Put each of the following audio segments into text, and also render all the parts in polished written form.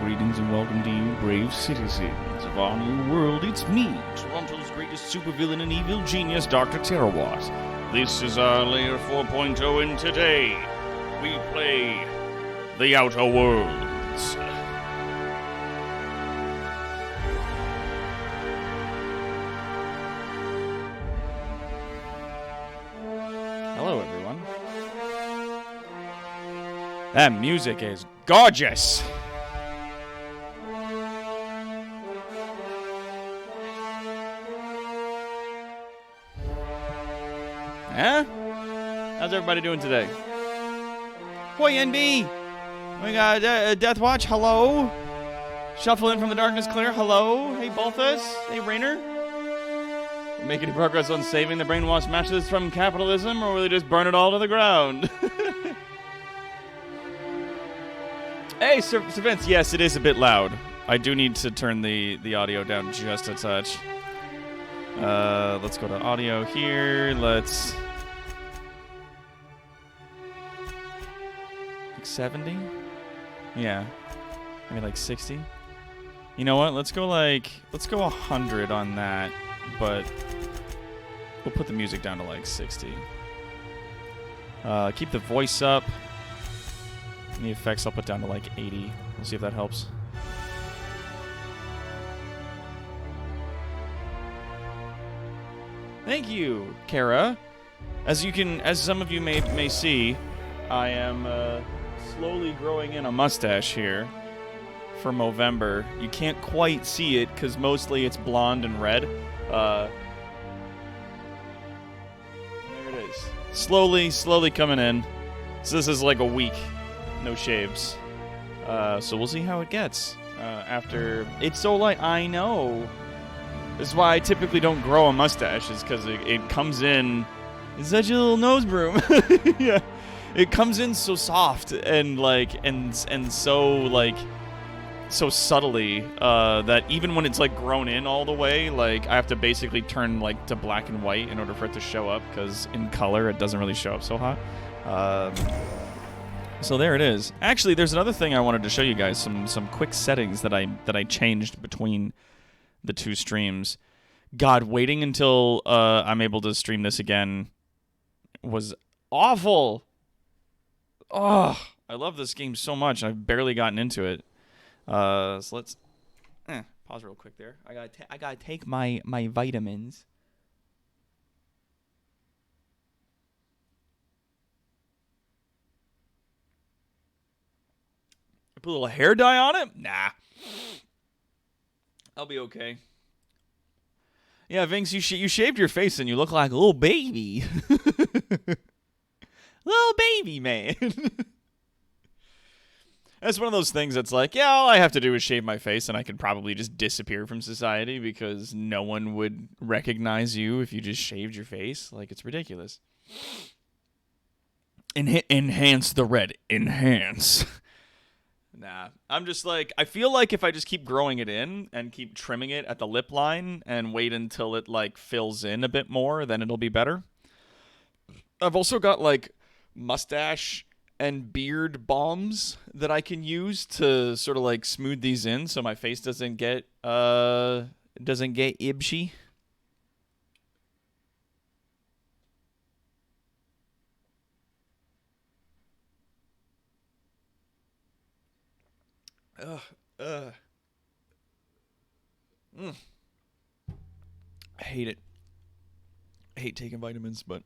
Greetings and welcome to you, brave citizens of our new world. It's me, Toronto's greatest supervillain and evil genius, Dr. Terrawat. This is our Layer 4.0, and today we play The Outer Worlds. Hello, everyone. That music is gorgeous! Huh? How's everybody doing today? Hoi, NB! We got Death Watch, hello? Shuffle in from the darkness clear, hello? Hey, Balthus? Hey, Rainer? Make any progress on saving the brainwashed masses from capitalism, or will they just burn it all to the ground? Hey, Sir Vince, yes, it is a bit loud. I do need to turn the audio down just a touch. Let's go to audio here. Let's... like 70? Yeah. Maybe like 60? You know what? Let's go 100 on that, but we'll put the music down to like 60. Keep the voice up. And the effects I'll put down to like 80. We'll see if that helps. Thank you, Kara. As some of you may see, I am slowly growing in a mustache here for Movember. You can't quite see it because mostly it's blonde and red. There it is. Slowly coming in. So this is like a week. No shaves. So we'll see how it gets after. It's so light. I know. This is why I typically don't grow a mustache, is because it comes in. It's such a little nose broom. Yeah, it comes in so soft and so subtly that even when it's like grown in all the way, like I have to basically turn like to black and white in order for it to show up, because in color it doesn't really show up so hot. So there it is. Actually, there's another thing I wanted to show you guys, some quick settings that I changed between the two streams. God, waiting until I'm able to stream this again was awful. Oh, I love this game so much. I've barely gotten into it. So let's pause real quick there. I gotta take my vitamins. Put a little hair dye on it? Nah. I'll be okay. Yeah, Vince, you shaved your face and you look like a little baby. Little baby man. That's one of those things that's like, yeah, all I have to do is shave my face and I could probably just disappear from society because no one would recognize you if you just shaved your face. Like, it's ridiculous. Enhance the red. Enhance. Nah, I'm just like, I feel like if I just keep growing it in and keep trimming it at the lip line and wait until it like fills in a bit more, then it'll be better. I've also got like mustache and beard balms that I can use to sort of like smooth these in so my face doesn't get ibshy. I hate it. I hate taking vitamins, but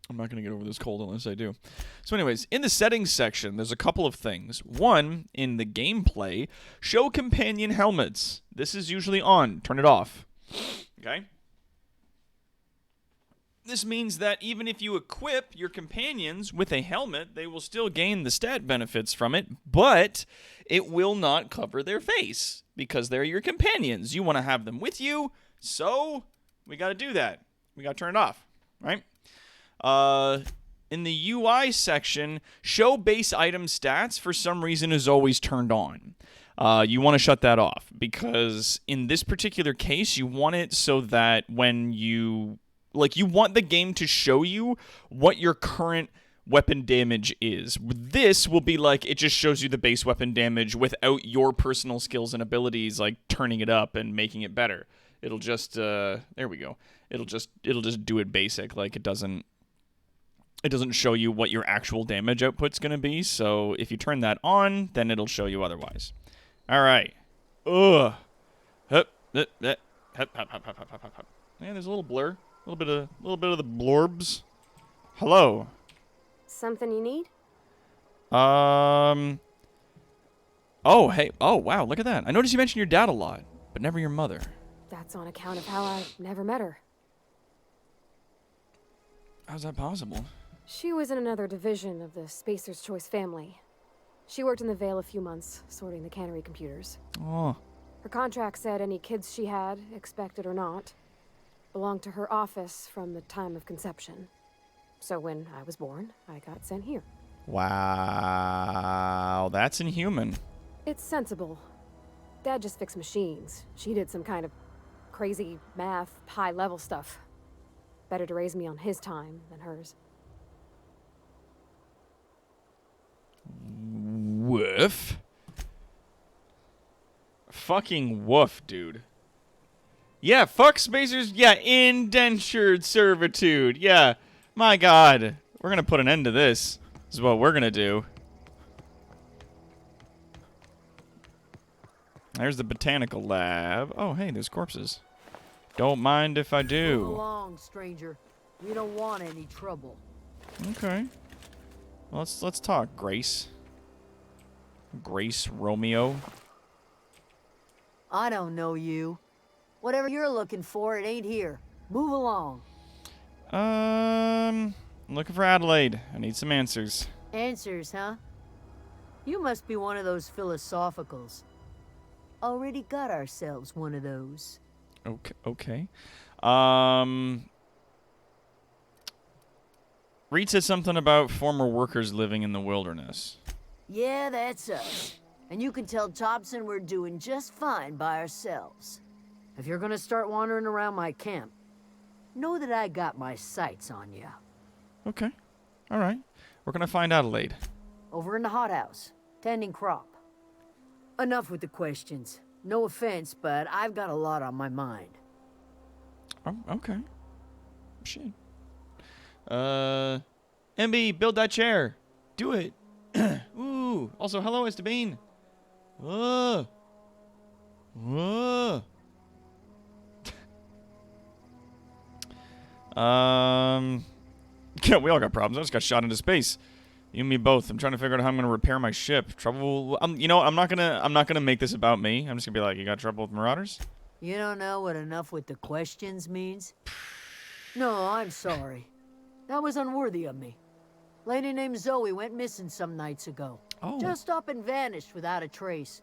I'm not going to get over this cold unless I do. So anyways, in the settings section, there's a couple of things. One, in the gameplay, show companion helmets. This is usually on. Turn it off. Okay? This means that even if you equip your companions with a helmet, they will still gain the stat benefits from it, but it will not cover their face because they're your companions. You want to have them with you, so we got to do that. We got to turn it off, right? In the UI section, show base item stats for some reason is always turned on. You want to shut that off because in this particular case, you want it so that when you want the game to show you what your current weapon damage is. This will be like, it just shows you the base weapon damage without your personal skills and abilities, like turning it up and making it better. It'll just, there we go. It'll just do it basic. Like, it doesn't show you what your actual damage output's going to be. So if you turn that on, then it'll show you otherwise. All right. Ugh. Hup, hup, hup, hup, hup, hup, hup, hup, hup. Yeah, there's a little blur. A little bit of the blorbs. Hello. Something you need? Oh, hey. Oh, wow. Look at that. I noticed you mentioned your dad a lot, but never your mother. That's on account of how I never met her. How's that possible? She was in another division of the Spacer's Choice family. She worked in the Vale a few months, sorting the cannery computers. Oh. Her contract said any kids she had, expected or not, belonged to her office from the time of conception. So when I was born, I got sent here. Wow. That's inhuman. It's sensible. Dad just fixed machines. She did some kind of crazy math, high-level stuff. Better to raise me on his time than hers. Woof. Fucking woof, dude. Yeah, fuck Spacers. Yeah, indentured servitude. Yeah, my God. We're going to put an end to this. This is what we're going to do. There's the botanical lab. Oh, hey, there's corpses. Don't mind if I do. Move along, stranger. We don't want any trouble. Okay. Well, let's talk, Grace. Grace Romeo. I don't know you. Whatever you're looking for, it ain't here. Move along. I'm looking for Adelaide. I need some answers. Answers, huh? You must be one of those philosophicals. Already got ourselves one of those. Okay. Reed said something about former workers living in the wilderness. Yeah, that's us. And you can tell Thompson we're doing just fine by ourselves. If you're gonna start wandering around my camp, know that I got my sights on you. Okay. All right. We're gonna find Adelaide. Over in the hothouse, tending crop. Enough with the questions. No offense, but I've got a lot on my mind. Oh, okay. Shit. MB, build that chair. Do it. Ooh. Also, hello, Estabine. Whoa. Whoa. Yeah, we all got problems. I just got shot into space. You and me both. I'm trying to figure out how I'm gonna repair my ship. Trouble. You know, I'm not gonna make this about me. I'm just gonna be like, you got trouble with marauders? You don't know what enough with the questions means? No, I'm sorry. That was unworthy of me. Lady named Zoe went missing some nights ago. Oh. Just up and vanished without a trace.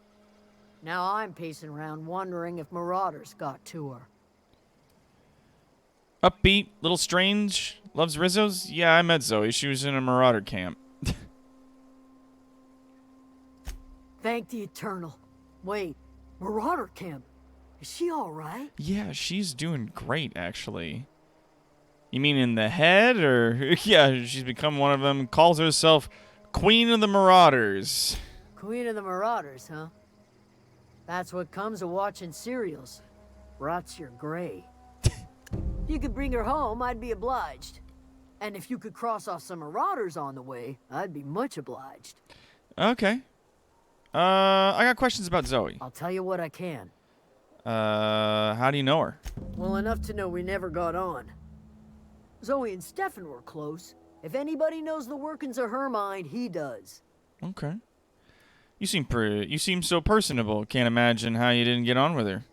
Now I'm pacing around wondering if marauders got to her. Upbeat, little strange, loves Rizzos? Yeah, I met Zoe. She was in a marauder camp. Thank the Eternal. Wait, marauder camp? Is she alright? Yeah, she's doing great, actually. You mean in the head, or... Yeah, she's become one of them, calls herself Queen of the Marauders. Queen of the Marauders, huh? That's what comes of watching serials. Rots your gray. If you could bring her home, I'd be obliged. And if you could cross off some marauders on the way, I'd be much obliged. Okay. I got questions about Zoe. I'll tell you what I can. How do you know her? Well, enough to know we never got on. Zoe and Stefan were close. If anybody knows the workings of her mind, he does. Okay. You seem so personable. Can't imagine how you didn't get on with her.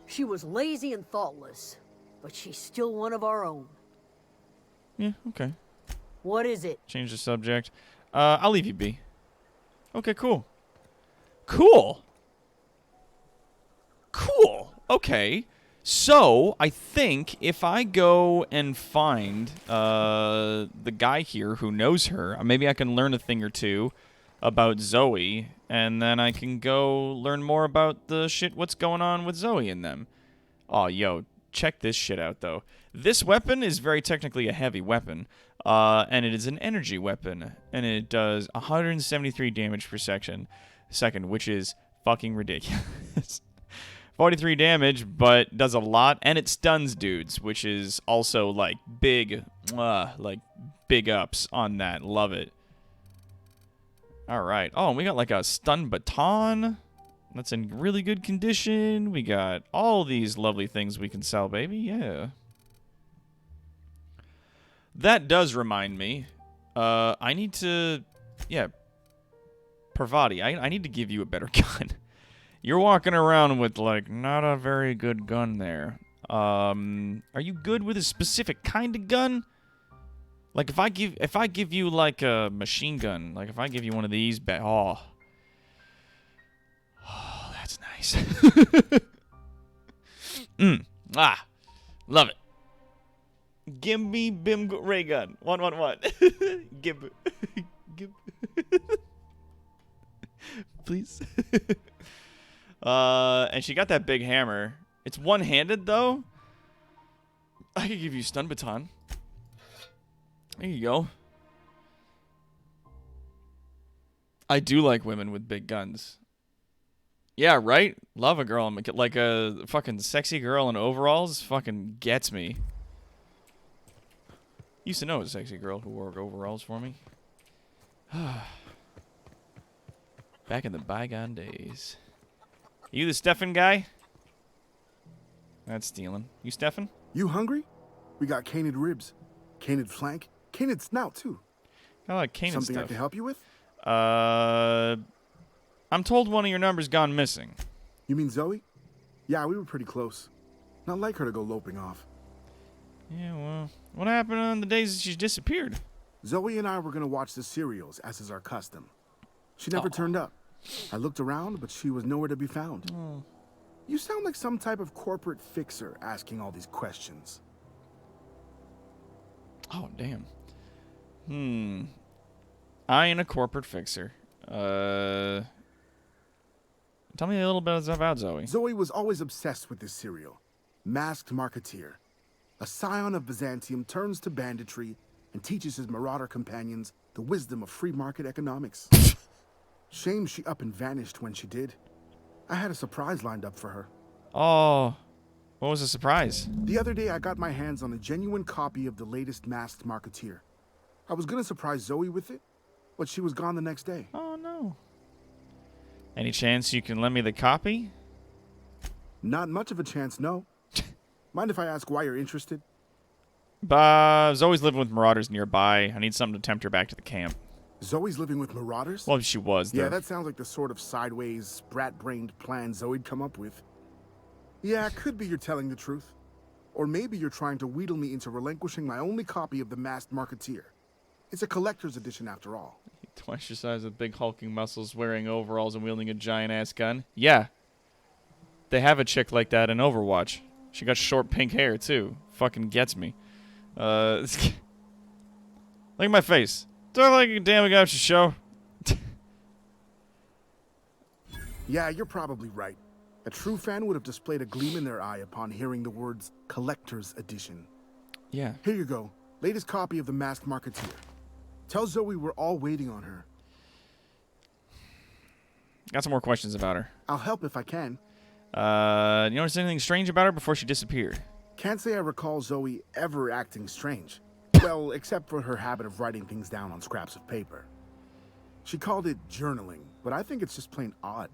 She was lazy and thoughtless, but she's still one of our own. Yeah, okay. What is it? Change the subject. I'll leave you be. Okay, cool. Cool. Okay. So, I think if I go and find the guy here who knows her, maybe I can learn a thing or two about Zoe, and then I can go learn more about the shit what's going on with Zoe and them. Oh, yo, check this shit out, though. This weapon is very technically a heavy weapon. And it is an energy weapon, and it does 173 damage per second, which is fucking ridiculous. 43 damage, but does a lot, and it stuns dudes, which is also like big ups on that. Love it. All right. Oh, and we got like a stun baton. That's in really good condition. We got all these lovely things we can sell, baby. Yeah. That does remind me. I need to... Yeah. Parvati, I need to give you a better gun. You're walking around with, like, not a very good gun there. Are you good with a specific kind of gun? Like, if I give you, like, a machine gun, like, if I give you one of these... Oh, that's nice. Love it. Give me Bim Ray Gun. 111. Give. Please. And she got that big hammer. It's one-handed though. I could give you stun baton. There you go. I do like women with big guns. Yeah, right? Love a girl like a fucking sexy girl in overalls fucking gets me. Used to know a sexy girl who wore overalls for me. Back in the bygone days. You the Stefan guy? That's stealing. You Stefan? You hungry? We got canid ribs, canid flank, canid snout too. I like Kanan Something stuff. I can help you with? I'm told one of your numbers gone missing. You mean Zoe? Yeah, we were pretty close. Not like her to go loping off. Yeah, well, what happened on the days that she's disappeared? Zoe and I were gonna watch the serials, as is our custom. She never turned up. I looked around, but she was nowhere to be found. You sound like some type of corporate fixer asking all these questions. Oh, damn. I ain't a corporate fixer. Tell me a little bit about Zoe. Zoe was always obsessed with this serial. Masked Marketeer. A scion of Byzantium turns to banditry and teaches his marauder companions the wisdom of free market economics. Shame she up and vanished when she did. I had a surprise lined up for her. Oh, what was the surprise? The other day I got my hands on a genuine copy of the latest Masked Marketeer. I was gonna surprise Zoe with it, but she was gone the next day. Oh, no. Any chance you can lend me the copy? Not much of a chance, no. Mind if I ask why you're interested? Zoe's living with marauders nearby. I need something to tempt her back to the camp. Zoe's living with marauders? Well, she was. Yeah, that sounds like the sort of sideways, brat-brained plan Zoe'd come up with. Yeah, it could be you're telling the truth. Or maybe you're trying to wheedle me into relinquishing my only copy of the Masked Marketeer. It's a collector's edition after all. Twice your size with big hulking muscles, wearing overalls and wielding a giant-ass gun. Yeah. They have a chick like that in Overwatch. She got short pink hair, too. Fucking gets me. Look at my face. Do I like a damn gotcha show? Yeah, you're probably right. A true fan would have displayed a gleam in their eye upon hearing the words collector's edition. Yeah. Here you go. Latest copy of the Masked Marketeer. Tell Zoe we're all waiting on her. Got some more questions about her. I'll help if I can. You notice anything strange about her before she disappeared? Can't say I recall Zoe ever acting strange. Well, except for her habit of writing things down on scraps of paper. She called it journaling, but I think it's just plain odd.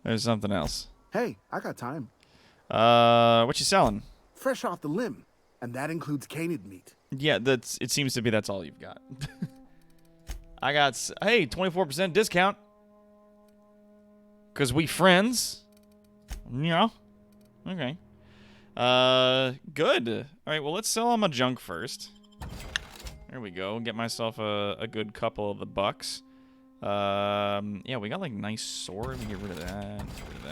There's something else. Hey, I got time. What you selling? Fresh off the limb, and that includes canid meat. Yeah, it seems to be that's all you've got. I got, hey, 24% discount. Because we friends. Yeah. Okay. Good. All right, well, let's sell all my junk first. There we go. Get myself a good couple of the bucks. Yeah, we got, like, nice sword. We can get rid of that. Get rid of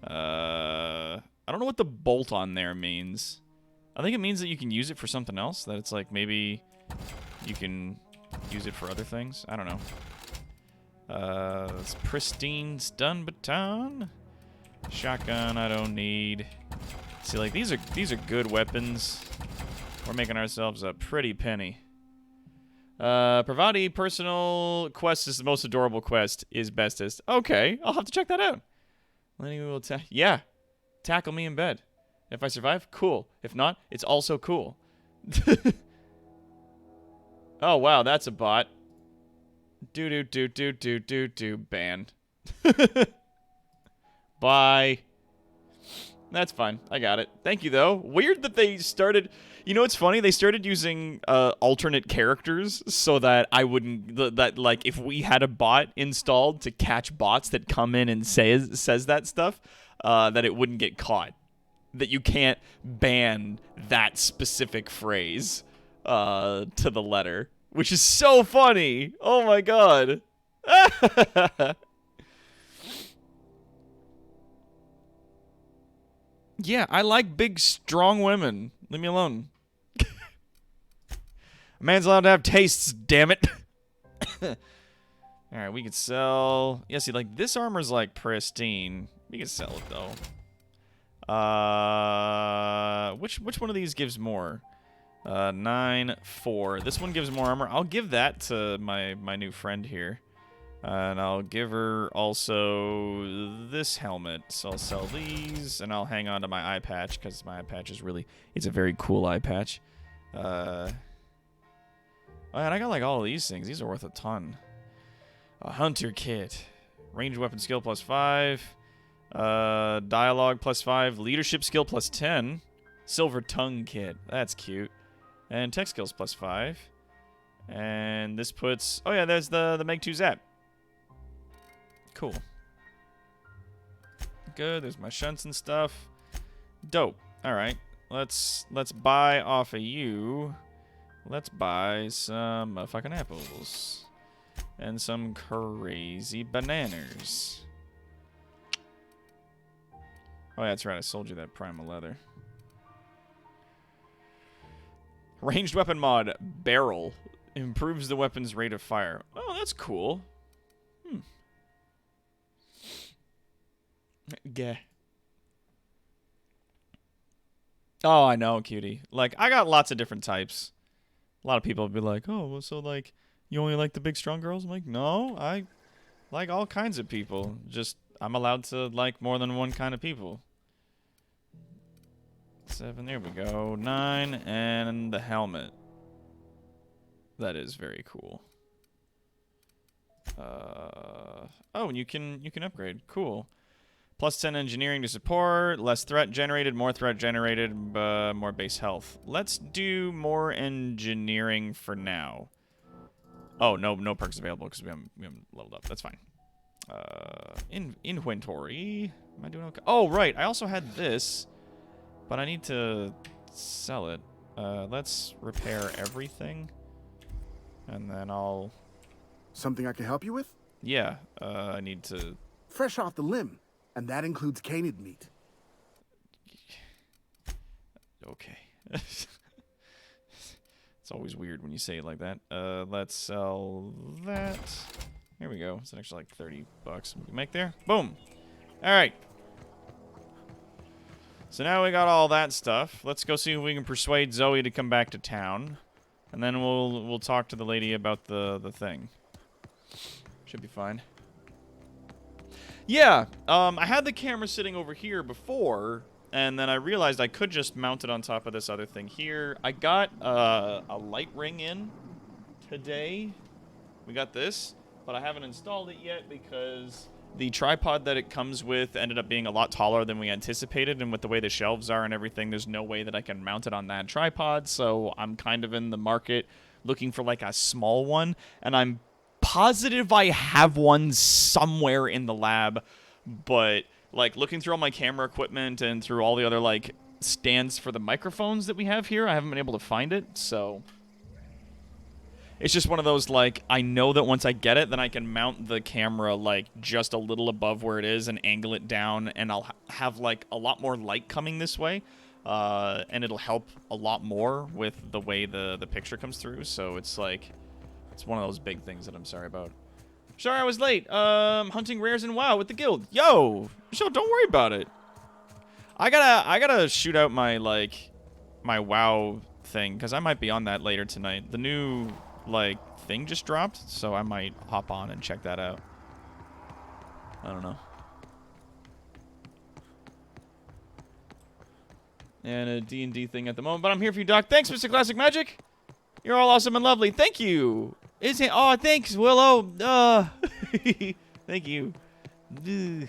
that. I don't know what the bolt on there means. I think it means that you can use it for something else. That it's, like, maybe you can use it for other things. I don't know. It's pristine stun baton. Shotgun I don't need. See, like, these are good weapons. We're making ourselves a pretty penny. Pravati personal quest is the most adorable quest. Is bestest. Okay, I'll have to check that out. Lenny will tackle me in bed. If I survive, cool. If not, it's also cool. Oh wow, that's a bot. Do ban. Bye. That's fine. I got it. Thank you, though. Weird that they started... You know, it's funny. They started using alternate characters so that I wouldn't... That, like, if we had a bot installed to catch bots that come in and says that stuff, that it wouldn't get caught. That you can't ban that specific phrase to the letter. Which is so funny. Oh, my God. Yeah, I like big, strong women. Leave me alone. A man's allowed to have tastes, damn it. Alright, we could sell... Yeah, see, like, this armor's, like, pristine. We can sell it, though. Which one of these gives more? 9, 4. This one gives more armor. I'll give that to my new friend here. And I'll give her also this helmet. So I'll sell these, and I'll hang on to my eye patch, because my eye patch is really... It's a very cool eye patch. Oh, and I got, like, all of these things. These are worth a ton. A hunter kit. Ranged weapon skill plus 5. Dialogue plus 5. Leadership skill plus 10. Silver tongue kit. That's cute. And tech skills plus 5. And this puts... Oh, yeah, there's the Meg 2 Zap. Cool. Good. There's my shunts and stuff. Dope. All right. Let's buy off of you. Let's buy some fucking apples and some crazy bananas. Oh yeah, that's right. I sold you that primal leather. Ranged weapon mod barrel improves the weapon's rate of fire. Oh, that's cool. Gah. Oh, I know, cutie. Like, I got lots of different types. A lot of people would be like, oh, well, so, like, you only like the big, strong girls? I'm like, no, I like all kinds of people. Just, I'm allowed to like more than one kind of people. 7, there we go. 9, and the helmet. That is very cool. Oh, and you can upgrade. Cool. Plus 10 engineering to support, less threat generated, more more base health. Let's do more engineering for now. Oh, no perks available because we haven't leveled up. That's fine. Inventory. Am I doing okay? Oh, right. I also had this, but I need to sell it. Let's repair everything, and then I'll... Something I can help you with? Yeah, I need to... Fresh off the limb. And that includes canid meat. Okay. It's always weird when you say it like that. Let's sell that. Here we go. It's an extra like 30 bucks we can make there. Boom. All right. So now we got all that stuff. Let's go see if we can persuade Zoe to come back to town, and then we'll talk to the lady about the thing. Should be fine. Yeah, I had the camera sitting over here before, and then I realized I could just mount it on top of this other thing here. I got a light ring in today. We got this, but I haven't installed it yet because the tripod that it comes with ended up being a lot taller than we anticipated, and with the way the shelves are and everything, there's no way that I can mount it on that tripod, so I'm kind of in the market looking for like a small one, and I'm positive I have one somewhere in the lab, but like looking through all my camera equipment and through all the other like stands for the microphones that we have here, I haven't been able to find it. So it's just one of those, like, I know that once I get it, then I can mount the camera like just a little above where it is and angle it down, and I'll have like a lot more light coming this way, and it'll help a lot more with the way the picture comes through. So it's like, it's one of those big things that I'm sorry about. Sorry I was late. Hunting rares in WoW with the guild. Yo, so don't worry about it. I gotta shoot out my, like, my WoW thing, because I might be on that later tonight. The new, like, thing just dropped, so I might hop on and check that out. I don't know. And a D&D thing at the moment, but I'm here for you, Doc. Thanks, Mr. Classic Magic. You're all awesome and lovely. Thank you. Oh, thanks, Willow. Thank you. Ugh.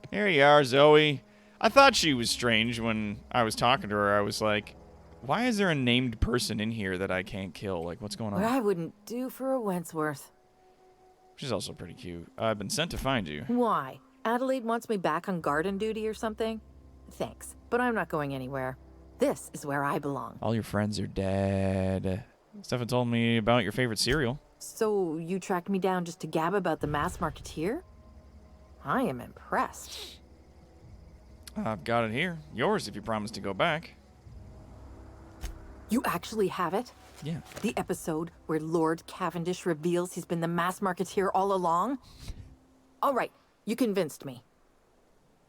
There you are, Zoe. I thought she was strange when I was talking to her. I was like, why is there a named person in here that I can't kill? Like, what's going on? What I wouldn't do for a Wentworth. She's also pretty cute. I've been sent to find you. Why? Adelaide wants me back on garden duty or something? Thanks, but I'm not going anywhere. This is where I belong. All your friends are dead. Stefan told me about your favorite cereal. So you tracked me down just to gab about the mass marketeer? I am impressed. I've got it here. Yours if you promise to go back. You actually have it? Yeah. The episode where Lord Cavendish reveals he's been the mass marketeer all along? All right, you convinced me.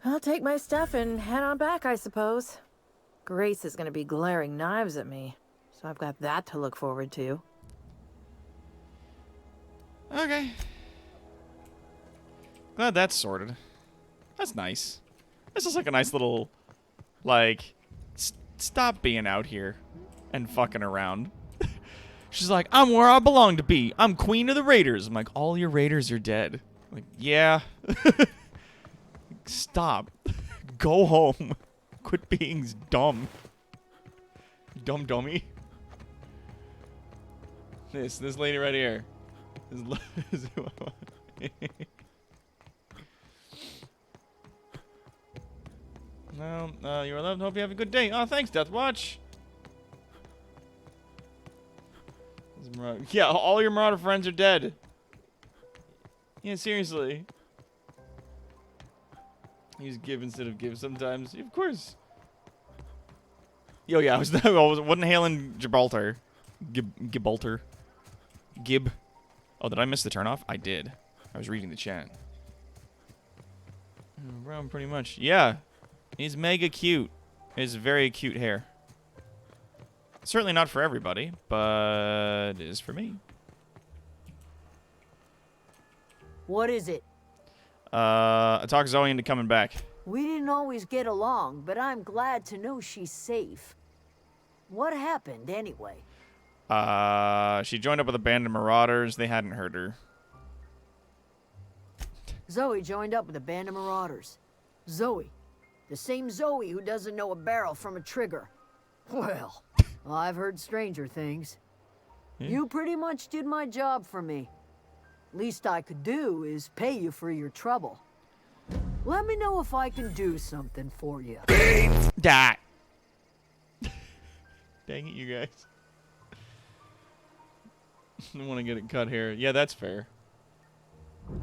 I'll take my stuff and head on back, I suppose. Grace is gonna be glaring knives at me, so I've got that to look forward to. Okay. Glad that's sorted. That's nice. This is like a nice little, like, stop being out here and fucking around. She's like, I'm where I belong to be. I'm queen of the raiders. I'm like, all your raiders are dead. I'm like, yeah. Stop. Go home. Quit being dumb. Dumb dummy. This lady right here. No, you're loved. Hope you have a good day. Oh, thanks, Deathwatch. Yeah, all your Marauder friends are dead. Yeah, seriously. Use give instead of give sometimes. Of course. Yo, yeah, I wasn't hailing Gibraltar. Gibraltar. Gib. Oh, did I miss the turnoff? I did. I was reading the chat. Brown, pretty much. Yeah. He's mega cute. He's very cute hair. Certainly not for everybody, but it is for me. What is it? I talked Zoe into coming back. We didn't always get along, but I'm glad to know she's safe. What happened, anyway? She joined up with a band of marauders. They hadn't heard her. Zoe joined up with a band of marauders. Zoe. The same Zoe who doesn't know a barrel from a trigger. Well, I've heard stranger things. Yeah. You pretty much did my job for me. Least I could do is pay you for your trouble. Let me know if I can do something for you. Die. Dang it, you guys. I want to get it cut here. Yeah, that's fair.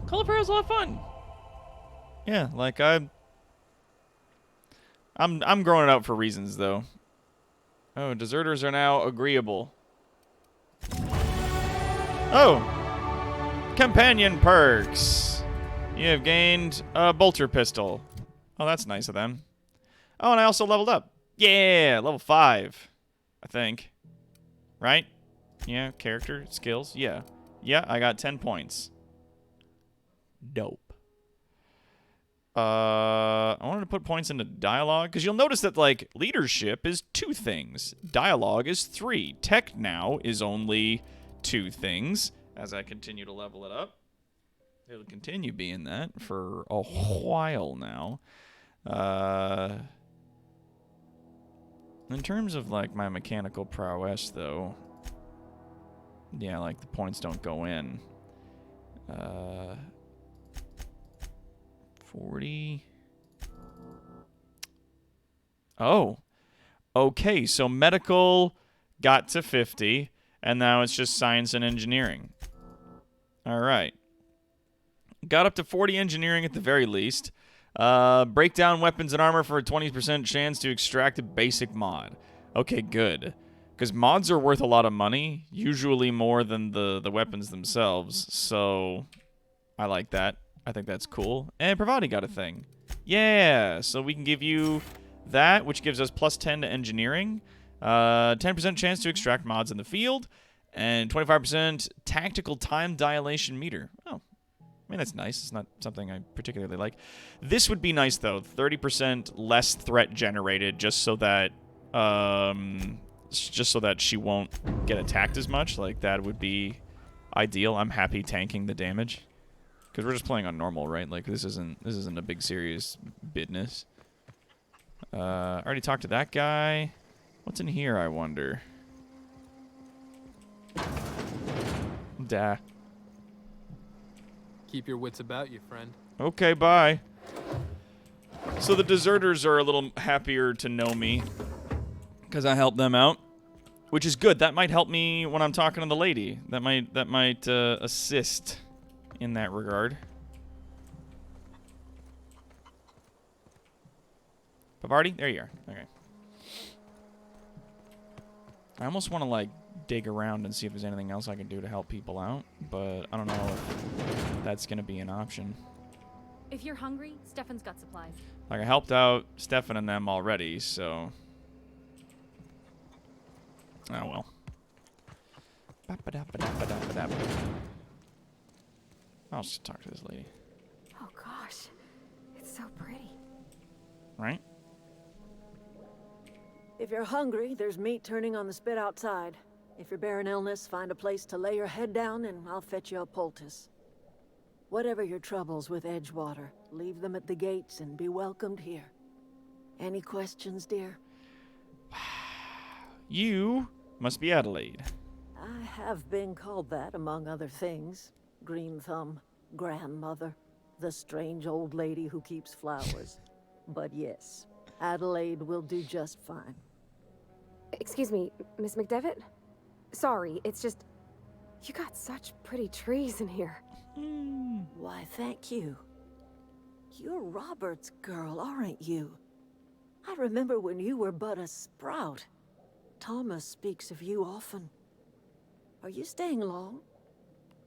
Color Prayer is a lot of fun. Yeah, like I'm growing it out for reasons though. Oh, deserters are now agreeable. Oh. Companion perks. You have gained a bolter pistol. Oh, that's nice of them. Oh, and I also leveled up. Yeah, level 5. I think. Right? Yeah, character, skills. Yeah. Yeah, I got 10 points. Dope. I wanted to put points into dialogue, because you'll notice that, like, leadership is 2 things. Dialogue is 3. Tech now is only 2 things. As I continue to level it up. It'll continue being that for a while now. In terms of, like, my mechanical prowess, though, yeah, like, the points don't go in. 40. Oh. Okay, so medical got to 50, and now it's just science and engineering. All right. Got up to 40 engineering at the very least. Break down weapons and armor for a 20% chance to extract a basic mod. Okay, good. Because mods are worth a lot of money, usually more than the weapons themselves. So, I like that. I think that's cool. And Pravati got a thing. Yeah, so we can give you that, which gives us plus 10 to engineering, 10% chance to extract mods in the field, and 25% tactical time dilation meter. Oh, I mean, that's nice. It's not something I particularly like. This would be nice, though. 30% less threat generated, just so that she won't get attacked as much. Like, that would be ideal. I'm happy tanking the damage. Because we're just playing on normal, right? Like, this isn't a big serious business. I already talked to that guy. What's in here, I wonder? Dah. Keep your wits about you, friend. Okay, bye. So the deserters are a little happier to know me. Because I helped them out. Which is good. That might help me when I'm talking to the lady. That might assist in that regard. Pavardi? There you are. Okay. I almost want to, like, dig around and see if there's anything else I can do to help people out, but I don't know if that's going to be an option. If you're hungry, Stefan's got supplies. Like, I helped out Stefan and them already, so... Oh, well. I'll just talk to this lady. Oh gosh, it's so pretty. Right? If you're hungry, there's meat turning on the spit outside. If you're bearing illness, find a place to lay your head down and I'll fetch you a poultice. Whatever your troubles with Edgewater, leave them at the gates and be welcomed here. Any questions, dear? You must be Adelaide. I have been called that, among other things. Green Thumb, grandmother, the strange old lady who keeps flowers. But yes, Adelaide will do just fine. Excuse me, Miss McDevitt? Sorry, it's just... You got such pretty trees in here. Why, thank you. You're Robert's girl, aren't you? I remember when you were but a sprout. Thomas speaks of you often. Are you staying long?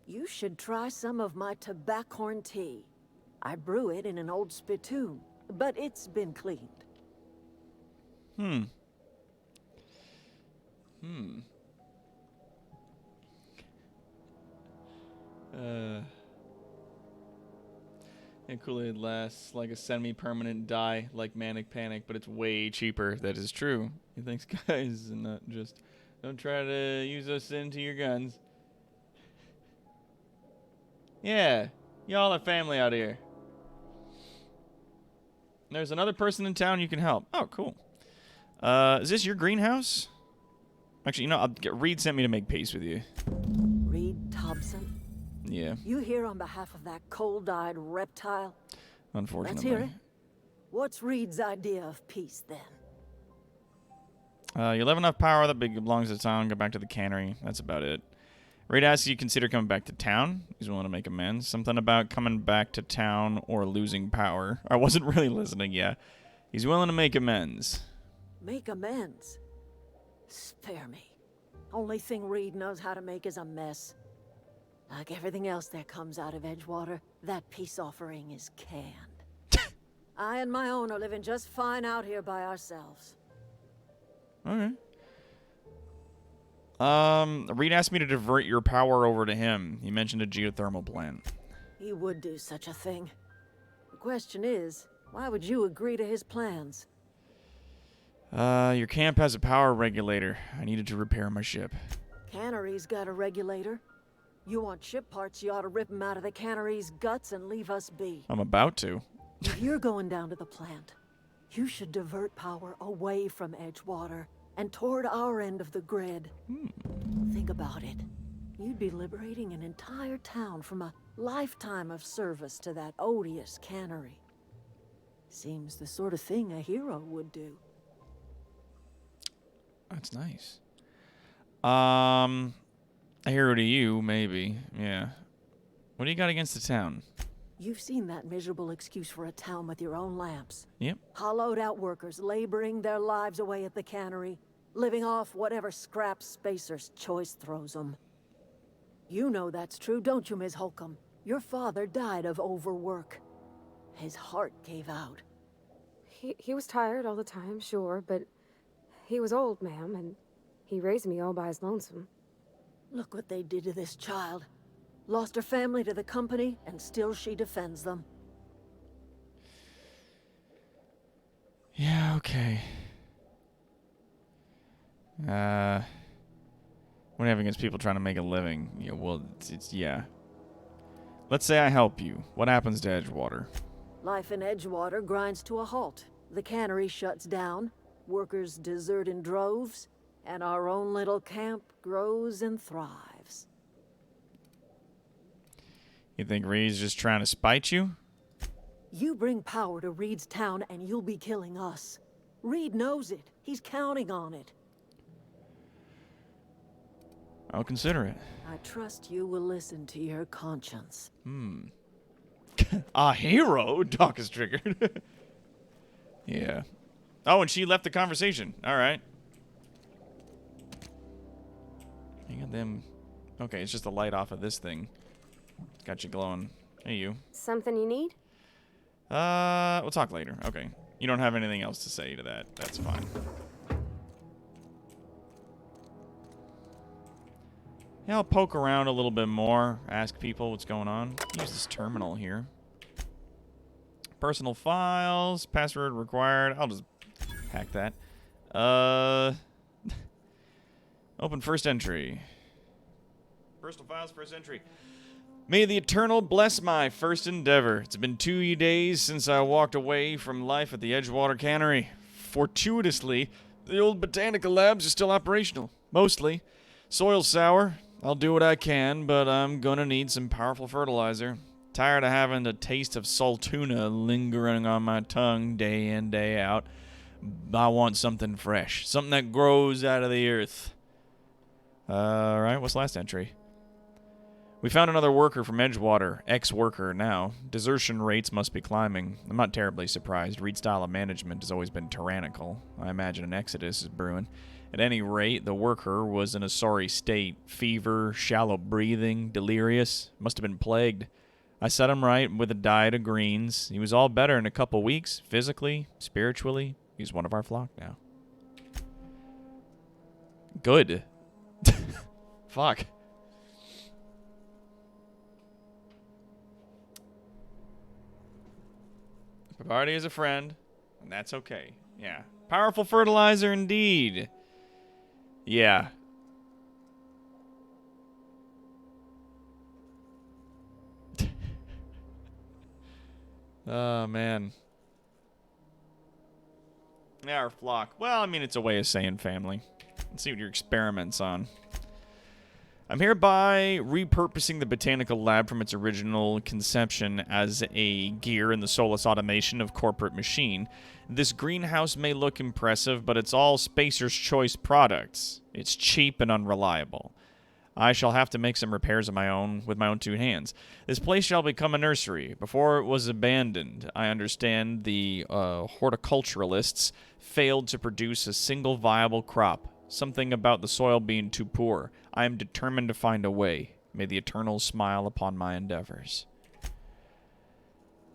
You should try some of my tobaccorn tea. I brew it in an old spittoon, but it's been cleaned. And Kool-Aid lasts like a semi-permanent dye, like Manic Panic, but it's way cheaper. That is true. Thanks, guys, and not just... Don't try to use us into your guns. Yeah, y'all are family out here. There's another person in town you can help. Oh, cool. Is this your greenhouse? Actually, you know, Reed sent me to make peace with you. Reed Thompson? Yeah. You here on behalf of that cold-eyed reptile? Unfortunately. Let's hear it. What's Reed's idea of peace, then? You have enough power that belongs to town. Go back to the cannery. That's about it. Reed asks you consider coming back to town. He's willing to make amends. Something about coming back to town or losing power. I wasn't really listening, yeah. He's willing to make amends. Make amends? Spare me. Only thing Reed knows how to make is a mess. Like everything else that comes out of Edgewater, that peace offering is canned. I and my own are living just fine out here by ourselves. Okay. Reed asked me to divert your power over to him. He mentioned a geothermal plant. He would do such a thing. The question is, why would you agree to his plans? Your camp has a power regulator. I needed to repair my ship. Cannery's got a regulator. You want ship parts, you ought to rip them out of the cannery's guts and leave us be. I'm about to. If you're going down to the plant, you should divert power away from Edgewater and toward our end of the grid. Think about it. You'd be liberating an entire town from a lifetime of service to that odious cannery. Seems the sort of thing a hero would do. That's nice. A hero to you, maybe. Yeah. What do you got against the town? You've seen that miserable excuse for a town with your own lamps. Yep. Hollowed out workers laboring their lives away at the cannery, living off whatever scraps Spacer's choice throws them. You know that's true, don't you, Ms. Holcomb? Your father died of overwork. His heart gave out, He was tired all the time, sure, but he was old, ma'am, and he raised me all by his lonesome. Look what they did to this child. Lost her family to the company, and still she defends them. Yeah, okay. What do you have against people trying to make a living? Yeah, well, yeah. Let's say I help you. What happens to Edgewater? Life in Edgewater grinds to a halt. The cannery shuts down, workers desert in droves, and our own little camp grows and thrives. You think Reed's just trying to spite you? You bring power to Reed's town and you'll be killing us. Reed knows it. He's counting on it. I'll consider it. I trust you will listen to your conscience. A hero? Doc is triggered. Yeah. Oh, and she left the conversation. All right. You got them. Okay, it's just the light off of this thing. It's got you glowing. Hey, you. Something you need? We'll talk later. Okay. You don't have anything else to say to that. That's fine. Yeah, I'll poke around a little bit more. Ask people what's going on. Use this terminal here. Personal files. Password required. I'll just hack that. Open first entry. Personal files, first entry. May the Eternal bless my first endeavor. It's been 2 days since I walked away from life at the Edgewater Cannery. Fortuitously, the old botanical labs are still operational. Mostly. Soil's sour. I'll do what I can, but I'm gonna need some powerful fertilizer. Tired of having the taste of saltuna lingering on my tongue day in, day out. I want something fresh. Something that grows out of the earth. Alright, what's the last entry? We found another worker from Edgewater. Ex-worker now. Desertion rates must be climbing. I'm not terribly surprised. Reed's style of management has always been tyrannical. I imagine an exodus is brewing. At any rate, the worker was in a sorry state. Fever, shallow breathing, delirious. Must have been plagued. I set him right with a diet of greens. He was all better in a couple weeks. Physically, spiritually. He's one of our flock now. Good. Fuck. Bavardi is a friend, and that's okay. Yeah. Powerful fertilizer indeed. Yeah. Oh, man. Yeah, our flock. Well, I mean, it's a way of saying family. Let's see what your experiment's on. I'm hereby repurposing the botanical lab from its original conception as a gear in the soulless automation of corporate machine. This greenhouse may look impressive, but it's all Spacer's Choice products. It's cheap and unreliable. I shall have to make some repairs of my own with my own two hands. This place shall become a nursery. Before it was abandoned, I understand the horticulturalists failed to produce a single viable crop. Something about the soil being too poor. I am determined to find a way. May the Eternal smile upon my endeavors.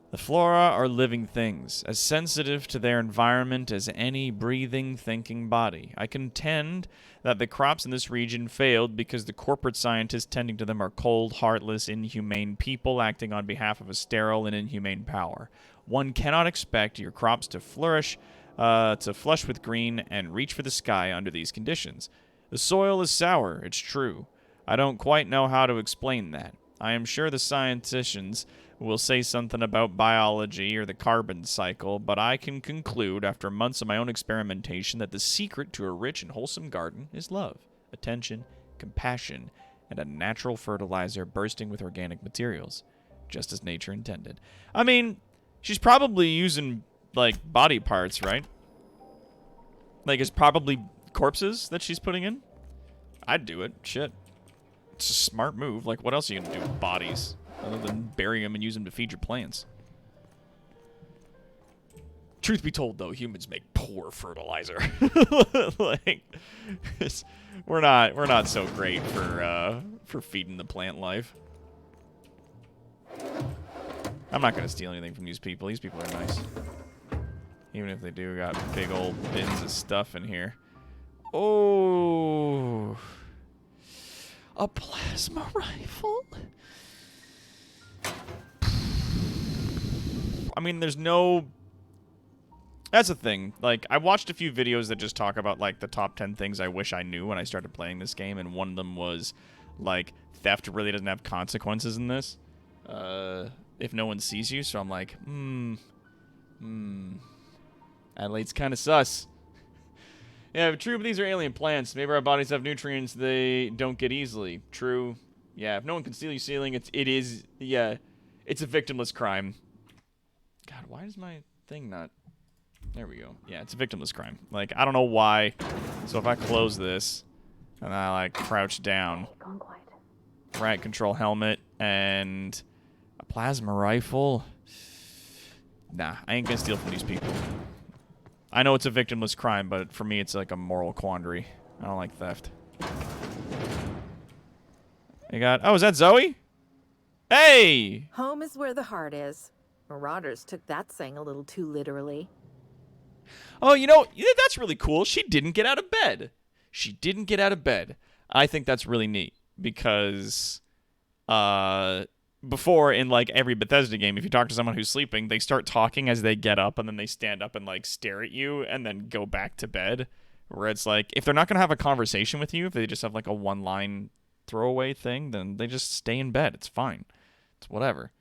The flora are living things, as sensitive to their environment as any breathing, thinking body. I contend that the crops in this region failed because the corporate scientists tending to them are cold, heartless, inhumane people acting on behalf of a sterile and inhumane power. One cannot expect your crops to flourish, to flush with green and reach for the sky under these conditions. The soil is sour, it's true. I don't quite know how to explain that. I am sure the scienticians will say something about biology or the carbon cycle, but I can conclude after months of my own experimentation that the secret to a rich and wholesome garden is love, attention, compassion, and a natural fertilizer bursting with organic materials, just as nature intended. I mean, she's probably using, like, body parts, right? Like, it's probably corpses that she's putting in? I'd do it. Shit. It's a smart move. Like, what else are you going to do with bodies? Other than bury them and use them to feed your plants. Truth be told, though, humans make poor fertilizer. Like, we're not so great for feeding the plant life. I'm not going to steal anything from these people. These people are nice. Even if they do got big old bins of stuff in here. Oh. A plasma rifle? I mean, there's no... That's the thing. Like, I watched a few videos that just talk about, like, the top 10 things I wish I knew when I started playing this game, and one of them was, like, theft really doesn't have consequences in this. If no one sees you, so I'm like, Adelaide's kind of sus. Yeah, true, but these are alien plants. Maybe our bodies have nutrients they don't get easily. True. Yeah, if no one can steal you stealing, it's a victimless crime. God, why does my thing not... There we go. Yeah, it's a victimless crime. Like, I don't know why. So if I close this, and I, like, crouch down... Gone quiet. Riot control helmet, and... a plasma rifle... Nah, I ain't gonna steal from these people. I know it's a victimless crime, but for me it's like a moral quandary. I don't like theft. You got... Oh, is that Zoe? Hey! Home is where the heart is. Marauders took that saying a little too literally. Oh, you know, that's really cool. She didn't get out of bed. She didn't get out of bed. I think that's really neat because before in like every Bethesda game, if you talk to someone who's sleeping, they start talking as they get up and then they stand up and like stare at you and then go back to bed. Where it's like, if they're not going to have a conversation with you, if they just have like a one-line throwaway thing, then they just stay in bed. It's fine. It's whatever.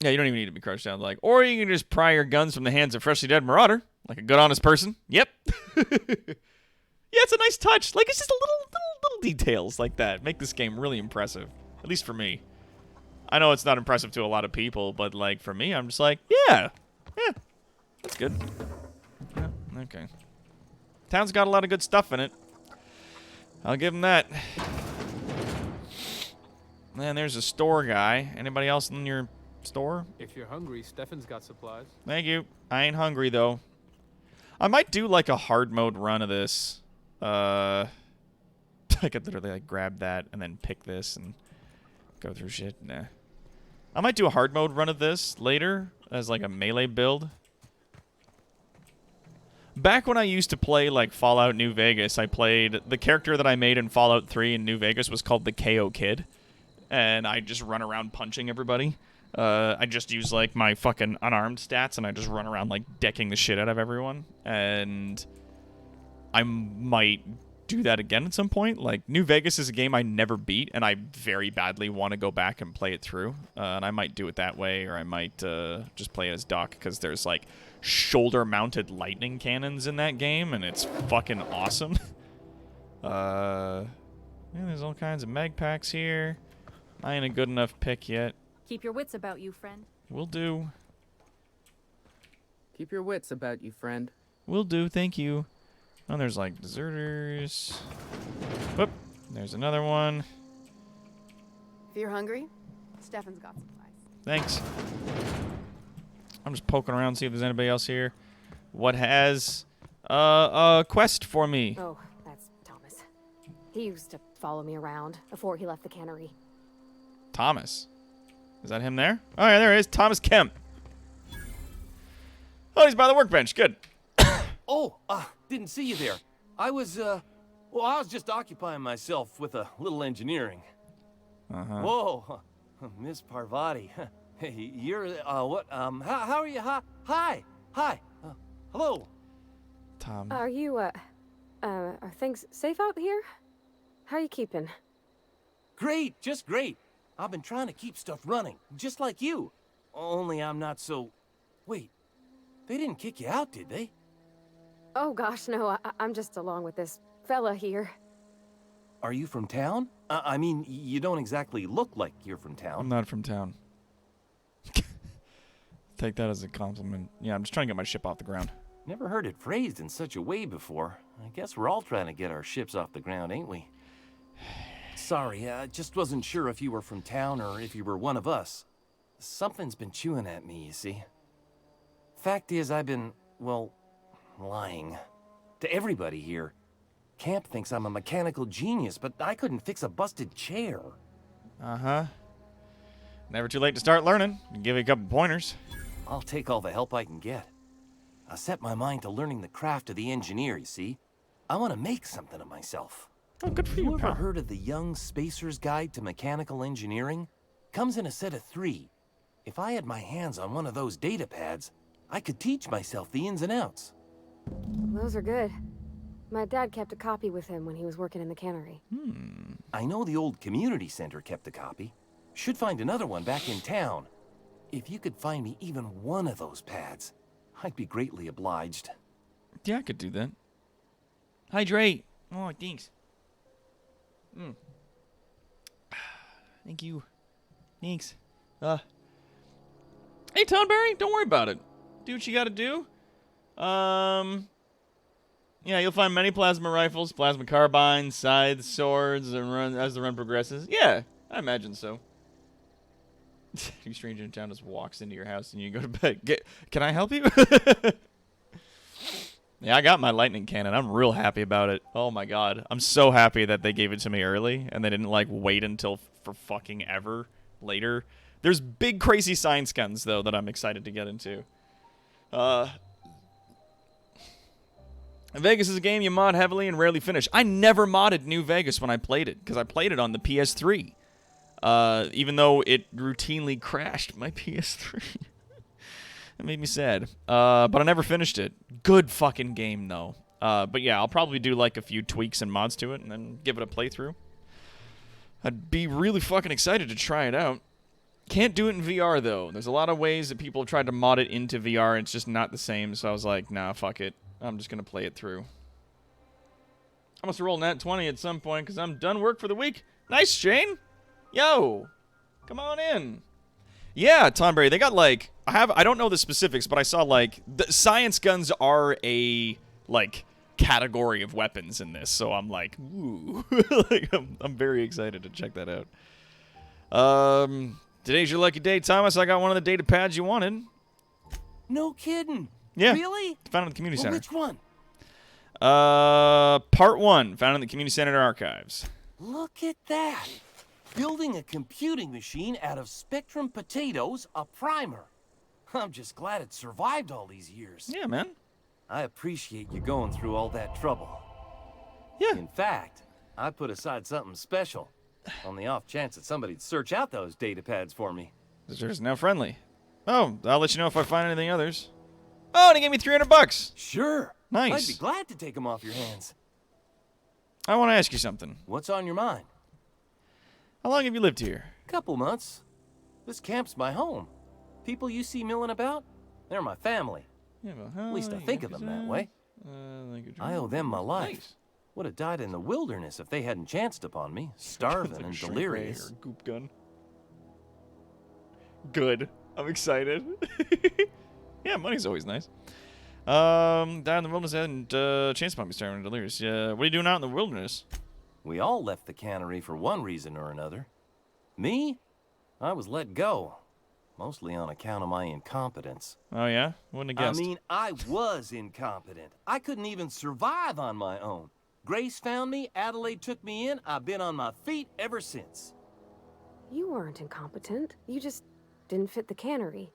Yeah, you don't even need to be crouched down. Like, or you can just pry your guns from the hands of freshly dead marauder, like a good, honest person. Yep. Yeah, it's a nice touch. Like, it's just a little details like that make this game really impressive. At least for me. I know it's not impressive to a lot of people, but like for me, I'm just like, yeah, that's good. Yeah, okay. Town's got a lot of good stuff in it. I'll give him that. Man, there's a store guy. Anybody else in your store? If you're hungry, Stefan's got supplies. Thank you. I ain't hungry though. I might do like a hard mode run of this. I could literally like grab that and then pick this and go through shit. Nah. I might do a hard mode run of this later as like a melee build. Back when I used to play like Fallout New Vegas, I played the character that I made in Fallout 3 in New Vegas was called the KO Kid. And I just run around punching everybody. I just use like my fucking unarmed stats and I just run around like decking the shit out of everyone. And I might do that again at some point. Like, New Vegas is a game I never beat, and I very badly want to go back and play it through. And I might do it that way, or I might just play it as Doc, because there's, like, shoulder-mounted lightning cannons in that game, and it's fucking awesome. Yeah, there's all kinds of mag packs here. I ain't a good enough pick yet. Keep your wits about you, friend. Will do. Keep your wits about you, friend. Will do, thank you. Oh, there's like deserters. Whoop, there's another one. If you're hungry, Stefan's got supplies. Thanks. I'm just poking around, see if there's anybody else here. What has a quest for me? Oh, that's Thomas. He used to follow me around before he left the cannery. Thomas. Is that him there? Oh, yeah, there he is. Thomas Kemp. Oh, he's by the workbench. Good. Oh, didn't see you there. I was just occupying myself with a little engineering. Uh-huh. Whoa, Miss Parvati. Hey, you're, what, how are you? Hi. Hello. Tom. Are you, are things safe out here? How are you keeping? Great, just great. I've been trying to keep stuff running, just like you. Only I'm not so... Wait, they didn't kick you out, did they? Oh gosh, no, I'm just along with this fella here. Are you from town? I mean, you don't exactly look like you're from I'm town. not from town. Take that as a compliment. Yeah, I'm just trying to get my ship off the ground. Never heard it phrased in such a way before. I guess we're all trying to get our ships off the ground, ain't we? Sorry, I just wasn't sure if you were from town or if you were one of us. Something's been chewing at me, you see. Fact is, I've been, well, lying. To everybody here. Camp thinks I'm a mechanical genius, but I couldn't fix a busted chair. Uh-huh. Never too late to start learning. Give you a couple pointers. I'll take all the help I can get. I set my mind to learning the craft of the engineer, you see. I want to make something of myself. Oh, good for you, You ever pal. heard of the Young Spacer's Guide to Mechanical Engineering? Comes in a set of 3. If I had my hands on one of those data pads, I could teach myself the ins and outs. Those are good. My dad kept a copy with him when he was working in the cannery. I know the old community center kept a copy. Should find another one back in town. If you could find me even one of those pads, I'd be greatly obliged. Yeah, I could do that. Hydrate. Oh, thanks. Thank you. Thanks. Hey, Tonberry, don't worry about it. Do what you gotta do. Yeah, you'll find many plasma rifles, plasma carbines, scythes, swords, and as the run progresses. Yeah, I imagine so. You stranger in town just walks into your house and you go to bed. Can I help you? Yeah, I got my lightning cannon. I'm real happy about it. Oh my god. I'm so happy that they gave it to me early and they didn't like wait until for fucking ever later. There's big crazy science guns though that I'm excited to get into. Vegas is a game you mod heavily and rarely finish. I never modded New Vegas when I played it because I played it on the PS3. Even though it routinely crashed my PS3. That made me sad. But I never finished it. Good fucking game, though. But yeah, I'll probably do like a few tweaks and mods to it and then give it a playthrough. I'd be really fucking excited to try it out. Can't do it in VR, though. There's a lot of ways that people have tried to mod it into VR, and it's just not the same, so I was like, nah, fuck it. I'm just going to play it through. I must roll nat 20 at some point, because I'm done work for the week. Nice, Shane! Yo! Come on in. Yeah, Tonberry, they got like... I don't know the specifics, but I saw like... The science guns are a, like, category of weapons in this, so I'm like, ooh. Like, I'm very excited to check that out. Today's your lucky day, Thomas. I got one of the data pads you wanted. No kidding. Yeah. Really? Found in the community Well, center. which one? Part 1. Found in the community center archives. Look at that. Building a computing machine out of Spectrum potatoes, a primer. I'm just glad it survived all these years. Yeah, man. I appreciate you going through all that trouble. Yeah. In fact, I put aside something special on the off chance that somebody'd search out those data pads for me. Visitor's now friendly. Oh, I'll let you know if I find anything others. Oh, and he gave me $300. Sure. Nice. I'd be glad to take them off your hands. I want to ask you something. What's on your mind? How long have you lived here? Couple months. This camp's my home. People you see milling about, they're my family. Yeah, well, At least I think of them that way. I owe them my life. Nice. Would have died in the wilderness if they hadn't chanced upon me, starving and Shrink ray delirious. or goop gun. Good. I'm excited. Yeah, money's always nice. Died in the wilderness and chance upon me, starving and delirious. Yeah, what are you doing out in the wilderness? We all left the cannery for one reason or another. Me? I was let go. Mostly on account of my incompetence. Oh, yeah? Wouldn't have guessed. I mean, I was incompetent. I couldn't even survive on my own. Grace found me, Adelaide took me in, I've been on my feet ever since. You weren't incompetent. You just didn't fit the cannery.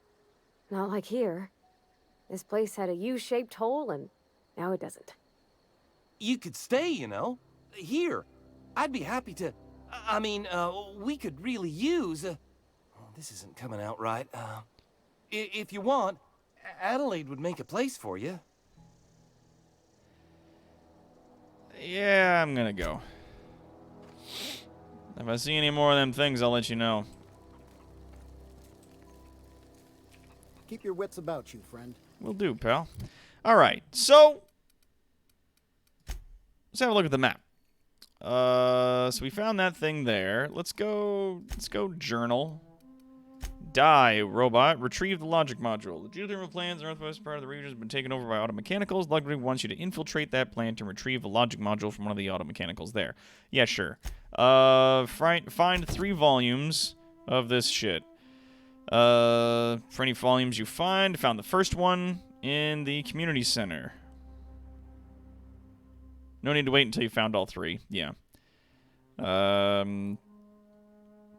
Not like here. This place had a U-shaped hole, and now it doesn't. You could stay, you know. Here. I'd be happy to... I mean, we could really use... this isn't coming out right. If you want, Adelaide would make a place for you. Yeah, I'm gonna go. If I see any more of them things, I'll let you know. Keep your wits about you, friend. Will do, pal. Alright, so... let's have a look at the map. So we found that thing there. Let's go journal. Die, robot. Retrieve the logic module. The geothermal plant's northwest part of the region has been taken over by automechanicals. Logic wants you to infiltrate that plant and retrieve the logic module from one of the automechanicals there. Yeah, sure. Find 3 volumes of this shit. For any volumes you find the first one in the community center. No need to wait until you found all 3. Yeah.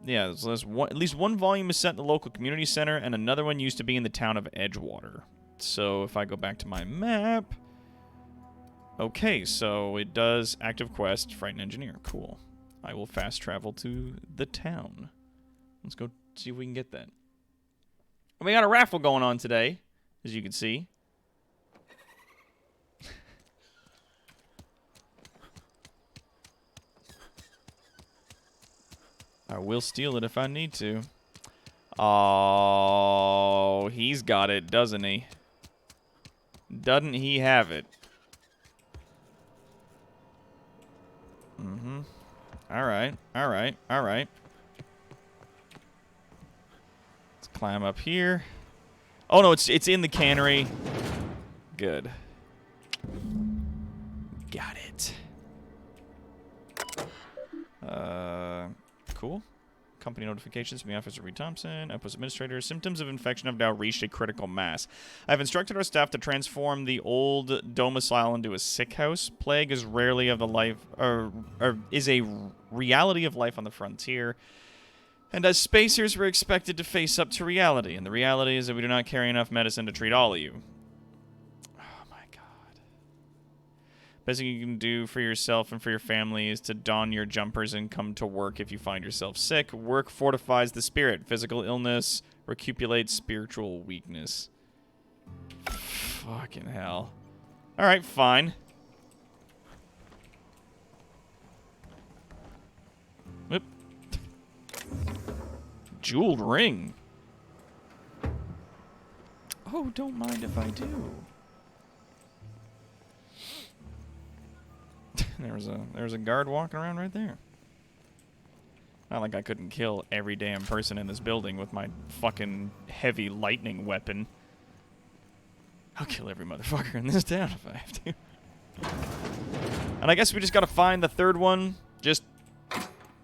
Yeah, so there's one, at least one volume is set in the local community center, and another one used to be in the town of Edgewater. So if I go back to my map... Okay, so it does active quest, Frightened Engineer. Cool. I will fast travel to the town. Let's go see if we can get that. We got a raffle going on today, as you can see. I will steal it if I need to. Oh, he's got it, doesn't he? Doesn't he have it? Mm-hmm. Alright, alright, alright. Let's climb up here. Oh no, it's in the cannery. Good. Got it. Cool. Company notifications from the Officer Reed Thompson. Outpost Administrator. Symptoms of infection have now reached a critical mass. I've instructed our staff to transform the old domicile into a sick house. Plague is rarely of the life, or is a reality of life on the frontier. And as spacers, we're expected to face up to reality. And the reality is that we do not carry enough medicine to treat all of you. Oh my god. Best thing you can do for yourself and for your family is to don your jumpers and come to work if you find yourself sick. Work fortifies the spirit. Physical illness recuperates spiritual weakness. Fucking hell. Alright, fine. Whoop. Jeweled ring. Oh, don't mind if I do. There's a guard walking around right there. Not like I couldn't kill every damn person in this building with my fucking heavy lightning weapon. I'll kill every motherfucker in this town if I have to. And I guess we just gotta find the third one, just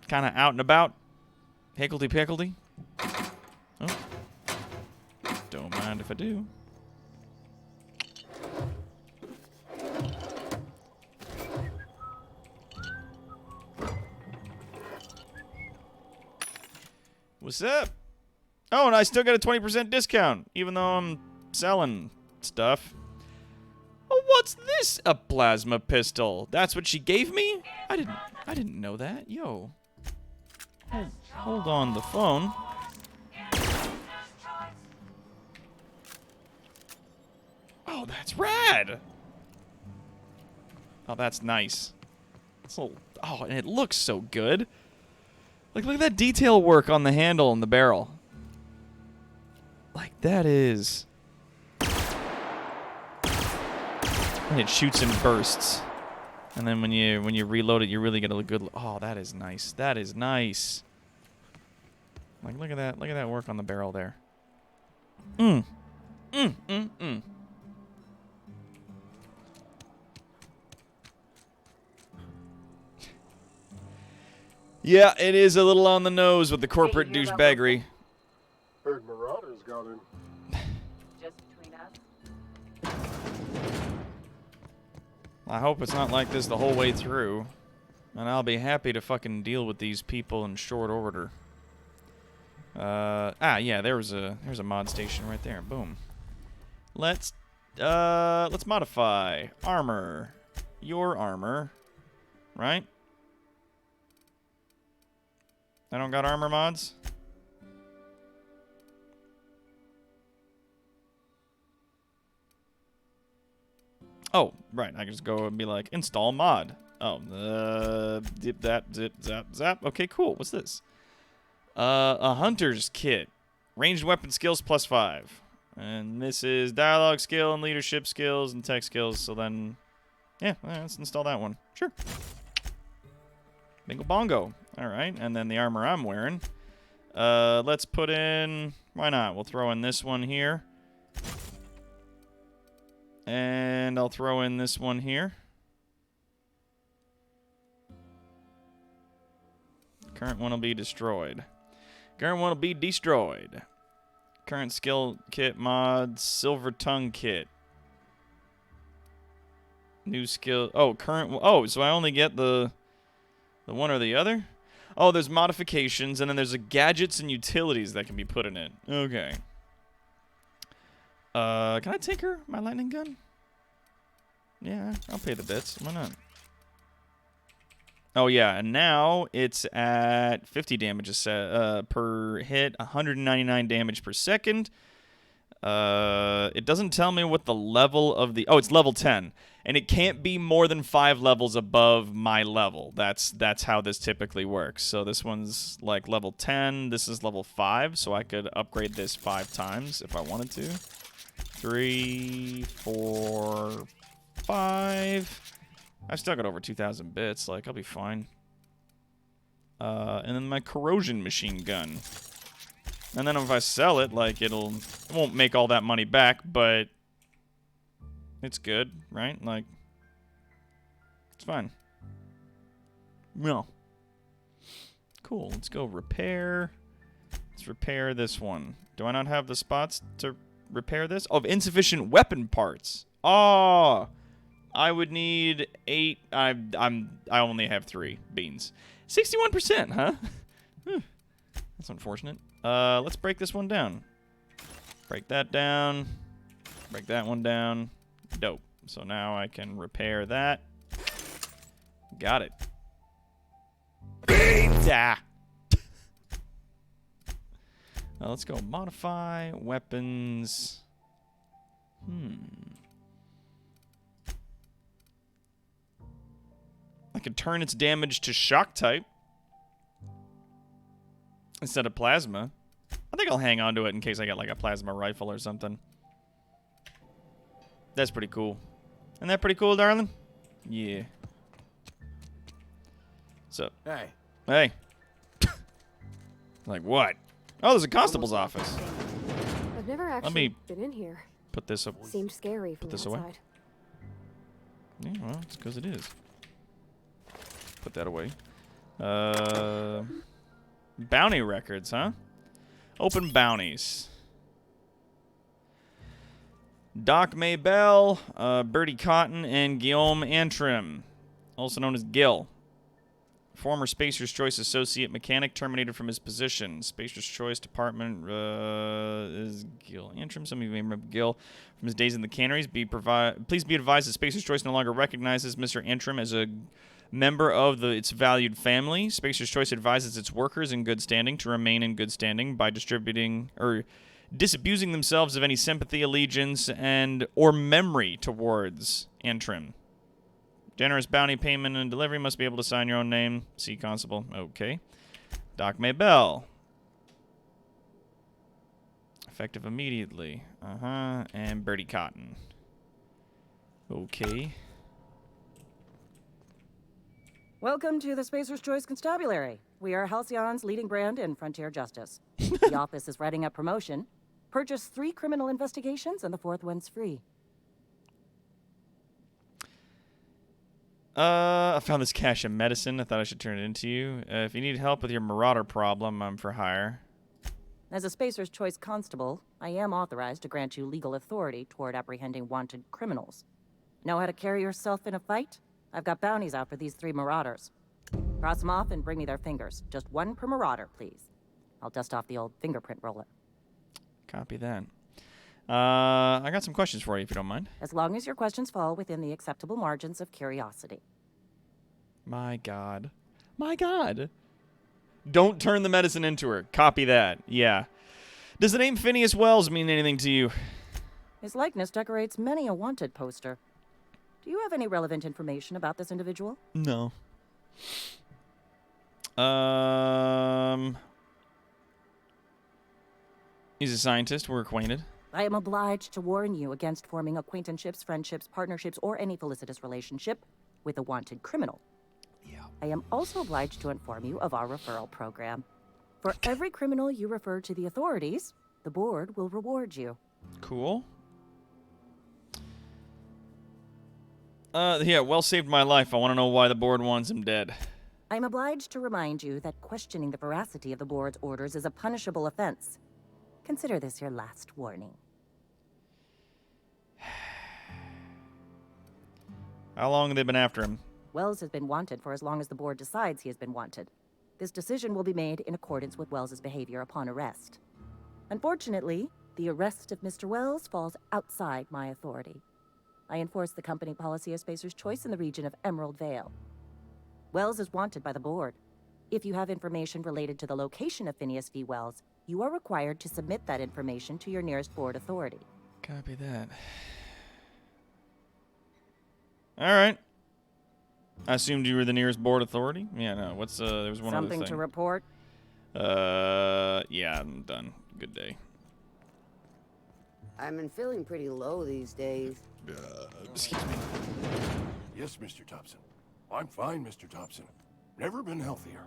kind of out and about. Higgledy-piggledy. Oh. Don't mind if I do. What's up? Oh, and I still got a 20% discount, even though I'm selling stuff. Oh, what's this? A plasma pistol. That's what she gave me? I didn't know that. Yo. Hold on the phone. Oh, that's rad. Oh, that's nice. It's a little, oh, and it looks so good. Like, look at that detail work on the handle and the barrel. Like, that is... And it shoots in bursts. And then when you reload it, you really get a good... Oh, that is nice. That is nice. Like, look at that. Look at that work on the barrel there. Yeah, it is a little on the nose with the corporate douchebaggery. Heard Marauders got in. Just between us. I hope it's not like this the whole way through. And I'll be happy to fucking deal with these people in short order. Yeah, there's a mod station right there. Boom. Let's modify armor. Your armor, right? I don't got armor mods? Oh, right. I can just go and be like, install mod. Oh, zip that, zip, zap, zap. Okay, cool. What's this? A hunter's kit. Ranged weapon skills +5. And this is dialogue skill and leadership skills and tech skills. So then, yeah, let's install that one. Sure. Bingo bongo. All right, and then the armor I'm wearing. Let's put in... Why not? We'll throw in this one here. And I'll throw in this one here. Current one will be destroyed. Current one will be destroyed. Current skill kit mod, silver tongue kit. New skill... Oh, current... Oh, so I only get the one or the other? Oh, there's modifications, and then there's gadgets and utilities that can be put in it. Okay. Can I take her? My lightning gun? Yeah, I'll pay the bits. Why not? Oh, yeah, and now it's at 50 damage per hit, 199 damage per second. It doesn't tell me what the level of the... Oh, it's level 10. And it can't be more than 5 levels above my level. That's how this typically works. So this one's like level 10. This is level 5. So I could upgrade this 5 times if I wanted to. 3, 4, 5. I've still got over 2,000 bits. Like, I'll be fine. And then my corrosion machine gun. And then if I sell it, like, it won't make all that money back, but it's good, right? Like, it's fine. No. Cool. Let's go repair. Let's repair this one. Do I not have the spots to repair this? Oh, insufficient weapon parts. Oh, I would need 8. I only have 3 beans. 61%, huh? That's unfortunate. Let's break this one down. Break that down. Break that one down. Dope. So now I can repair that. Got it. Beta! Let's go modify weapons. I can turn its damage to shock type instead of plasma. I think I'll hang on to it in case I get like a plasma rifle or something. That's pretty cool. Isn't that pretty cool, darling? Yeah. So. Hey. Hey. Like what? Oh, there's a constable's office. I've never actually me been in here. Put this up. Seemed scary from Put this the away. outside. Yeah, well, it's because it is. Put that away. Bounty records, huh? Open bounties. Doc Maybell, Bertie Cotton, and Guillaume Antrim, also known as Gil. Former Spacer's Choice Associate Mechanic terminated from his position. Spacer's Choice Department is Gil Antrim. Some of you may remember Gil from his days in the canneries. Please be advised that Spacer's Choice no longer recognizes Mr. Antrim as a member of its valued family. Spacer's Choice advises its workers in good standing to remain in good standing by disabusing themselves of any sympathy, allegiance, or memory towards Antrim. Generous bounty payment and delivery must be able to sign your own name. See Constable. Okay. Doc Maybell. Effective immediately. And Bertie Cotton. Okay. Welcome to the Spacer's Choice Constabulary. We are Halcyon's leading brand in frontier justice. The office is writing up promotion. Purchase 3 criminal investigations and the 4th one's free. I found this cache of medicine. I thought I should turn it into you. If you need help with your marauder problem, I'm for hire. As a Spacer's Choice constable, I am authorized to grant you legal authority toward apprehending wanted criminals. Know how to carry yourself in a fight? I've got bounties out for these 3 marauders. Cross them off and bring me their fingers. Just 1 per marauder, please. I'll dust off the old fingerprint roller. Copy that. I got some questions for you, if you don't mind. As long as your questions fall within the acceptable margins of curiosity. My God. My God. Don't turn the medicine into her. Copy that. Yeah. Does the name Phineas Wells mean anything to you? His likeness decorates many a wanted poster. Do you have any relevant information about this individual? No. He's a scientist. We're acquainted. I am obliged to warn you against forming acquaintanceships, friendships, partnerships, or any felicitous relationship with a wanted criminal. Yeah. I am also obliged to inform you of our referral program. For every criminal you refer to the authorities, the board will reward you. Cool. Yeah, well saved my life. I want to know why the board wants him dead. I am obliged to remind you that questioning the veracity of the board's orders is a punishable offense. Consider this your last warning. How long have they been after him? Wells has been wanted for as long as the board decides he has been wanted. This decision will be made in accordance with Wells's behavior upon arrest. Unfortunately, the arrest of Mr. Wells falls outside my authority. I enforce the company policy of Spacer's Choice in the region of Emerald Vale. Wells is wanted by the board. If you have information related to the location of Phineas V. Wells, you are required to submit that information to your nearest board authority. Copy that. All right. I assumed you were the nearest board authority. Yeah, no. What's there was one other Something thing. to report? Yeah, I'm done. Good day. I've been feeling pretty low these days. Excuse me. Yes, Mr. Thompson. I'm fine, Mr. Thompson. Never been healthier.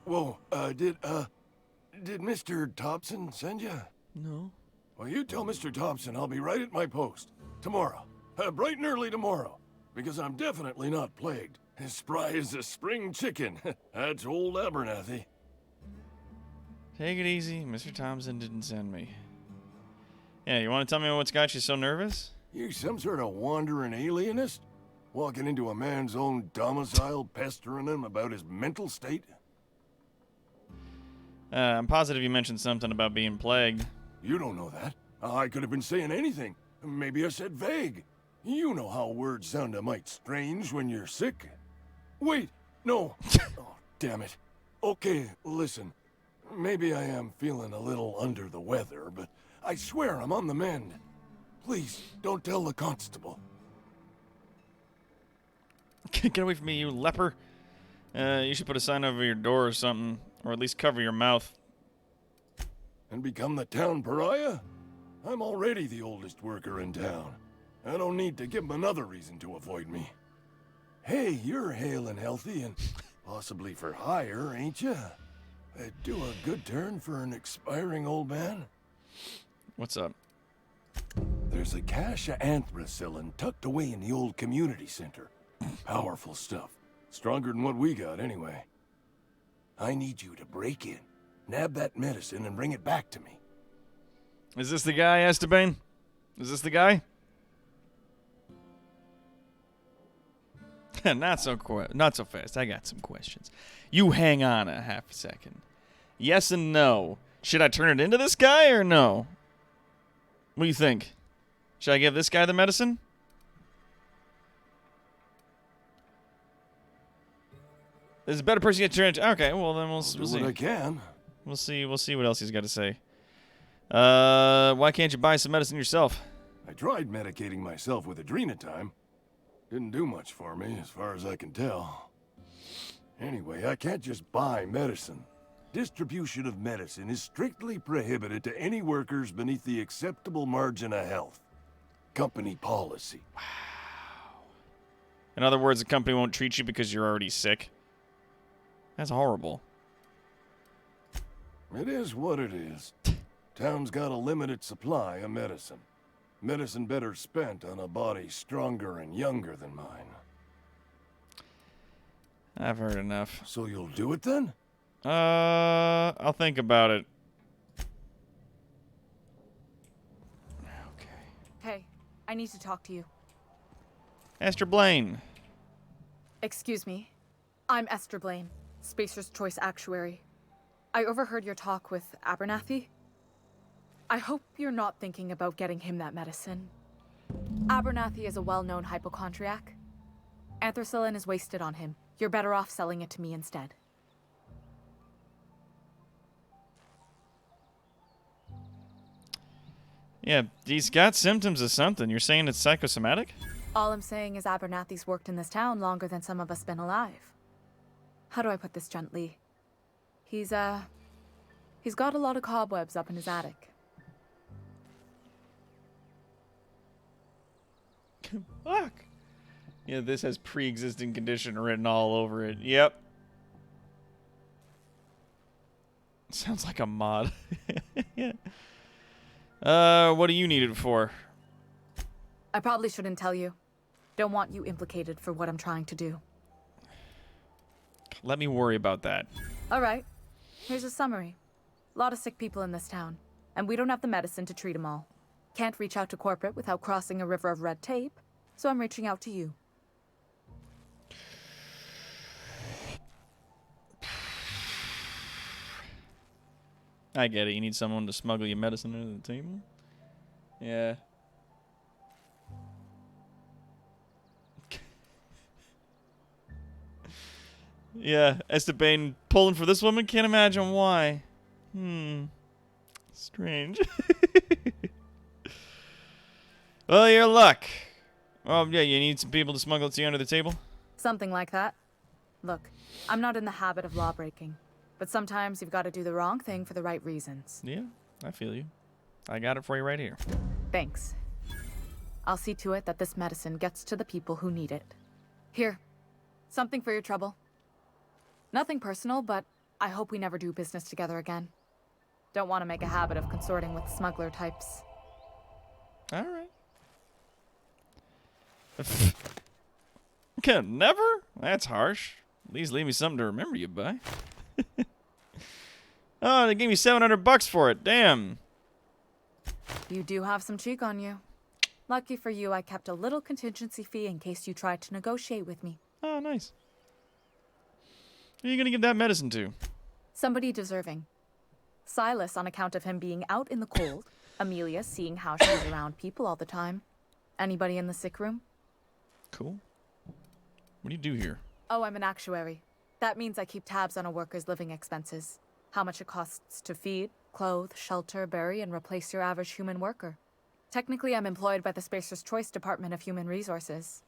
Whoa, did Mr. Thompson send you? No. Well, you tell Mr. Thompson I'll be right at my post. Tomorrow. Bright and early tomorrow. Because I'm definitely not plagued. As spry as a spring chicken. That's old Abernathy. Take it easy. Mr. Thompson didn't send me. Yeah, you want to tell me what's got you so nervous? You some sort of wandering alienist? Walking into a man's own domicile, pestering him about his mental state? I'm positive you mentioned something about being plagued. You don't know that. I could have been saying anything. Maybe I said vague. You know how words sound a mite strange when you're sick. Wait, no. Oh, damn it. Okay, listen. Maybe I am feeling a little under the weather, but I swear I'm on the mend. Please, don't tell the constable. Get away from me, you leper. You should put a sign over your door or something, or at least cover your mouth. And become the town pariah? I'm already the oldest worker in town. I don't need to give him another reason to avoid me. Hey, you're hale and healthy and possibly for hire, ain't you? Do a good turn for an expiring old man. What's up? There's a cache of anthracillin tucked away in the old community center. Powerful stuff. Stronger than what we got, anyway. I need you to break in, nab that medicine, and bring it back to me. Is this the guy, Esteban? Is this the guy? Not so fast. I got some questions. You hang on a half a second. Yes and no. Should I turn it into this guy or no? What do you think? Should I give this guy the medicine? There's a better person to turn it into. Okay, well then we'll see. What I can. We'll see what else he's got to say. Why can't you buy some medicine yourself? I tried medicating myself with adrenatime. Didn't do much for me, as far as I can tell. Anyway, I can't just buy medicine. Distribution of medicine is strictly prohibited to any workers beneath the acceptable margin of health. Company policy. Wow. In other words, the company won't treat you because you're already sick. That's horrible. It is what it is. Town's got a limited supply of medicine. Medicine better spent on a body stronger and younger than mine. I've heard enough. So you'll do it then? I'll think about it. Okay. Hey, I need to talk to you. Esther Blaine. Excuse me. I'm Esther Blaine, Spacer's Choice Actuary. I overheard your talk with Abernathy. I hope you're not thinking about getting him that medicine. Abernathy is a well-known hypochondriac. Anthracillin is wasted on him. You're better off selling it to me instead. Yeah, he's got symptoms of something. You're saying it's psychosomatic? All I'm saying is Abernathy's worked in this town longer than some of us been alive. How do I put this gently? He's got a lot of cobwebs up in his attic. Fuck. Yeah, this has pre-existing condition written all over it. Yep. Sounds like a mod. Yeah. What do you need it for? I probably shouldn't tell you. Don't want you implicated for what I'm trying to do. Let me worry about that. All right. Here's a summary. A lot of sick people in this town, and we don't have the medicine to treat them all. Can't reach out to corporate without crossing a river of red tape, so I'm reaching out to you. I get it. You need someone to smuggle your medicine under the table. Yeah. Yeah, Esteban pulling for this woman. Can't imagine why. Strange. Well, your luck. Oh, yeah, you need some people to smuggle it to you under the table? Something like that. Look, I'm not in the habit of law breaking, but sometimes you've got to do the wrong thing for the right reasons. Yeah, I feel you. I got it for you right here. Thanks. I'll see to it that this medicine gets to the people who need it. Here, something for your trouble. Nothing personal, but I hope we never do business together again. Don't want to make a habit of consorting with smuggler types. All right. Okay, never? That's harsh. At least leave me something to remember you by. Oh, they gave me $700 for it. Damn. You do have some cheek on you. Lucky for you, I kept a little contingency fee in case you tried to negotiate with me. Oh, nice. Who are you gonna give that medicine to? Somebody deserving. Silas, on account of him being out in the cold. Amelia, seeing how she's around people all the time. Anybody in the sick room? Cool. What do you do here? Oh, I'm an actuary. That means I keep tabs on a worker's living expenses. How much it costs to feed, clothe, shelter, bury, and replace your average human worker. Technically, I'm employed by the Spacer's Choice Department of Human Resources.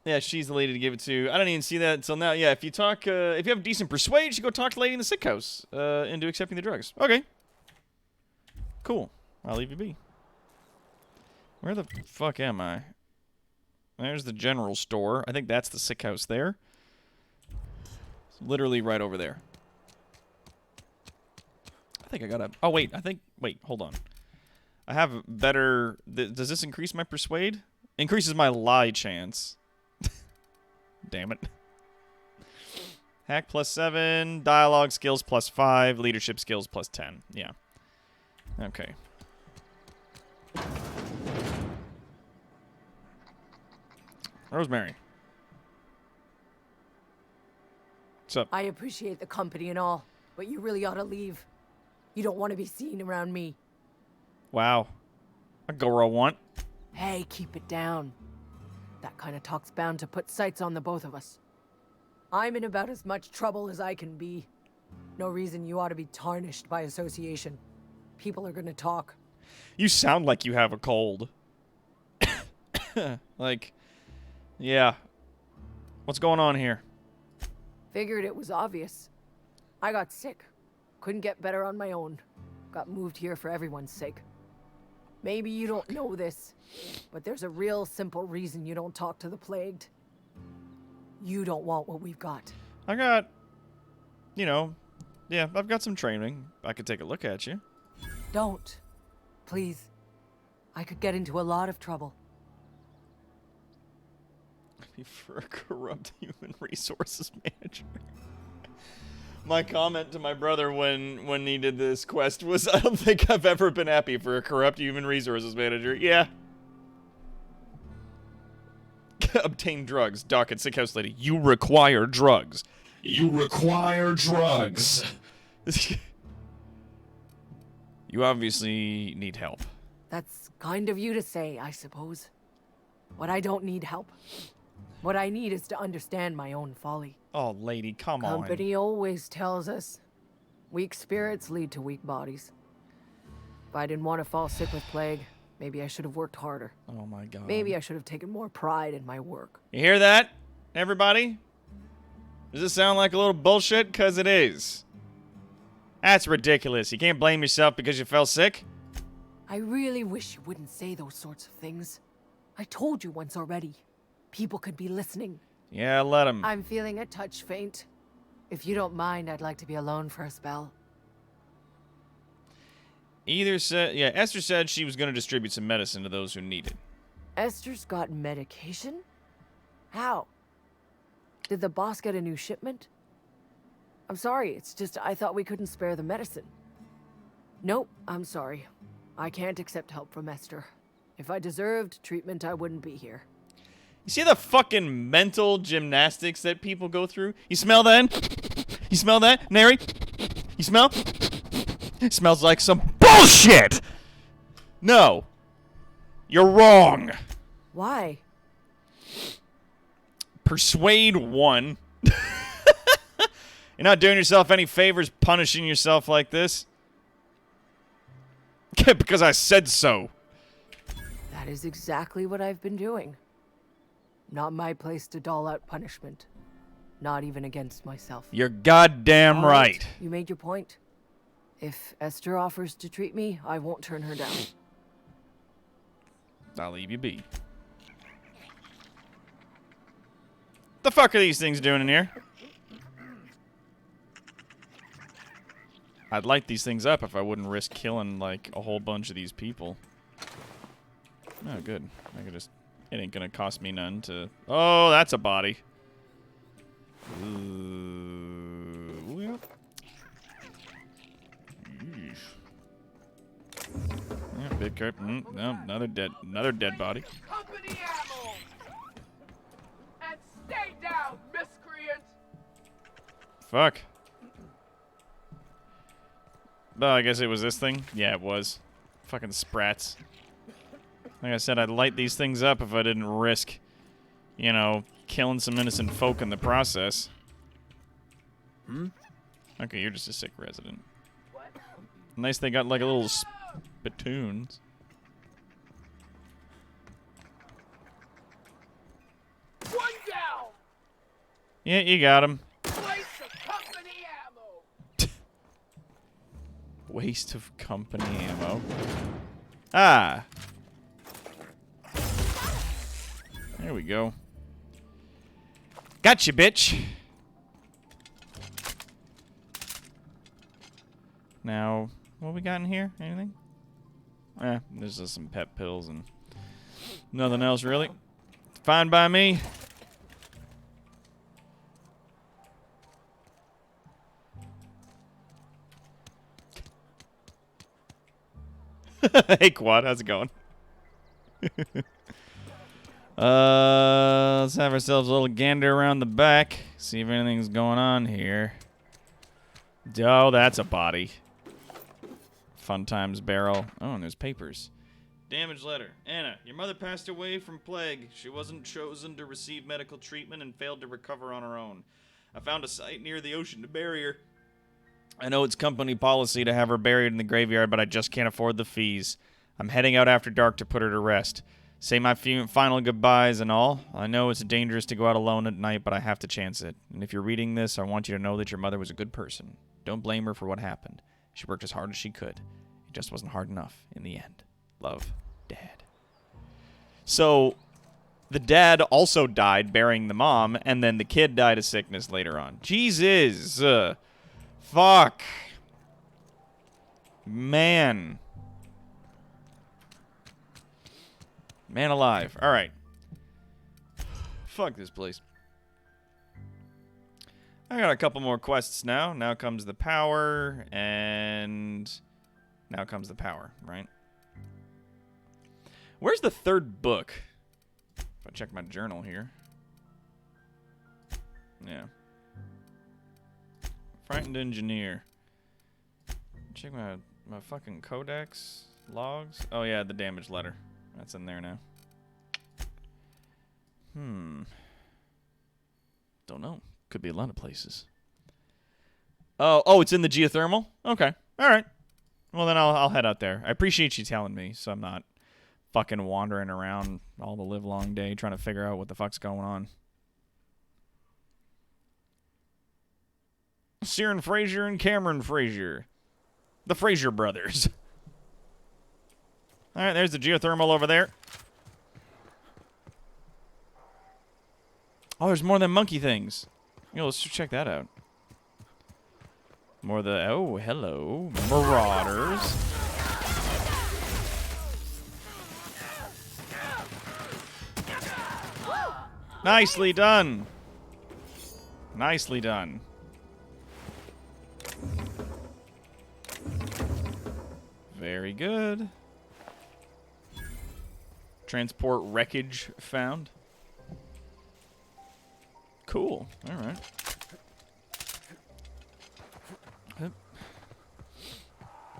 Yeah, she's the lady to give it to. I didn't even see that until now. Yeah, if you talk, if you have decent persuade, you should go talk to the lady in the sick house into accepting the drugs. Okay. Cool. I'll leave you be. Where the fuck am I? There's the general store. I think that's the sick house there. It's literally right over there. I think I gotta... Oh, wait. Wait, hold on. I have better... Does this increase my persuade? Increases my lie chance. Damn it. Hack +7. Dialogue skills +5. Leadership skills +10. Yeah. Okay. Rosemary. What's up? I appreciate the company and all, but you really ought to leave. You don't want to be seen around me. Wow. I'll go where I want. Hey, keep it down. That kind of talk's bound to put sights on the both of us. I'm in about as much trouble as I can be. No reason you ought to be tarnished by association. People are gonna talk. You sound like you have a cold. Like, yeah. What's going on here? Figured it was obvious. I got sick. Couldn't get better on my own. Got moved here for everyone's sake. Maybe you don't know this, but there's a real simple reason you don't talk to the plagued. You don't want what we've got. I got, you know, yeah, I've got some training. I could take a look at you. Don't. Please. I could get into a lot of trouble. For a corrupt human resources manager. My comment to my brother when he did this quest was, I don't think I've ever been happy for a corrupt human resources manager. Yeah. Obtain drugs. Docket, sick house lady. You require drugs. You require drugs. You obviously need help. That's kind of you to say, I suppose. But I don't need help. What I need is to understand my own folly. Oh, lady, come on. Company always tells us weak spirits lead to weak bodies. If I didn't want to fall sick with plague, maybe I should have worked harder. Oh my god. Maybe I should have taken more pride in my work. You hear that, everybody? Does this sound like a little bullshit? Because it is. That's ridiculous. You can't blame yourself because you fell sick. I really wish you wouldn't say those sorts of things. I told you once already. People could be listening. Yeah, let them. I'm feeling a touch faint. If you don't mind, I'd like to be alone for a spell. Esther said she was going to distribute some medicine to those who need it. Esther's got medication? How? Did the boss get a new shipment? I'm sorry, it's just I thought we couldn't spare the medicine. Nope, I'm sorry. I can't accept help from Esther. If I deserved treatment, I wouldn't be here. You see the fucking mental gymnastics that people go through? You smell that? You smell that, Neri? You smell? It smells like some bullshit! No. You're wrong. Why? Persuade 1. You're not doing yourself any favors punishing yourself like this. Because I said so. That is exactly what I've been doing. Not my place to dole out punishment. Not even against myself. You're goddamn All right. You made your point. If Esther offers to treat me, I won't turn her down. I'll leave you be. The fuck are these things doing in here? I'd light these things up if I wouldn't risk killing, like, a whole bunch of these people. Oh, good. I could just... It ain't gonna cost me none to... Oh, that's a body. Ooh, well. Yeesh. Yeah, big carp. No, another dead body. Company ammo! And stay down, miscreant! Fuck. Oh, I guess it was this thing? Yeah, it was. Fucking sprats. Like I said, I'd light these things up if I didn't risk, you know, killing some innocent folk in the process. Okay, you're just a sick resident. Nice they got like a little spittoons. One down! Yeah, you got him. Waste of company ammo! Waste of company ammo. Ah. There we go. Gotcha, bitch. Now, what we got in here? Anything? There's just some pep pills and nothing else, really. Fine by me. Hey, Quad, how's it going? Let's have ourselves a little gander around the back. See if anything's going on here. Oh, that's a body. Fun times barrel. Oh, and there's papers. Damaged letter. Anna, your mother passed away from plague. She wasn't chosen to receive medical treatment and failed to recover on her own. I found a site near the ocean to bury her. I know it's company policy to have her buried in the graveyard, but I just can't afford the fees. I'm heading out after dark to put her to rest. Say my final goodbyes and all. I know it's dangerous to go out alone at night, but I have to chance it. And if you're reading this, I want you to know that your mother was a good person. Don't blame her for what happened. She worked as hard as she could. It just wasn't hard enough in the end. Love, Dad. So, the dad also died burying the mom, and then the kid died of sickness later on. Jesus. Fuck. Man. Man alive. All right. Fuck this place. I got a couple more quests now. Now comes the power, and now comes the power, right? Where's the third book? If I check my journal here. Yeah. Frightened engineer. Check my fucking codex logs. Oh yeah, the damage letter. That's in there now. Don't know. Could be a lot of places. Oh, it's in the geothermal? Okay. All right. Well, then I'll head out there. I appreciate you telling me, so I'm not fucking wandering around all the livelong day trying to figure out what the fuck's going on. Ciaran Fraser and Cameron Fraser. The Fraser brothers. All right, there's the geothermal over there. Oh, there's more than monkey things. Yo, let's check that out. More of the... Oh, hello. Marauders. Nicely done. Nicely done. Very good. Transport wreckage found. Cool. All right. Yep.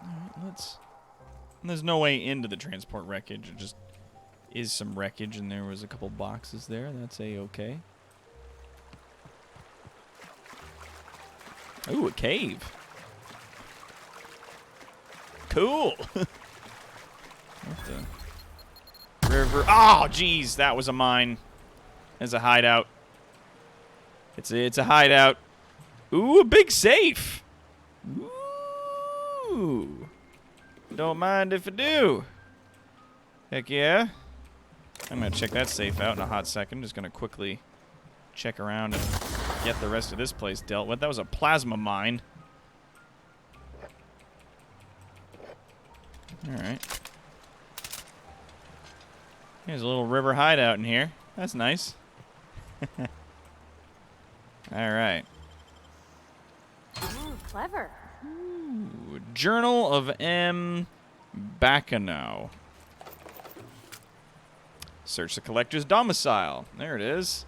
All right, let's... And there's no way into the transport wreckage. It just is some wreckage, and there was a couple boxes there. That's a-okay. Ooh, a cave. Cool. What the... River... Oh, jeez, that was a mine. There's a hideout. It's a hideout. Ooh, a big safe. Ooh. Don't mind if I do. Heck yeah. I'm going to check that safe out in a hot second. Just going to quickly check around and get the rest of this place dealt with. That was a plasma mine. Alright. Here's a little river hideout in here. That's nice. Alright. Oh, clever. Ooh, Journal of M. Bacano. Search the collector's domicile. There it is.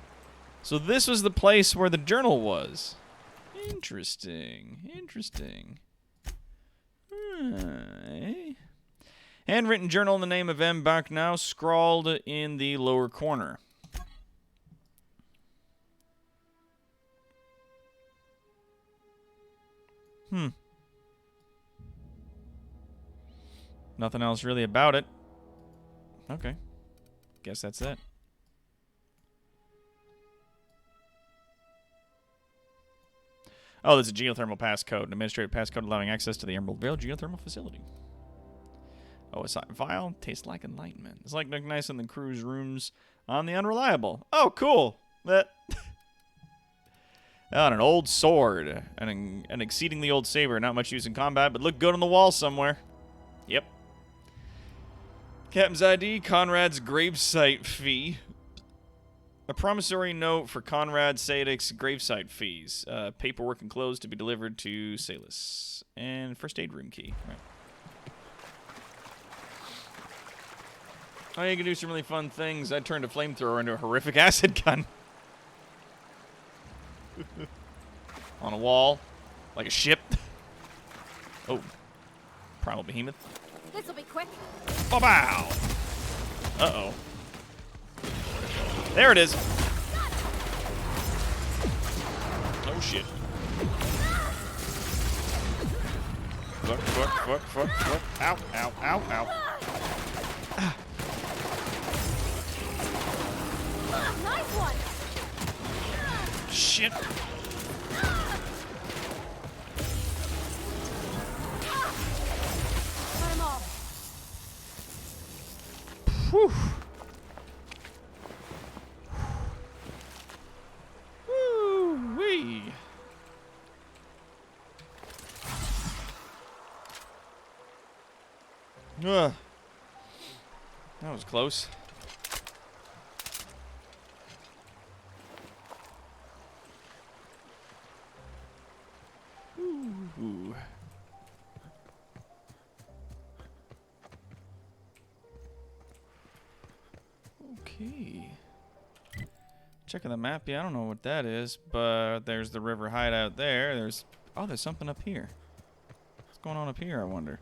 So this was the place where the journal was. Interesting. Interesting. Handwritten journal in the name of M. Bacano, scrawled in the lower corner. Nothing else really about it. Okay. Guess that's it. Oh, there's a geothermal passcode. An administrative passcode allowing access to the Emerald Vale geothermal facility. Oh, a vial tastes like enlightenment. It's like nice in the crew's rooms on the Unreliable. Oh, cool. That. Oh, and an old sword. An exceedingly old saber. Not much use in combat, but look good on the wall somewhere. Yep. Captain's ID, Conrad's gravesite fee. A promissory note for Conrad Sadek's gravesite fees. Paperwork enclosed to be delivered to Salus. And first aid room key. Right. Oh, you can do some really fun things. I turned a flamethrower into a horrific acid gun. On a wall. Like a ship. Oh. Primal Behemoth. This'll be quick. Bow! Uh-oh. There it is. Oh, shit. Fuck. Ow, ow, ow, ow. Ah. Nice one. Shit. Cut him off. Whew. Woo-wee. Ugh. That was close. Ooh. Okay. Checking the map. Yeah, I don't know what that is, but there's the river hideout there. There's something up here. What's going on up here, I wonder?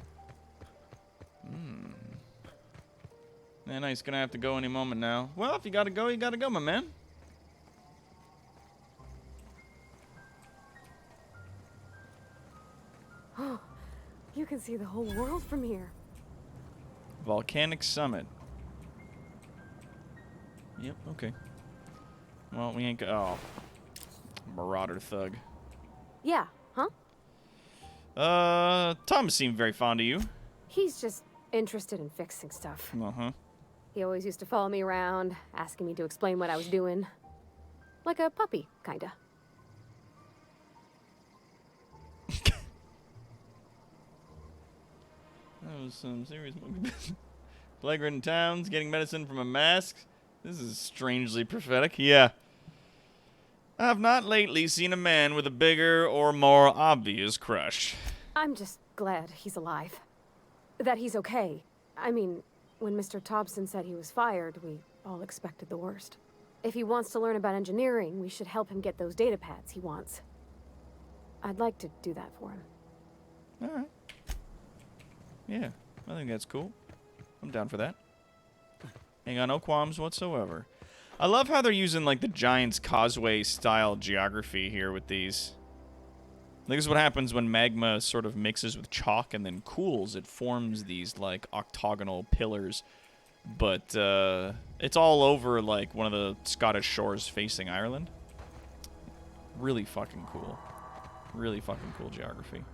Man, he's gonna have to go any moment now. Well, if you gotta go, my man. Oh, you can see the whole world from here. Volcanic Summit. Yep, okay. Well, we ain't oh. Marauder thug. Yeah, huh? Thomas seemed very fond of you. He's just interested in fixing stuff. Uh-huh. He always used to follow me around, asking me to explain what I was doing. Like a puppy, kinda. That was some serious monkey business. Flagrant towns, getting medicine from a mask. This is strangely prophetic. Yeah. I've not lately seen a man with a bigger or more obvious crush. I'm just glad he's alive. That he's okay. I mean, when Mr. Thompson said he was fired, we all expected the worst. If he wants to learn about engineering, we should help him get those data pads he wants. I'd like to do that for him. Alright. Yeah, I think that's cool. I'm down for that. Ain't got no qualms whatsoever. I love how they're using, like, the Giant's Causeway style geography here with these. This is what happens when magma sort of mixes with chalk and then cools. It forms these, like, octagonal pillars. But, it's all over, like, one of the Scottish shores facing Ireland. Really fucking cool. Really fucking cool geography.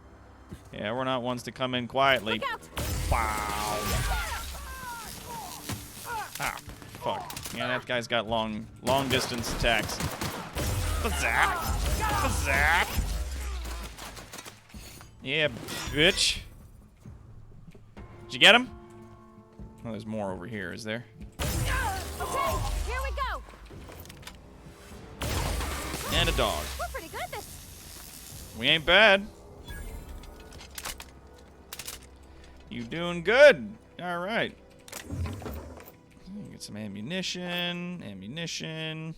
Yeah, we're not ones to come in quietly. Wow. Ah, fuck. Yeah, that guy's got long distance attacks. Bazak! Bazak! Yeah, bitch. Did you get him? Oh, there's more over here, is there? Okay, here we go. And a dog. We're pretty good at this. We ain't bad. You doing good. All right. Get some ammunition. Ammunition.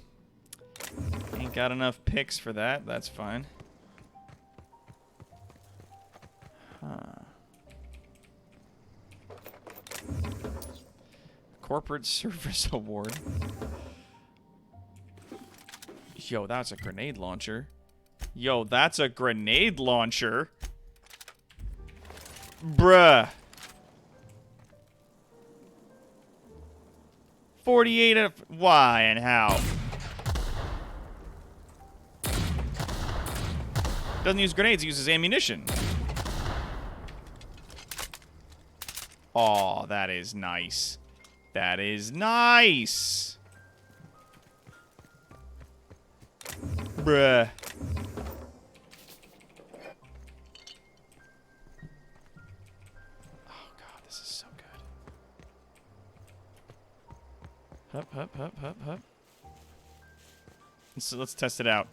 Ain't got enough picks for that. That's fine. Huh. Corporate Service Award. Yo, that's a grenade launcher. Yo, that's a grenade launcher. Bruh. 48 of... Why and how? Doesn't use grenades, he uses ammunition. Oh, that is nice. That is nice. Bruh. Oh, God, this is so good. Hup, hup, hup, hup, hup. So let's test it out.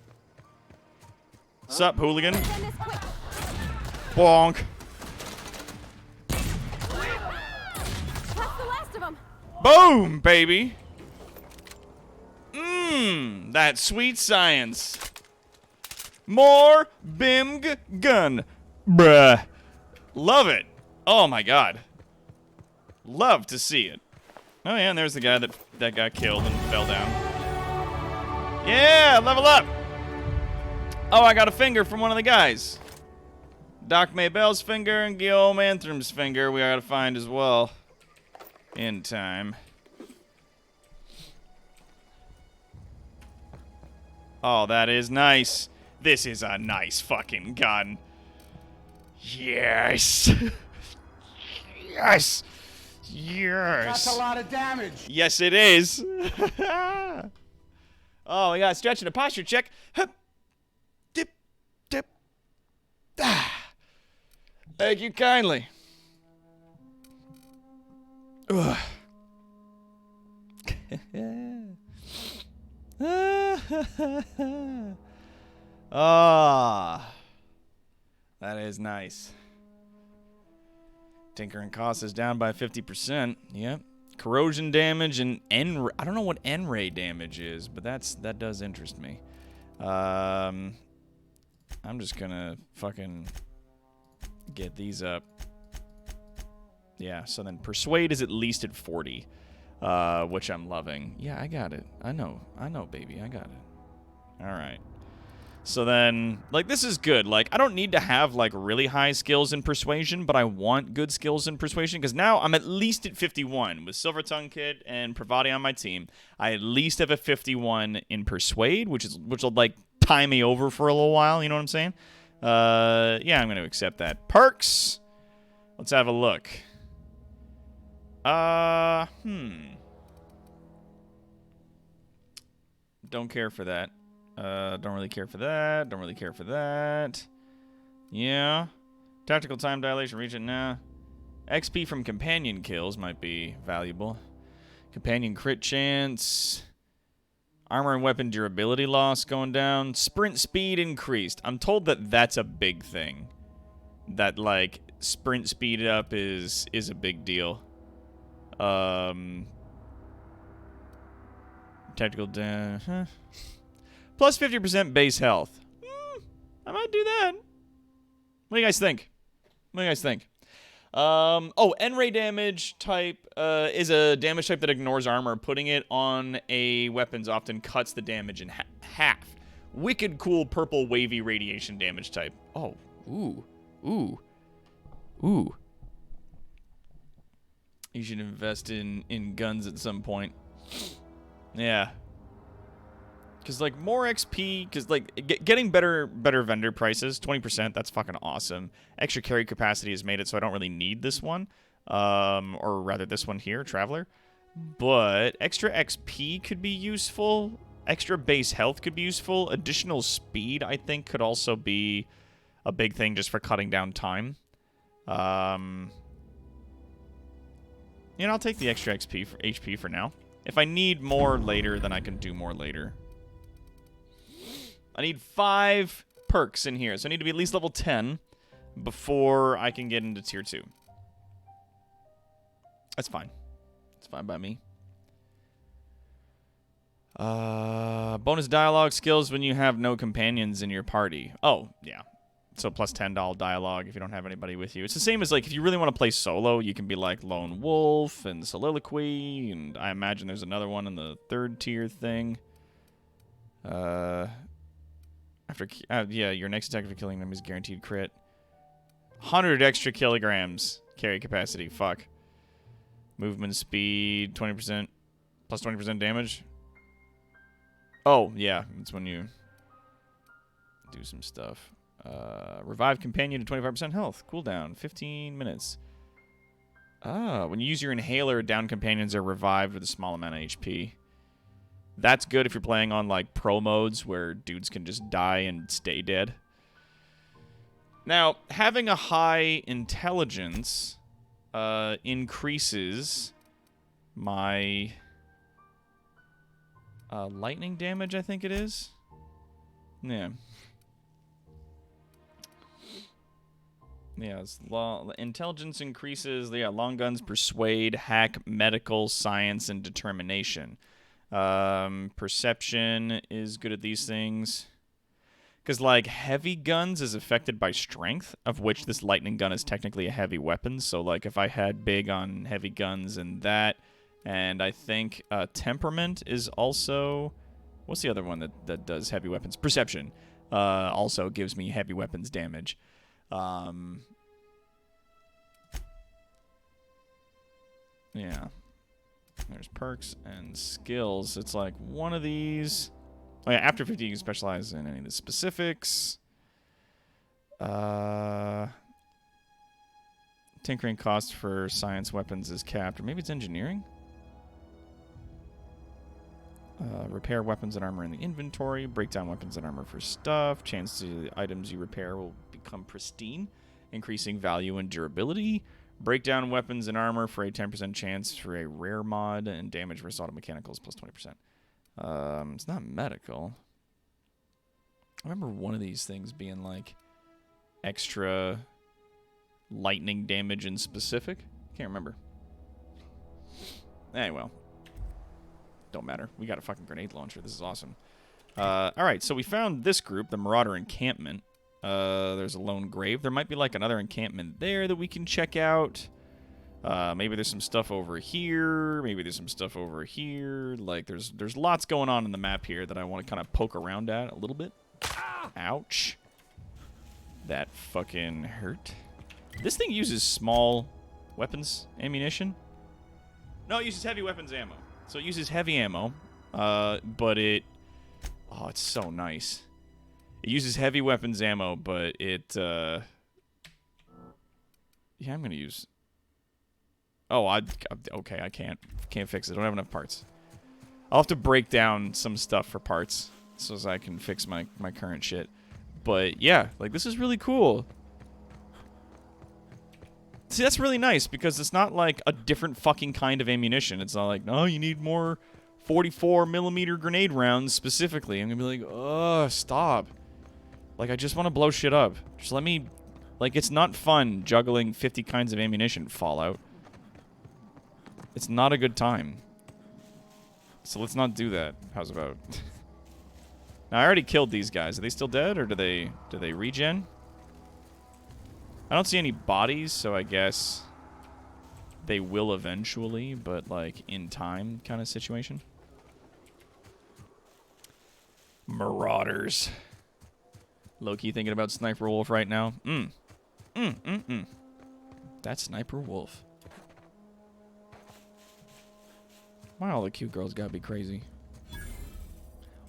Sup, hooligan? Bonk. That's the last of them. Boom, baby. Mmm, that sweet science. More Bimg gun. Bruh. Love it. Oh my god. Love to see it. Oh yeah, and there's the guy that got killed and fell down. Yeah, level up. Oh, I got a finger from one of the guys. Doc Maybell's finger and Guillaume Antrim's finger we gotta find as well. In time. Oh, that is nice. This is a nice fucking gun. Yes. Yes. Yes. That's a lot of damage. Yes, it is. Oh, we got a stretch and a posture check. Hup. Dip. Dip. Ah. Thank you kindly. Ugh. Ah, that is nice. Tinkering cost is down by 50%. Yep. Corrosion damage and I don't know what N-ray damage is, but that does interest me. I'm just gonna fucking get these up. Yeah, so then Persuade is at least at 40, which I'm loving. Yeah, I got it. I know, baby, I got it. All right. So then, like, this is good. Like, I don't need to have, like, really high skills in Persuasion, but I want good skills in Persuasion, because now I'm at least at 51. With Silver Tongue Kid and Pravati on my team, I at least have a 51 in Persuade, which will, like, tie me over for a little while, you know what I'm saying? Yeah, I'm going to accept that. Perks. Let's have a look. Don't care for that. Don't really care for that. Don't really care for that. Yeah. Tactical time dilation region, nah. XP from companion kills might be valuable. Companion crit chance. Armor and weapon durability loss going down. Sprint speed increased. I'm told that that's a big thing. That, like, sprint speed up is a big deal. tactical damage. Huh. Plus 50% base health. I might do that. What do you guys think? What do you guys think? Oh, N-ray damage type is a damage type that ignores armor. Putting it on a weapons often cuts the damage in half. Wicked cool purple wavy radiation damage type. Oh, ooh, ooh, ooh. You should invest in guns at some point. Yeah. Because, like, more XP, because, like, getting better vendor prices, 20%, that's fucking awesome. Extra carry capacity has made it so I don't really need this one. Or rather, this one here, Traveler. But extra XP could be useful. Extra base health could be useful. Additional speed, I think, could also be a big thing just for cutting down time. I'll take the extra HP for now. If I need more later, then I can do more later. I need 5 perks in here, so I need to be at least level 10 before I can get into tier 2. That's fine. It's fine by me. Bonus dialogue skills when you have no companions in your party. Oh, yeah. So plus $10 dialogue if you don't have anybody with you. It's the same as, like, if you really want to play solo, you can be like Lone Wolf and Soliloquy, and I imagine there's another one in the 3rd tier thing. Yeah, your next attack for killing them is guaranteed crit. 100 extra kilograms carry capacity. Fuck. Movement speed, 20%. Plus 20% damage. Oh, yeah. It's when you do some stuff. Revive companion to 25% health. Cooldown, 15 minutes. When you use your inhaler, down companions are revived with a small amount of HP. That's good if you're playing on, like, pro modes where dudes can just die and stay dead. Now, having a high intelligence increases my lightning damage, I think it is. Yeah. Yeah, intelligence increases. Yeah, long guns, persuade, hack, medical, science, and determination. Perception is good at these things. Because, like, heavy guns is affected by strength, of which this lightning gun is technically a heavy weapon. So, like, if I had big on heavy guns and that, and I think temperament is also... What's the other one that does heavy weapons? Perception also gives me heavy weapons damage. Yeah. There's perks and skills. It's like one of these. Oh yeah, after 50 you can specialize in any of the specifics. Tinkering cost for science weapons is capped. Or maybe it's engineering? Repair weapons and armor in the inventory. Break down weapons and armor for stuff. Chance to the items you repair will become pristine, increasing value and durability. Break down weapons and armor for a 10% chance for a rare mod, and damage versus auto mechanicals plus 20%. It's not medical. I remember one of these things being like extra lightning damage in specific. Can't remember. Anyway. Don't matter. We got a fucking grenade launcher. This is awesome. Alright, so we found this group, the Marauder Encampment. There's a lone grave. There might be like another encampment there that we can check out. Maybe there's some stuff over here. Maybe there's some stuff over here. Like, there's lots going on in the map here that I want to kind of poke around at a little bit. Ouch. That fucking hurt. This thing uses small weapons ammunition. No, it uses heavy weapons ammo. So it uses heavy ammo, but it... Oh, it's so nice. It uses heavy weapons ammo, but it... Yeah, I'm going to use... Oh, okay, I can't fix it. I don't have enough parts. I'll have to break down some stuff for parts so as I can fix my current shit. But yeah, like, this is really cool. See, that's really nice because it's not like a different fucking kind of ammunition. It's not like, no, you need more 44mm grenade rounds specifically. I'm gonna be like, oh, stop. Like, I just want to blow shit up. Just let me... Like, it's not fun juggling 50 kinds of ammunition, Fallout. It's not a good time. So let's not do that. How's about? Now I already killed these guys. Are they still dead, or do they regen? I don't see any bodies, so I guess they will eventually, but like in time kind of situation. Marauders. Low-key thinking about Sniper Wolf right now. That Sniper Wolf. Why all the cute girls gotta be crazy?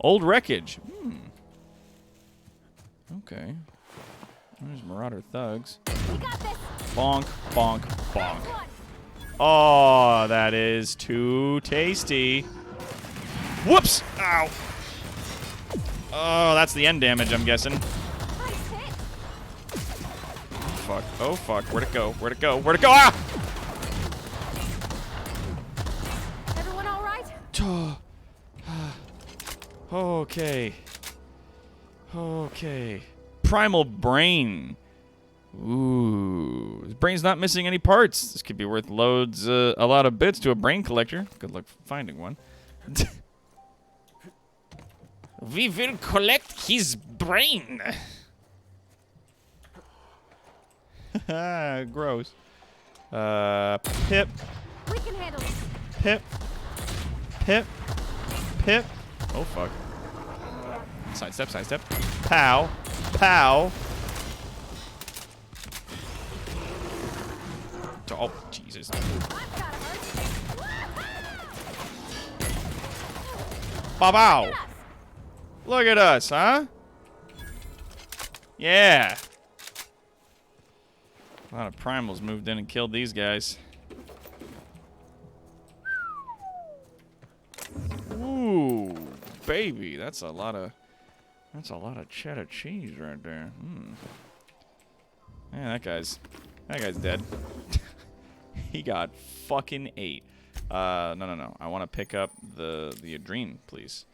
Old wreckage. Okay. There's Marauder thugs. Bonk, bonk, bonk. Oh, that is too tasty. Whoops! Ow! Oh, that's the end damage, I'm guessing. Fuck. Oh, fuck. Where'd it go? Where'd it go? Where'd it go? Ah! Everyone all right? Okay. Okay. Primal brain. Ooh. His brain's not missing any parts. This could be worth loads, a lot of bits to a brain collector. Good luck finding one. We will collect his brain. Gross. Pip. We can handle it. Pip. Pip. Pip. Oh, fuck. Sidestep, sidestep. Pow. Pow. Oh, Jesus. Bow. Look at us, huh? Yeah. A lot of primals moved in and killed these guys. Ooh, baby, that's a lot of cheddar cheese right there. Yeah, that guy's dead. He got fucking ate. No. I want to pick up the adrene, please.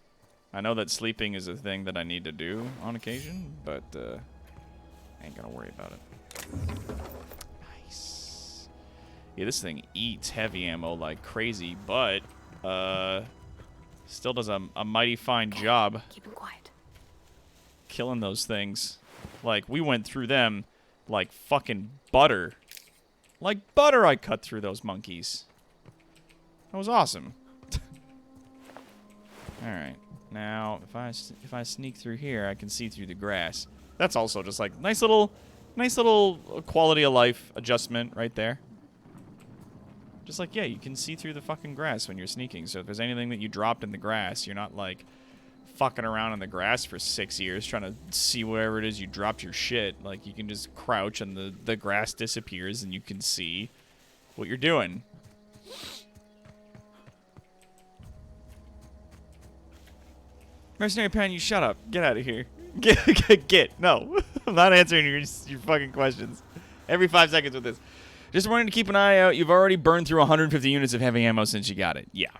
I know that sleeping is a thing that I need to do on occasion, but I ain't gonna worry about it. Nice. Yeah, this thing eats heavy ammo like crazy, but still does a mighty fine job. Keep it quiet. Killing those things. Like, we went through them like fucking butter. Like butter I cut through those monkeys. That was awesome. Alright. Now, if I sneak through here, I can see through the grass. That's also just like nice little quality of life adjustment right there. Just like, yeah, you can see through the fucking grass when you're sneaking. So if there's anything that you dropped in the grass, you're not like fucking around in the grass for 6 years trying to see wherever it is you dropped your shit. Like, you can just crouch and the grass disappears and you can see what you're doing. Mercenary Pan, you shut up. Get out of here. Get. No. I'm not answering your fucking questions. Every 5 seconds with this. Just wanting to keep an eye out. You've already burned through 150 units of heavy ammo since you got it. Yeah.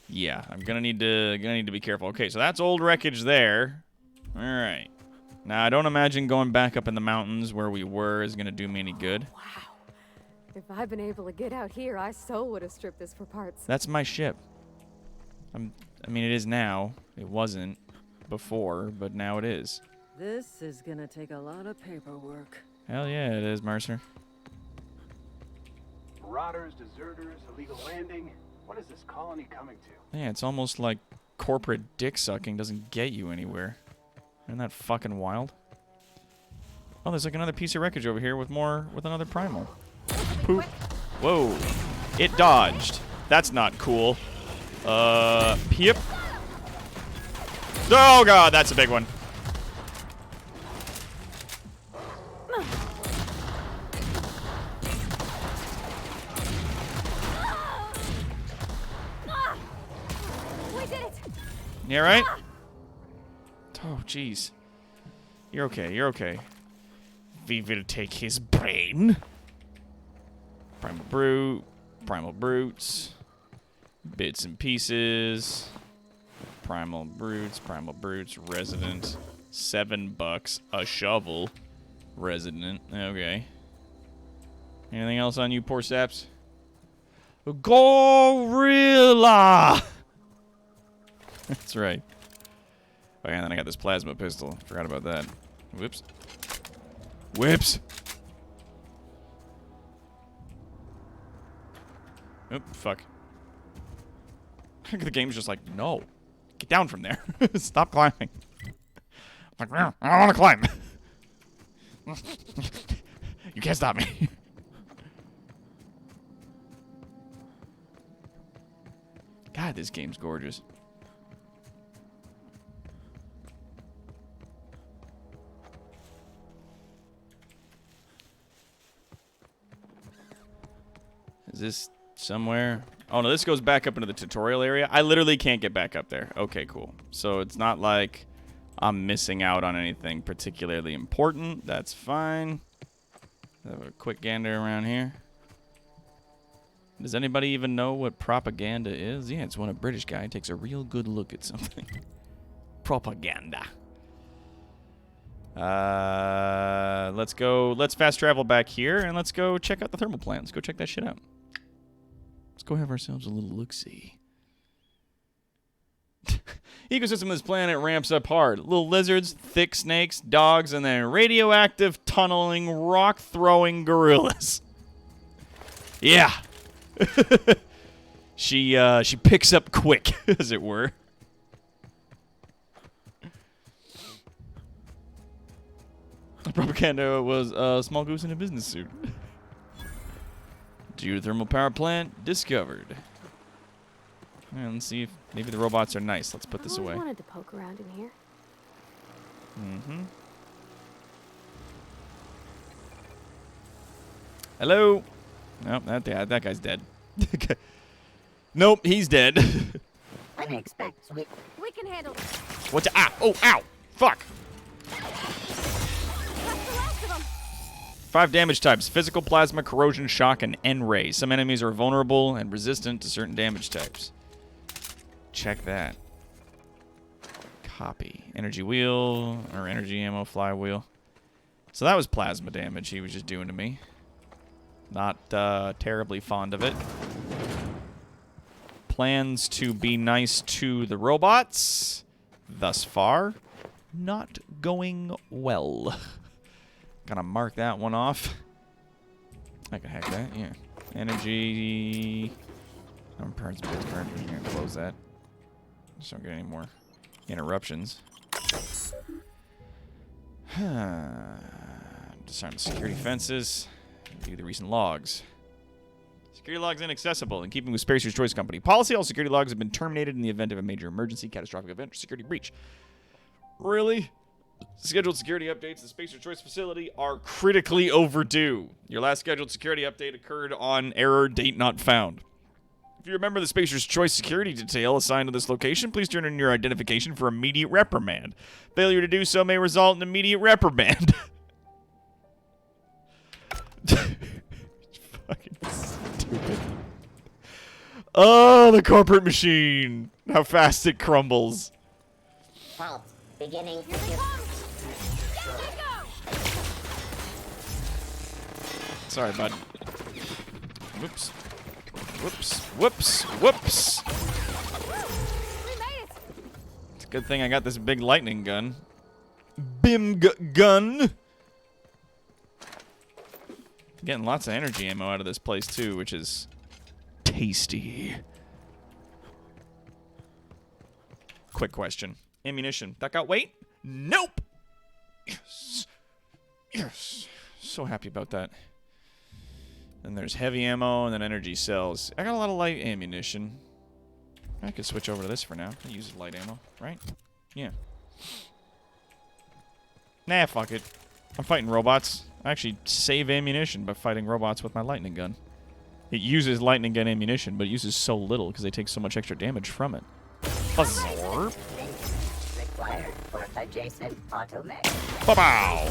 Yeah, I'm gonna need to be careful. Okay, so that's old wreckage there. All right. Now I don't imagine going back up in the mountains where we were is gonna do me any good. Wow. If I'd been able to get out here, I so would have stripped this for parts. That's my ship. I mean, it is now. It wasn't before, but now it is. This is gonna take a lot of paperwork. Hell yeah, it is, Mercer. Marauders, deserters, illegal landing. What is this colony coming to? Yeah, it's almost like corporate dick sucking doesn't get you anywhere. Isn't that fucking wild? Oh, there's like another piece of wreckage over here with another primal. Poop. Whoa. It dodged. That's not cool. Peep. Oh god, that's a big one. We did it. You alright? Oh, jeez. You're okay, you're okay. We will take his brain. Primal Brute. Primal Brutes. Bits and pieces. Primal Brutes. Resident. $7 a shovel. Resident. Okay. Anything else on you, poor saps? Gorilla! That's right. Oh, yeah, and then I got this plasma pistol. Forgot about that. Whoops. Whips! Oop, fuck. The game's just like, no. Get down from there. Stop climbing. I'm like, no, I don't want to climb. You can't stop me. God, this game's gorgeous. Is this somewhere? Oh, no, this goes back up into the tutorial area. I literally can't get back up there. Okay, cool. So it's not like I'm missing out on anything particularly important. That's fine. Have a quick gander around here. Does anybody even know what propaganda is? Yeah, it's when a British guy takes a real good look at something. Propaganda. Let's go. Let's fast travel back here and let's go check out the thermal plant. Let's go check that shit out. Let's go have ourselves a little look-see. Ecosystem of this planet ramps up hard. Little lizards, thick snakes, dogs, and then radioactive, tunneling, rock-throwing gorillas. Yeah. She picks up quick, as it were. The propaganda was a small goose in a business suit. Geothermal power plant discovered. And let's see if maybe the robots are nice. Let's put this away. I wanted to poke around in here. Mm-hmm. Hello. Nope, that guy's dead. Nope, he's dead. Unexpected. We can handle this. What's ah? Oh, ow! Fuck. That's the last of them. 5 damage types: physical, plasma, corrosion, shock, and N-ray. Some enemies are vulnerable and resistant to certain damage types. Check that. Copy. Energy wheel, or energy ammo flywheel. So that was plasma damage he was just doing to me. Not terribly fond of it. Plans to be nice to the robots. Thus far, not going well. Gonna mark that one off. I can hack that, yeah. Energy. Parts, I'm gonna close that. Just don't get any more interruptions. Disarm the security fences. View the recent logs. Security logs inaccessible in keeping with Spacer's Choice Company policy. All security logs have been terminated in the event of a major emergency, catastrophic event, or security breach. Really? Scheduled security updates to the Spacer's Choice facility are critically overdue. Your last scheduled security update occurred on error date not found. If you remember the Spacer's Choice security detail assigned to this location, please turn in your identification for immediate reprimand. Failure to do so may result in immediate reprimand. Fucking stupid. Oh, the corporate machine. How fast it crumbles. Halt. Beginning. Sorry, bud. Whoops. Whoops. Whoops. Whoops. It's a good thing I got this big lightning gun. Gun. Getting lots of energy ammo out of this place, too, which is tasty. Quick question. Ammunition. That got weight? Nope! Yes. Yes. So happy about that. Then there's heavy ammo and then energy cells. I got a lot of light ammunition. I could switch over to this for now. I use light ammo, right? Yeah. Nah, fuck it. I'm fighting robots. I actually save ammunition by fighting robots with my lightning gun. It uses lightning gun ammunition, but it uses so little because they take so much extra damage from it. Absorb. Required for adjacent automatic. Ba-bow!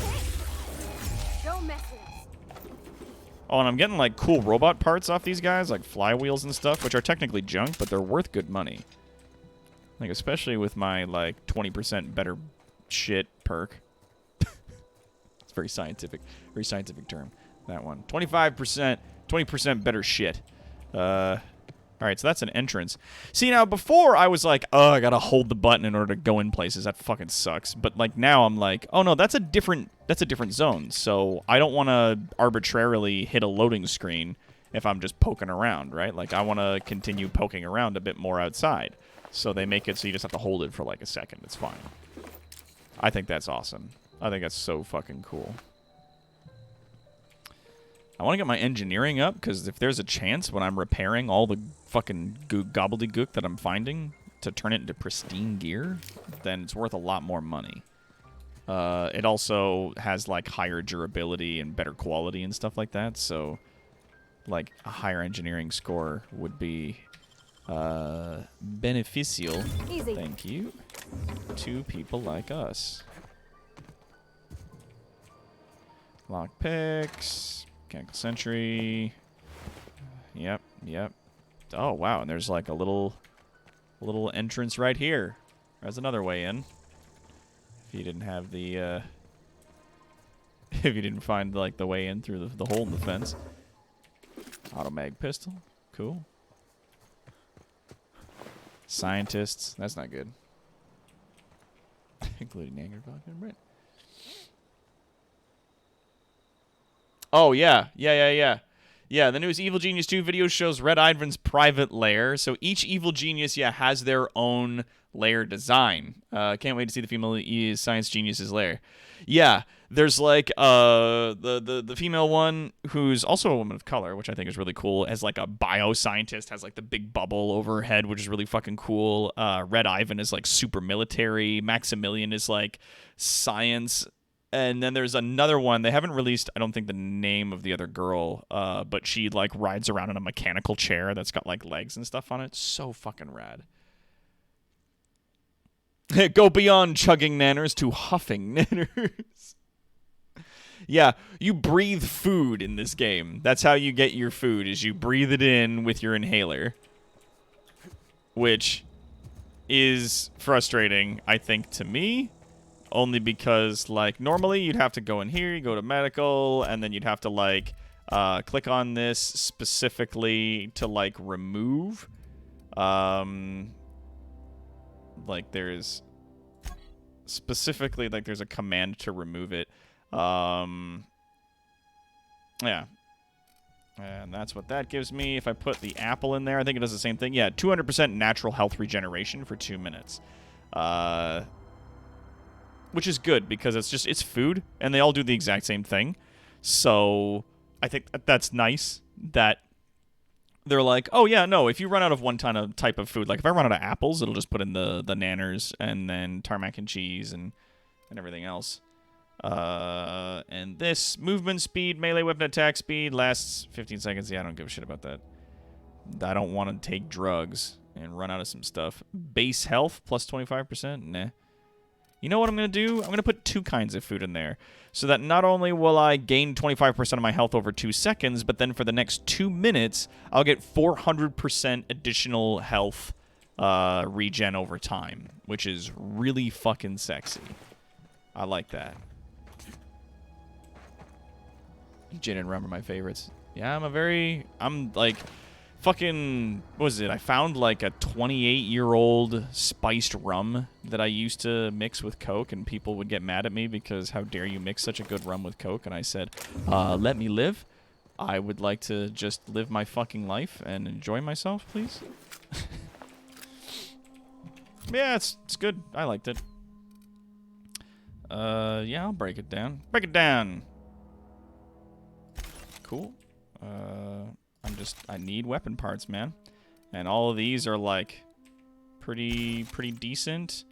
Don't mess with us. Oh, and I'm getting, like, cool robot parts off these guys, like flywheels and stuff, which are technically junk, but they're worth good money. Like, especially with my, like, 20% better shit perk. It's very scientific term, that one. 25%, 20% better shit. All right, so that's an entrance. See, now, before I was like, oh, I gotta hold the button in order to go in places. That fucking sucks. But, like, now I'm like, oh, no, that's a different zone. So I don't want to arbitrarily hit a loading screen if I'm just poking around, right? Like, I want to continue poking around a bit more outside. So they make it so you just have to hold it for, like, a second. It's fine. I think that's awesome. I think that's so fucking cool. I want to get my engineering up, because if there's a chance when I'm repairing all the fucking gobbledygook that I'm finding to turn it into pristine gear, then it's worth a lot more money. It also has, like, higher durability and better quality and stuff like that, so, like, a higher engineering score would be beneficial. Easy. Thank you. To people like us. Lockpicks. Mechanical sentry. Yep, yep. Oh, wow, and there's like a little entrance right here. There's another way in. If you didn't have the, if you didn't find, like, the way in through the hole in the fence. Automag pistol. Cool. Scientists. That's not good. Including Anger Vodka and Brent. Oh, yeah. Yeah, the newest Evil Genius 2 video shows Red Ivan's private lair. So each Evil Genius, has their own lair design. Can't wait to see the female science genius's lair. Yeah, there's like the female one who's also a woman of color, which I think is really cool, as like a bioscientist, has like the big bubble over her head, which is really fucking cool. Red Ivan is like super military. Maximilian is like science. And then there's another one. They haven't released, I don't think, the name of the other girl, but she, like, rides around in a mechanical chair that's got, like, legs and stuff on it. So fucking rad. Go beyond chugging nanners to huffing nanners. Yeah, you breathe food in this game. That's how you get your food, is you breathe it in with your inhaler. Which is frustrating, I think, to me. Only because, like, normally you'd have to go in here, you go to medical, and then you'd have to, like, click on this specifically to, like, remove. Like, there's specifically, like, there's a command to remove it. Yeah. And that's what that gives me. If I put the apple in there, I think it does the same thing. Yeah, 200% natural health regeneration for 2 minutes. Which is good, because it's food, and they all do the exact same thing. So I think that's nice that they're like, oh yeah, no, if you run out of one type of food, like if I run out of apples, it'll just put in the nanners and then tarmac and cheese and everything else. And this movement speed, melee weapon attack speed lasts 15 seconds. Yeah, I don't give a shit about that. I don't want to take drugs and run out of some stuff. Base health plus 25%. Nah. You know what I'm going to do? I'm going to put 2 kinds of food in there, so that not only will I gain 25% of my health over 2 seconds, but then for the next 2 minutes, I'll get 400% additional health regen over time, which is really fucking sexy. I like that. Gin and rum are my favorites. Yeah, I'm like... Fucking, what was it? I found like a 28-year-old spiced rum that I used to mix with Coke, and people would get mad at me because how dare you mix such a good rum with Coke? And I said, let me live. I would like to just live my fucking life and enjoy myself, please. Yeah, it's good. I liked it. Yeah, I'll break it down. Break it down. Cool. I need weapon parts, man. And all of these are, like, pretty decent.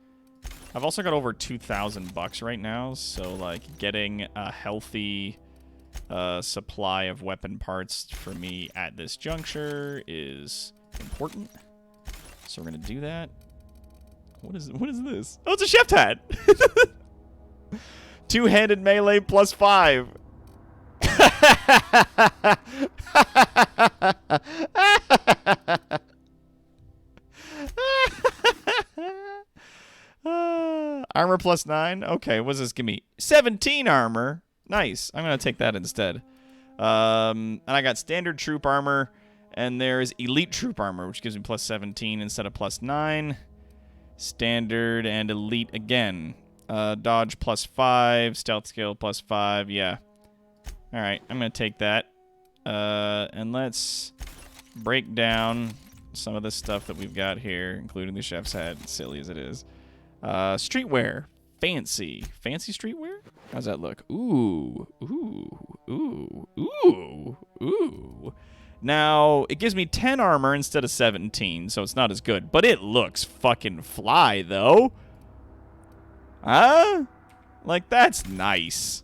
I've also got over 2,000 bucks right now, so, like, getting a healthy supply of weapon parts for me at this juncture is important. So we're gonna do that. What is this? Oh, it's a chef hat! Two-handed melee plus 5. Armor plus 9. Okay, what does this give me? 17 armor. Nice. I'm gonna take that instead. And I got standard troop armor And there's Elite Troop Armor, which gives me plus 17 instead of plus 9. Standard and Elite again. Dodge plus 5. Stealth skill plus 5. Yeah. Alright, I'm going to take that. And let's break down some of the stuff that we've got here, including the chef's hat, silly as it is. Streetwear. Fancy. Fancy streetwear? How's that look? Ooh. Ooh. Ooh. Ooh. Ooh. Now, it gives me 10 armor instead of 17, so it's not as good. But it looks fucking fly, though. Huh? Like, that's nice.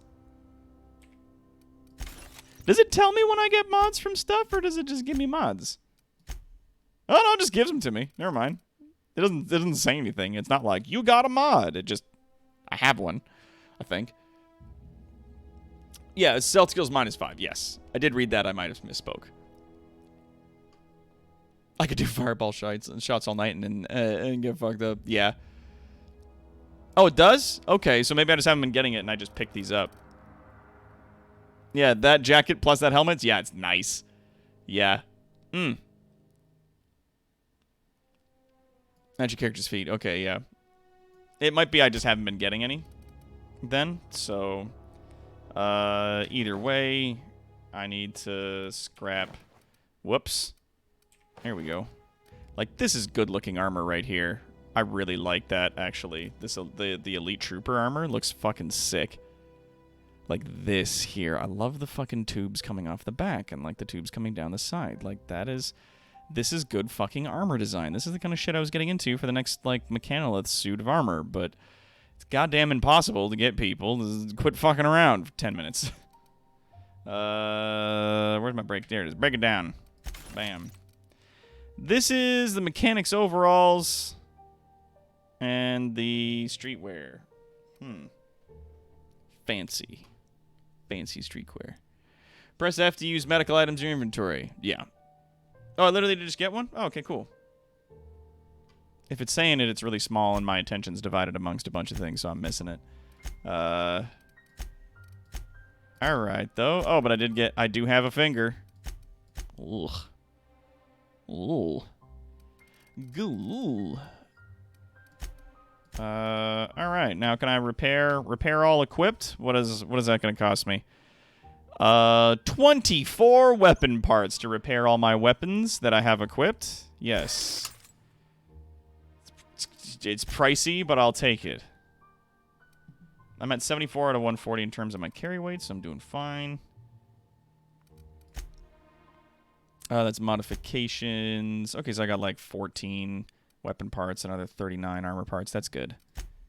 Does it tell me when I get mods from stuff, or does it just give me mods? Oh, no, it just gives them to me. Never mind. It doesn't say anything. It's not like, you got a mod. It just, I have one, I think. Yeah, stealth skills minus 5, yes. I did read that. I might have misspoke. I could do fireball shots all night and get fucked up. Yeah. Oh, it does? Okay, so maybe I just haven't been getting it and I just picked these up. Yeah, that jacket plus that helmet, yeah, it's nice. Yeah. Match your character's feet. Okay, yeah. It might be I just haven't been getting any then, so either way, I need to scrap. Whoops. There we go. Like, this is good-looking armor right here. I really like that, actually. This the Elite Trooper armor looks fucking sick. Like this here. I love the fucking tubes coming off the back and, like, the tubes coming down the side. Like, that is... This is good fucking armor design. This is the kind of shit I was getting into for the next, like, Mechanolith suit of armor, but it's goddamn impossible to get people to quit fucking around for 10 minutes. Where's my break? There it is. Break it down. Bam. This is the mechanics overalls and the streetwear. Fancy. Fancy streetwear. Press F to use medical items in your inventory. Yeah. Oh, I literally did just get one? Oh, okay, cool. If it's saying it, it's really small and my attention's divided amongst a bunch of things, so I'm missing it. Alright, though. Oh, but I do have a finger. Ugh. Ooh. Ghoul. Alright, now can I repair all equipped? What is that gonna cost me? 24 weapon parts to repair all my weapons that I have equipped. Yes. It's pricey, but I'll take it. I'm at 74 out of 140 in terms of my carry weight, so I'm doing fine. That's modifications. Okay, so I got like 14 weapon parts, another 39 armor parts. That's good.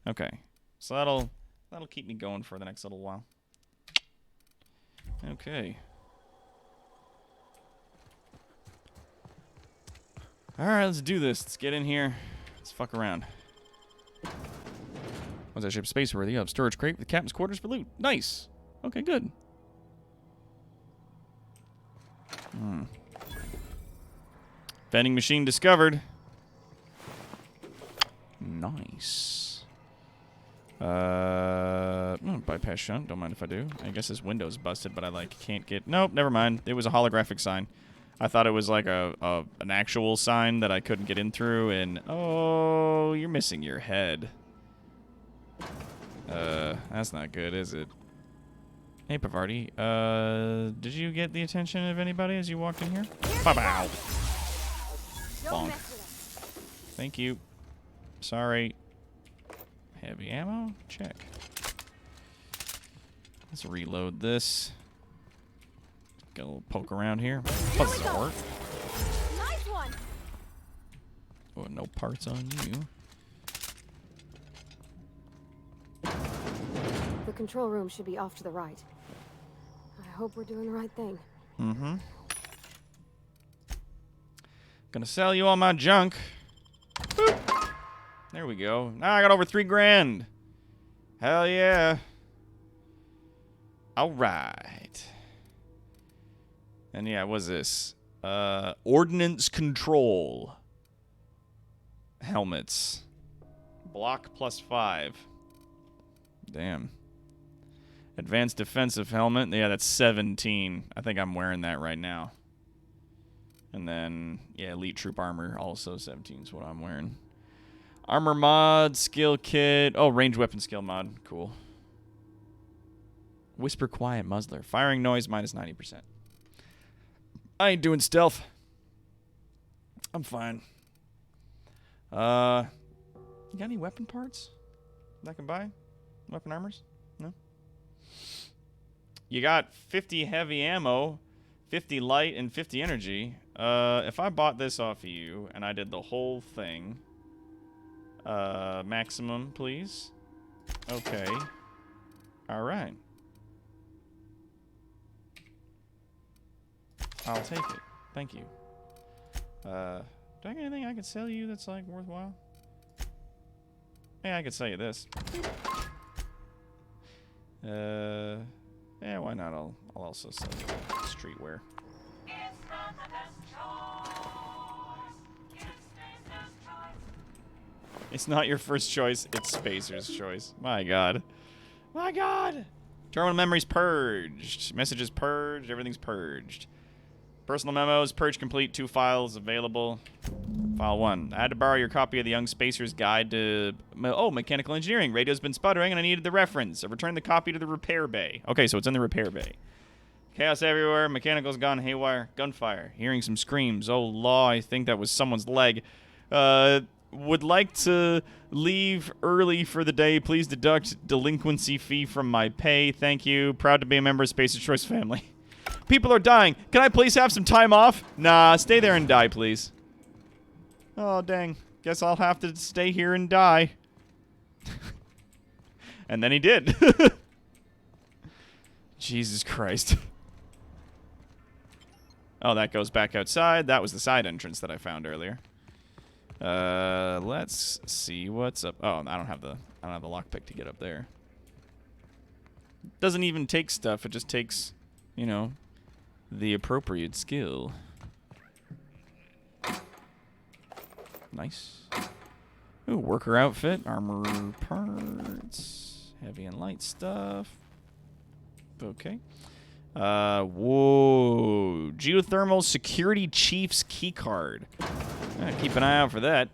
Okay, so that'll keep me going for the next little while. Okay. All right, let's do this. Let's get in here. Let's fuck around. What's that ship space worthy? Up storage crate with captain's quarters for loot. Nice. Okay, good. Vending machine discovered. Nice. Bypass shunt. Don't mind if I do. I guess this window's busted, but I like can't get. Nope, never mind. It was a holographic sign. I thought it was like an actual sign that I couldn't get in through, and oh, you're missing your head. That's not good, is it? Hey, Pavardi. Did you get the attention of anybody as you walked in here? Bow. Bonk. Thank you. Sorry. Heavy ammo? Check. Let's reload this. Get a little poke around here. Puzzle. Nice one. Oh, no parts on you. The control room should be off to the right. I hope we're doing the right thing. Mm-hmm. Gonna sell you all my junk. Boop. There we go. Now I got over 3 grand. Hell yeah. All right. And yeah, what's this? Ordnance control. Helmets. Block plus 5. Damn. Advanced defensive helmet. Yeah, that's 17. I think I'm wearing that right now. And then, yeah, Elite Troop Armor, also 17 is what I'm wearing. Armor mod, skill kit. Oh, range weapon skill mod. Cool. Whisper Quiet Muzzler. Firing noise minus 90%. I ain't doing stealth. I'm fine. You got any weapon parts that I can buy? Weapon armors? No? You got 50 heavy ammo, 50 light, and 50 energy. If I bought this off of you and I did the whole thing, maximum, please. Okay. All right. I'll take it. Thank you. Do I got anything I could sell you that's like worthwhile? Yeah, I could sell you this. Yeah, why not? I'll also sell you streetwear. It's not your first choice, it's Spacer's choice. My god. My god! Terminal memories purged. Messages purged. Everything's purged. Personal memos, purge complete. 2 files available. File 1. I had to borrow your copy of the Young Spacer's Guide to... Oh, mechanical engineering. Radio's been sputtering and I needed the reference. I've returned the copy to the repair bay. Okay, so it's in the repair bay. Chaos everywhere. Mechanical's gone haywire. Gunfire. Hearing some screams. Oh, law, I think that was someone's leg. Would like to leave early for the day. Please deduct delinquency fee from my pay. Thank you. Proud to be a member of Spacer's Choice family. People are dying. Can I please have some time off? Nah, stay there and die, please. Oh, dang. Guess I'll have to stay here and die. And then he did. Jesus Christ. Oh, that goes back outside. That was the side entrance that I found earlier. Let's see what's up. Oh, I don't have the lockpick to get up there. Doesn't even take stuff. It just takes, you know, the appropriate skill. Nice. Ooh, worker outfit, armor parts, heavy and light stuff. Okay. Whoa. Geothermal security chief's keycard. Keep an eye out for that.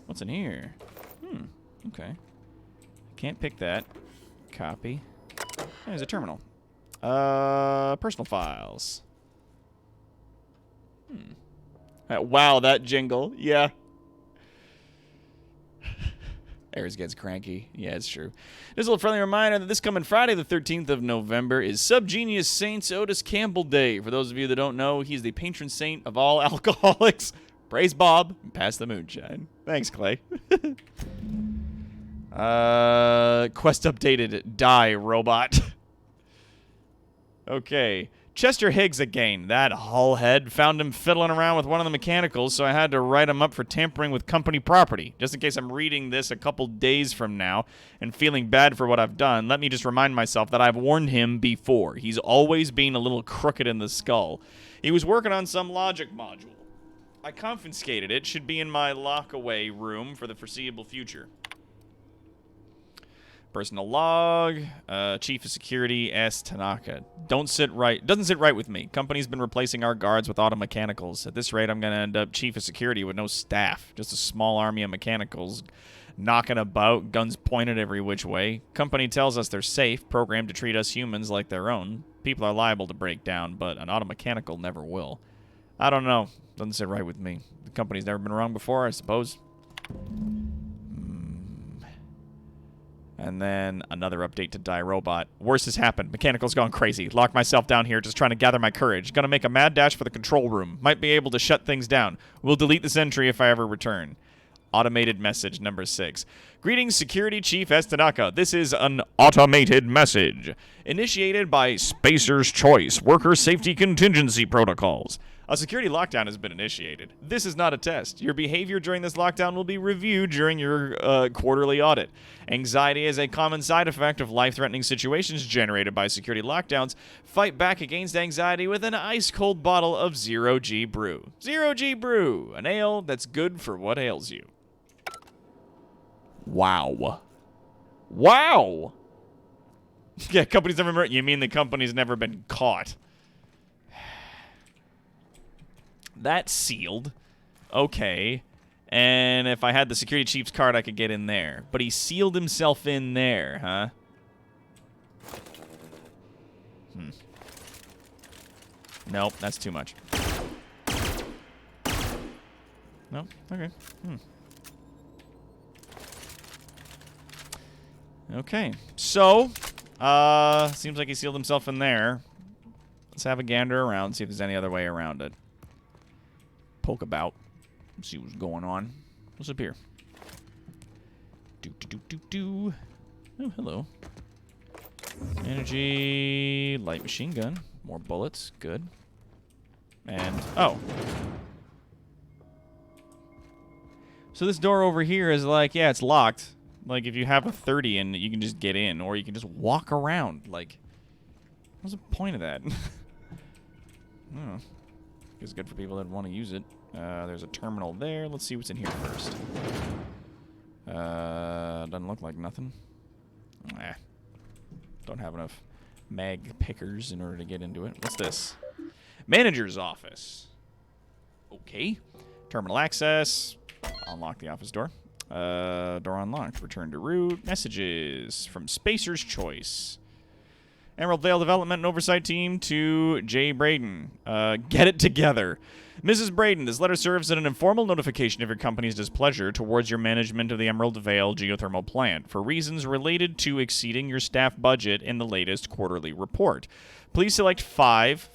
What's in here? Okay. Can't pick that. Copy. There's a terminal. Personal files. Wow, that jingle. Yeah. Ares gets cranky. Yeah, it's true. Just a little friendly reminder that this coming Friday, the 13th of November, is Subgenius Saints Otis Campbell Day. For those of you that don't know, he's the patron saint of all alcoholics. Praise Bob and pass the moonshine. Thanks, Clay. Quest updated. Die, robot. Okay. Chester Higgs again. That hullhead found him fiddling around with one of the mechanicals, so I had to write him up for tampering with company property. Just in case I'm reading this a couple days from now and feeling bad for what I've done, let me just remind myself that I've warned him before. He's always been a little crooked in the skull. He was working on some logic module. I confiscated it. Should be in my lock-away room for the foreseeable future. Personal log, Chief of Security S. Tanaka. Doesn't sit right with me. Company's been replacing our guards with auto mechanicals. At this rate, I'm going to end up Chief of Security with no staff. Just a small army of mechanicals knocking about, guns pointed every which way. Company tells us they're safe, programmed to treat us humans like their own. People are liable to break down, but an auto mechanical never will. I don't know. Doesn't sit right with me. The company's never been wrong before, I suppose. And then another update to Die Robot. Worse has happened. Mechanical's gone crazy. Locked myself down here just trying to gather my courage. Gonna make a mad dash for the control room. Might be able to shut things down. Will delete this entry if I ever return. Automated message number 6. Greetings, Security Chief S. Tanaka. This is an automated message. Initiated by Spacer's Choice, Worker Safety Contingency Protocols. A security lockdown has been initiated. This is not a test. Your behavior during this lockdown will be reviewed during your quarterly audit. Anxiety is a common side effect of life-threatening situations generated by security lockdowns. Fight back against anxiety with an ice-cold bottle of Zero G Brew. Zero G Brew, an ale that's good for what ails you. Wow. Wow! Yeah, company's never been... You mean the company's never been caught. That's sealed. Okay. And if I had the security chief's card, I could get in there. But he sealed himself in there, huh? Nope, that's too much. Nope, okay. Okay, so, seems like he sealed himself in there. Let's have a gander around, see if there's any other way around it. Poke about, see what's going on. What's up here? Oh, hello. Energy, light machine gun, more bullets, good. And, oh. So this door over here is like, yeah, it's locked. Like, if you have a 30 in, you can just get in, or you can just walk around. Like, what's the point of that? Oh, it's good for people that want to use it. There's a terminal there. Let's see what's in here first. Doesn't look like nothing. Don't have enough mag pickers in order to get into it. What's this? Manager's office. Okay. Terminal access. Unlock the office door. Door unlocked. Return to root. Messages from Spacer's Choice. Emerald Vale Development and Oversight Team to Jay Braden. Get it together. Mrs. Braden, this letter serves as an informal notification of your company's displeasure towards your management of the Emerald Vale geothermal plant for reasons related to exceeding your staff budget in the latest quarterly report. Please select five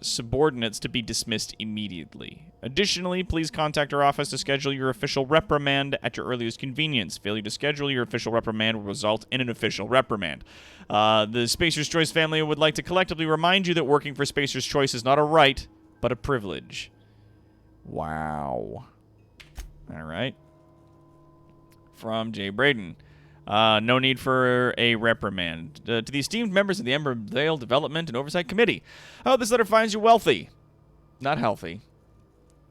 subordinates to be dismissed immediately. Additionally, please contact our office to schedule your official reprimand at your earliest convenience. Failure to schedule your official reprimand will result in an official reprimand. The Spacer's Choice family would like to collectively remind you that working for Spacer's Choice is not a right, but a privilege. Wow. All right. From Jay Braden. No need for a reprimand. To the esteemed members of the Emerald Vale Development and Oversight Committee. I hope this letter finds you wealthy. Not healthy.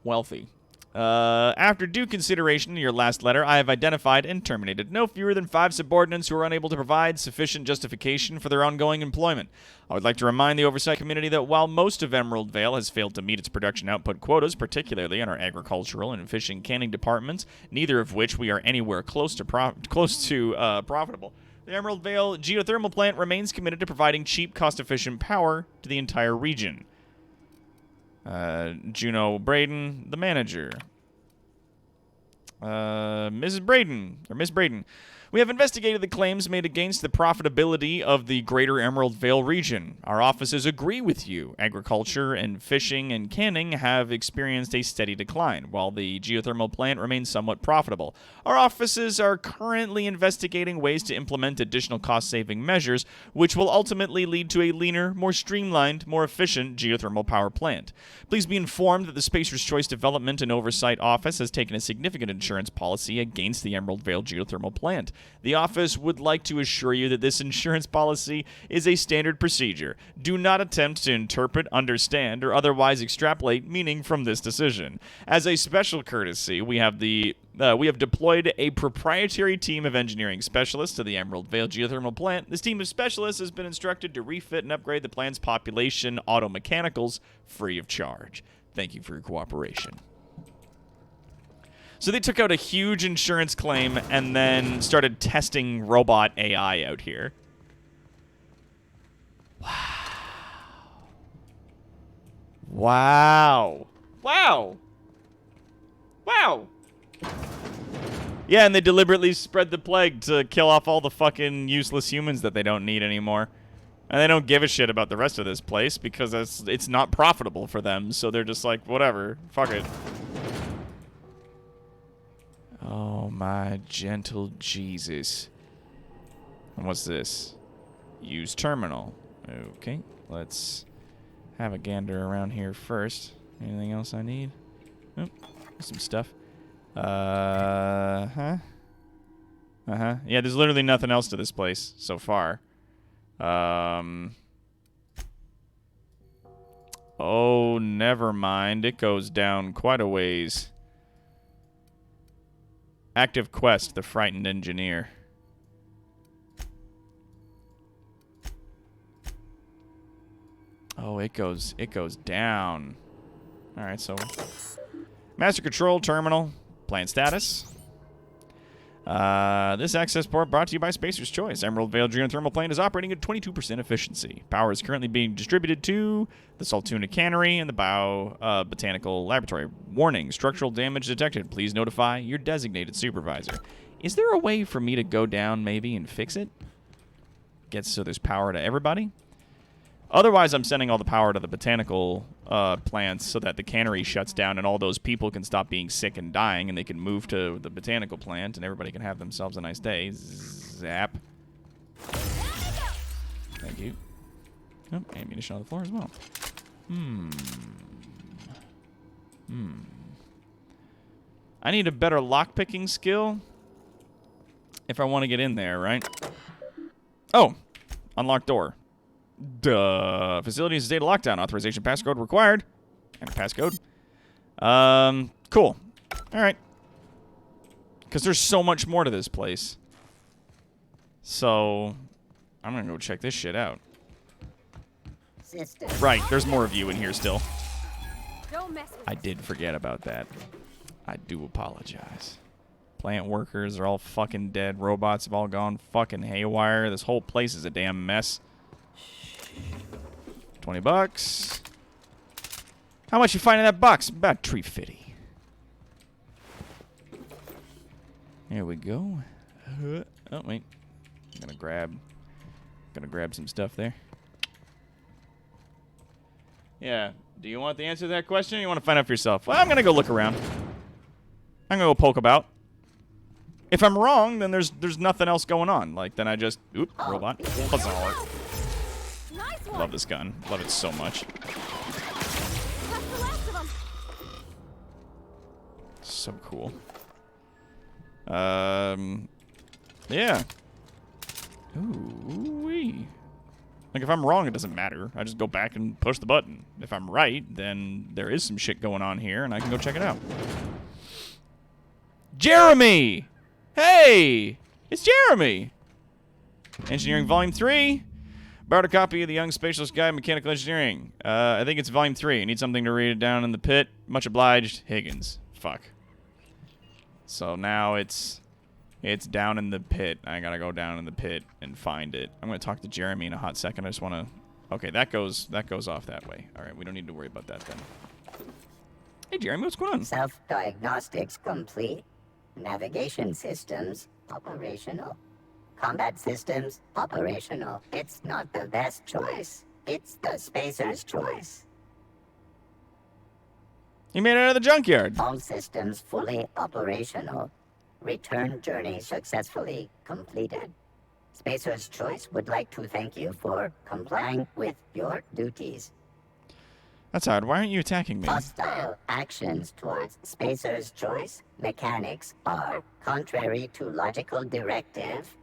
Wealthy. After due consideration of your last letter, I have identified and terminated no fewer than 5 subordinates who are unable to provide sufficient justification for their ongoing employment. I would like to remind the oversight community that while most of Emerald Vale has failed to meet its production output quotas, particularly in our agricultural and fishing canning departments, neither of which we are anywhere close to profitable, the Emerald Vale geothermal plant remains committed to providing cheap, cost-efficient power to the entire region. Juno Braden, the manager. Miss Braden. We have investigated the claims made against the profitability of the greater Emerald Vale region. Our offices agree with you. Agriculture and fishing and canning have experienced a steady decline, while the geothermal plant remains somewhat profitable. Our offices are currently investigating ways to implement additional cost-saving measures, which will ultimately lead to a leaner, more streamlined, more efficient geothermal power plant. Please be informed that the Spacer's Choice Development and Oversight Office has taken a significant insurance policy against the Emerald Vale geothermal plant. The office would like to assure you that this insurance policy is a standard procedure. Do not attempt to interpret, understand, or otherwise extrapolate meaning from this decision. As a special courtesy, we have deployed a proprietary team of engineering specialists to the Emerald Vale geothermal plant. This team of specialists has been instructed to refit and upgrade the plant's population auto mechanicals free of charge. Thank you for your cooperation. So they took out a huge insurance claim and then started testing robot AI out here. Wow. Yeah, and they deliberately spread the plague to kill off all the fucking useless humans that they don't need anymore. And they don't give a shit about the rest of this place because it's not profitable for them, so they're just like, whatever, fuck it. Oh, my gentle Jesus. And what's this? Use terminal. Okay, let's have a gander around here first. Anything else I need? Oh, some stuff. Yeah, there's literally nothing else to this place so far. Oh, never mind. It goes down quite a ways. Active quest, the frightened engineer. Oh, it goes down. All right, so master control terminal, plan status. This access port brought to you by Spacer's Choice. Emerald Vale geothermal plant is operating at 22% efficiency. Power is currently being distributed to the Saltuna Cannery and the Botanical Laboratory. Warning, structural damage detected. Please notify your designated supervisor. Is there a way for me to go down maybe and fix it? Get so there's power to everybody? Otherwise, I'm sending all the power to the botanical plants so that the cannery shuts down and all those people can stop being sick and dying and they can move to the botanical plant and everybody can have themselves a nice day. Zap. Thank you. Oh, ammunition on the floor as well. I need a better lockpicking skill if I want to get in there, right? Oh, unlocked door. Duh. Facility is a state of lockdown. Authorization passcode required. And passcode. Cool. Alright. Because there's so much more to this place. So, I'm going to go check this shit out. Right, there's more of you in here still. Don't mess with I did forget about that. I do apologize. Plant workers are all fucking dead. Robots have all gone fucking haywire. This whole place is a damn mess. $20. How much you find in that box? About $3.50. There we go. Oh wait, I'm gonna grab some stuff there. Yeah. Do you want the answer to that question? Or you want to find out for yourself? Well, I'm gonna go look around. I'm gonna go poke about. If I'm wrong, then there's nothing else going on. Like then I just robot. Huzzah. Love this gun. Love it so much. So cool. Yeah. Ooh-wee. Like, if I'm wrong, it doesn't matter. I just go back and push the button. If I'm right, then there is some shit going on here, and I can go check it out. Jeremy! Hey! It's Jeremy! Engineering Volume 3. Borrowed a copy of the Young Specialist Guide, Mechanical Engineering. I think it's Volume 3. I need something to read it down in the pit. Much obliged, Higgins. Fuck. So now it's down in the pit. I gotta go down in the pit and find it. I'm gonna talk to Jeremy in a hot second. I just wanna... Okay, that goes off that way. Alright, we don't need to worry about that then. Hey Jeremy, what's going on? Self-diagnostics complete. Navigation systems operational. Combat systems operational. It's not the best choice. It's the Spacer's choice. You made it out of the junkyard. All systems fully operational. Return journey successfully completed. Spacer's Choice would like to thank you for complying with your duties. That's odd. Why aren't you attacking me? Hostile actions towards Spacer's Choice mechanics are contrary to logical directive.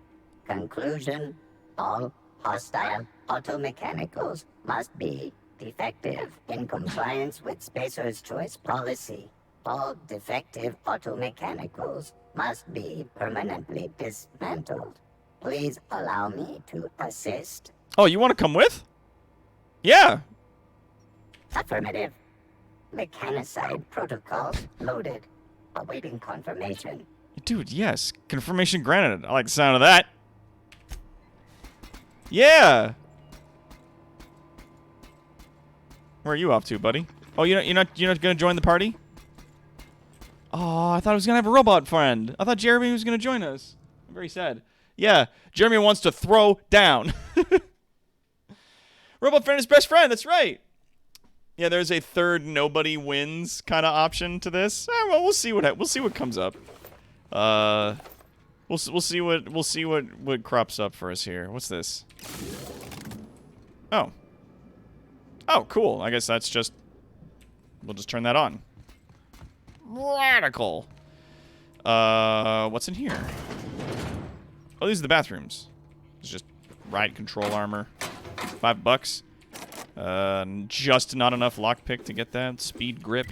Conclusion: all hostile automechanicals must be defective in compliance with Spacer's Choice policy. All defective automechanicals must be permanently dismantled. Please allow me to assist. Oh, you want to come with? Yeah. Affirmative. Mechanicide protocol loaded. Awaiting confirmation. Dude, yes. Confirmation granted. I like the sound of that. Yeah. Where are you off to, buddy? Oh, you're not gonna join the party? Oh, I thought I was gonna have a robot friend. I thought Jeremy was gonna join us. I'm very sad. Yeah, Jeremy wants to throw down. Robot friend is best friend. That's right. Yeah, there's a third nobody wins kind of option to this. Well, we'll see what comes up. We'll see what crops up for us here. What's this? Oh. Oh, cool. I guess that's just... We'll just turn that on. Radical. What's in here? Oh, these are the bathrooms. It's just ride control armor. $5. Just not enough lockpick to get that. Speed grip.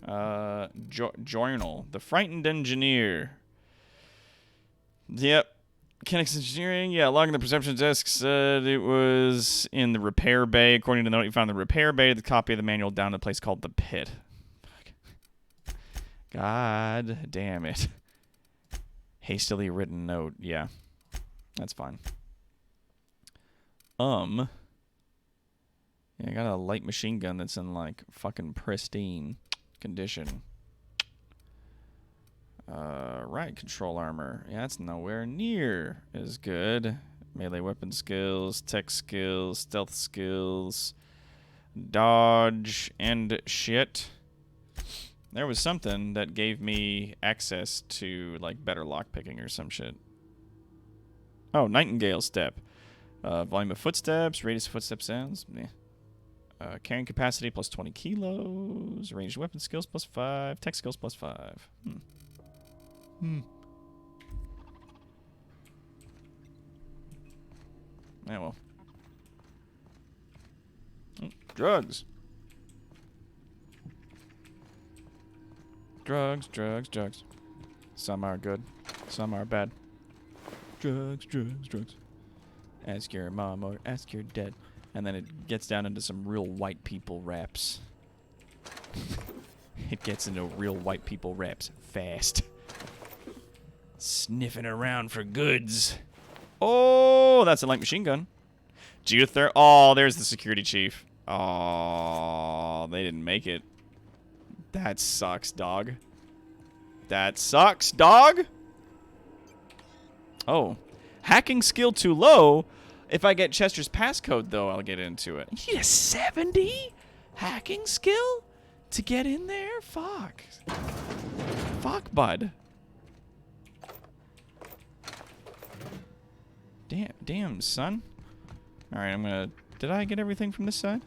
Journal. The Frightened Engineer. Yep. Mechanics engineering, yeah, logging the perception desk said it was in the repair bay. According to the note, you found the repair bay, the copy of the manual down in a place called the pit. Fuck. God damn it. Hastily written note, yeah. That's fine. Yeah, I got a light machine gun that's in, like, fucking pristine condition. Riot control armor. Yeah, that's nowhere near as good. Melee weapon skills, tech skills, stealth skills, dodge, and shit. There was something that gave me access to, like, better lockpicking or some shit. Oh, Nightingale step. Volume of footsteps, radius of footstep sounds. Carrying capacity plus 20 kilos. Ranged weapon skills plus 5. Tech skills plus 5. Yeah, well. Drugs. Drugs. Some are good. Some are bad. Drugs. Ask your mom or ask your dad. And then it gets down into some real white people raps. It gets into real white people raps fast. Sniffing around for goods. Oh, that's a light machine gun. Oh, there's the security chief. Oh, they didn't make it. That sucks, dog. Oh. Hacking skill too low. If I get Chester's passcode, though, I'll get into it. You need a 70 hacking skill to get in there? Fuck, bud. Damn, son. All right, I'm gonna... Did I get everything from this side?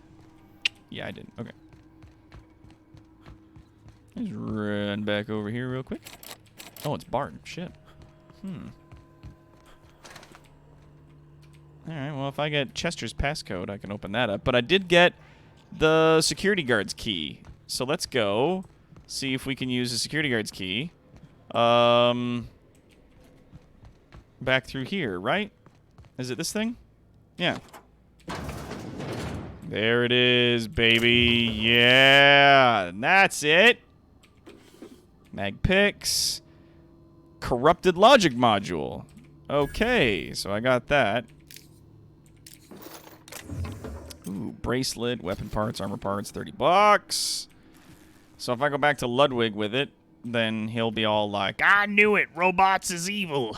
Yeah, I didn't. Okay. Let's run back over here real quick. Oh, it's Bart. Shit. Alright, well, if I get Chester's passcode, I can open that up. But I did get the security guard's key. So let's go see if we can use the security guard's key. Back through here, right? Is it this thing? Yeah. There it is, baby. Yeah, that's it. Mag picks. Corrupted logic module. Okay, so I got that. Ooh, bracelet, weapon parts, armor parts, $30. So if I go back to Ludwig with it, then he'll be all like, I knew it, robots is evil.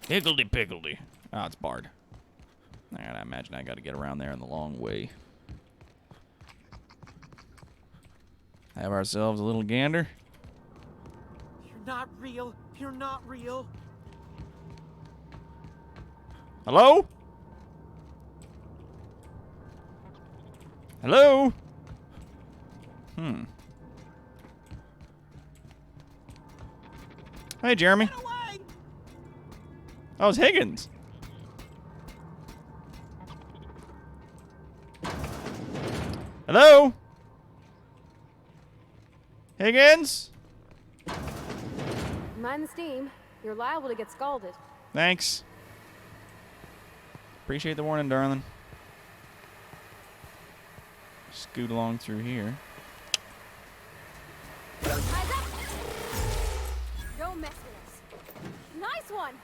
Higgledy-piggledy. Oh, it's Bard. Alright, I imagine I gotta get around there in the long way. Have ourselves a little gander. You're not real. You're not real. Hello? Hello? Hey, Jeremy. Oh, it's Higgins. Hello? Higgins? Mind the steam. You're liable to get scalded. Thanks. Appreciate the warning, darling. Scoot along through here. Eyes up! Don't mess with us. Nice one!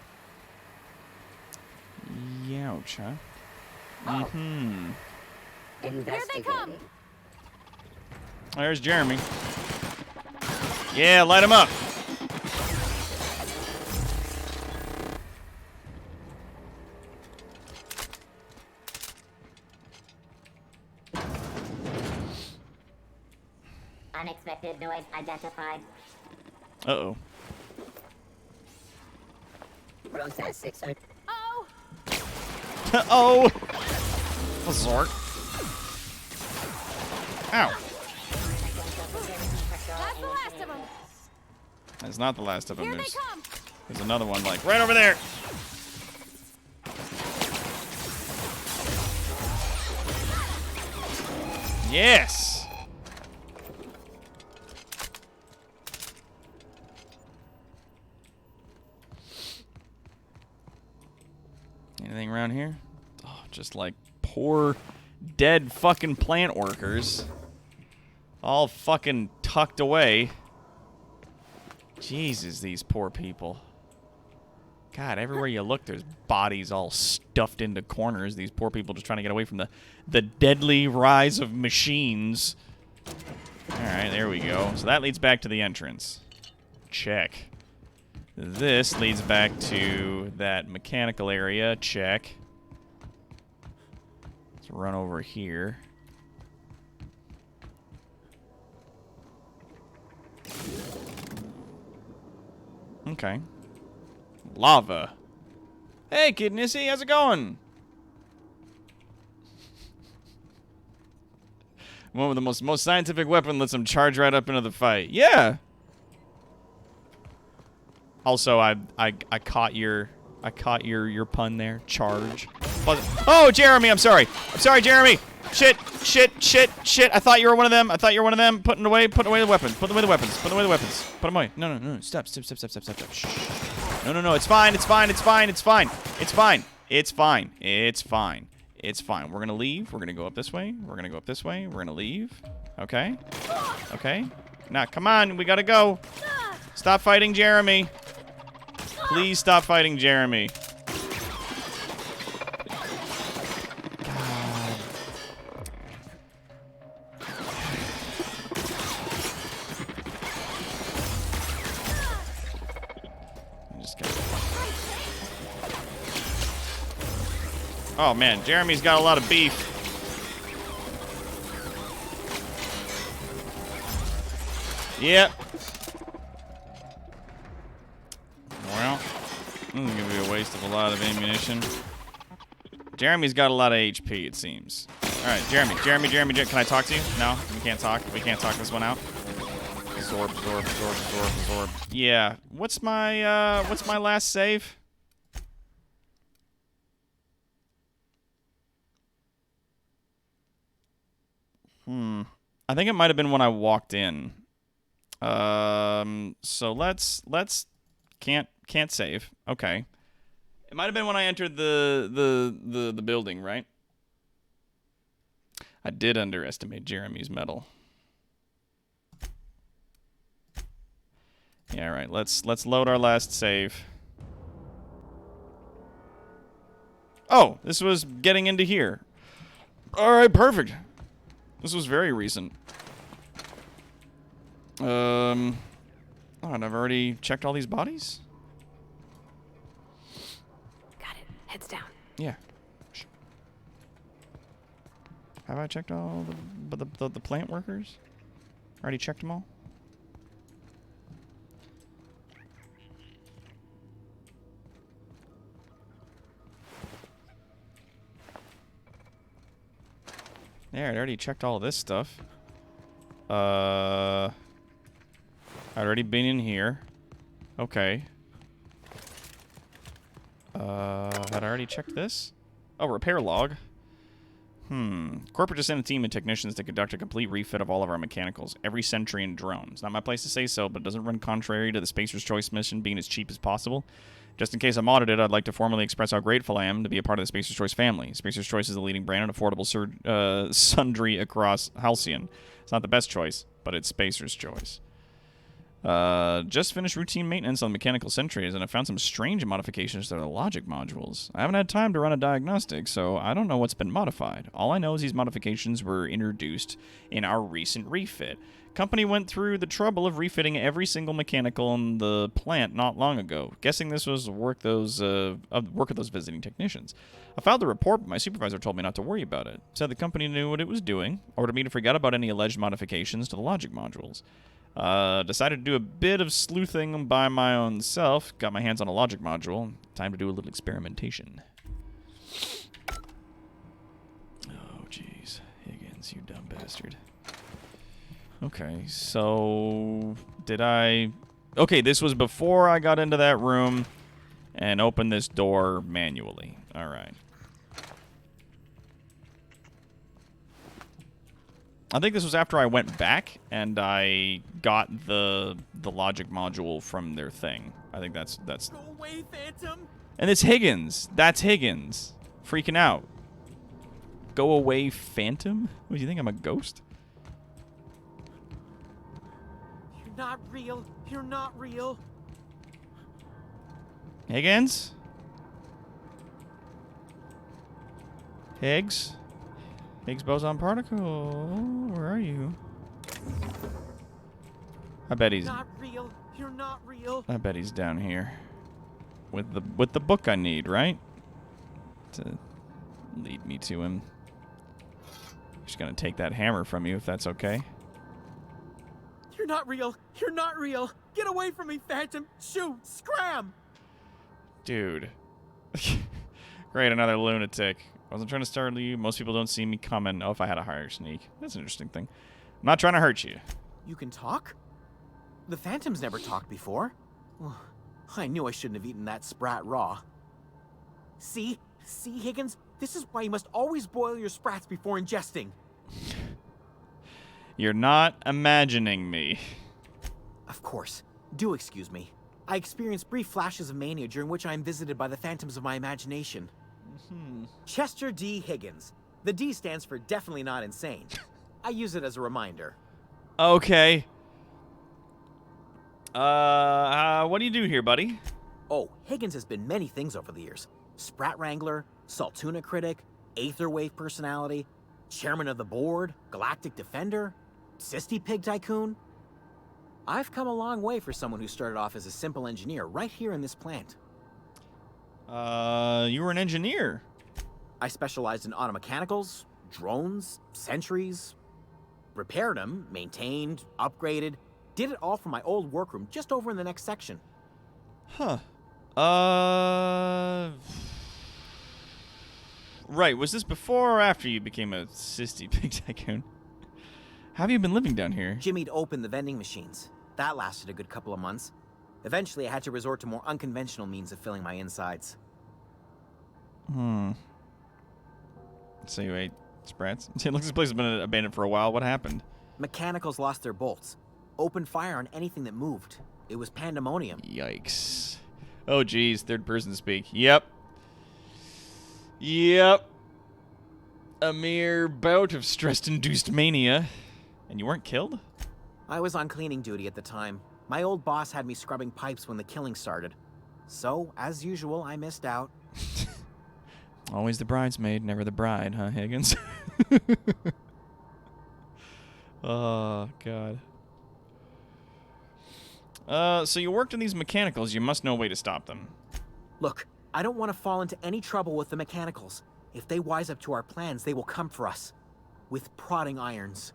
Youch, huh? Here they come! There's Jeremy. Yeah, light him up. Unexpected noise identified. Uh-oh. Process 600. Oh! Uh-oh! Zork. Ow. That's the last of them. That's not the last of them. Here they come. There's another one, like, right over there. Yes! Anything around here? Oh, just like poor, dead fucking plant workers. All fucking tucked away. Jesus, these poor people. God, everywhere you look, there's bodies all stuffed into corners. These poor people just trying to get away from the deadly rise of machines. Alright, there we go. So that leads back to the entrance. Check. This leads back to that mechanical area. Check. Let's run over here. Okay. Lava. Hey, Kid Nissy, how's it going? One with the most scientific weapon lets them charge right up into the fight. Yeah. Also, I caught your pun there. Charge. Oh, Jeremy, I'm sorry. I'm sorry, Jeremy. Shit. I thought you were one of them. Putting away the weapons. Put away the weapons. Put them away. No. Stop. Shh. No. It's fine. We're gonna leave. We're gonna go up this way. We're gonna leave. Okay. Now, come on. We gotta go. Stop fighting Jeremy. Please stop fighting Jeremy. Oh man, Jeremy's got a lot of beef. Yep. Well, this is gonna be a waste of a lot of ammunition. Jeremy's got a lot of HP, it seems. Alright, Jeremy, can I talk to you? No, we can't talk. We can't talk this one out. Absorb. Yeah. What's my last save? I think it might have been when I walked in. So let's can't save. Okay. It might have been when I entered the building, right? I did underestimate Jeremy's mettle. Yeah, right. Let's load our last save. Oh, this was getting into here. All right, perfect. This was very recent. Oh, and I've already checked all these bodies? Got it. Heads down. Yeah. Have I checked all the plant workers? Already checked them all? There, I already checked all of this stuff. I'd already been in here. Okay. Had I already checked this? Oh, repair log. Corporate just sent a team of technicians to conduct a complete refit of all of our mechanicals. Every sentry and drone. It's not my place to say so, but it doesn't run contrary to the Spacer's Choice mission being as cheap as possible. Just in case I'm audited, I'd like to formally express how grateful I am to be a part of the Spacer's Choice family. Spacer's Choice is the leading brand in affordable sundry across Halcyon. It's not the best choice, but it's Spacer's Choice. Just finished routine maintenance on the mechanical sentries, and I found some strange modifications to the logic modules. I haven't had time to run a diagnostic, so I don't know what's been modified. All I know is these modifications were introduced in our recent refit. Company went through the trouble of refitting every single mechanical in the plant not long ago. Guessing this was work of those visiting technicians. I filed the report, but my supervisor told me not to worry about it. Said the company knew what it was doing, ordered me to forget about any alleged modifications to the logic modules. Decided to do a bit of sleuthing by my own self. Got my hands on a logic module. Time to do a little experimentation. Oh, jeez. Higgins, you dumb bastard. Okay, so did I... Okay, this was before I got into that room and opened this door manually. All right. I think this was after I went back and I got the logic module from their thing. I think that's Go away, Phantom! And it's Higgins. That's Higgins. Freaking out. Go away, Phantom? What, do you think I'm a ghost? You're not real. You're not real. Higgins? Higgs? Higgs boson particle. Where are you? I bet he's Not real. You're not real. I bet he's down here. With the book I need, right? To lead me to him. Just gonna take that hammer from you if that's okay. You're not real. You're not real. Get away from me, Phantom. Shoot. Scram. Dude. Great, another lunatic. I wasn't trying to startle you. Most people don't see me coming. Oh, if I had a higher sneak. That's an interesting thing. I'm not trying to hurt you. You can talk? The Phantom's never talked before. I knew I shouldn't have eaten that sprat raw. See? See, Higgins? This is why you must always boil your sprats before ingesting. You're not imagining me. Of course. Do excuse me. I experience brief flashes of mania during which I am visited by the phantoms of my imagination. Chester D. Higgins. The D stands for definitely not insane. I use it as a reminder. Okay. What do you do here, buddy? Oh, Higgins has been many things over the years. Sprat Wrangler, Saltuna Critic, Aetherwave Personality, Chairman of the Board, Galactic Defender, Sisty Pig Tycoon. I've come a long way for someone who started off as a simple engineer right here in this plant. You were an engineer. I specialized in automechanicals, drones, sentries, repaired them, maintained, upgraded, did it all from my old workroom just over in the next section. Huh. Right, was this before or after you became a Sisty Pig Tycoon? How have you been living down here? Jimmy'd opened the vending machines. That lasted a good couple of months. Eventually, I had to resort to more unconventional means of filling my insides. So you ate sprats? It looks like this place has been abandoned for a while. What happened? Mechanicals lost their bolts. Opened fire on anything that moved. It was pandemonium. Yikes. Oh, geez. Third person speak. Yep. Yep. A mere bout of stress-induced mania. And you weren't killed? I was on cleaning duty at the time. My old boss had me scrubbing pipes when the killing started. So, as usual, I missed out. Always the bridesmaid, never the bride, huh, Higgins? Oh, God. So you worked in these mechanicals. You must know a way to stop them. Look, I don't want to fall into any trouble with the mechanicals. If they wise up to our plans, they will come for us. With prodding irons.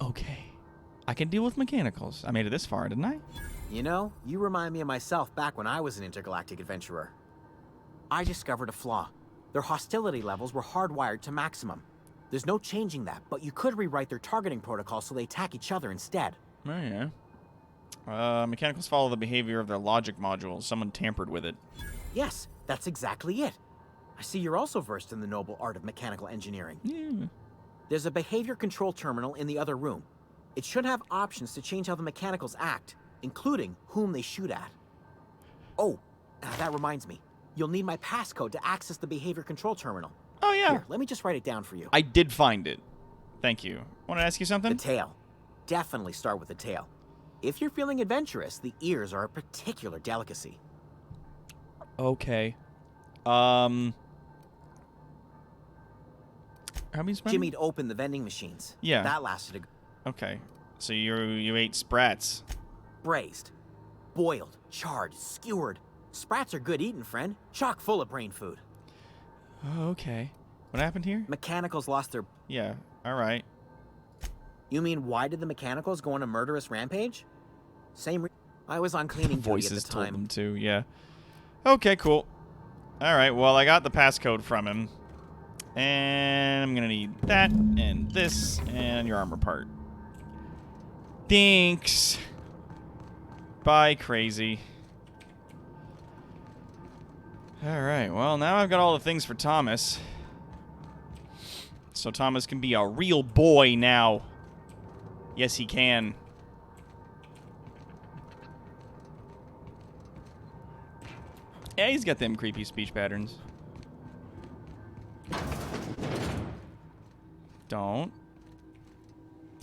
Okay. I can deal with mechanicals. I made it this far, didn't I? You know, you remind me of myself back when I was an intergalactic adventurer. I discovered a flaw. Their hostility levels were hardwired to maximum. There's no changing that, but you could rewrite their targeting protocol so they attack each other instead. Oh, yeah. Mechanicals follow the behavior of their logic modules. Someone tampered with it. Yes, that's exactly it. I see you're also versed in the noble art of mechanical engineering. Yeah. There's a behavior control terminal in the other room. It should have options to change how the mechanicals act, including whom they shoot at. Oh, that reminds me. You'll need my passcode to access the behavior control terminal. Oh, yeah. Here, let me just write it down for you. I did find it. Thank you. Want to ask you something? The tail. Definitely start with the tail. If you're feeling adventurous, the ears are a particular delicacy. Okay. How many sprats? Jimmy'd opened the vending machines. Yeah. That lasted a... Okay. So you ate sprats. Braised. Boiled. Charred. Skewered. Sprats are good eating, friend. Chock full of brain food. Oh, okay. What happened here? Mechanicals lost their... Yeah. All right. You mean why did the mechanicals go on a murderous rampage? I was on cleaning duty at the Voices told time. them to, yeah. Okay, cool. All right, well, I got the passcode from him. And I'm going to need that and this and your armor part. Thanks. Bye, crazy. All right, well, now I've got all the things for Thomas. So Thomas can be a real boy now. Yes, he can. Yeah, he's got them creepy speech patterns. Don't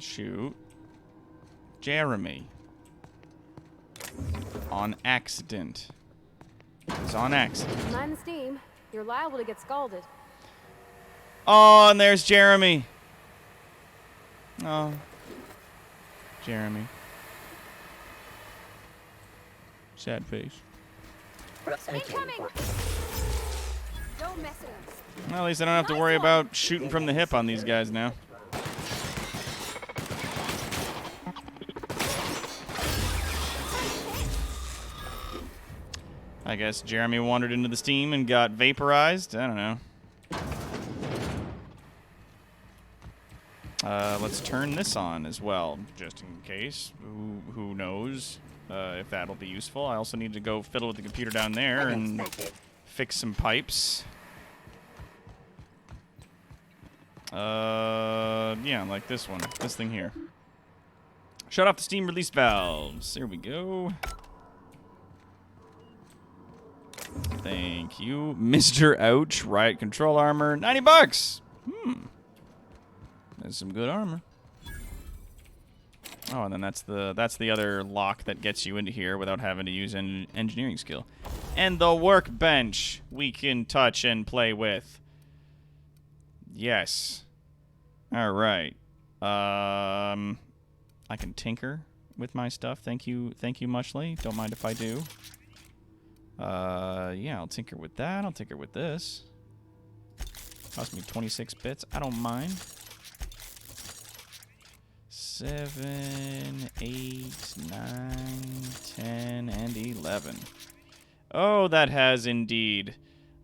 shoot Jeremy. On accident. It's on accident. Mind the steam. You're liable to get scalded. Oh, and there's Jeremy. Oh. Jeremy. Sad face. Incoming! Don't mess it up. Well, at least I don't have to worry about shooting from the hip on these guys now. I guess Jeremy wandered into the steam and got vaporized. I don't know. Let's turn this on as well, just in case. Who knows if that'll be useful. I also need to go fiddle with the computer down there and fix some pipes. Yeah, like this one. This thing here. Shut off the steam release valves. There we go. Thank you. Mr. Ouch. Riot control armor. 90 bucks. That's some good armor. Oh, and then that's the other lock that gets you into here without having to use an engineering skill. And the workbench we can touch and play with. Yes. All right. I can tinker with my stuff. Thank you, Muchly. Don't mind if I do. Yeah, I'll tinker with that. I'll tinker with this. Cost me 26 bits. I don't mind. 7, 8, 9, 10, and 11. Oh, that has indeed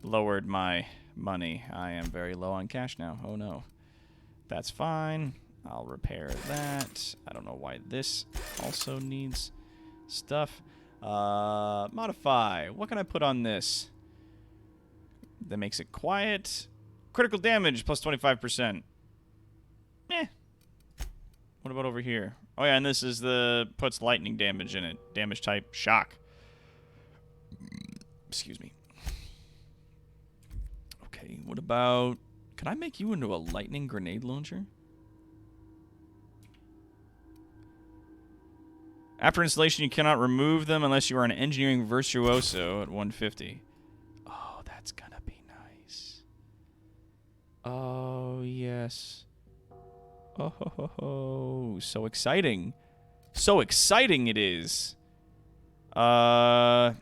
lowered my money. I am very low on cash now. Oh, no. That's fine. I'll repair that. I don't know why this also needs stuff. Modify. What can I put on this that makes it quiet? Critical damage plus 25%. Eh. What about over here? Oh yeah, and this is puts lightning damage in it. Damage type shock. Excuse me. Okay, what about... Can I make you into a lightning grenade launcher? After installation, you cannot remove them unless you are an engineering virtuoso at 150. Oh, that's gonna be nice. Oh, yes. Oh, ho, ho, ho. So exciting. So exciting it is. Yeah,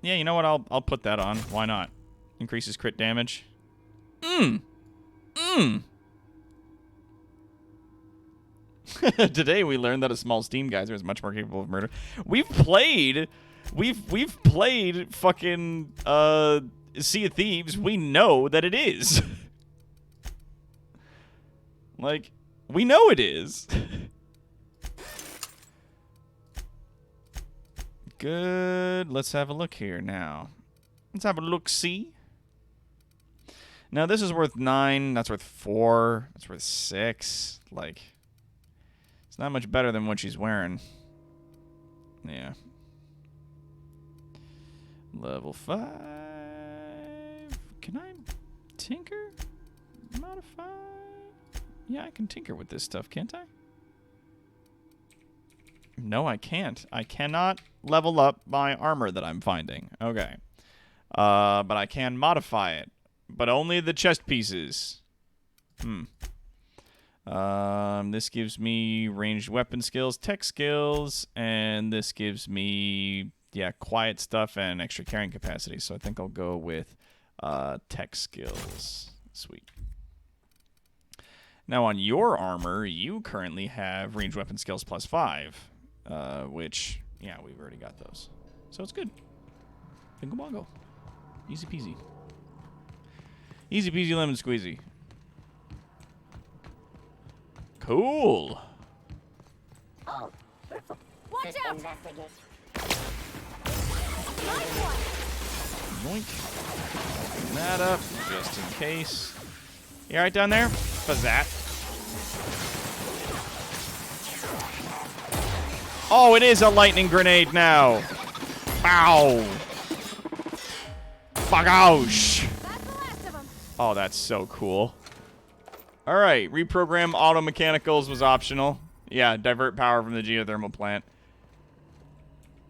you know what? I'll put that on. Why not? Increases crit damage. Today we learned that a small steam geyser is much more capable of murder. We've played fucking Sea of Thieves. We know that it is. Like, we know it is. Good. Let's have a look here now. Let's have a look-see. Now, this is worth 9. That's worth 4. That's worth 6. Like, it's not much better than what she's wearing. Yeah. Level 5. Can I tinker? Modify? Yeah, I can tinker with this stuff, can't I? No, I can't. I cannot level up my armor that I'm finding. Okay. But I can modify it. But only the chest pieces. This gives me ranged weapon skills, tech skills, and this gives me, yeah, quiet stuff and extra carrying capacity. So I think I'll go with tech skills. Sweet. Now on your armor, you currently have ranged weapon skills plus 5, which, yeah, we've already got those. So it's good. Bingo bongo. Easy peasy. Easy peasy lemon squeezy. Cool. Oh, watch out! Yoink. Open that up, just in case. You alright down there? Fazat. Oh, it is a lightning grenade now. Ow. Fagouche! Oh, that's so cool. All right, reprogram auto mechanicals was optional. Yeah, divert power from the geothermal plant.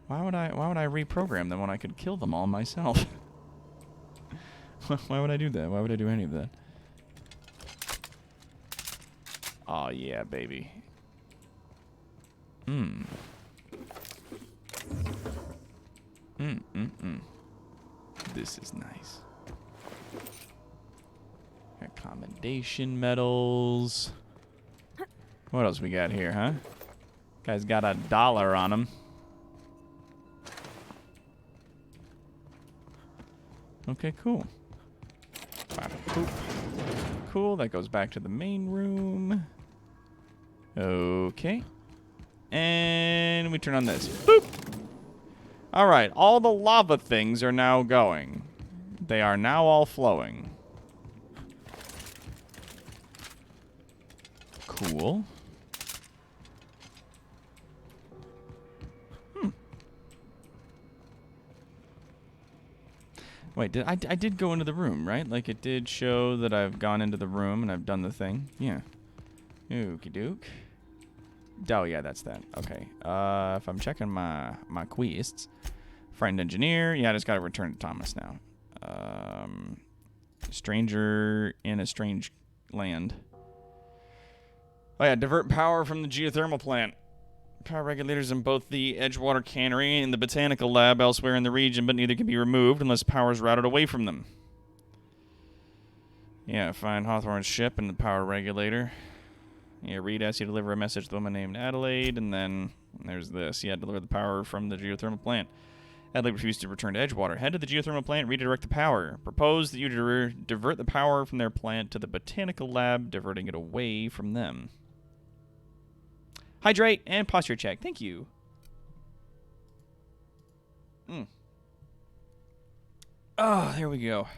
Why would I reprogram them when I could kill them all myself? Why would I do that? Why would I do any of that? Oh yeah, baby. This is nice. Accommodation medals. What else we got here, huh? Guy's got $1 on him. Okay, cool. Cool, that goes back to the main room. Okay. And we turn on this. Boop! Alright, all the lava things are now going. They are now all flowing. Cool. Wait, I did go into the room, right? Like, it did show that I've gone into the room and I've done the thing. Yeah. Okie doke. Oh, yeah, that's that. Okay. If I'm checking my quests. Frightened engineer. Yeah, I just got to return to Thomas now. Stranger in a strange land. Oh, yeah, divert power from the geothermal plant. Power regulators in both the Edgewater Cannery and the Botanical Lab elsewhere in the region, but neither can be removed unless power is routed away from them. Yeah, find Hawthorne's ship and the power regulator. Yeah, Reed asks you to deliver a message to a woman named Adelaide, and then there's this. Yeah, deliver the power from the geothermal plant. Adelaide refused to return to Edgewater. Head to the geothermal plant, redirect the power. Propose that you divert the power from their plant to the Botanical Lab, diverting it away from them. Hydrate and posture check. Thank you. Oh, there we go.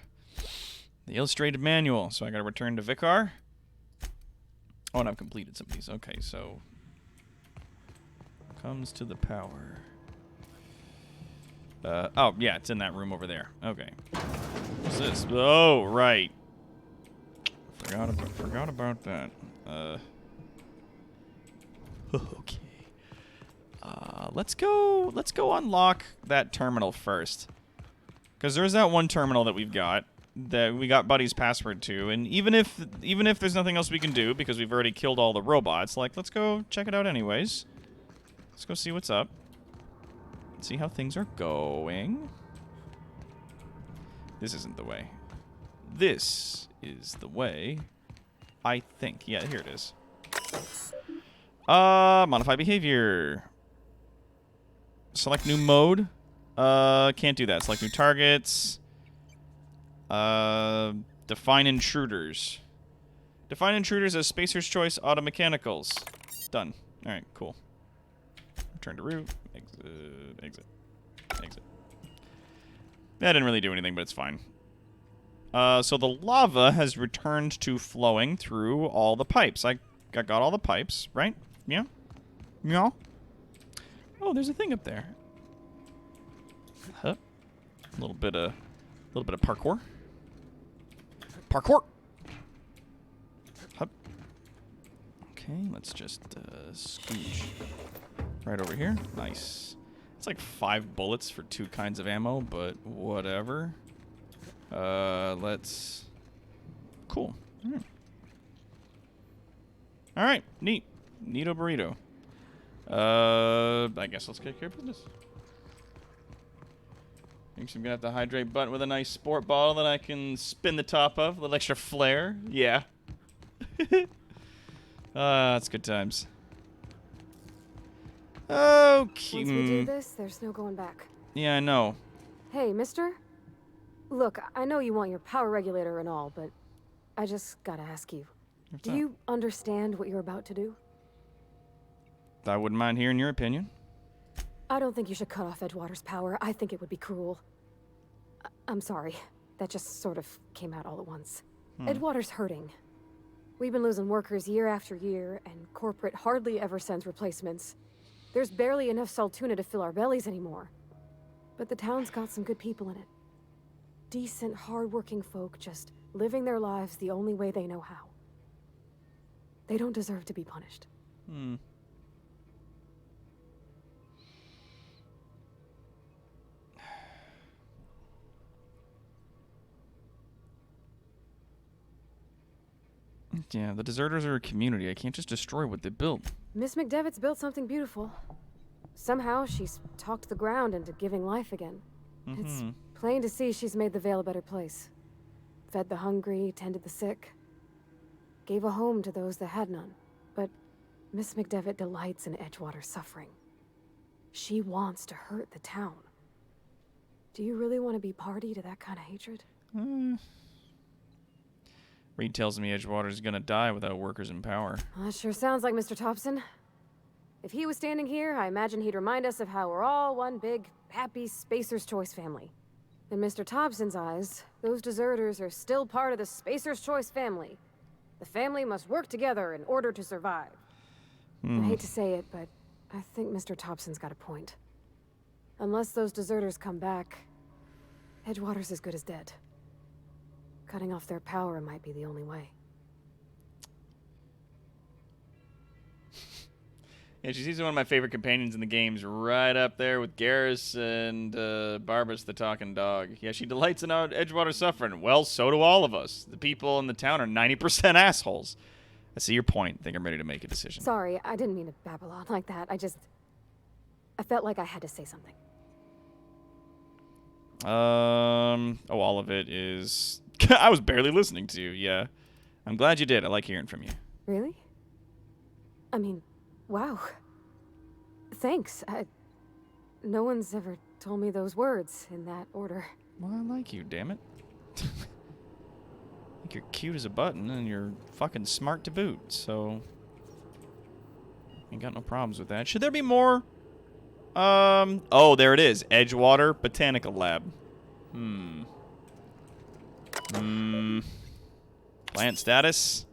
The illustrated manual. So I got to return to Vicar. Oh, and I've completed some of these. Okay, so comes to the power. Oh, yeah, it's in that room over there. Okay. What's this? Oh, right. Forgot about that. Okay. Let's go unlock that terminal first. Because there's that one terminal that we've got that we got Buddy's password to, and even if there's nothing else we can do because we've already killed all the robots, like, let's go check it out anyways. Let's go see what's up. See how things are going. This isn't the way. This is the way. I think. Yeah, here it is. Modify behavior. Select new mode. Can't do that. Select new targets. Define intruders. Define intruders as Spacer's Choice Auto Mechanicals. Done. Alright, cool. Return to root. Exit. That didn't really do anything, but it's fine. So the lava has returned to flowing through all the pipes. I got all the pipes, right? Yeah? Yeah? Oh, there's a thing up there. Huh? A little bit of parkour. Parkour! Hup. Okay, let's just scooch right over here. Nice. It's like 5 bullets for 2 kinds of ammo, but whatever. Let's... Cool. Alright, neat. Neato burrito. I guess let's take care of business. Thinks I'm gonna have to hydrate butt with a nice sport bottle that I can spin the top of. A little extra flair. Yeah. That's good times. Okay. Once we do this, there's no going back. Yeah, I know. Hey, mister? Look, I know you want your power regulator and all, but I just gotta ask you. Do you understand what you're about to do? I wouldn't mind hearing your opinion. I don't think you should cut off Edgewater's power. I think it would be cruel. I'm sorry. That just sort of came out all at once. Edgewater's hurting. We've been losing workers year after year, and corporate hardly ever sends replacements. There's barely enough Saltuna to fill our bellies anymore. But the town's got some good people in it. decent, hardworking folk just living their lives the only way they know how. They don't deserve to be punished. Hmm. Yeah, the deserters are a community. I can't just destroy what they built. Miss McDevitt's built something beautiful. Somehow she's talked the ground into giving life again. It's plain to see she's made the Vale a better place. Fed the hungry, tended the sick. Gave a home to those that had none. But Miss McDevitt delights in Edgewater's suffering. She wants to hurt the town. Do you really want to be party to that kind of hatred? Reed tells me Edgewater's gonna die without workers in power. Well, that sure sounds like Mr. Thompson. If he was standing here, I imagine he'd remind us of how we're all one big, happy Spacer's Choice family. In Mr. Thompson's eyes, those deserters are still part of the Spacer's Choice family. The family must work together in order to survive. I hate to say it, but I think Mr. Thompson's got a point. Unless those deserters come back, Edgewater's as good as dead. Cutting off their power might be the only way. Yeah, she's one of my favorite companions in the games, right up there with Garrus and Barbas the talking dog. Yeah, she delights in Edgewater suffering. Well, so do all of us. The people in the town are 90% assholes. I see your point. I think I'm ready to make a decision. Sorry, I didn't mean to babble on like that. I felt like I had to say something. All of it is... I was barely listening to you, yeah. I'm glad you did. I like hearing from you. Really? I mean, wow. Thanks. No one's ever told me those words in that order. Well, I like you, damn it. I think you're cute as a button, and you're fucking smart to boot, so... Ain't got no problems with that. Should there be more? Oh, there it is. Edgewater Botanical Lab. Plant status.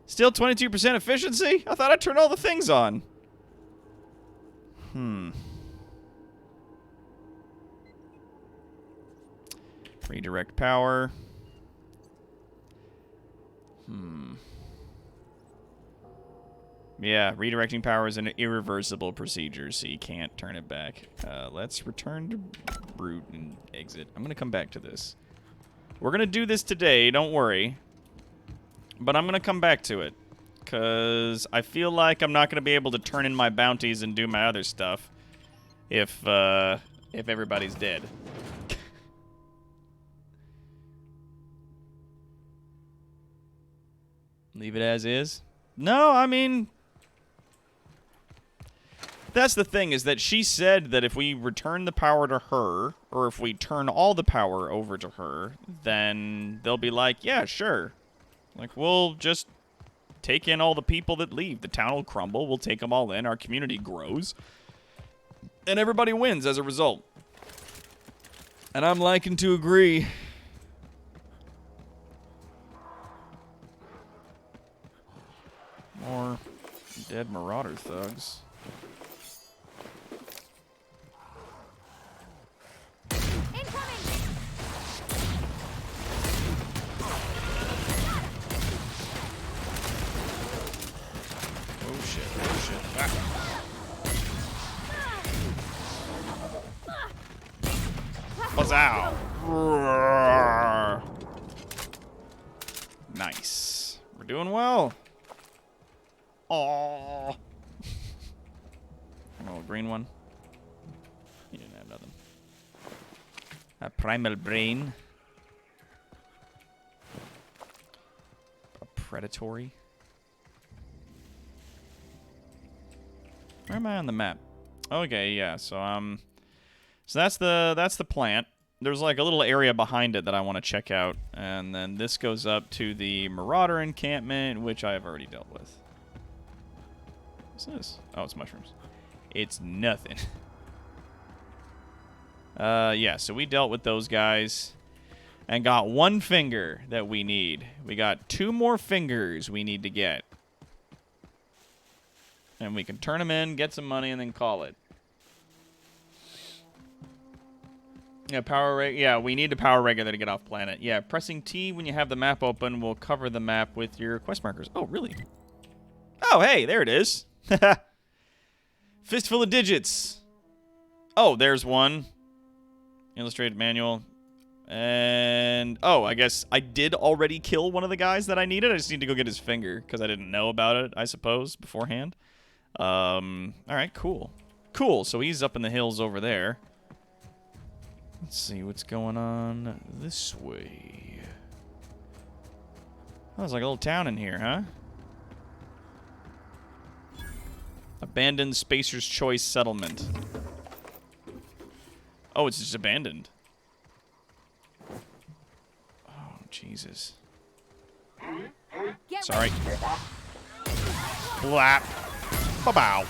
Still 22% efficiency? I thought I turned all the things on. Redirect power. Yeah, redirecting power is an irreversible procedure, so you can't turn it back. Let's return to Brute and exit. I'm going to come back to this. We're going to do this today, don't worry. But I'm going to come back to it. Because I feel like I'm not going to be able to turn in my bounties and do my other stuff if everybody's dead. Leave it as is? No, I mean... That's the thing, is that she said that if we return the power to her, or if we turn all the power over to her, then they'll be like, yeah, sure. Like, we'll just take in all the people that leave. The town will crumble, we'll take them all in, our community grows, and everybody wins as a result. And I'm liking to agree. More dead Marauder thugs. Oh shit, oh shit. Buzz out. Nice. We're doing well. Aww. Oh, green one. You didn't have nothing. A primal brain. A predatory. Where am I on the map? Okay, yeah. So that's the plant. There's like a little area behind it that I want to check out, and then this goes up to the Marauder encampment, which I have already dealt with. What's this? Oh, it's mushrooms. It's nothing. Yeah, so we dealt with those guys and got one finger that we need. We got 2 more fingers we need to get. And we can turn them in, get some money, and then call it. Yeah, yeah, we need a power regular to get off planet. Yeah, pressing T when you have the map open will cover the map with your quest markers. Oh, really? Oh, hey, there it is. Fistful of digits. Oh, there's one. Illustrated manual. And, oh, I guess I did already kill one of the guys that I needed. I just need to go get his finger, because I didn't know about it, I suppose, beforehand. Alright, cool. Cool, so he's up in the hills over there. Let's see what's going on this way. Oh, there's like a little town in here, huh? Abandoned Spacer's Choice Settlement. Oh, it's just abandoned. Oh, Jesus. Sorry. Blap. Ba-bow.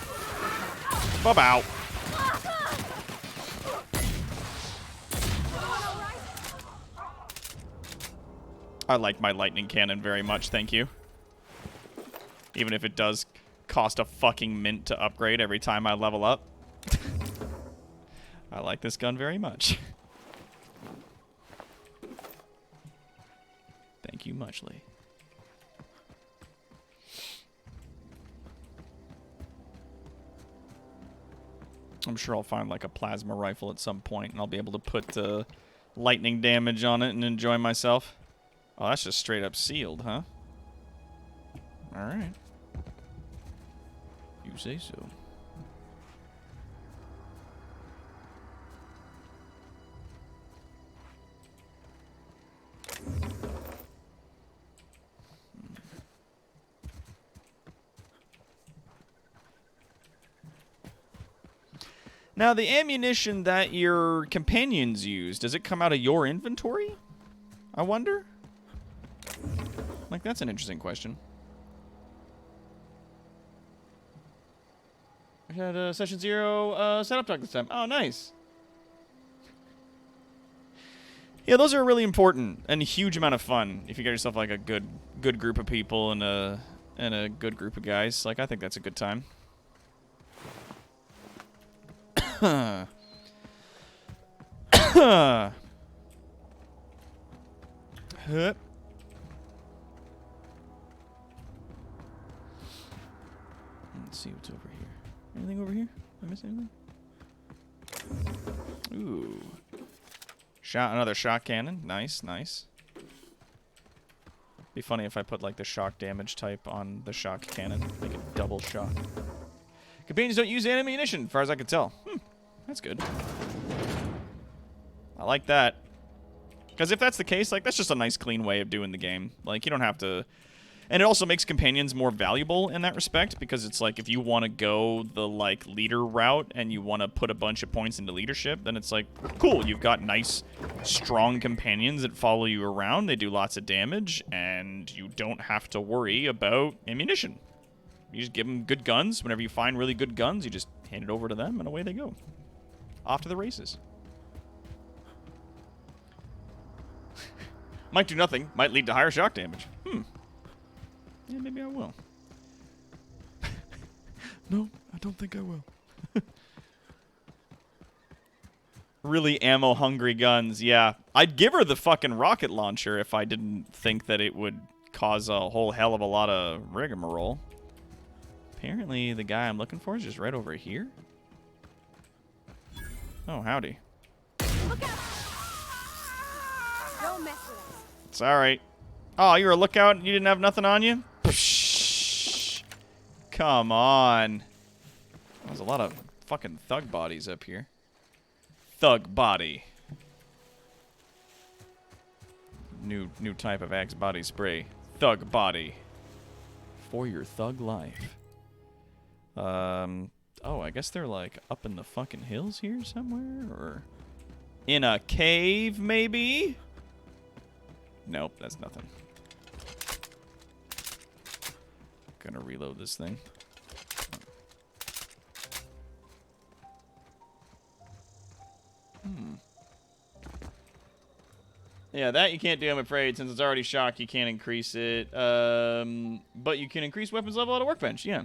Ba-bow. I like my lightning cannon very much, thank you. Even if it does cost a fucking mint to upgrade every time I level up. I like this gun very much. Thank you muchly. I'm sure I'll find like a plasma rifle at some point and I'll be able to put lightning damage on it and enjoy myself. Oh, that's just straight up sealed, huh? Alright. You say so. Now, the ammunition that your companions use, does it come out of your inventory? I wonder? Like, that's an interesting question. We had session 0 setup talk this time. Oh, nice. Yeah, those are really important and a huge amount of fun if you get yourself like a good group of people and a good group of guys. Like, I think that's a good time. Hup. Let's see what's over here. Anything over here? Did I miss anything? Ooh. Another shock cannon. Nice, nice. Be funny if I put like the shock damage type on the shock cannon. Make it double shock. Companions don't use ammunition, as far as I can tell. That's good. I like that. Because if that's the case, like, that's just a nice, clean way of doing the game. Like, you don't have to... And it also makes companions more valuable in that respect, because it's like, if you want to go the, like, leader route and you want to put a bunch of points into leadership, then it's like, cool, you've got nice, strong companions that follow you around, they do lots of damage, and you don't have to worry about ammunition. You just give them good guns. Whenever you find really good guns, you just hand it over to them, and away they go. Off to the races. Might do nothing. Might lead to higher shock damage. Yeah, maybe I will. No, I don't think I will. Really ammo-hungry guns, yeah. I'd give her the fucking rocket launcher if I didn't think that it would cause a whole hell of a lot of rigmarole. Apparently, the guy I'm looking for is just right over here. Oh, howdy. Look out! Don't mess with us. It's alright. Oh, you're a lookout and you didn't have nothing on you? Psh, come on. There's a lot of fucking thug bodies up here. Thug body. New type of Axe body spray. Thug body. For your thug life. Oh, I guess they're like up in the fucking hills here somewhere, or in a cave maybe? Nope, that's nothing. Gonna reload this thing. Yeah, that you can't do, I'm afraid. Since it's already shocked, you can't increase it. But you can increase weapons level at a workbench, yeah.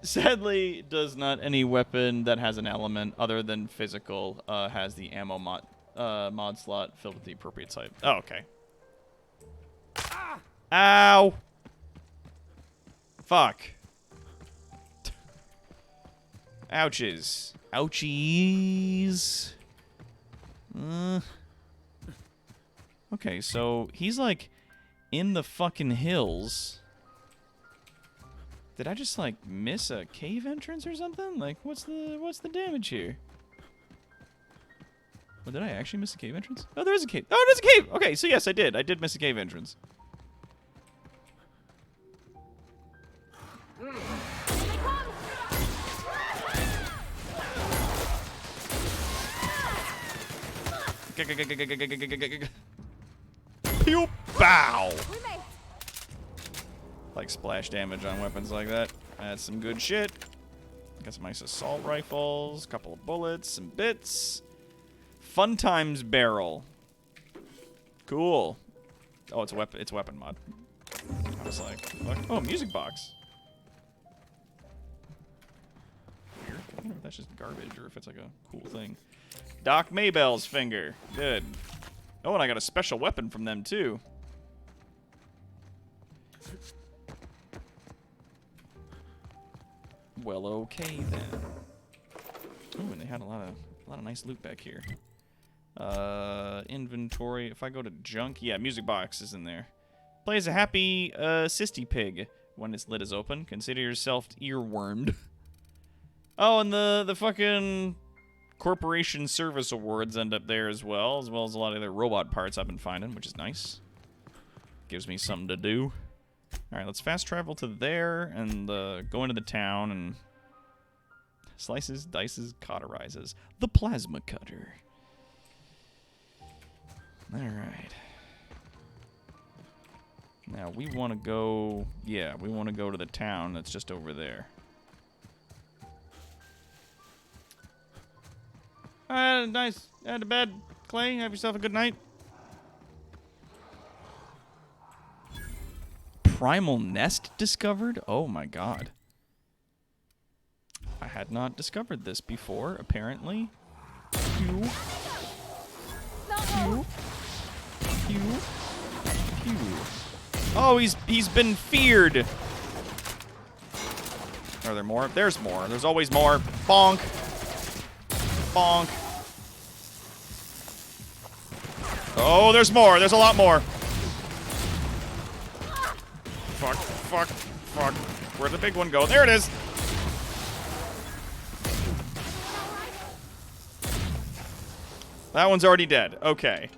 Sadly, does not any weapon that has an element other than physical has the ammo mod slot filled with the appropriate type. Oh, okay. Ow! Fuck. Ouches. Ouchies. Okay, so he's like in the fucking hills. Did I just like miss a cave entrance or something? Like what's the damage here? Well, did I actually miss a cave entrance? Oh, there is a cave. Oh, there's a cave. Okay, so yes, I did. I did miss a cave entrance. Pew! Bow! Like splash damage on weapons like that. That's some good shit. Got some nice assault rifles, couple of bullets, some bits. Fun Times barrel. Cool. Oh, it's a weapon. It's a weapon mod. I was like, fuck. Oh, music box. Weird. I wonder if that's just garbage or if it's like a cool thing. Doc Maybell's finger. Good. Oh, and I got a special weapon from them too. Well, okay then. Oh, and they had a lot of nice loot back here. Inventory. If I go to junk, yeah, music box is in there. Plays a happy sisty pig when its lid is open. Consider yourself earwormed. Oh, and the fucking corporation service awards end up there as well as a lot of other robot parts I've been finding, which is nice. Gives me something to do. All right, let's fast travel to there and go into the town and slices, dices, cauterizes. The plasma cutter. All right. Now we want to go. Yeah, we want to go to the town that's just over there. Nice. Head to bed, Clay. Have yourself a good night. Primal nest discovered? Oh my god. I had not discovered this before, apparently. Pew. Pew. Pew. Pew. Oh, he's been feared. Are there more? There's more. There's always more. Bonk. Bonk. Oh, there's more. There's a lot more. Fuck, fuck, fuck. Where'd the big one go? There it is. That one's already dead. Okay.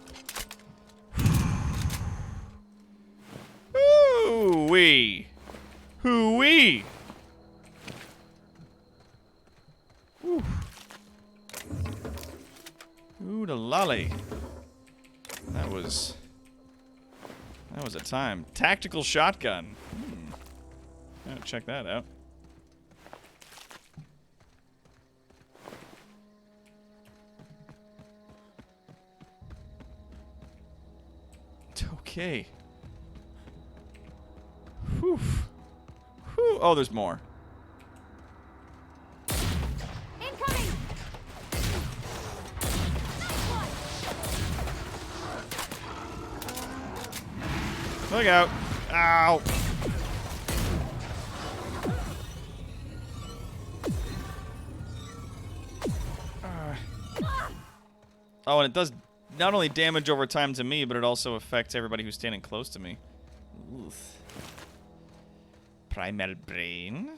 Hoo-wee. Hoo-wee. Ooh, the lolly. That was a time. Tactical shotgun. Gotta check that out. Okay. Whew. Whew. Oh, there's more. Incoming! Look out. Ow. Oh, and it does not only damage over time to me, but it also affects everybody who's standing close to me. Oof. Primal brain.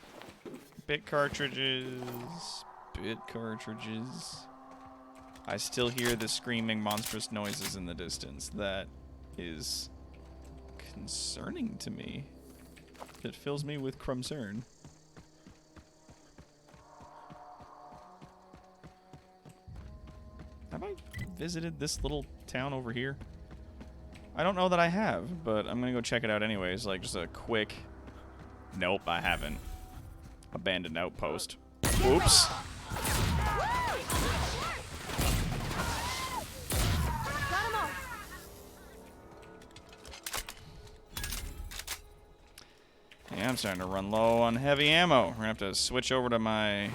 Bit cartridges. Bit cartridges. I still hear the screaming monstrous noises in the distance. That is concerning to me. It fills me with concern. Have I visited this little town over here? I don't know that I have, but I'm gonna go check it out anyways. Like just a quick. Nope, I haven't. Abandoned outpost. Oops. Yeah, I'm starting to run low on heavy ammo. We're gonna have to switch over to my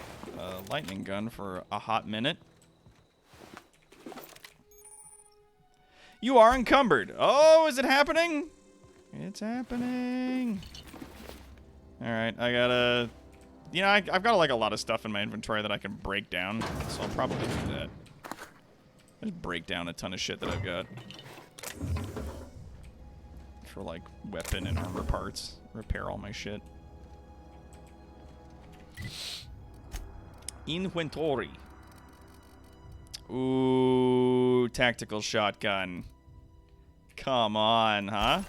lightning gun for a hot minute. You are encumbered. Oh, is it happening? It's happening. All right, I gotta... You know, I've got like a lot of stuff in my inventory that I can break down, so I'll probably do that. Just break down a ton of shit that I've got. For like weapon and armor parts. Repair all my shit. Inventory. Ooh, tactical shotgun. Come on, huh?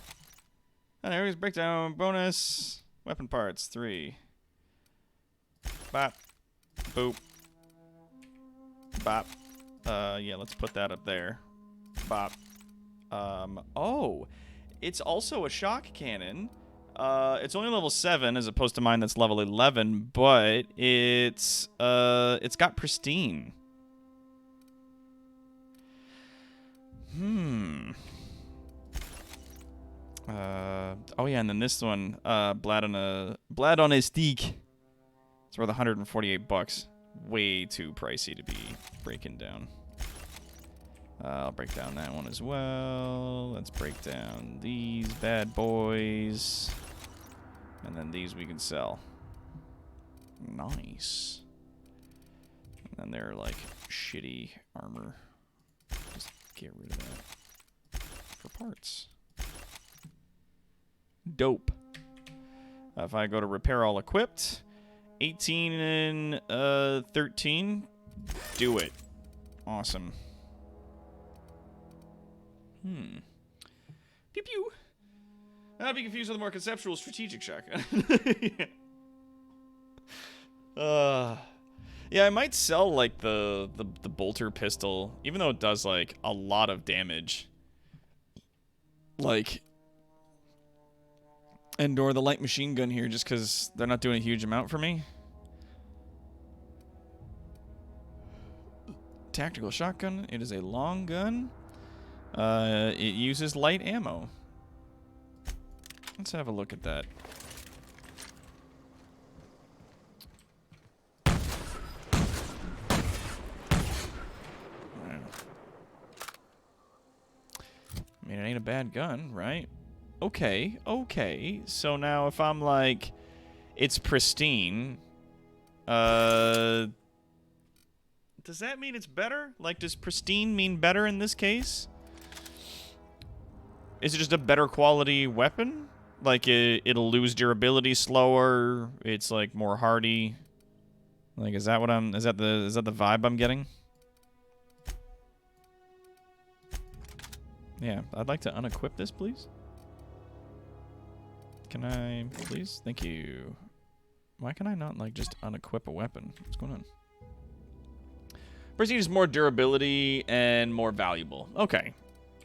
And there's breakdown bonus. Weapon parts, 3. Bop. Boop. Bop. Yeah, let's put that up there. Bop. Oh, it's also a shock cannon. It's only level 7 as opposed to mine that's level 11, but it's got pristine. Oh yeah, and then this one, Blood on a Stick. It's worth $148. Way too pricey to be breaking down. I'll break down that one as well. Let's break down these bad boys. And then these we can sell. Nice. And then they're like shitty armor. Just get rid of that. For parts. Dope. If I go to repair all equipped, 18 and 13, do it. Awesome. Pew pew. Not be confused with a more conceptual strategic shotgun. Yeah, I might sell like the bolter pistol, even though it does like a lot of damage. Like, and/or the light machine gun here, just because they're not doing a huge amount for me. Tactical shotgun. It is a long gun. It uses light ammo. Let's have a look at that. I mean, it ain't a bad gun, right? Okay, okay. So now if I'm like, it's pristine, does that mean it's better? Like, does pristine mean better in this case? Is it just a better quality weapon? Like, it'll lose durability slower, it's like more hardy. Like, is that what is that the vibe I'm getting? Yeah, I'd like to unequip this, please. Can I, please? Thank you. Why can I not, like, just unequip a weapon? What's going on? Prestige is more durability and more valuable. Okay.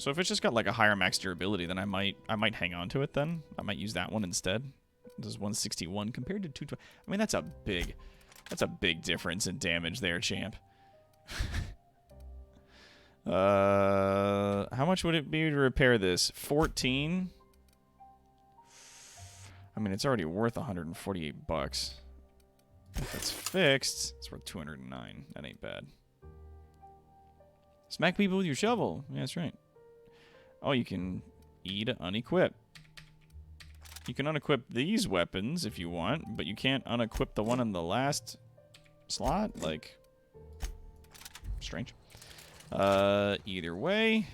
So if it's just got, like, a higher max durability, then I might hang on to it then. I might use that one instead. This is 161 compared to 220. I mean, that's a big difference in damage there, champ. How much would it be to repair this? 14? I mean, it's already worth $148. If it's fixed, it's worth 209. That ain't bad. Smack people with your shovel. Yeah, that's right. Oh, you can E to unequip. You can unequip these weapons if you want, but you can't unequip the one in the last slot. Like, strange. Either way,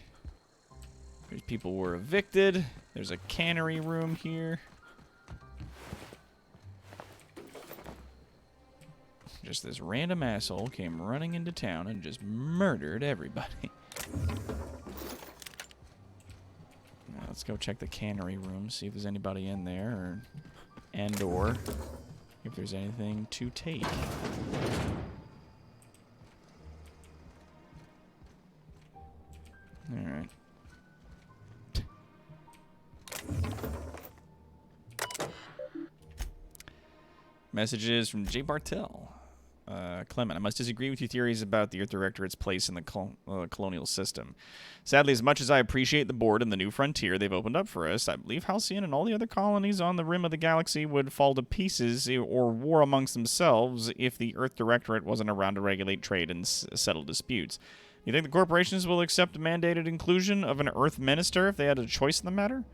there's people were evicted. There's a cannery room here. Just this random asshole came running into town and just murdered everybody. Now, let's go check the cannery room, see if there's anybody in there, or if there's anything to take. Alright. Messages from J. Bartel. Clement, I must disagree with your theories about the Earth Directorate's place in the colonial system. Sadly, as much as I appreciate the board and the new frontier they've opened up for us, I believe Halcyon and all the other colonies on the rim of the galaxy would fall to pieces or war amongst themselves if the Earth Directorate wasn't around to regulate trade and settle disputes. You think the corporations will accept mandated inclusion of an Earth minister if they had a choice in the matter?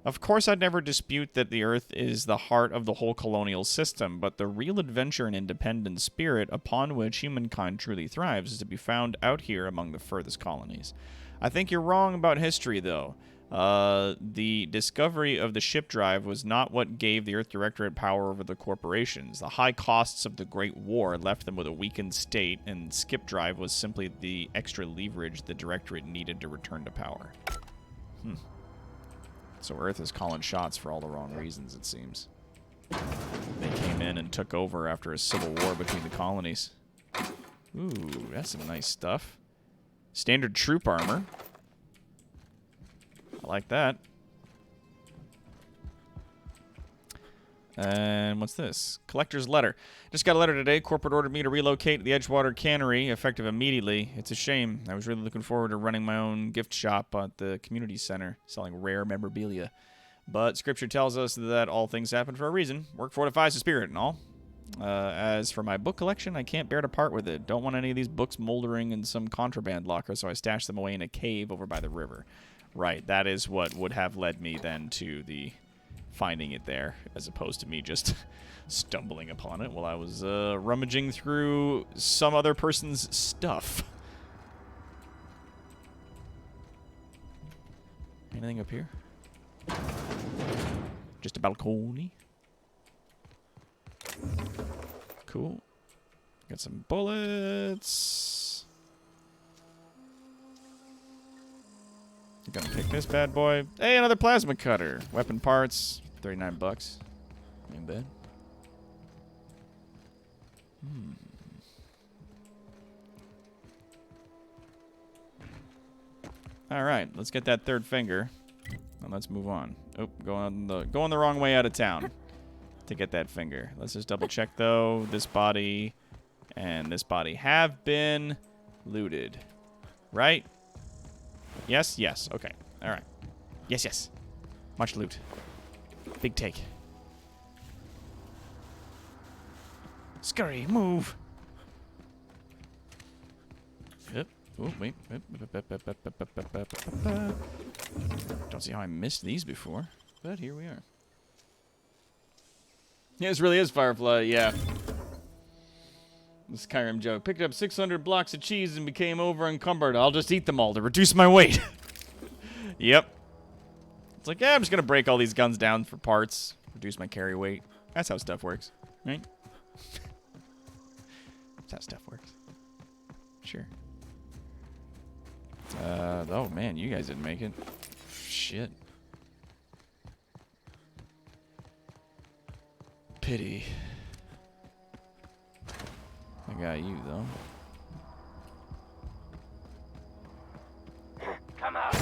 Of course, I'd never dispute that the Earth is the heart of the whole colonial system, but the real adventure and independent spirit upon which humankind truly thrives is to be found out here among the furthest colonies. I think you're wrong about history, though. The discovery of the ship drive was not what gave the Earth Directorate power over the corporations. The high costs of the Great War left them with a weakened state, and skip drive was simply the extra leverage the Directorate needed to return to power. So Earth is calling shots for all the wrong reasons, it seems. They came in and took over after a civil war between the colonies. Ooh, that's some nice stuff. Standard troop armor. I like that. And what's this? Collector's letter. Just got a letter today. Corporate ordered me to relocate the Edgewater Cannery, effective immediately. It's a shame. I was really looking forward to running my own gift shop at the community center, selling rare memorabilia. But Scripture tells us that all things happen for a reason. Work fortifies the spirit and all. As for my book collection, I can't bear to part with it. Don't want any of these books moldering in some contraband locker, so I stashed them away in a cave over by the river. Right, that is what would have led me then to the finding it there, as opposed to me just stumbling upon it while I was rummaging through some other person's stuff. Anything up here? Just a balcony. Cool. Got some bullets. Gonna pick this bad boy. Hey, another plasma cutter. Weapon parts. 39 bucks. Ain't bad. Alright, let's get that third finger. And let's move on. Oh, going the wrong way out of town to get that finger. Let's just double check though. This body and this body have been looted. Right? Yes, yes. Okay. Alright. Yes, yes. Much loot. Big take. Scurry, move. Yep. Oh, wait. Don't see how I missed these before, but here we are. Yeah, this really is Firefly, yeah. The Skyrim joke. Picked up 600 blocks of cheese and became over encumbered. I'll just eat them all to reduce my weight. Yep. It's like, yeah, I'm just going to break all these guns down for parts. Reduce my carry weight. That's how stuff works, right? That's how stuff works. Sure. Oh, man, you guys didn't make it. Shit. Pity. I got you, though. Come out.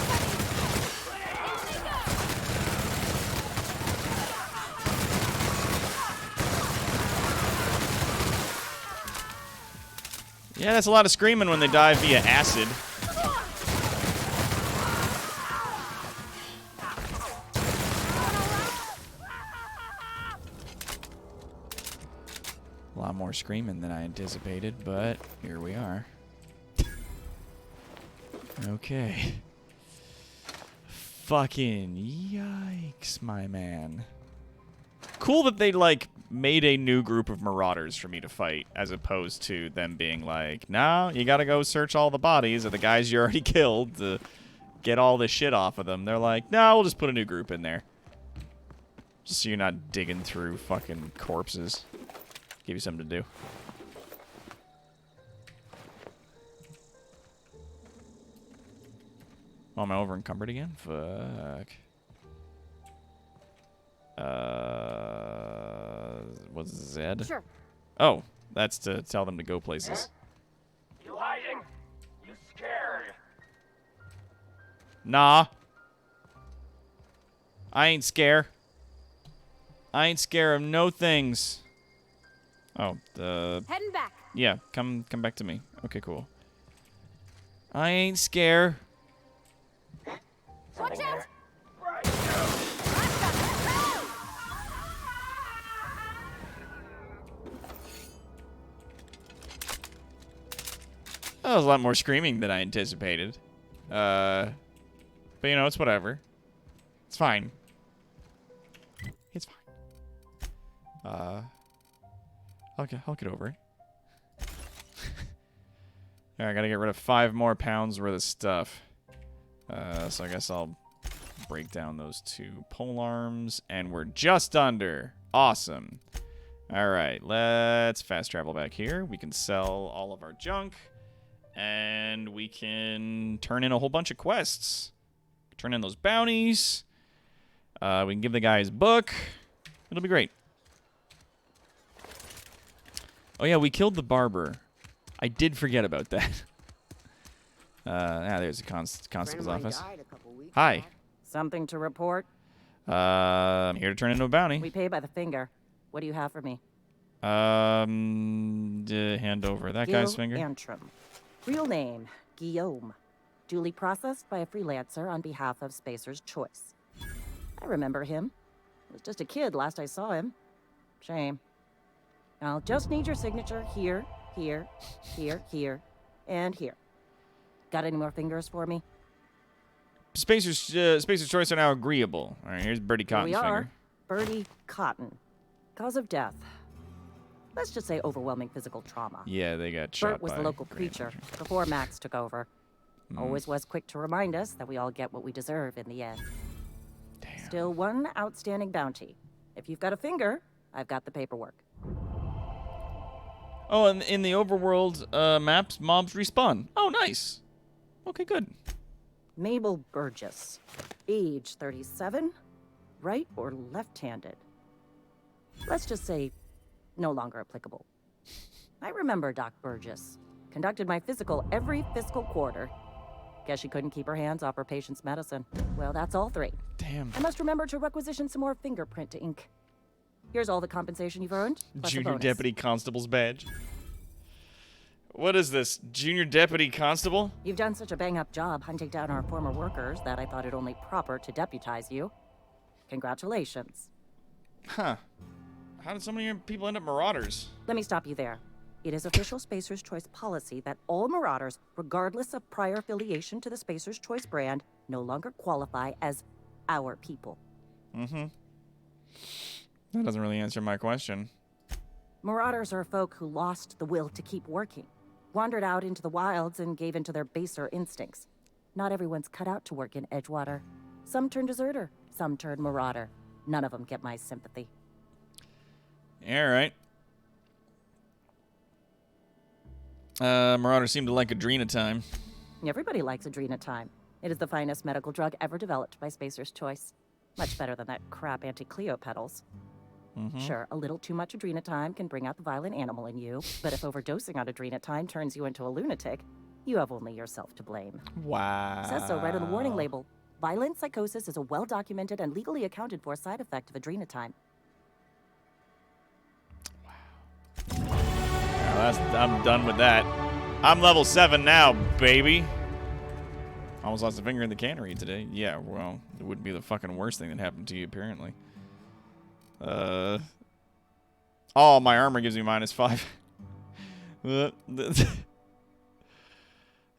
Yeah, that's a lot of screaming when they die via acid. A lot more screaming than I anticipated, but here we are. Okay. Fucking yikes, my man. Cool that they, like, made a new group of marauders for me to fight, as opposed to them being like, no, you gotta go search all the bodies of the guys you already killed to get all this shit off of them. They're like, no, we'll just put a new group in there. Just so you're not digging through fucking corpses. Give you something to do. Oh, am I over encumbered again? Fuck. What's Z? Sure. Oh, that's to tell them to go places. You hiding? You scared? Nah. I ain't scared. I ain't scared of no things. Oh, the... Heading back. Yeah, come back to me. Okay, cool. I ain't scared. Watch out! That was a lot more screaming than I anticipated. But you know, it's whatever. It's fine. It's fine. I'll get over it. Alright, I gotta get rid of 5 more pounds worth of stuff. So I guess I'll break down those 2 pole arms, and we're just under. Awesome. Alright, let's fast travel back here. We can sell all of our junk, and we can turn in a whole bunch of quests. Turn in those bounties. We can give the guy his book. It'll be great. Oh yeah, we killed the barber. I did forget about that. There's the constable's office. Hi. Something to report? I'm here to turn into a bounty. We pay by the finger. What do you have for me? Hand over that guy's finger. Antrim. Real name, Guillaume. Duly processed by a freelancer on behalf of Spacer's Choice. I remember him. I was just a kid last I saw him. Shame. I'll just need your signature here, here, here, here, and here. Got any more fingers for me? Spacer's Choice are now agreeable. All right, here's Bertie Cotton's Here we are. finger. Bertie Cotton. Cause of death. Let's just say overwhelming physical trauma. Yeah, they got shot Bert was by the local preacher before Max took over. Always was quick to remind us that we all get what we deserve in the end. Damn. Still one outstanding bounty. If you've got a finger, I've got the paperwork. Oh, and in the overworld maps, mobs respawn. Oh, nice. Okay, good. Mabel Burgess. Age 37. Right or left-handed? Let's just say no longer applicable. I remember Doc Burgess. Conducted my physical every fiscal quarter. Guess she couldn't keep her hands off her patient's medicine. Well, that's all 3. Damn. I must remember to requisition some more fingerprint ink. Here's all the compensation you've earned, plus a Junior bonus. Deputy Constable's badge. What is this? Junior Deputy Constable? You've done such a bang-up job hunting down our former workers that I thought it only proper to deputize you. Congratulations. Huh. How did so many people end up marauders? Let me stop you there. It is official Spacer's Choice policy that all marauders, regardless of prior affiliation to the Spacer's Choice brand, no longer qualify as our people. Mm-hmm. That doesn't really answer my question. Marauders are folk who lost the will to keep working, wandered out into the wilds and gave into their baser instincts. Not everyone's cut out to work in Edgewater. Some turn deserter, some turn marauder. None of them get my sympathy. All right. Marauders seem to like Adrena time. Everybody likes Adrenatime. It is the finest medical drug ever developed by Spacer's Choice. Much better than that crap anti-Cleo pedals. Sure, a little too much Adrenatime can bring out the violent animal in you, but if overdosing on Adrenatime turns you into a lunatic, you have only yourself to blame. Wow. It says so right on the warning label. Violent psychosis is a well-documented and legally accounted for side effect of Adrenatime. I'm done with that. I'm level 7 now, baby. Almost lost a finger in the cannery today. Yeah, well, it wouldn't be the fucking worst thing that happened to you, apparently. Oh, my armor gives me -5. Oh,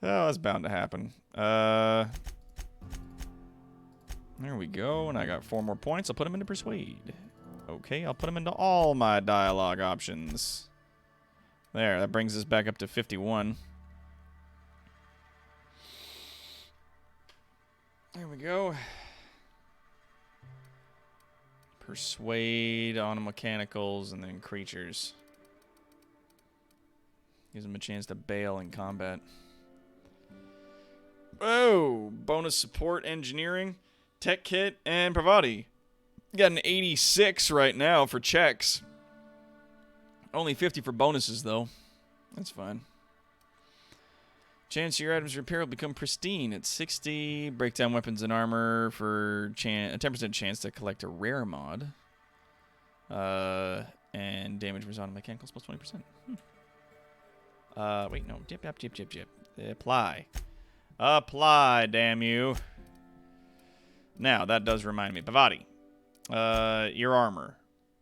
that's bound to happen. There we go, and I got 4 more points. I'll put them into Persuade. Okay, I'll put them into all my dialogue options. There, that brings us back up to 51. There we go. Persuade on mechanicals and then creatures. Gives them a chance to bail in combat. Oh, bonus support, engineering, tech kit, and bravado. Got an 86 right now for checks. Only 50 for bonuses, though. That's fine. Chance your items repair will become pristine at 60. Break down weapons and armor for a 10% chance to collect a rare mod. And damage result on mechanicals plus 20%. Wait, no. Dip. Apply. Apply, damn you. Now, that does remind me. Bavati. Your armor.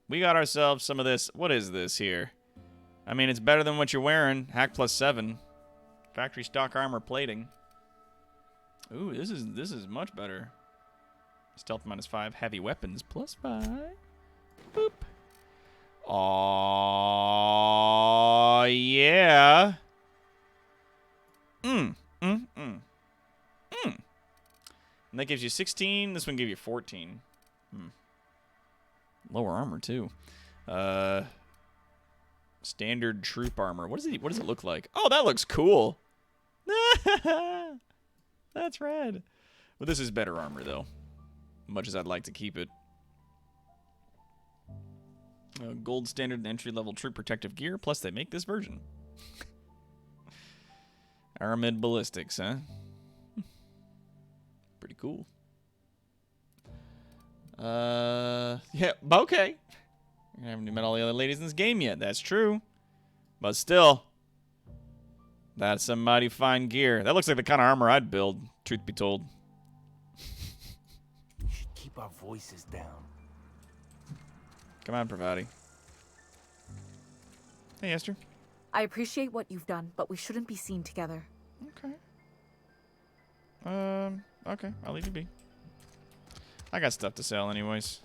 We got ourselves some of this. What is this here? I mean, it's better than what you're wearing. Hack plus 7. Factory stock armor plating. Ooh, this is much better. Stealth minus 5. Heavy weapons plus 5. Boop. Aw, yeah. And that gives you 16. This one gives you 14. Lower armor, too. Standard troop armor. What does it look like? Oh, that looks cool. That's rad. Well, this is better armor, though. Much as I'd like to keep it. Gold standard entry-level troop protective gear. Plus, they make this version. Aramid ballistics, huh? Pretty cool. Yeah, okay. I haven't met all the other ladies in this game yet. That's true. But still, that's some mighty fine gear. That looks like the kind of armor I'd build, truth be told. We should keep our voices down. Come on, Pravati. Hey, Esther. I appreciate what you've done, but we shouldn't be seen together. Okay. Okay. I'll leave you be. I got stuff to sell anyways.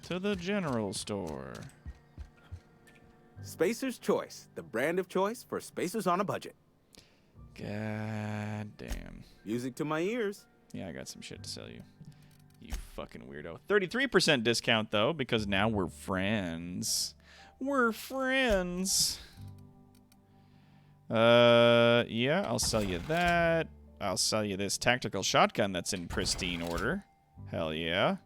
To the general store. Spacer's Choice, the brand of choice for spacers on a budget. God damn. Music to my ears. Yeah, I got some shit to sell you. You fucking weirdo. 33% discount, though, because now we're friends. We're friends. Yeah, I'll sell you that. I'll sell you this tactical shotgun that's in pristine order. Hell yeah.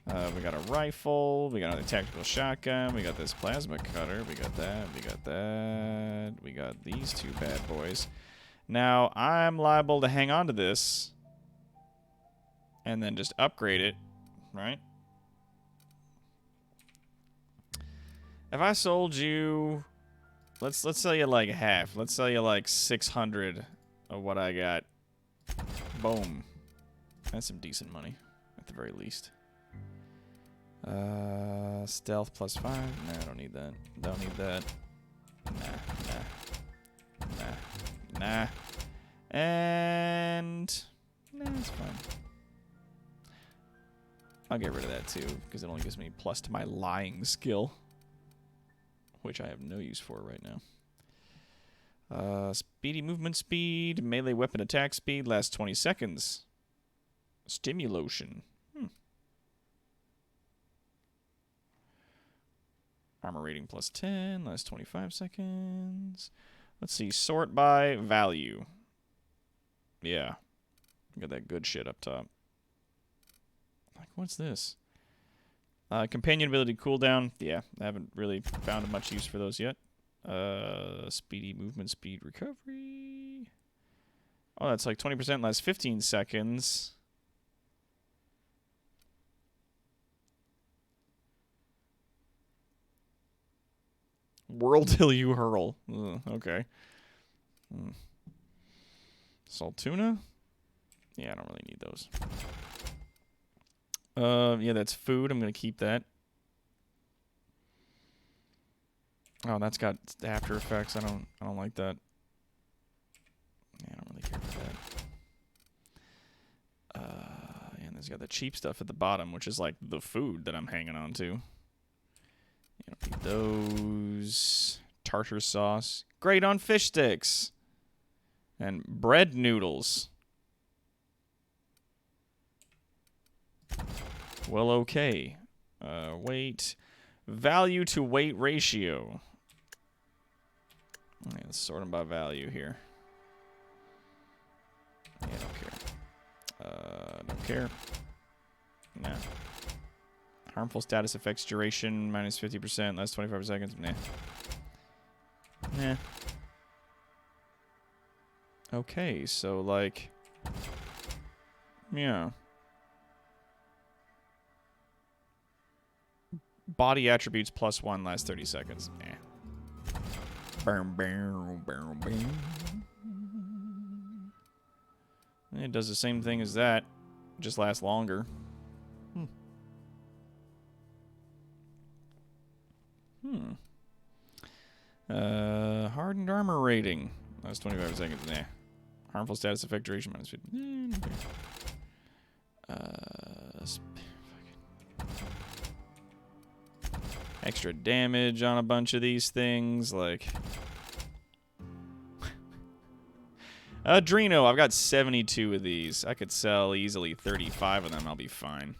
We got a rifle. We got another tactical shotgun. We got this plasma cutter. We got that. We got that. We got these two bad boys. Now, I'm liable to hang on to this and then just upgrade it, right? If I sold you, let's sell you like half. Let's sell you like 600 of what I got. Boom. That's some decent money, at the very least. Stealth plus 5. Nah, I don't need that. Don't need that. Nah. And nah, it's fine. I'll get rid of that too, because it only gives me plus to my lying skill, which I have no use for right now. Speedy movement speed, melee weapon attack speed, lasts 20 seconds. Stimulation. Armor rating plus 10, lasts 25 seconds. Let's see, sort by value. Yeah. Got that good shit up top. Like, what's this? Companion ability cooldown. Yeah, I haven't really found much use for those yet. Speedy movement speed recovery. Oh, that's like 20%, lasts 15 seconds. Whirl till you hurl. Okay. Salt tuna? Yeah, I don't really need those. Yeah, that's food. I'm gonna keep that. Oh, that's got after effects. I don't like that. Yeah, I don't really care for that. And there's got the cheap stuff at the bottom, which is like the food that I'm hanging on to. You don't need those. Tartar sauce. Great on fish sticks. And bread noodles. Well, okay. Weight. Value to weight ratio. Yeah, let's sort them by value here. Yeah, don't care. Nah. Harmful status effects duration minus 50%, less 25 seconds. Nah. Okay, so like, yeah. Body attributes +1 last 30 seconds. Eh. Boom, boom, boom, boom. It does the same thing as that. Just lasts longer. Hardened armor rating. That's 25 seconds. Nah. Harmful status effect duration -50. Extra damage on a bunch of these things, like Adreno. I've got 72 of these. I could sell easily 35 of them. I'll be fine.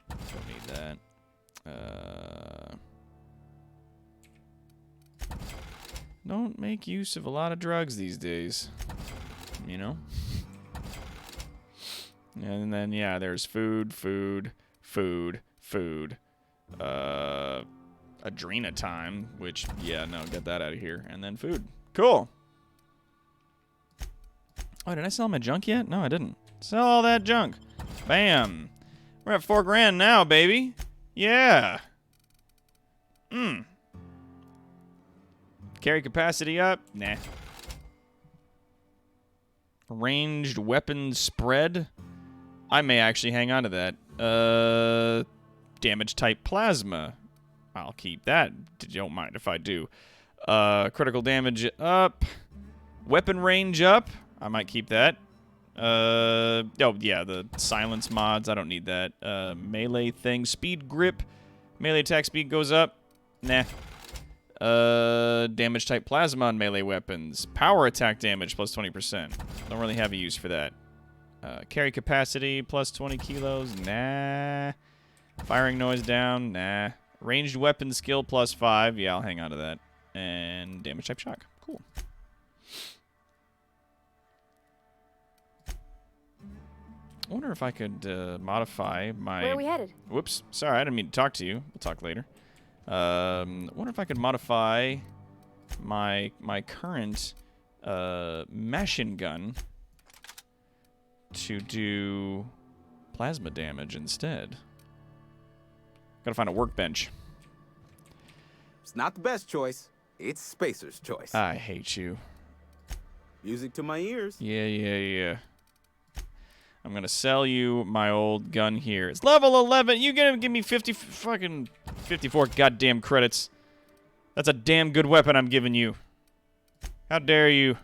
Don't need that. Don't make use of a lot of drugs these days. You know? And then, yeah, there's food. Adrena time, which, yeah, no, get that out of here. And then food. Cool. Oh, did I sell my junk yet? No, I didn't. Sell all that junk. Bam. We're at $4 grand now, baby. Yeah. Carry capacity up? Nah. Ranged weapon spread? I may actually hang on to that. Damage type plasma. I'll keep that. Don't mind if I do. Critical damage up. Weapon range up. I might keep that. Oh, yeah, the silence mods. I don't need that. Melee thing. Speed grip. Melee attack speed goes up. Nah. Damage type plasma on melee weapons. Power attack damage plus 20%. Don't really have a use for that. Carry capacity plus 20 kilos. Nah. Firing noise down. Nah. Ranged weapon skill plus 5. Yeah, I'll hang on to that. And damage type shock. Cool. I wonder if I could modify my... Where are we headed? Whoops. Sorry, I didn't mean to talk to you. We'll talk later. I wonder if I could modify my current machine gun to do plasma damage instead. Gotta find a workbench. It's not the best choice. It's Spacer's choice. I hate you. Music to my ears. Yeah. I'm gonna sell you my old gun here. It's level 11. You gonna give me 54 goddamn credits? That's a damn good weapon I'm giving you. How dare you?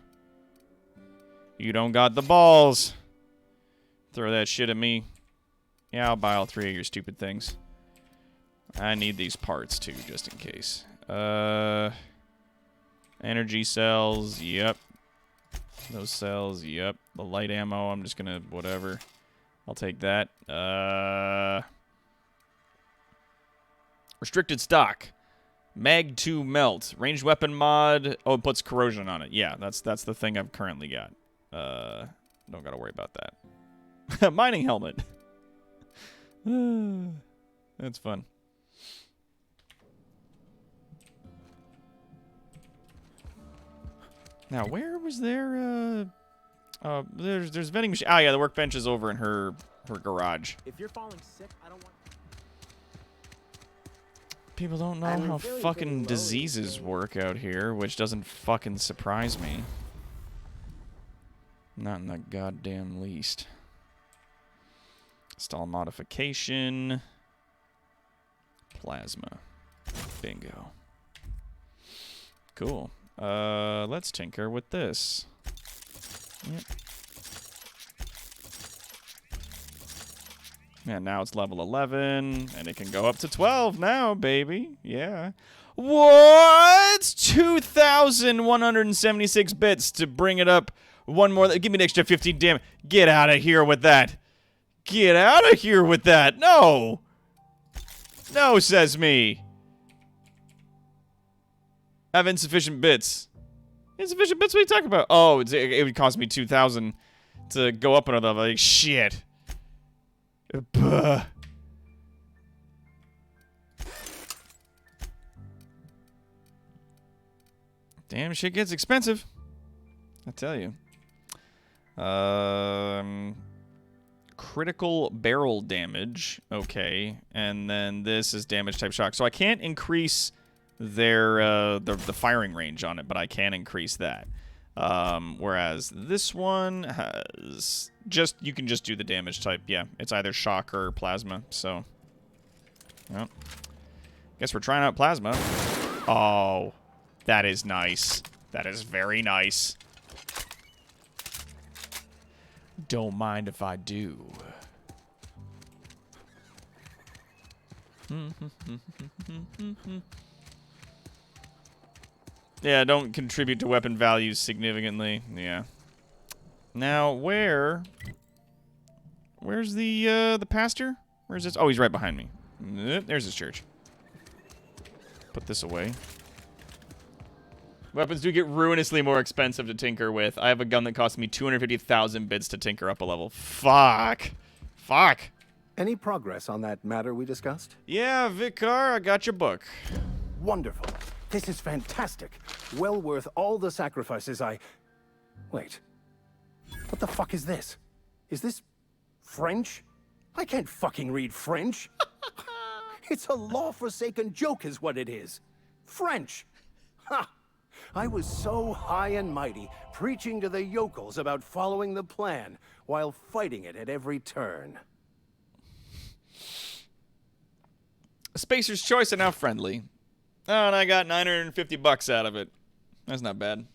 You don't got the balls. Throw that shit at me. Yeah, I'll buy all 3 of your stupid things. I need these parts too, just in case. Energy cells. Yep. Those cells, yep. The light ammo, I'm just gonna, whatever. I'll take that. Restricted stock. Mag 2 melt. Ranged weapon mod. Oh, it puts corrosion on it. Yeah, that's the thing I've currently got. Don't gotta worry about that. Mining helmet. That's fun. Now, where was there, there's vending machine. Ah, yeah, the workbench is over in her garage. If you're falling sick, I don't want... People don't know how fucking diseases work out here, which doesn't fucking surprise me. Not in the goddamn least. Install modification. Plasma. Bingo. Cool. Let's tinker with this. Yep. And now it's level 11, and it can go up to 12 now, baby. Yeah. What? 2,176 bits to bring it up one more. Give me an extra 15 damage. Get out of here with that. Get out of here with that. No. No, says me. I have insufficient bits. Insufficient bits? What are you talking about? Oh, it would cost me 2,000 to go up another level. Like, shit. Buh. Damn, shit gets expensive. I tell you. critical barrel damage. Okay. And then this is damage type shock. So I can't increase their the firing range on it, but I can increase that. Whereas this one has you can just do the damage type. Yeah, it's either shock or plasma. So, well, guess we're trying out plasma. Oh, that is nice. That is very nice. Don't mind if I do. Yeah, don't contribute to weapon values significantly. Yeah. Now, where's the pastor? Where's this? Oh, he's right behind me. There's his church. Put this away. Weapons do get ruinously more expensive to tinker with. I have a gun that costs me 250,000 bits to tinker up a level. Fuck. Fuck. Any progress on that matter we discussed? Yeah, Vicar, I got your book. Wonderful. This is fantastic. Well worth all the sacrifices Wait. What the fuck is this? Is this French? I can't fucking read French. It's a law-forsaken joke is what it is. French. Ha! I was so high and mighty, preaching to the yokels about following the plan, while fighting it at every turn. Spacer's Choice are now friendly. Oh, and I got 950 bucks out of it. That's not bad.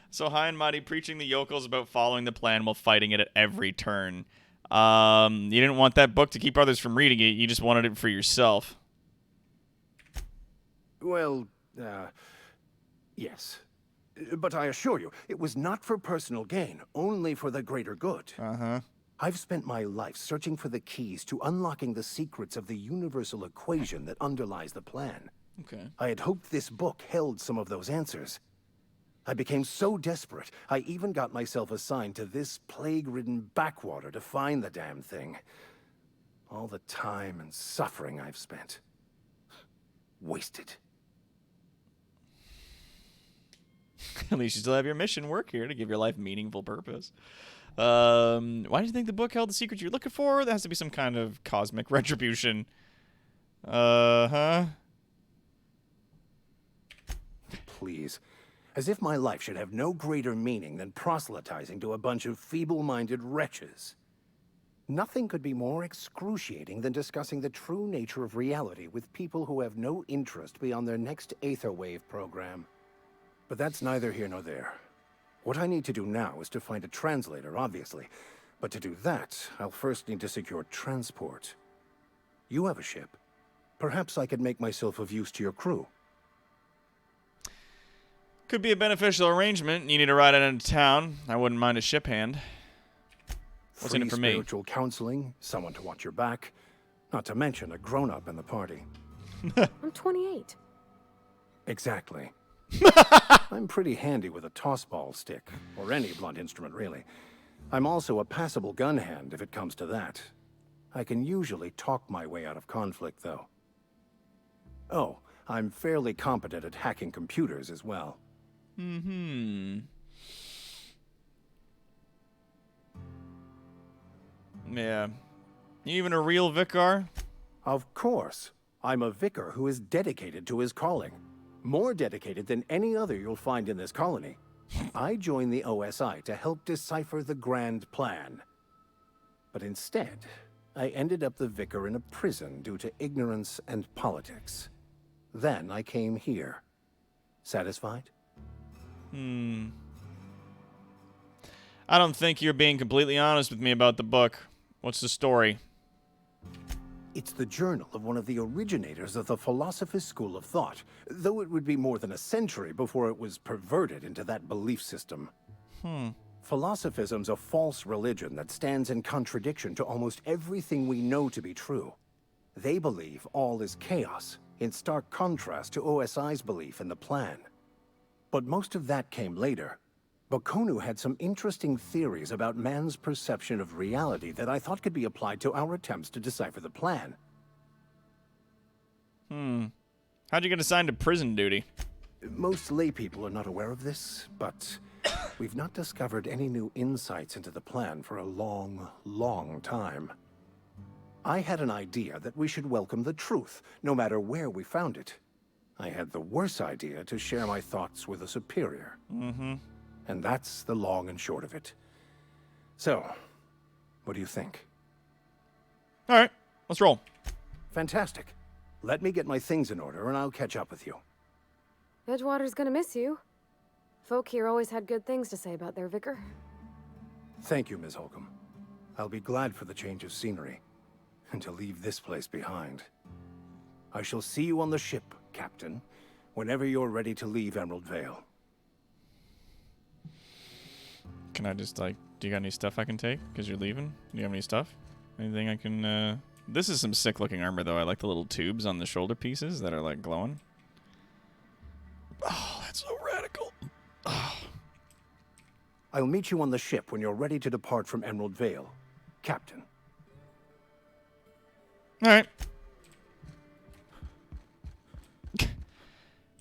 So high and mighty, preaching the yokels about following the plan while fighting it at every turn. You didn't want that book to keep others from reading it. You just wanted it for yourself. Well, yes. But I assure you, it was not for personal gain, only for the greater good. Uh-huh. I've spent my life searching for the keys to unlocking the secrets of the universal equation that underlies the plan. Okay. I had hoped this book held some of those answers. I became so desperate, I even got myself assigned to this plague-ridden backwater to find the damn thing. All the time and suffering I've spent. Wasted. At least you still have your mission work here to give your life meaningful purpose. Why do you think the book held the secret you're looking for? There has to be some kind of cosmic retribution. Uh-huh. Please. As if my life should have no greater meaning than proselytizing to a bunch of feeble-minded wretches. Nothing could be more excruciating than discussing the true nature of reality with people who have no interest beyond their next Aetherwave program. But that's neither here nor there. What I need to do now is to find a translator, obviously. But to do that, I'll first need to secure transport. You have a ship. Perhaps I could make myself of use to your crew. Could be a beneficial arrangement. You need to ride it into town. I wouldn't mind a ship hand. What's in it for me? Spiritual counseling, someone to watch your back. Not to mention a grown-up in the party. I'm 28. Exactly. I'm pretty handy with a tossball stick, or any blunt instrument, really. I'm also a passable gun hand, if it comes to that. I can usually talk my way out of conflict, though. Oh, I'm fairly competent at hacking computers as well. Mm-hmm. Yeah. You even a real vicar? Of course. I'm a vicar who is dedicated to his calling. More dedicated than any other you'll find in this colony. I joined the OSI to help decipher the grand plan. But instead, I ended up the vicar in a prison due to ignorance and politics. Then I came here. Satisfied? I don't think you're being completely honest with me about the book. What's the story? It's the journal of one of the originators of the Philosopher's School of Thought, though it would be more than a century before it was perverted into that belief system. Philosophism's a false religion that stands in contradiction to almost everything we know to be true. They believe all is chaos, in stark contrast to OSI's belief in the plan. But most of that came later. Bakonu had some interesting theories about man's perception of reality that I thought could be applied to our attempts to decipher the plan. How'd you get assigned to prison duty? Most lay people are not aware of this, but We've not discovered any new insights into the plan for a long, long time. I had an idea that we should welcome the truth, no matter where we found it. I had the worse idea to share my thoughts with a superior. Mm-hmm. And that's the long and short of it. So, what do you think? All right, let's roll. Fantastic. Let me get my things in order and I'll catch up with you. Edgewater's gonna miss you. Folk here always had good things to say about their vicar. Thank you, Ms. Holcomb. I'll be glad for the change of scenery and to leave this place behind. I shall see you on the ship, Captain, whenever you're ready to leave Emerald Vale. Can I just, like, do you got any stuff I can take? Because you're leaving? Do you have any stuff? Anything I can, This is some sick-looking armor, though. I like the little tubes on the shoulder pieces that are, like, glowing. Oh, that's so radical. Oh. I'll meet you on the ship when you're ready to depart from Emerald Vale, Captain. All right.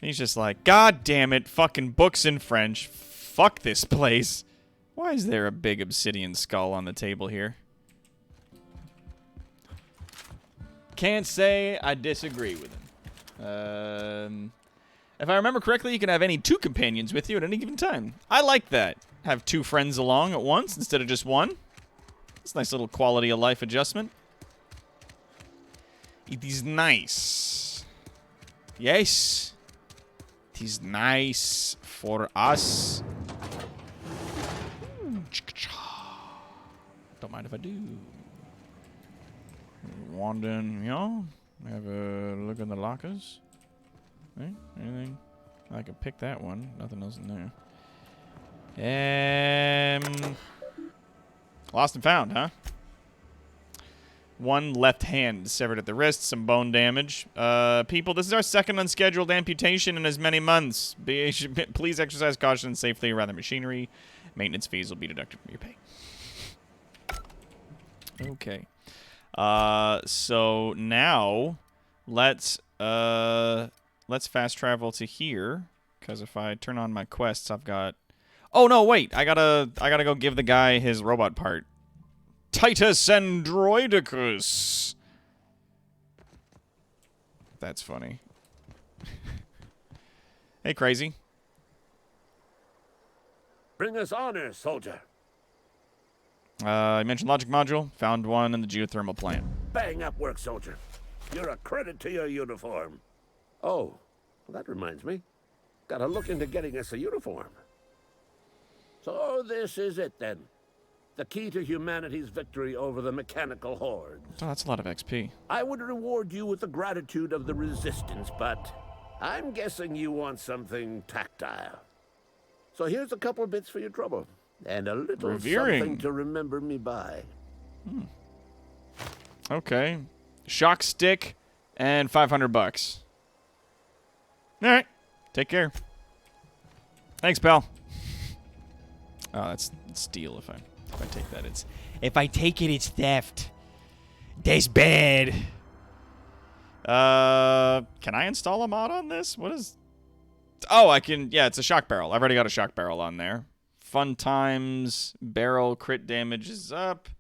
He's just like, God damn it, fucking books in French. Fuck this place. Why is there a big obsidian skull on the table here? Can't say I disagree with him. If I remember correctly, you can have any 2 companions with you at any given time. I like that. Have 2 friends along at once instead of just one. It's a nice little quality of life adjustment. It is nice. Yes. It is nice for us. Don't mind if I do. Wandering, y'all. Have a look in the lockers. Hey, anything? I could pick that one. Nothing else in there. Lost and found, huh? 1 left hand severed at the wrist, some bone damage. People, this is our 2nd unscheduled amputation in as many months. Please exercise caution safely around the machinery. Maintenance fees will be deducted from your pay. Okay. So now let's fast travel to here, because if I turn on my quests, I've got. Oh no, wait! I gotta go give the guy his robot part. Titus Androidicus. That's funny. Hey, crazy. Bring us honor, soldier. I mentioned logic module. Found one in the geothermal plant. Bang up work, soldier. You're a credit to your uniform. Oh, well, that reminds me. Gotta look into getting us a uniform. So this is it, then. The key to humanity's victory over the mechanical hordes. Oh, that's a lot of XP. I would reward you with the gratitude of the Resistance, but I'm guessing you want something tactile. So here's a couple of bits for your trouble. And a little something to remember me by. Okay. Shock stick and $500. All right. Take care. Thanks, pal. Oh, that's steal if I take that. If I take it, it's theft. That's bad. Can I install a mod on this? What is... Oh, I can... Yeah, it's a shock barrel. I've already got a shock barrel on there. Fun times barrel crit damage is up,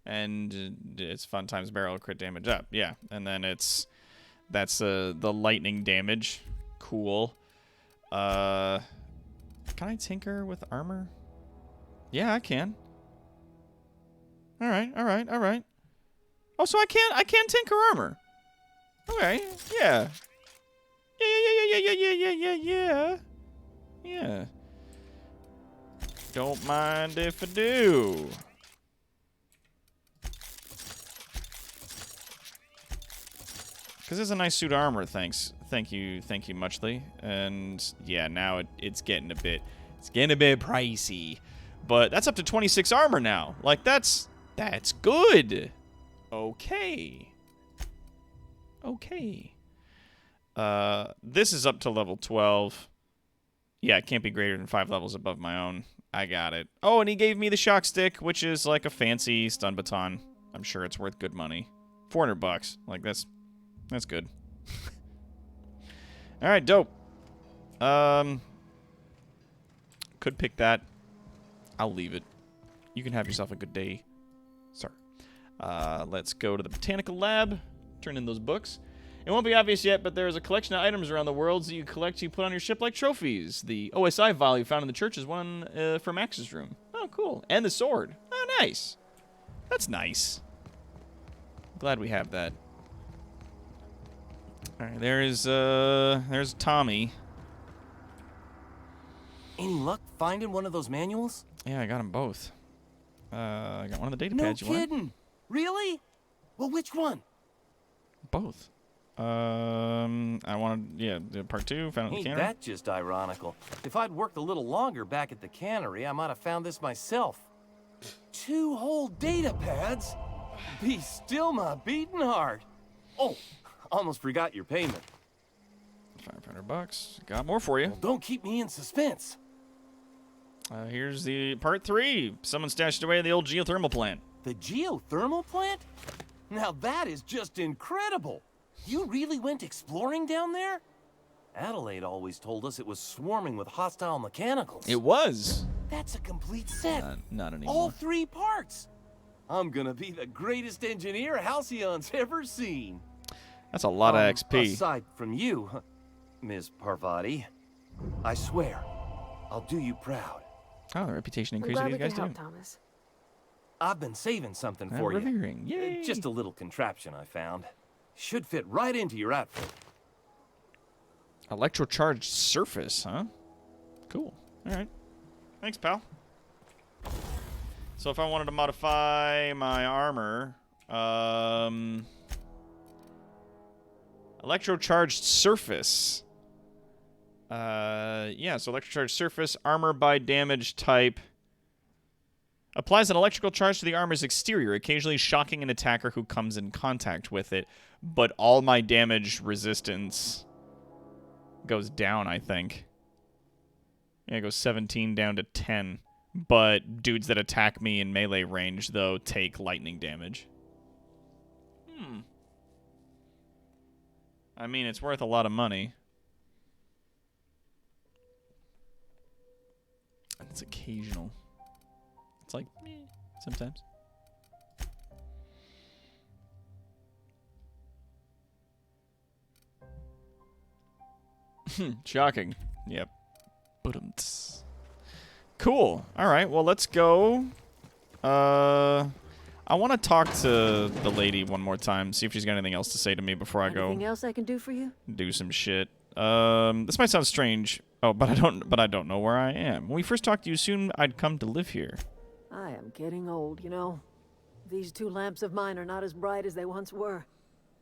and it's fun times barrel crit damage up. Yeah, and then that's the lightning damage. Cool. Can I tinker with armor? Yeah, I can. All right. Oh, so I can't tinker armor. Okay, yeah. Yeah. Don't mind if I do. Because it's a nice suit of armor, thanks. Thank you muchly. And yeah, now it's getting a bit pricey. But that's up to 26 armor now. Like that's good. Okay. This is up to level 12. Yeah, it can't be greater than 5 levels above my own. I got it. Oh, and he gave me the shock stick, which is like a fancy stun baton. I'm sure it's worth good money. $400. Like that's good. All right, dope. Could pick that. I'll leave it. You can have yourself a good day, sir. Let's go to the botanical lab. Turn in those books. It won't be obvious yet, but there's a collection of items around the world that you collect you put on your ship like trophies. The OSI vial you found in the church is one from Max's room. Oh, cool. And the sword. Oh, nice. That's nice. Glad we have that. All right, there's Tommy. Any luck finding one of those manuals? Yeah, I got them both. I got one of the data No pads. You want it? kidding. Really? Well, which one? Both. I wanted, the part 2, found it in the Ain't cannery. that just ironical? If I'd worked a little longer back at the cannery, I might have found this myself. 2 whole data pads? Be still my beating heart. Oh, almost forgot your payment. $500. Got more for you. Well, don't keep me in suspense. Here's the part 3. Someone stashed away in the old geothermal plant. The geothermal plant? Now that is just incredible. You really went exploring down there? Adelaide always told us it was swarming with hostile mechanicals. It was. That's a complete set. Not anymore. All 3 parts. I'm gonna be the greatest engineer Halcyon's ever seen. That's a lot of XP. Aside from you, Ms. Parvati, I swear, I'll do you proud. Oh, the reputation I'm increase glad that we these could guys help, do. Thomas. I've been saving something for you. Revering. Yay. Just a little contraption I found. Should fit right into your outfit. Electrocharged surface, huh? Cool. All right. Thanks, pal. So if I wanted to modify my armor, electrocharged surface. Yeah, so electrocharged surface, armor by damage type. Applies an electrical charge to the armor's exterior, occasionally shocking an attacker who comes in contact with it. But all my damage resistance goes down, I think. Yeah, it goes 17 down to 10. But dudes that attack me in melee range, though, take lightning damage. I mean, it's worth a lot of money. It's occasional. It's like, sometimes. Shocking. Yep. Ba-dum-ts. Cool. All right, well, let's go. I want to talk to the lady one more time, see if she's got anything else to say to me before I go Anything else I can do for you? do some shit. This might sound strange. Oh, but I don't know where I am. When we first talked to you, soon I'd come to live here. I am getting old, you know. These 2 lamps of mine are not as bright as they once were.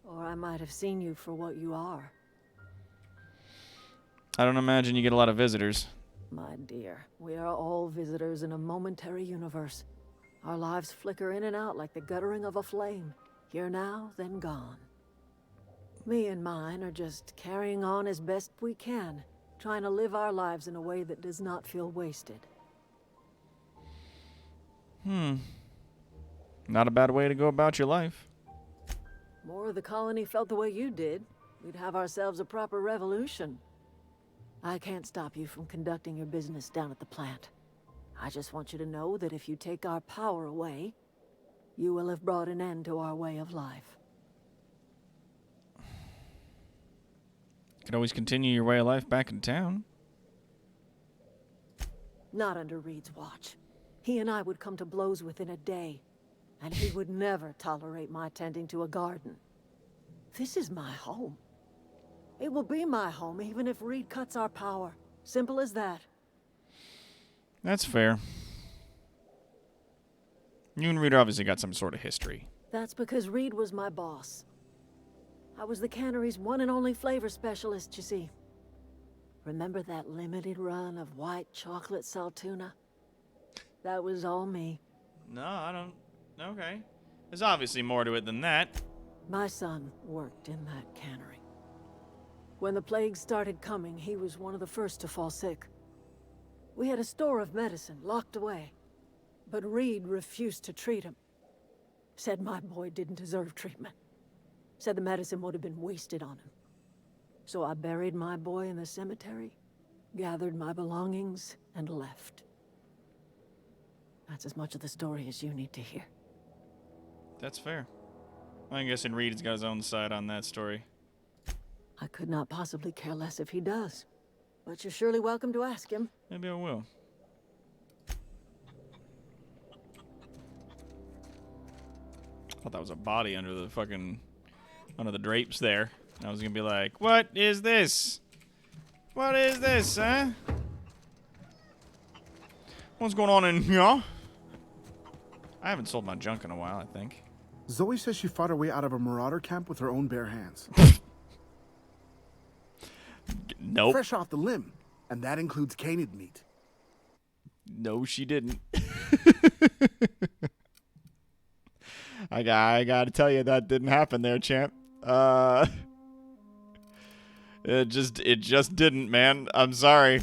Or I might have seen you for what you are. I don't imagine you get a lot of visitors. My dear, we are all visitors in a momentary universe. Our lives flicker in and out like the guttering of a flame. Here now, then gone. Me and mine are just carrying on as best we can, trying to live our lives in a way that does not feel wasted. Not a bad way to go about your life. More of the colony felt the way you did, we'd have ourselves a proper revolution. I can't stop you from conducting your business down at the plant. I just want you to know that if you take our power away, you will have brought an end to our way of life. You could always continue your way of life back in town. Not under Reed's watch. He and I would come to blows within a day, and he would never tolerate my tending to a garden. This is my home. It will be my home even if Reed cuts our power. Simple as that. That's fair. You and Reed obviously got some sort of history. That's because Reed was my boss. I was the cannery's one and only flavor specialist, you see. Remember that limited run of white chocolate saltuna? That was all me. No, I don't. Okay. There's obviously more to it than that. My son worked in that cannery. When the plague started coming, he was one of the first to fall sick. We had a store of medicine locked away, but Reed refused to treat him. Said my boy didn't deserve treatment. Said the medicine would have been wasted on him. So I buried my boy in the cemetery, gathered my belongings, and left. That's as much of the story as you need to hear. That's fair. I'm guessing Reed's got his own side on that story. I could not possibly care less if he does. But you're surely welcome to ask him. Maybe I will. I thought that was a body under the fucking... under the drapes there. I was gonna be like, what is this? What is this, huh? What's going on in here? I haven't sold my junk in a while, I think. Zoe says she fought her way out of a marauder camp with her own bare hands. Nope. Fresh off the limb, and that includes canid meat. No, she didn't. I gotta tell you, that didn't happen there, champ. It just didn't, man. I'm sorry.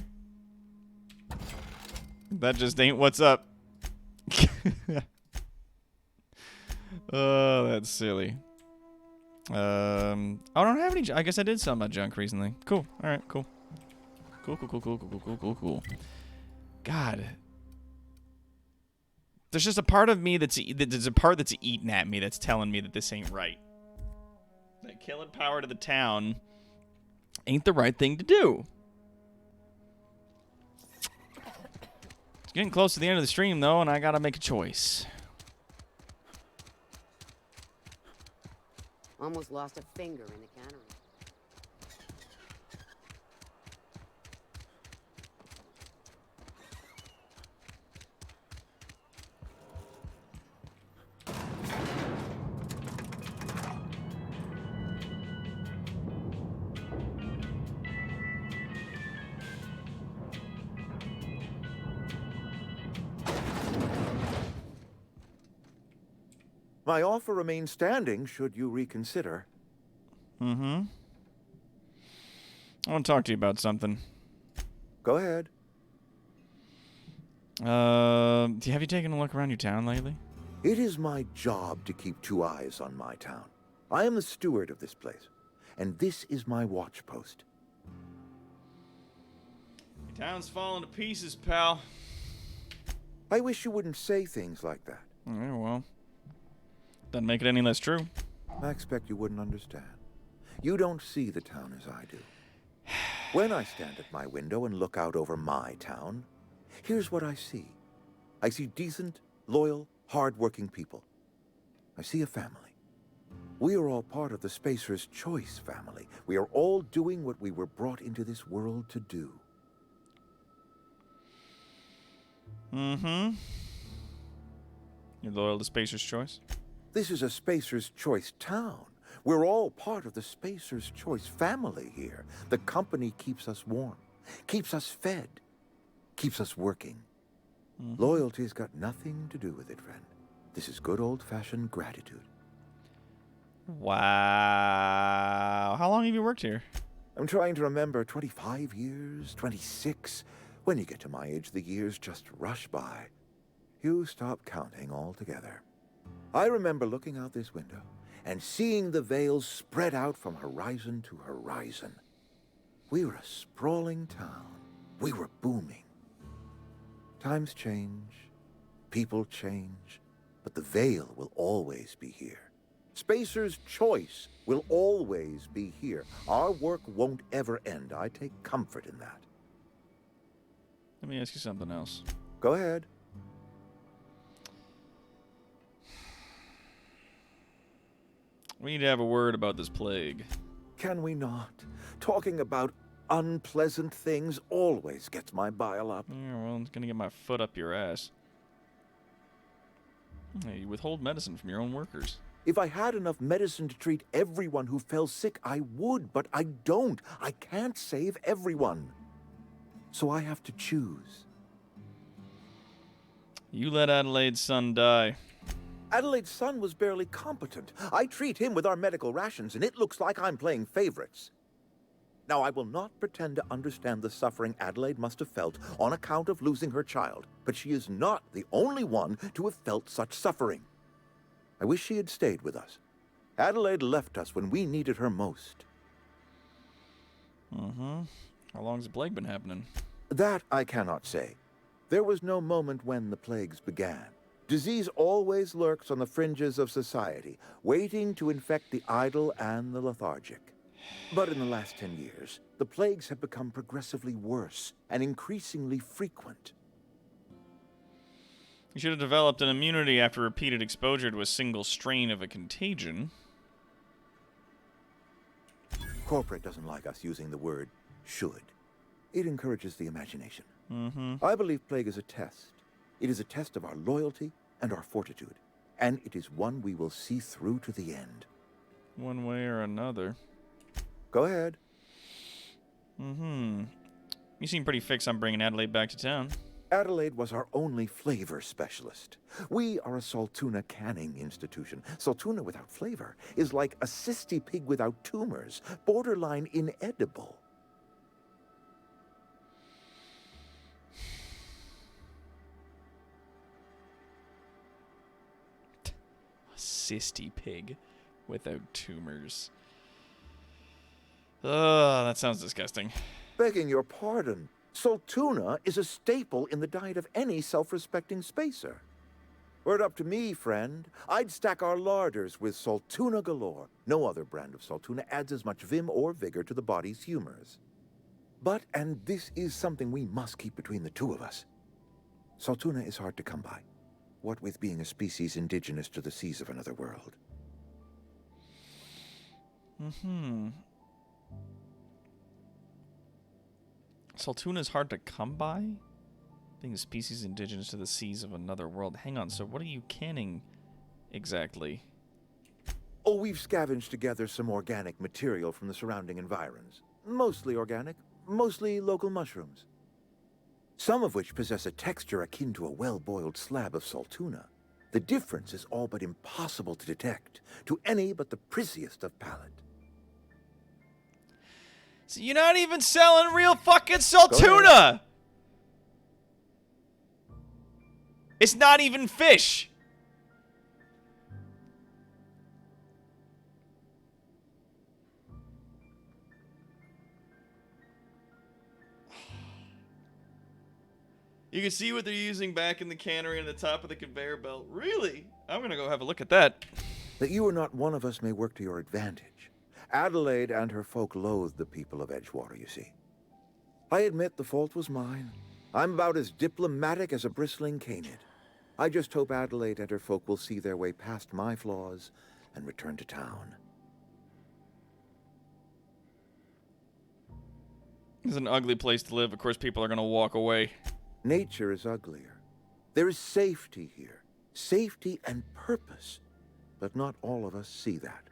That just ain't what's up. Oh, that's silly. I don't have any. I guess I did sell my junk recently. Cool. All right. Cool. Cool. God. There's just a part of me that's eating at me that's telling me that this ain't right. That killing power to the town ain't the right thing to do. It's getting close to the end of the stream though, and I gotta make a choice. Almost lost a finger in the cannery. My offer remains standing should you reconsider. Mm-hmm. I want to talk to you about something. Go ahead. Have you taken a look around your town lately? It is my job to keep 2 eyes on my town. I am the steward of this place, and this is my watch post. Your town's falling to pieces, pal. I wish you wouldn't say things like that. Yeah, well, doesn't make it any less true. I expect you wouldn't understand. You don't see the town as I do. When I stand at my window and look out over my town, here's what I see. I see decent, loyal, hard-working people. I see a family. We are all part of the Spacer's Choice family. We are all doing what we were brought into this world to do. Mm-hmm. You're loyal to Spacer's Choice? This is a Spacer's Choice town. We're all part of the Spacer's Choice family here. The company keeps us warm, keeps us fed, keeps us working. Loyalty's got nothing to do with it, friend. This is good old-fashioned gratitude. Wow. How long have you worked here? I'm trying to remember 25 years, 26. When you get to my age, the years just rush by. You stop counting altogether. I remember looking out this window and seeing the veils spread out from horizon to horizon. We were a sprawling town. We were booming. Times change, people change, but the veil will always be here. Spacer's Choice will always be here. Our work won't ever end. I take comfort in that. Let me ask you something else. Go ahead. We need to have a word about this plague. Can we not? Talking about unpleasant things always gets my bile up. Yeah, well, I'm gonna get my foot up your ass. Hey, you withhold medicine from your own workers. If I had enough medicine to treat everyone who fell sick, I would, but I don't. I can't save everyone. So I have to choose. You let Adelaide's son die. Adelaide's son was barely competent. I treat him with our medical rations, and it looks like I'm playing favorites. Now, I will not pretend to understand the suffering Adelaide must have felt on account of losing her child, but she is not the only one to have felt such suffering. I wish she had stayed with us. Adelaide left us when we needed her most. Mm-hmm. How long's the plague been happening? That I cannot say. There was no moment when the plagues began. Disease always lurks on the fringes of society, waiting to infect the idle and the lethargic. But in the last 10 years, the plagues have become progressively worse and increasingly frequent. You should have developed an immunity after repeated exposure to a single strain of a contagion. Corporate doesn't like us using the word should. It encourages the imagination. Mm-hmm. I believe plague is a test. It is a test of our loyalty and our fortitude. And it is one we will see through to the end. One way or another. Go ahead. Mm-hmm. You seem pretty fixed on bringing Adelaide back to town. Adelaide was our only flavor specialist. We are a Saltuna canning institution. Saltuna without flavor is like a cysty pig without tumors, borderline inedible. A cysty pig without tumors. Ugh, that sounds disgusting. Begging your pardon, Saltuna is a staple in the diet of any self-respecting spacer. Were it up to me, friend, I'd stack our larders with Saltuna galore. No other brand of Saltuna adds as much vim or vigor to the body's humors. But, and this is something we must keep between the two of us, Saltuna is hard to come by, what with being a species indigenous to the seas of another world. Mm-hmm. Saltuna is hard to come by? Being a species indigenous to the seas of another world. Hang on, so what are you canning exactly? Oh, we've scavenged together some organic material from the surrounding environs. Mostly organic, mostly local mushrooms. Some of which possess a texture akin to a well-boiled slab of Saltuna. The difference is all but impossible to detect to any but the prissiest of palate. So you're not even selling real fucking Saltuna! It's not even fish! You can see what they're using back in the cannery on the top of the conveyor belt. Really? I'm gonna go have a look at that. That you are not one of us may work to your advantage. Adelaide and her folk loathe the people of Edgewater, you see. I admit the fault was mine. I'm about as diplomatic as a bristling canid. I just hope Adelaide and her folk will see their way past my flaws and return to town. It's an ugly place to live. Of course, people are gonna walk away. Nature is uglier. There is safety here. Safety and purpose. But not all of us see that.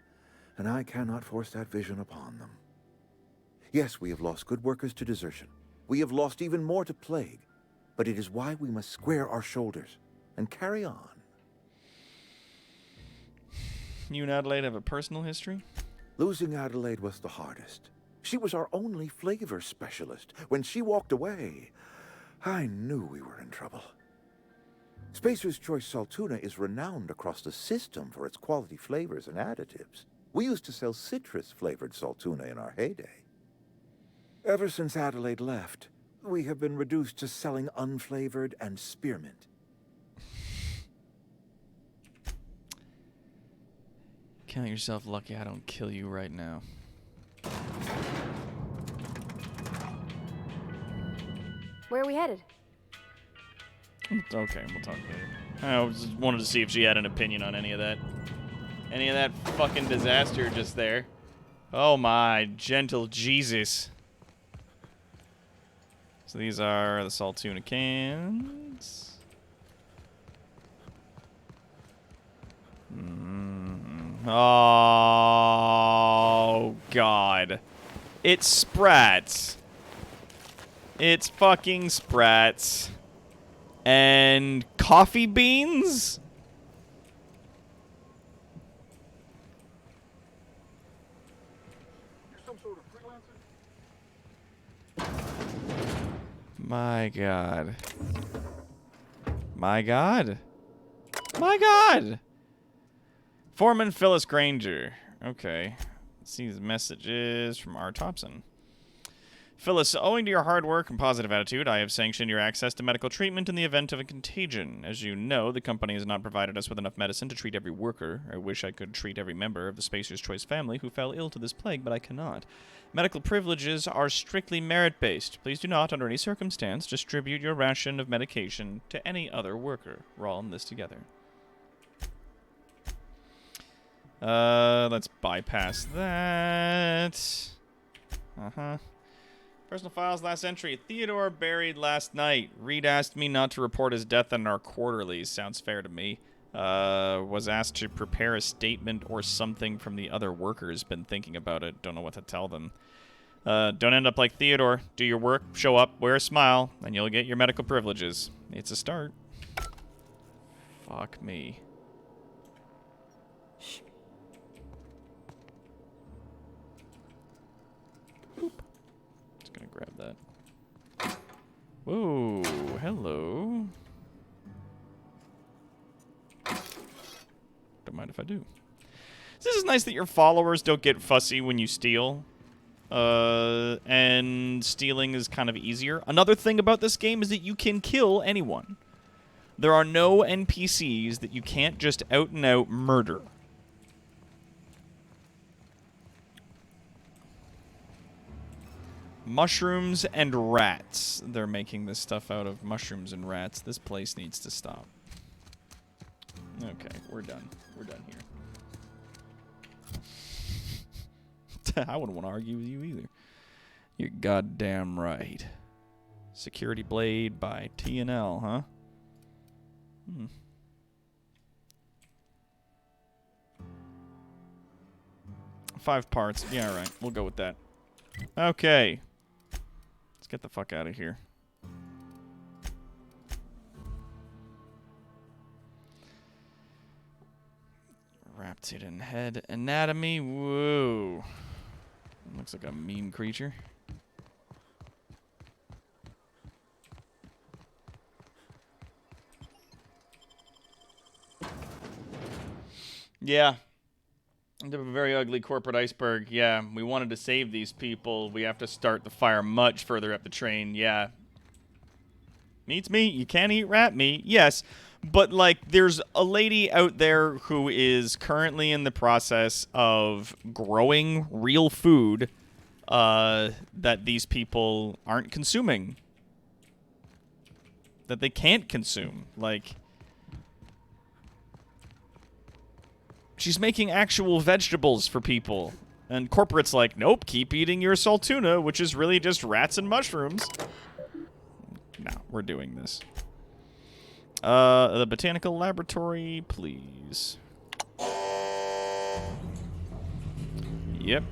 And I cannot force that vision upon them. Yes, we have lost good workers to desertion. We have lost even more to plague. But it is why we must square our shoulders and carry on. You and Adelaide have a personal history? Losing Adelaide was the hardest. She was our only flavor specialist. When she walked away, I knew we were in trouble. Spacer's Choice Saltuna is renowned across the system for its quality flavors and additives. We used to sell citrus-flavored Saltuna in our heyday. Ever since Adelaide left, we have been reduced to selling unflavored and spearmint. Count yourself lucky I don't kill you right now. Where are we headed? Okay, we'll talk later. I just wanted to see if she had an opinion on any of that. Any of that fucking disaster just there. Oh my gentle Jesus. So these are the Saltuna cans. Oh God. It's Sprats. It's fucking Sprats. And coffee beans? My God. My God. My God. Foreman Phyllis Granger. Okay. Let's see these messages from R. Thompson. Phyllis, owing to your hard work and positive attitude, I have sanctioned your access to medical treatment in the event of a contagion. As you know, the company has not provided us with enough medicine to treat every worker. I wish I could treat every member of the Spacer's Choice family who fell ill to this plague, but I cannot. Medical privileges are strictly merit-based. Please do not, under any circumstance, distribute your ration of medication to any other worker. We're all in this together. Let's bypass that. Personal files, last entry. Theodore buried last night. Reed asked me not to report his death in our quarterlies. Sounds fair to me. Was asked to prepare a statement or something from the other workers. Been thinking about it. Don't know what to tell them. Don't end up like Theodore. Do your work, show up, wear a smile, and you'll get your medical privileges. It's a start. Fuck me. Gonna grab that. Whoa, hello. Don't mind if I do. This is nice that your followers don't get fussy when you steal. And stealing is kind of easier. Another thing about this game is that you can kill anyone. There are no NPCs that you can't just out and out murder. Mushrooms and rats. They're making this stuff out of mushrooms and rats. This place needs to stop. Okay, we're done. We're done here. I wouldn't want to argue with you either. You're goddamn right. Security Blade by T&L, huh? 5 parts. Yeah, all right. We'll go with that. Okay. Let's get the fuck out of here. Raptidon head anatomy. Whoa. Looks like a mean creature. Yeah. A very ugly corporate iceberg. Yeah, we wanted to save these people. We have to start the fire much further up the train. Yeah. Meat's meat. You can't eat rat meat. Yes. But, like, there's a lady out there who is currently in the process of growing real food that these people aren't consuming. That they can't consume. Like, she's making actual vegetables for people. And corporate's like, nope, keep eating your saltuna, which is really just rats and mushrooms. No, we're doing this. The botanical laboratory, please. Yep.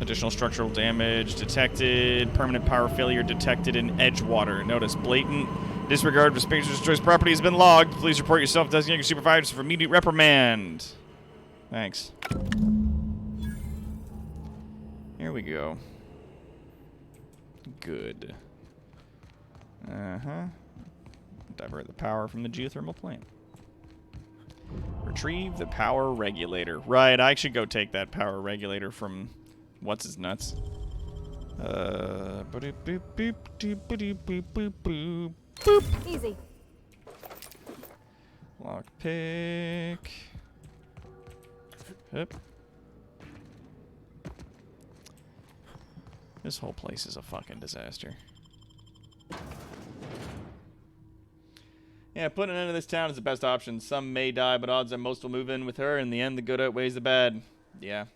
Additional structural damage detected. Permanent power failure detected in Edgewater. Notice blatant disregard for Spacer's Choice property has been logged. Please report yourself designating your supervisors for immediate reprimand. Thanks. Here we go. Good. Divert the power from the geothermal plant. Retrieve the power regulator. Right, I should go take that power regulator from what's his nuts. Easy. Lockpick. Yep. This whole place is a fucking disaster. Yeah, putting an end to this town is the best option. Some may die, but odds are most will move in with her. In the end, the good outweighs the bad. Yeah.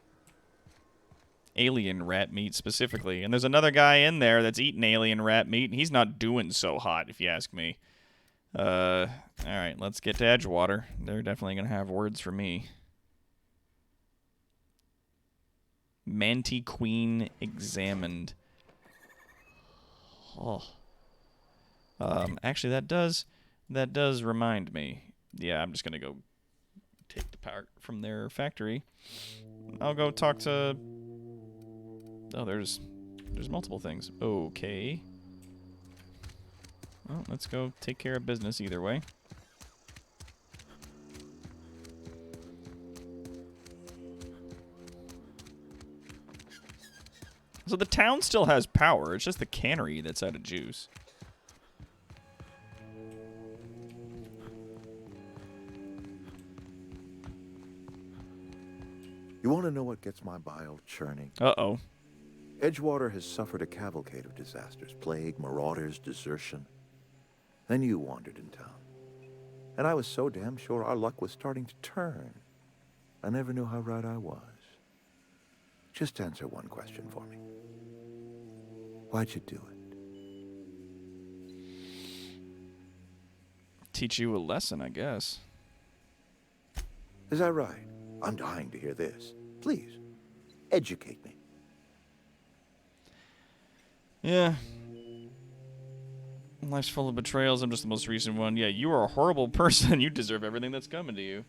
Alien rat meat, specifically. And there's another guy in there that's eating alien rat meat, and he's not doing so hot, if you ask me. Alright, let's get to Edgewater. They're definitely going to have words for me. Mantiqueen examined. Oh. Actually, that does remind me. Yeah, I'm just gonna go take the part from their factory. I'll go talk to... Oh, there's multiple things. Okay. Well, let's go take care of business either way. There's So the town still has power. It's just the cannery that's out of juice. You want to know what gets my bile churning? Uh-oh. Edgewater has suffered a cavalcade of disasters. Plague, marauders, desertion. Then you wandered in town. And I was so damn sure our luck was starting to turn. I never knew how right I was. Just answer one question for me. Why'd you do it? Teach you a lesson, I guess. Is that right? I'm dying to hear this. Please, educate me. Yeah. Life's full of betrayals. I'm just the most recent one. Yeah, you are a horrible person. You deserve everything that's coming to you.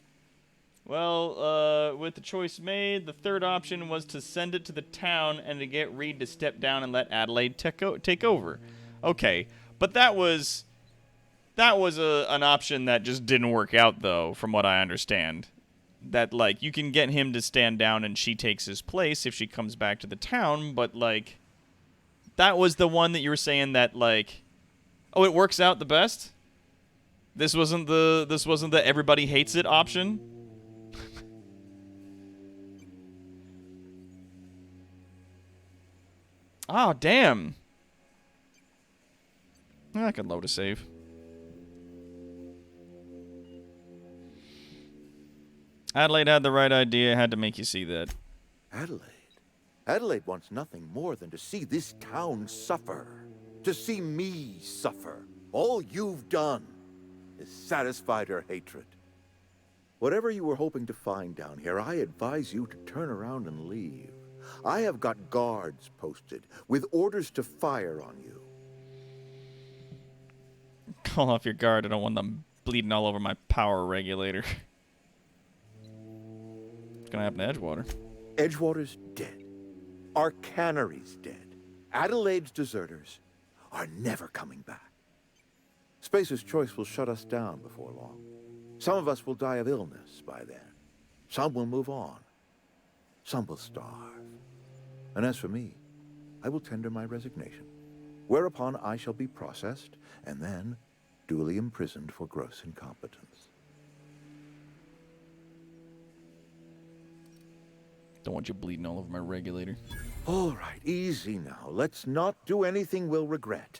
Well, with the choice made, the third option was to send it to the town and to get Reed to step down and let Adelaide take over. Okay, but that was an option that just didn't work out, though, from what I understand. That, like, you can get him to stand down and she takes his place if she comes back to the town, but, like, that was the one that you were saying that, like, oh, it works out the best? This wasn't the everybody hates it option? Oh, damn. I can load a save. Adelaide had the right idea. I had to make you see that. Adelaide? Adelaide wants nothing more than to see this town suffer. To see me suffer. All you've done is satisfied her hatred. Whatever you were hoping to find down here, I advise you to turn around and leave. I have got guards posted with orders to fire on you. Call off your guard. I don't want them bleeding all over my power regulator. It's gonna happen to Edgewater. Edgewater's dead. Our cannery's dead. Adelaide's deserters are never coming back. Spacer's Choice will shut us down before long. Some of us will die of illness by then. Some will move on. Some will starve. And as for me, I will tender my resignation, whereupon I shall be processed and then duly imprisoned for gross incompetence. Don't want you bleeding all over my regulator. All right, easy now. Let's not do anything we'll regret.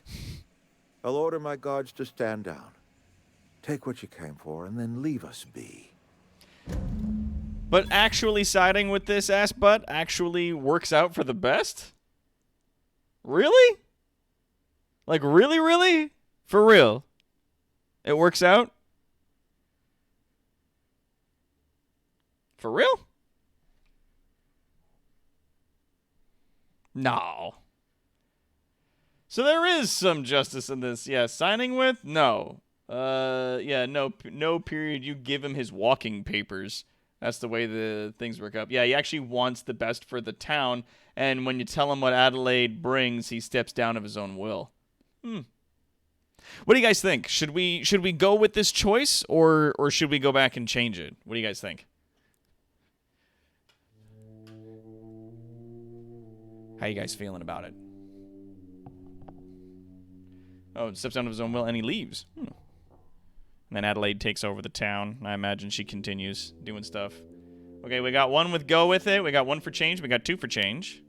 I'll order my guards to stand down. Take what you came for and then leave us be. But actually siding with this ass butt actually works out for the best? Really? Like, really, really? For real? It works out? For real? No. So there is some justice in this. Yeah, signing with? No. Yeah, no period. You give him his walking papers. That's the way the things work up. Yeah, he actually wants the best for the town, and when you tell him what Adelaide brings, he steps down of his own will. What do you guys think? Should we go with this choice, or should we go back and change it? What do you guys think? How you guys feeling about it? Oh, steps down of his own will, and he leaves. And then Adelaide takes over the town. I imagine she continues doing stuff. Okay, we got one with go with it. We got one for change. We got two for change.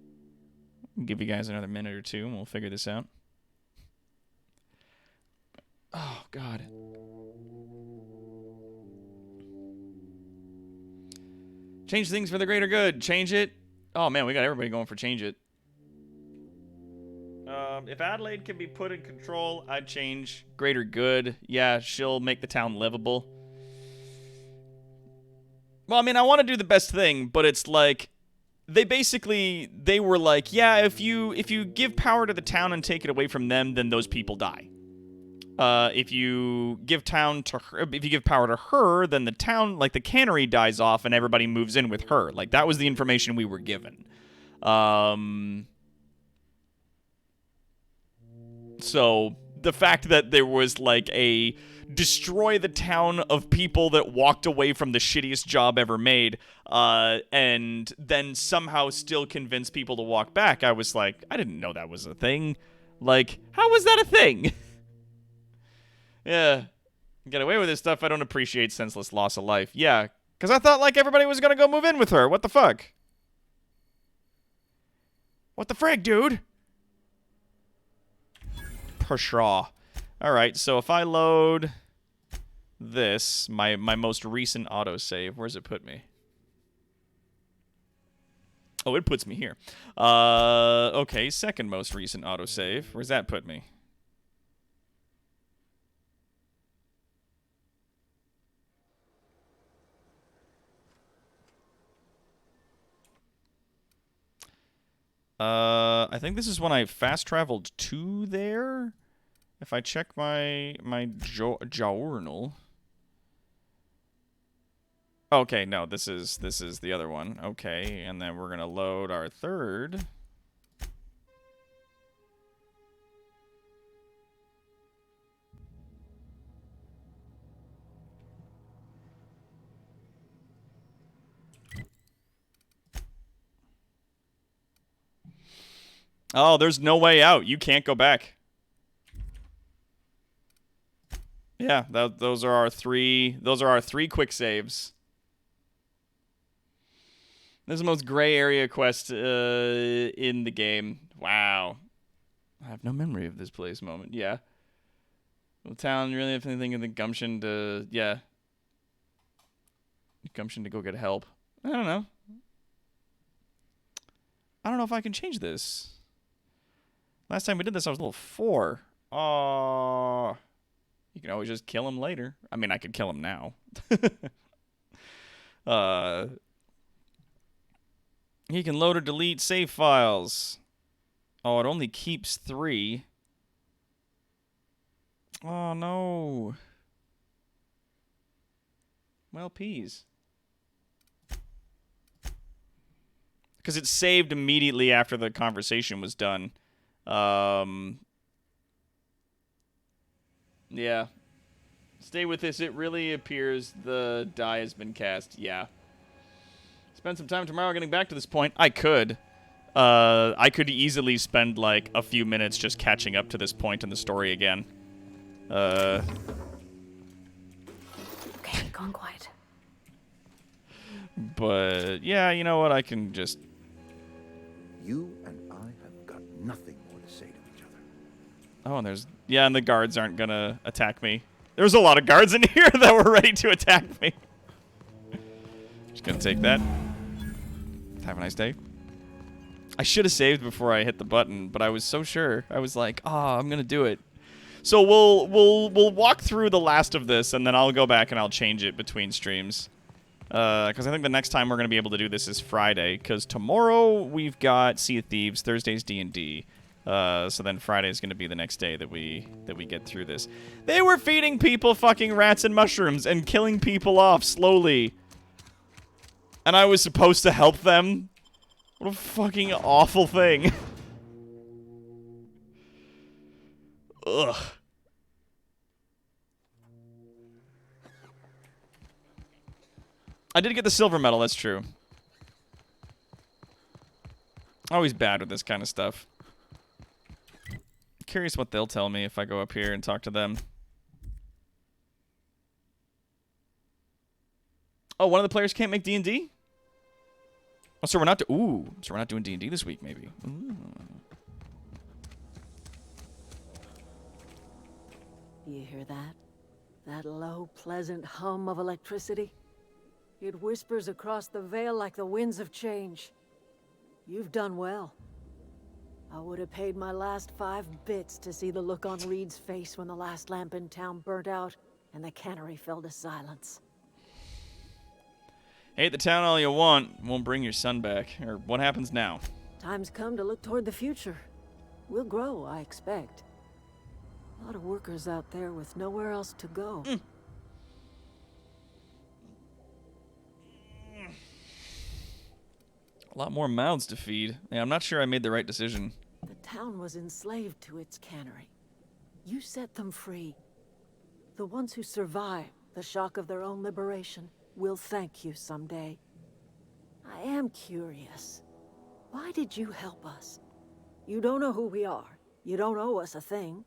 I'll give you guys another minute or two, and we'll figure this out. Oh, God. Change things for the greater good. Change it. Oh, man, we got everybody going for change it. If Adelaide can be put in control, I'd change greater good. Yeah, she'll make the town livable. Well, I mean, I want to do the best thing, but it's like they were like, yeah, if you give power to the town and take it away from them, then those people die. If you give power to her, then the town, like the cannery, dies off and everybody moves in with her. Like, that was the information we were given. So the fact that there was like a destroy the town of people that walked away from the shittiest job ever made, and then somehow still convince people to walk back, I was like, I didn't know that was a thing. Like, how was that a thing? Yeah. Get away with this stuff. I don't appreciate senseless loss of life. Yeah, because I thought like everybody was gonna go move in with her. What the fuck? What the frig, dude? Pshaw. Alright, so if I load this, my most recent autosave, where's it put me? Oh, it puts me here. Okay, second most recent autosave. Where's that put me? I think this is when I fast traveled to there. If I check my journal. Okay, no, this is the other one. Okay, and then we're gonna load our third. Oh, there's no way out. You can't go back. Yeah, those are our three. Those are our three quick saves. This is the most gray area quest in the game. Wow, I have no memory of this place moment. Yeah, the town really have anything in the gumption to gumption to go get help. I don't know. I don't know if I can change this. Last time we did this, I was level 4. Oh. You can always just kill him later. I mean, I could kill him now. He can load or delete save files. Oh, it only keeps 3. Oh, no. Well, peas. Because it saved immediately after the conversation was done. Yeah. Stay with this. It really appears the die has been cast. Yeah. Spend some time tomorrow getting back to this point. I could. I could easily spend, like, a few minutes just catching up to this point in the story again. Okay, gone quiet. But, yeah, you know what? I can just... You and I have got nothing more to say to each other. Oh, and there's... Yeah, and the guards aren't gonna attack me. There's a lot of guards in here that were ready to attack me. Just gonna take that. Have a nice day. I should have saved before I hit the button, but I was so sure. I was like, oh, I'm gonna do it. So we'll walk through the last of this, and then I'll go back and I'll change it between streams. Because I think the next time we're gonna be able to do this is Friday. Because tomorrow we've got Sea of Thieves, Thursday's D&D. So then Friday is gonna be the next day that we get through this. They were feeding people fucking rats and mushrooms and killing people off slowly. And I was supposed to help them? What a fucking awful thing. Ugh. I did get the silver medal, that's true. Always bad with this kind of stuff. Curious what they'll tell me if I go up here and talk to them. Oh, one of the players can't make D&D? Oh, so we're not so we're not doing D&D this week, maybe. Ooh. You hear that? That low, pleasant hum of electricity? It whispers across the veil like the winds of change. You've done well. I would have paid my last 5 bits to see the look on Reed's face when the last lamp in town burnt out and the cannery fell to silence. Hate the town all you want. Won't bring your son back. Or what happens now? Time's come to look toward the future. We'll grow, I expect. A lot of workers out there with nowhere else to go. A lot more mouths to feed. Yeah, I'm not sure I made the right decision. The town was enslaved to its cannery. You set them free. The ones who survive the shock of their own liberation will thank you someday. I am curious. Why did you help us? You don't know who we are. You don't owe us a thing.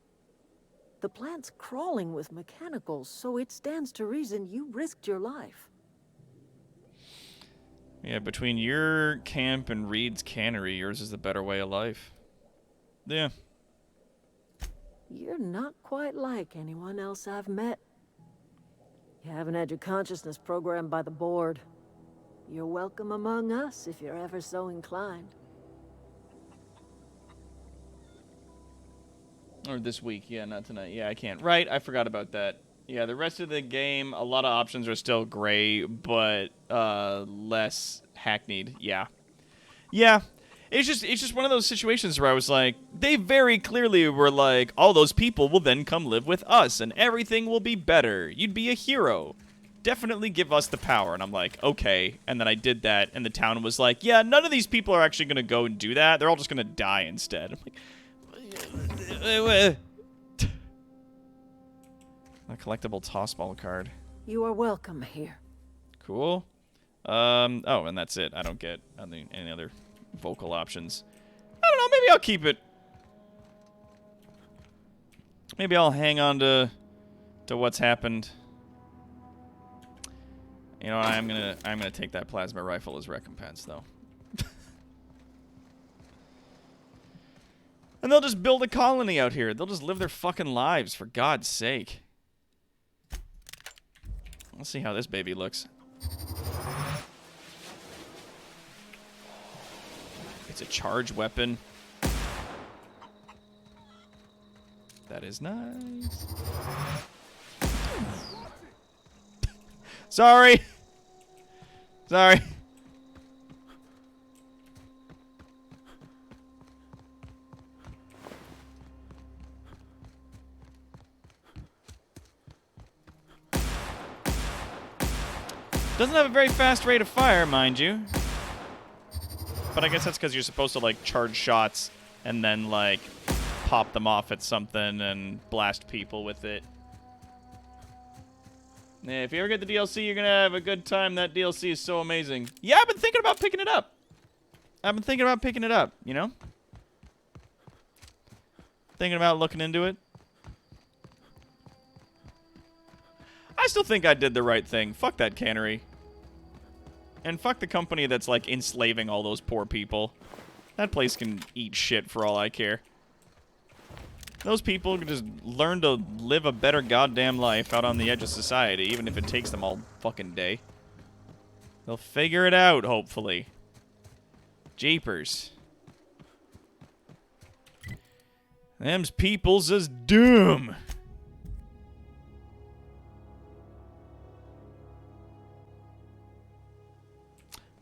The plant's crawling with mechanicals, so it stands to reason you risked your life. Yeah, between your camp and Reed's cannery, yours is the better way of life. Yeah. You're not quite like anyone else I've met. You haven't had your consciousness programmed by the board. You're welcome among us if you're ever so inclined. Or this week, yeah, not tonight. Yeah, I can't. Right, I forgot about that. Yeah, the rest of the game, a lot of options are still gray, but less hackneyed. Yeah. Yeah. It's just one of those situations where I was like, they very clearly were like, all those people will then come live with us, and everything will be better. You'd be a hero. Definitely give us the power. And I'm like, okay. And then I did that, and the town was like, yeah, none of these people are actually going to go and do that. They're all just going to die instead. I'm like... A collectible toss ball card. You are welcome here. Cool. Oh, and that's it. I don't get any other vocal options. I don't know. Maybe I'll keep it. Maybe I'll hang on to what's happened. You know, I'm gonna take that plasma rifle as recompense, though. And they'll just build a colony out here. They'll just live their fucking lives, for God's sake. Let's see how this baby looks. It's a charge weapon. That is nice. Sorry. Sorry. Doesn't have a very fast rate of fire, mind you. But I guess that's because you're supposed to, like, charge shots and then, like, pop them off at something and blast people with it. Yeah, if you ever get the DLC, you're going to have a good time. That DLC is so amazing. Yeah, I've been thinking about picking it up. You know? Thinking about looking into it. I still think I did the right thing. Fuck that cannery. And fuck the company that's, like, enslaving all those poor people. That place can eat shit for all I care. Those people can just learn to live a better goddamn life out on the edge of society, even if it takes them all fucking day. They'll figure it out, hopefully. Jeepers. Them's peoples is doom.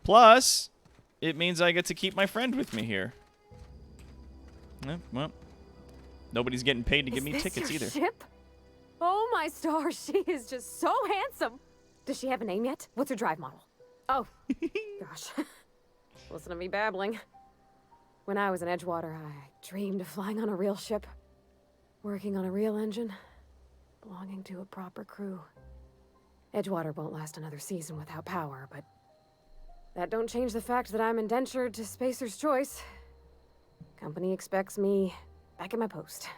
Plus, it means I get to keep my friend with me here. Well, nobody's getting paid to give me tickets either. Ship? Oh my stars, she is just so handsome. Does she have a name yet? What's her drive model? Oh, gosh. Listen to me babbling. When I was in Edgewater, I dreamed of flying on a real ship, working on a real engine, belonging to a proper crew. Edgewater won't last another season without power, but that don't change the fact that I'm indentured to Spacer's Choice. Company expects me back at my post.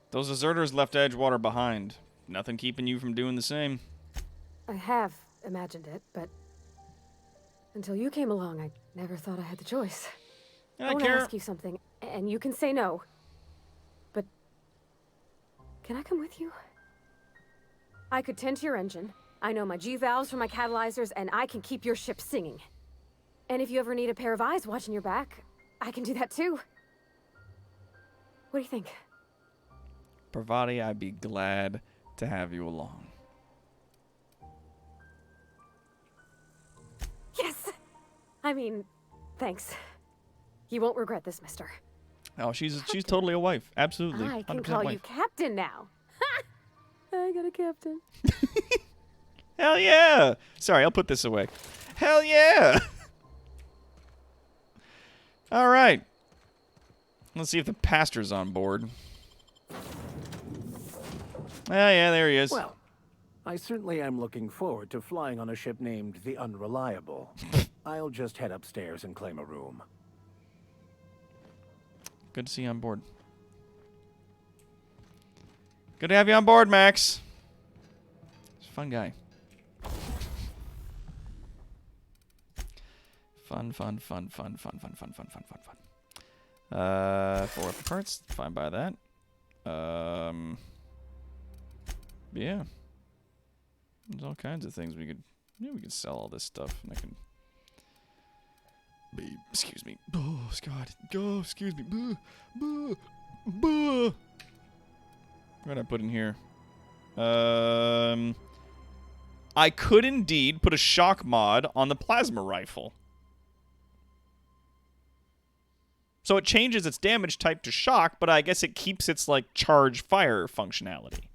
Those deserters left Edgewater behind. Nothing keeping you from doing the same. I have imagined it, but until you came along, I never thought I had the choice. I want to ask you something, and you can say no. But can I come with you? I could tend to your engine. I know my G-valves from my catalyzers, and I can keep your ship singing. And if you ever need a pair of eyes watching your back, I can do that too. What do you think? Parvati, I'd be glad to have you along. Yes! I mean, thanks. You won't regret this, mister. Oh, she's totally a wife. Absolutely. I can 100% call wife. you Captain now. Ha! I got a captain. Hell yeah! Sorry, I'll put this away. Hell yeah! All right. Let's see if the pastor's on board. Yeah, there he is. Well, I certainly am looking forward to flying on a ship named the Unreliable. I'll just head upstairs and claim a room. Good to see you on board. Good to have you on board, Max. He's a fun guy. Fun. 4 weapon parts. Fine by that. Yeah. There's all kinds of things we could sell all this stuff, and I can. Excuse me. Oh, God. Oh, excuse me. What did I put in here? I could indeed put a shock mod on the plasma rifle. So it changes its damage type to shock, but I guess it keeps its, like, charge fire functionality.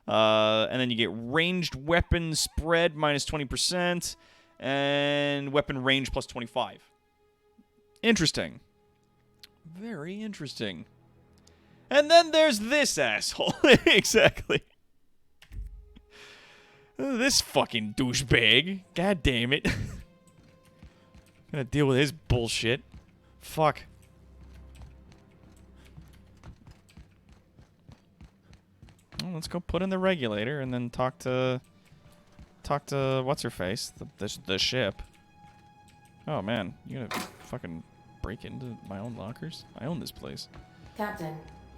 And then you get ranged weapon spread minus 20%, and weapon range plus 25. Interesting. Very interesting. And then there's this asshole. Exactly. This fucking douchebag. God damn it. Gotta deal with his bullshit. Fuck. Well, let's go put in the regulator and then talk to what's her face, the ship. Oh man, you gonna fucking break into my own lockers? I own this place. Captain,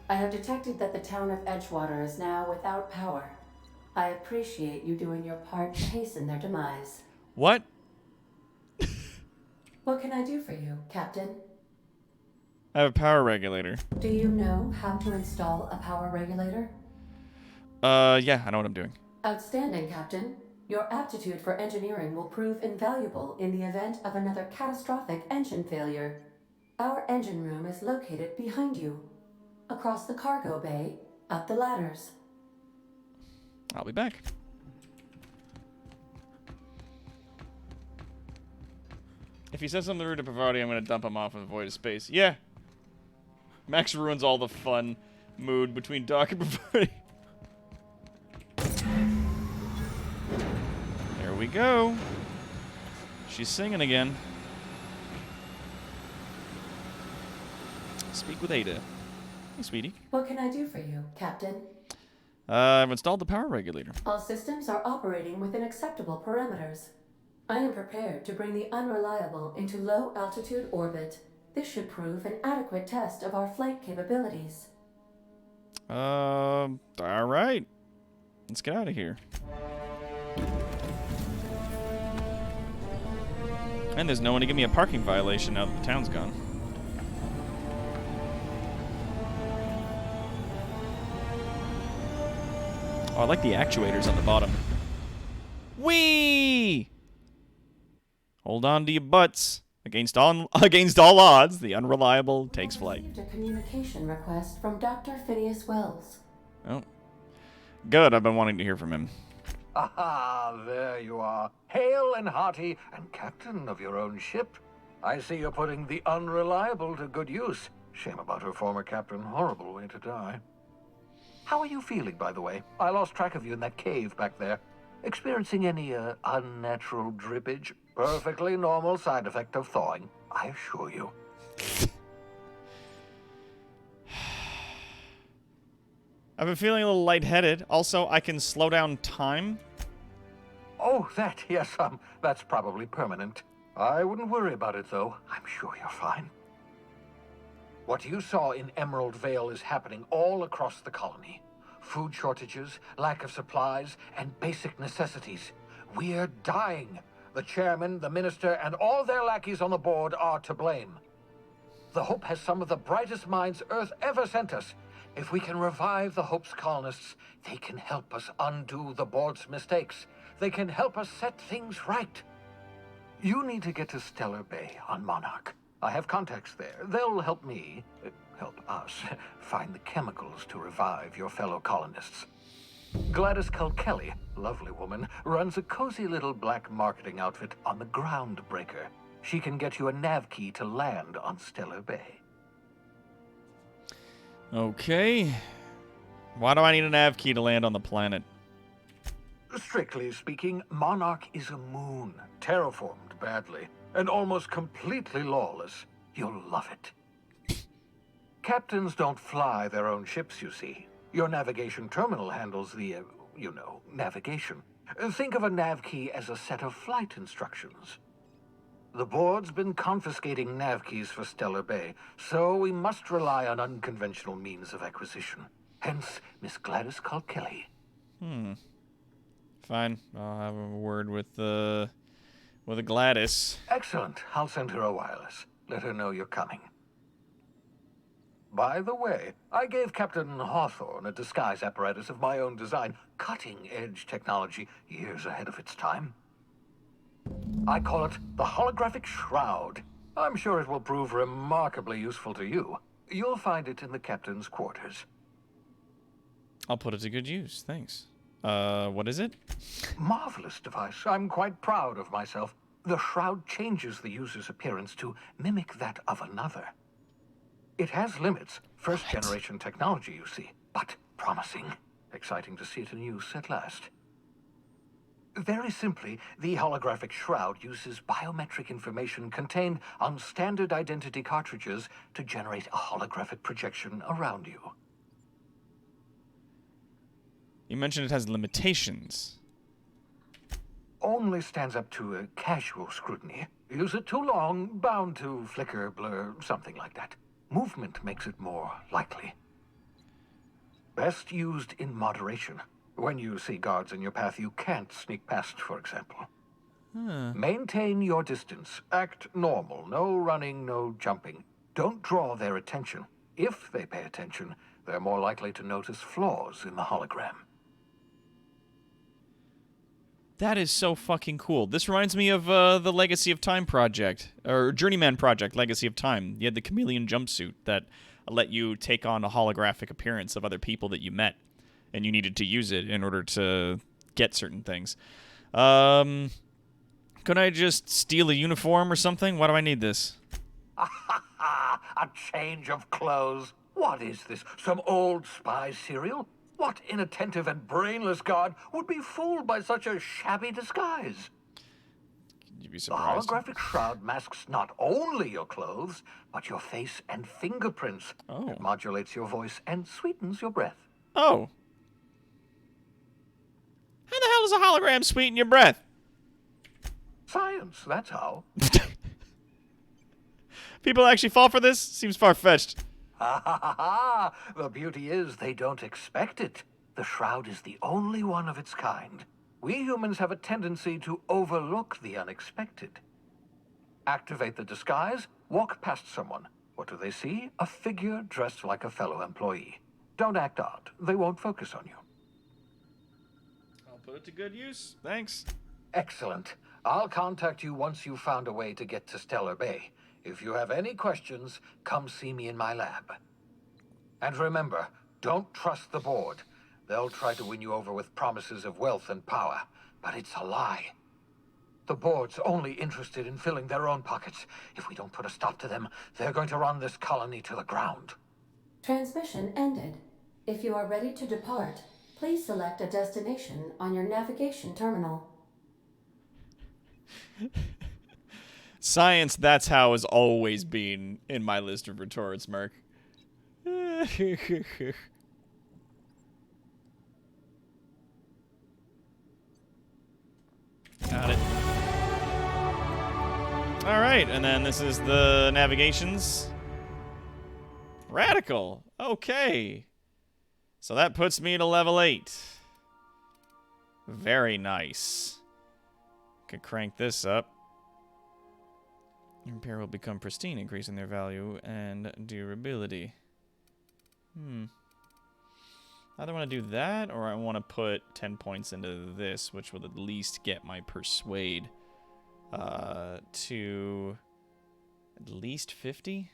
I have detected that the town of Edgewater is now without power. I appreciate you doing your part to hasten their demise. What? What can I do for you, Captain? I have a power regulator. Do you know how to install a power regulator? Yeah, I know what I'm doing. Outstanding, Captain. Your aptitude for engineering will prove invaluable in the event of another catastrophic engine failure. Our engine room is located behind you. Across the cargo bay, up the ladders. I'll be back. If he says something rude to Pavardi, I'm gonna dump him off in the void of space. Yeah. Max ruins all the fun mood between Doc and Pavardi. There we go. She's singing again. Speak with Ada. Hey, sweetie. What can I do for you, Captain? I've installed the power regulator. All systems are operating within acceptable parameters. I am prepared to bring the Unreliable into low-altitude orbit. This should prove an adequate test of our flight capabilities. All right. Let's get out of here. And there's no one to give me a parking violation now that the town's gone. Oh, I like the actuators on the bottom. Whee! Hold on to your butts. Against all odds, the Unreliable takes flight. I received a communication request from Dr. Phineas Wells. Oh. Good, I've been wanting to hear from him. Aha, there you are. Hale and hearty, and captain of your own ship. I see you're putting the Unreliable to good use. Shame about her former captain. Horrible way to die. How are you feeling, by the way? I lost track of you in that cave back there. Experiencing any, unnatural drippage? Perfectly normal side effect of thawing, I assure you. I've been feeling a little lightheaded. Also, I can slow down time. Oh, that, yes, that's probably permanent. I wouldn't worry about it, though. I'm sure you're fine. What you saw in Emerald Vale is happening all across the colony. Food shortages, lack of supplies, and basic necessities. We're dying. The chairman, the minister, and all their lackeys on the board are to blame. The Hope has some of the brightest minds Earth ever sent us. If we can revive the Hope's colonists, they can help us undo the board's mistakes. They can help us set things right. You need to get to Stellar Bay on Monarch. I have contacts there. They'll help me, help us, find the chemicals to revive your fellow colonists. Gladys Culkelly, lovely woman, runs a cozy little black marketing outfit on the Groundbreaker. She can get you a nav key to land on Stellar Bay. Okay. Why do I need a nav key to land on the planet? Strictly speaking, Monarch is a moon, terraformed badly, and almost completely lawless. You'll love it. Captains don't fly their own ships, you see. Your navigation terminal handles the, navigation. Think of a nav key as a set of flight instructions. The board's been confiscating nav keys for Stellar Bay, so we must rely on unconventional means of acquisition. Hence, Miss Gladys Kelly. Fine. I'll have a word with a Gladys. Excellent. I'll send her a wireless. Let her know you're coming. By the way, I gave Captain Hawthorne a disguise apparatus of my own design, cutting-edge technology, years ahead of its time. I call it the Holographic Shroud. I'm sure it will prove remarkably useful to you. You'll find it in the captain's quarters. I'll put it to good use, thanks. What is it? Marvelous device. I'm quite proud of myself. The shroud changes the user's appearance to mimic that of another. It has limits. First-generation technology, you see, but promising. Exciting to see it in use at last. Very simply, the holographic shroud uses biometric information contained on standard identity cartridges to generate a holographic projection around you. You mentioned it has limitations. Only stands up to a casual scrutiny. Use it too long, bound to flicker, blur, something like that. Movement makes it more likely. Best used in moderation. When you see guards in your path you can't sneak past, for example. Maintain your distance. Act normal. No running, no jumping. Don't draw their attention. If they pay attention, they're more likely to notice flaws in the hologram. That is so fucking cool. This reminds me of the Legacy of Time project, or Journeyman project, Legacy of Time. You had the chameleon jumpsuit that let you take on a holographic appearance of other people that you met, and you needed to use it in order to get certain things. Couldn't I just steal a uniform or something? Why do I need this? A change of clothes. What is this? Some old spy serial? What inattentive and brainless guard would be fooled by such a shabby disguise? You'd be The surprised. holographic shroud masks not only your clothes, but your face and fingerprints. Oh. It modulates your voice and sweetens your breath. Oh. How the hell does a hologram sweeten your breath? Science, that's how. People actually fall for this? Seems far-fetched. Ha ha ha ha! The beauty is they don't expect it. The shroud is the only one of its kind. We humans have a tendency to overlook the unexpected. Activate the disguise, walk past someone. What do they see? A figure dressed like a fellow employee. Don't act odd. They won't focus on you. I'll put it to good use. Thanks. Excellent. I'll contact you once you've found a way to get to Stellar Bay. If you have any questions, come see me in my lab. And remember, don't trust the board. They'll try to win you over with promises of wealth and power, but it's a lie. The board's only interested in filling their own pockets. If we don't put a stop to them, they're going to run this colony to the ground. Transmission ended. If you are ready to depart, please select a destination on your navigation terminal. Science, that's how, has always been in my list of retorts, Mark. Got it. Alright, and then this is the navigations. Radical. Okay. So that puts me to level 8. Very nice. Could crank this up. Repair will become pristine, increasing their value and durability. Either want to do that, or I want to put 10 points into this, which will at least get my persuade to at least 50.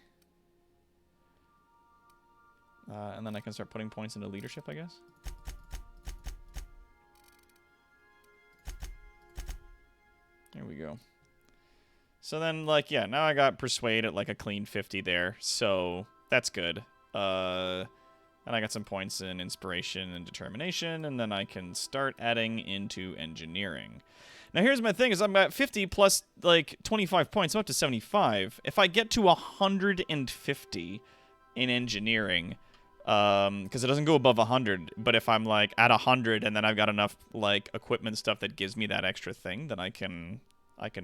And then I can start putting points into leadership, I guess. There we go. So then, like, yeah, now I got persuade at like a clean 50 there, so that's good. And I got some points in inspiration and determination, and then I can start adding into engineering. Now here's my thing, is I'm at 50 plus, like, 25 points. I'm up to 75. If I get to 150 in engineering, because it doesn't go above 100, but if I'm, like, at 100 and then I've got enough, like, equipment stuff that gives me that extra thing, then I can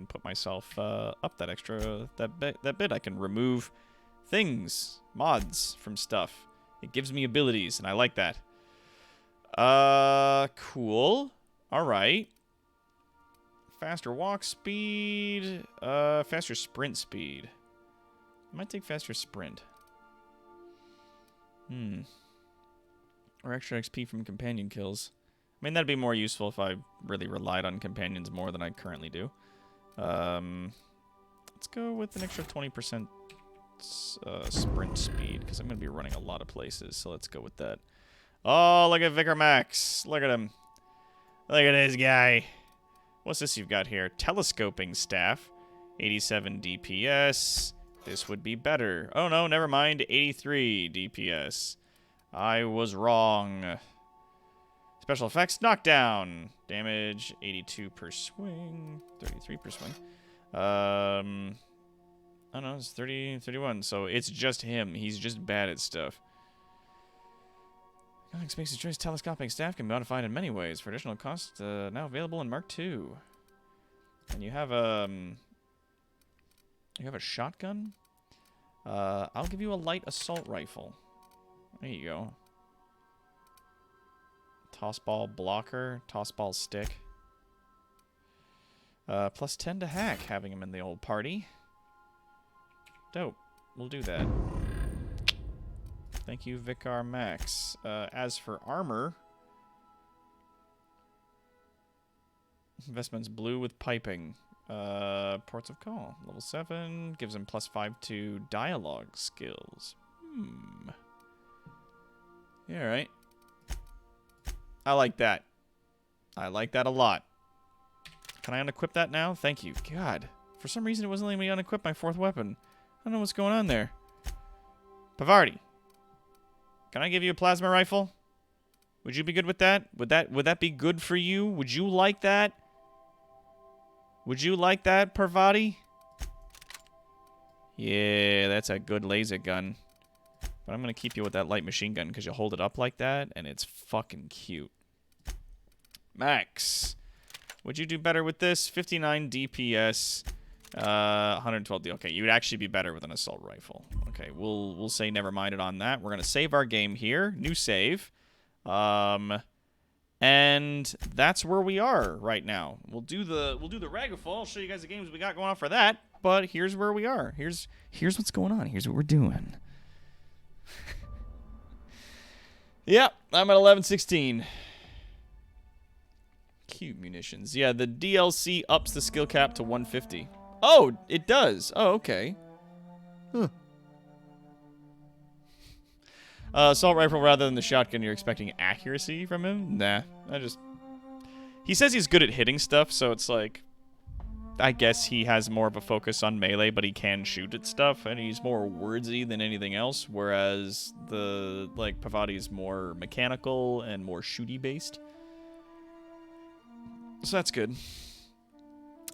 put myself up that extra, that bit. I can remove things, mods from stuff. It gives me abilities, and I like that. Cool. All right. Faster walk speed. Faster sprint speed. I might take faster sprint. Or extra XP from companion kills. I mean, that'd be more useful if I really relied on companions more than I currently do. Let's go with an extra 20% sprint speed, because I'm going to be running a lot of places, so let's go with that. Oh, look at Vicar Max. Look at him. Look at this guy. What's this you've got here? Telescoping staff. 87 DPS. This would be better. Oh, no, never mind. 83 DPS. I was wrong. Special effects, knockdown. Damage, 82 per swing. 33 per swing. I don't know, it's 30, 31, so it's just him. He's just bad at stuff. Alex makes his choice. Telescoping staff can be modified in many ways. For additional cost, now available in Mark II. And you have a shotgun. I'll give you a light assault rifle. There you go. Tossball blocker, tossball stick. Plus 10 to hack, having him in the old party. Dope. We'll do that. Thank you, Vicar Max. As for armor, investments blue with piping. Ports of call. Level 7 gives him plus 5 to dialogue skills. Yeah, right. I like that. I like that a lot. Can I unequip that now? Thank you. God. For some reason, it wasn't letting me unequip my 4th weapon. I don't know what's going on there. Pavardi. Can I give you a plasma rifle? Would you be good with that? Would that be good for you? Would you like that? Would you like that, Parvati? Yeah, that's a good laser gun. But I'm going to keep you with that light machine gun because you hold it up like that, and it's fucking cute. Max. Would you do better with this? 59 DPS, 112 D. Okay, you would actually be better with an assault rifle. Okay, we'll say never mind it on that. We're going to save our game here. New save. And that's where we are right now. We'll do the Ragafall. I'll show you guys the games we got going on for that. But here's where we are. Here's what's going on. Here's what we're doing. Yep, I'm at 1116. Cute munitions. Yeah, the DLC ups the skill cap to 150. Oh, it does. Oh, okay. Huh. Assault rifle rather than the shotgun. You're expecting accuracy from him? Nah, he says he's good at hitting stuff, so it's like, I guess he has more of a focus on melee, but he can shoot at stuff, and he's more wordsy than anything else, whereas Pavati's more mechanical and more shooty based. So that's good.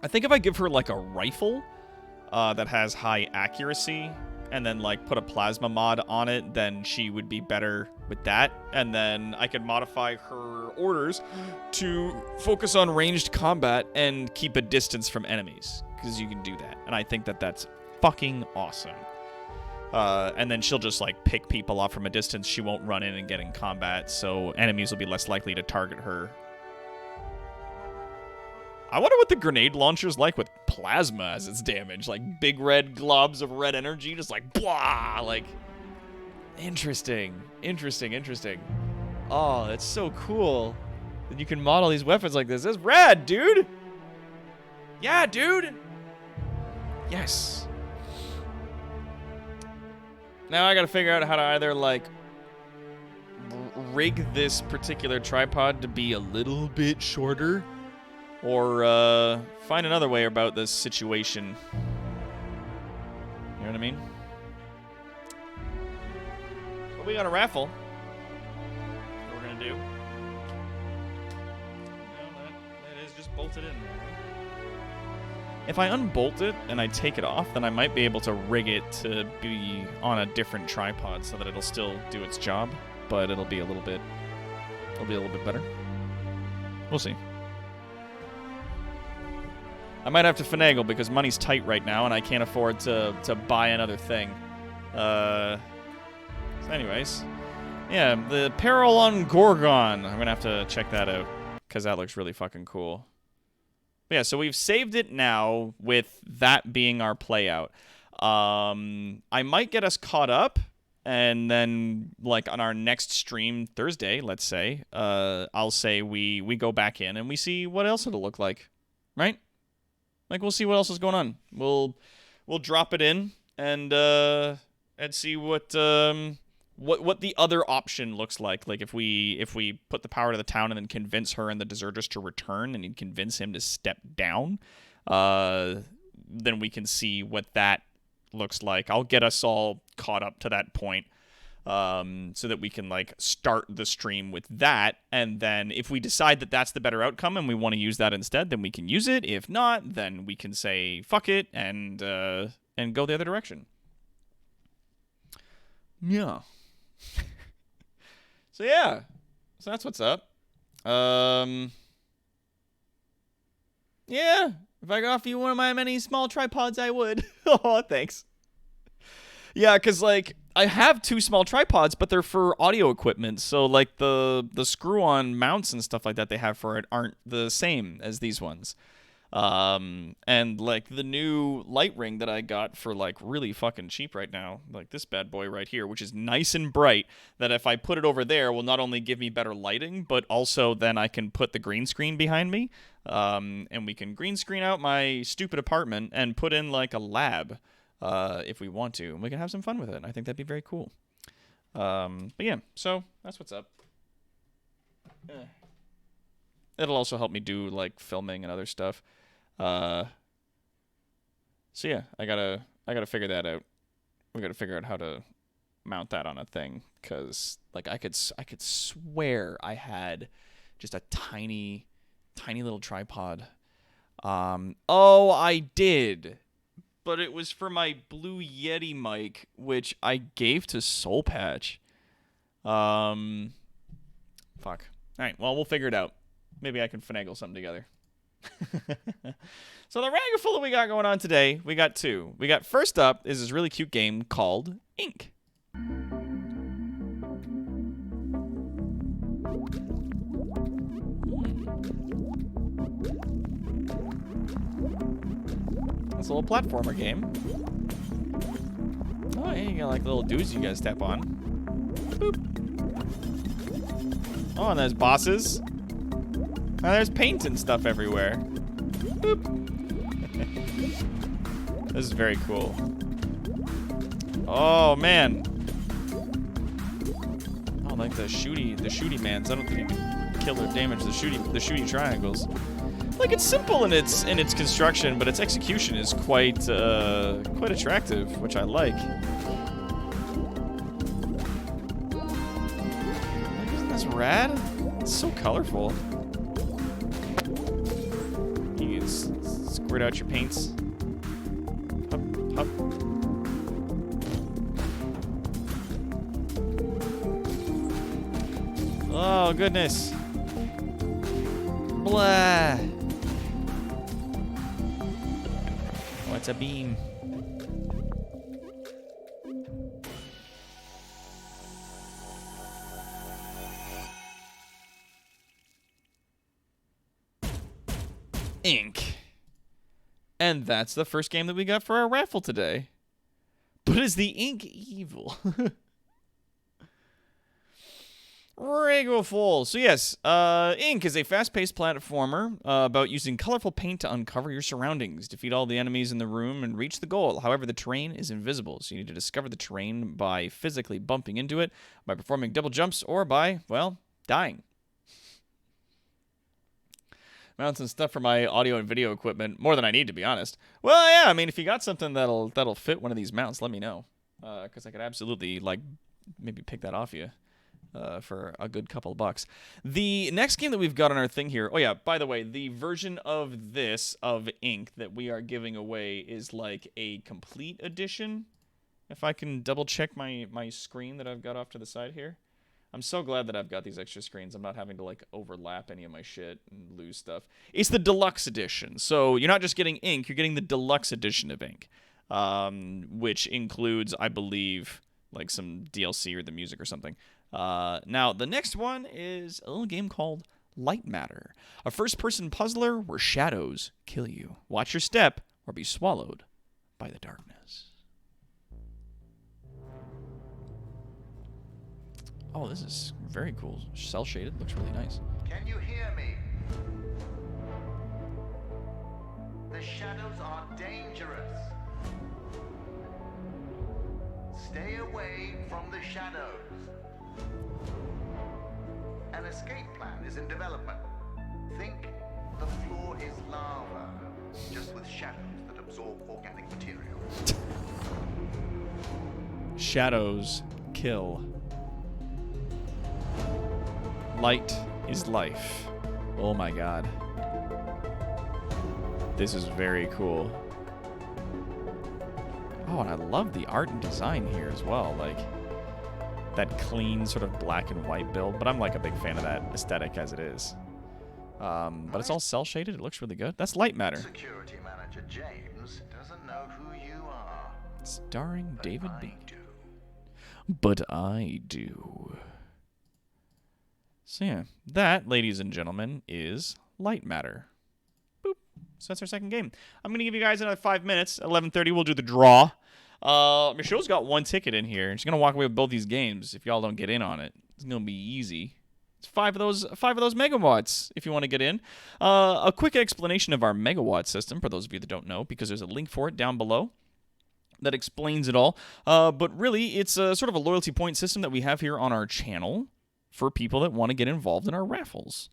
I think if I give her, like, a rifle that has high accuracy, and then, like, put a plasma mod on it, then she would be better with that. And then I could modify her orders to focus on ranged combat and keep a distance from enemies, because you can do that. And I think that that's fucking awesome. And then she'll just, like, pick people off from a distance. She won't run in and get in combat, so enemies will be less likely to target her. I wonder what the grenade launcher's like with plasma as its damage. Like, big red globs of red energy, just like, blah! Like, interesting. Oh, it's so cool that you can model these weapons like this. That's rad, dude! Yeah, dude! Yes. Now I gotta figure out how to either, like, rig this particular tripod to be a little bit shorter, or find another way about this situation. You know what I mean? But we got a raffle. do. No, that is just bolted in there. If I unbolt it and I take it off, then I might be able to rig it to be on a different tripod so that it'll still do its job, but it'll be a little bit better. We'll see. I might have to finagle because money's tight right now and I can't afford to buy another thing. So anyways, yeah, the Peril on Gorgon. I'm gonna have to check that out because that looks really fucking cool. But yeah, so we've saved it now with that being our play out. I might get us caught up, and then like on our next stream Thursday, let's say, I'll say we go back in and we see what else it'll look like, right? Like we'll see what else is going on. We'll drop it in and see what the other option looks like. Like if we put the power to the town and then convince her and the deserters to return and you convince him to step down, then we can see what that looks like. I'll get us all caught up to that point, so that we can like start the stream with that, and then if we decide that that's the better outcome and we want to use that instead, then we can use it. If not, then we can say fuck it and go the other direction. Yeah. So yeah, so that's what's up. Yeah, if I could offer you one of my many small tripods, I would. Oh, thanks. Yeah, because like I have 2 small tripods, but they're for audio equipment. So like the screw-on mounts and stuff like that they have for it aren't the same as these ones. And like the new light ring that I got for like really fucking cheap right now, like this bad boy right here, which is nice and bright, that if I put it over there will not only give me better lighting, but also then I can put the green screen behind me, and we can green screen out my stupid apartment and put in like a lab, if we want to, and we can have some fun with it. I think that'd be very cool. But yeah, so that's what's up. It'll also help me do like filming and other stuff. So yeah, I gotta figure that out. We gotta figure out how to mount that on a thing, cause like I could swear I had just a tiny little tripod. Oh, I did, but it was for my Blue Yeti mic, which I gave to Soul Patch. Fuck. All right, well we'll figure it out. Maybe I can finagle something together. So the ragafull that we got going on today, we got 2. We got first up is this really cute game called Ink. It's a little platformer game. Oh, yeah, you got like little dudes you gotta step on. Boop. Oh, and there's bosses. Oh, there's paint and stuff everywhere. Boop. This is very cool. Oh man. Oh, like the shooty mans. I don't think you can kill or damage the shooty triangles. Like it's simple in its construction, but its execution is quite attractive, which I like. Isn't this rad? It's so colorful. You can squirt out your paints. Hup, hup. Oh, goodness. Blah. What's a beam? Ink. And that's the first game that we got for our raffle today. But is the ink evil? Rageful. So yes, Ink is a fast-paced platformer about using colorful paint to uncover your surroundings, defeat all the enemies in the room, and reach the goal. However, the terrain is invisible, so you need to discover the terrain by physically bumping into it, by performing double jumps, or by, well, dying. Mounts and stuff for my audio and video equipment, more than I need, to be honest. Well, yeah, I mean, if you got something that'll fit one of these mounts, let me know, because I could absolutely, like, maybe pick that off you. for a good couple of bucks. The next game that we've got on our thing here. Oh yeah, by the way, the version of this of Ink that we are giving away is like a complete edition. If I can double check my screen that I've got off to the side here. I'm so glad that I've got these extra screens. I'm not having to like overlap any of my shit and lose stuff. It's the deluxe edition. So you're not just getting Ink, you're getting the deluxe edition of Ink. Which includes, I believe, like some DLC or the music or something. Now, the next one is a little game called Light Matter, a first-person puzzler where shadows kill you. Watch your step or be swallowed by the darkness. Oh, this is very cool. Cel-shaded, looks really nice. Can you hear me? The shadows are dangerous. Stay away from the shadows. An escape plan is in development. Think the floor is lava, just with shadows that absorb organic material. Shadows kill. Light is life. Oh my god. This is very cool. Oh, and I love the art and design here as well. Like, that clean sort of black and white build. But I'm like a big fan of that aesthetic as it is. But it's all cel-shaded. It looks really good. That's Light Matter. Security manager James doesn't know who you are. Starring David B. But I do. So yeah, that, ladies and gentlemen, is Light Matter. Boop. So that's our second game. I'm going to give you guys another 5 minutes. 11:30, we'll do the draw. Michelle's got one ticket in here, and she's going to walk away with both these games if y'all don't get in on it. It's going to be easy. It's five of those megawatts if you want to get in. A quick explanation of our megawatt system, for those of you that don't know, because there's a link for it down below that explains it all. But really, it's a sort of a loyalty point system that we have here on our channel for people that want to get involved in our raffles.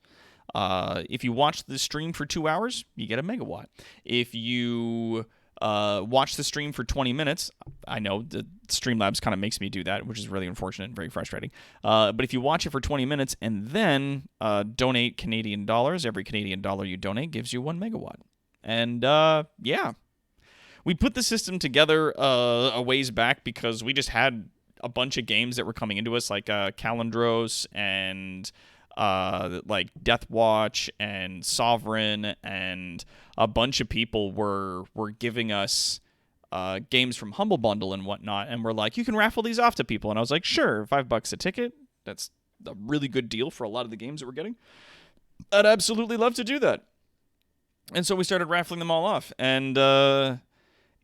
If you watch the stream for 2 hours, you get a megawatt. If you watch the stream for 20 minutes, I know the Streamlabs kind of makes me do that, which is really unfortunate and very frustrating. But if you watch it for 20 minutes and then donate Canadian dollars, every Canadian dollar you donate gives you 1 megawatt. And yeah, we put the system together a ways back because we just had a bunch of games that were coming into us, like Calendros and like Death Watch and Sovereign, and a bunch of people were giving us games from Humble Bundle and whatnot, and we're like, you can raffle these off to people. And I was like, sure, $5 a ticket. That's a really good deal for a lot of the games that we're getting. I'd absolutely love to do that. And so we started raffling them all off, and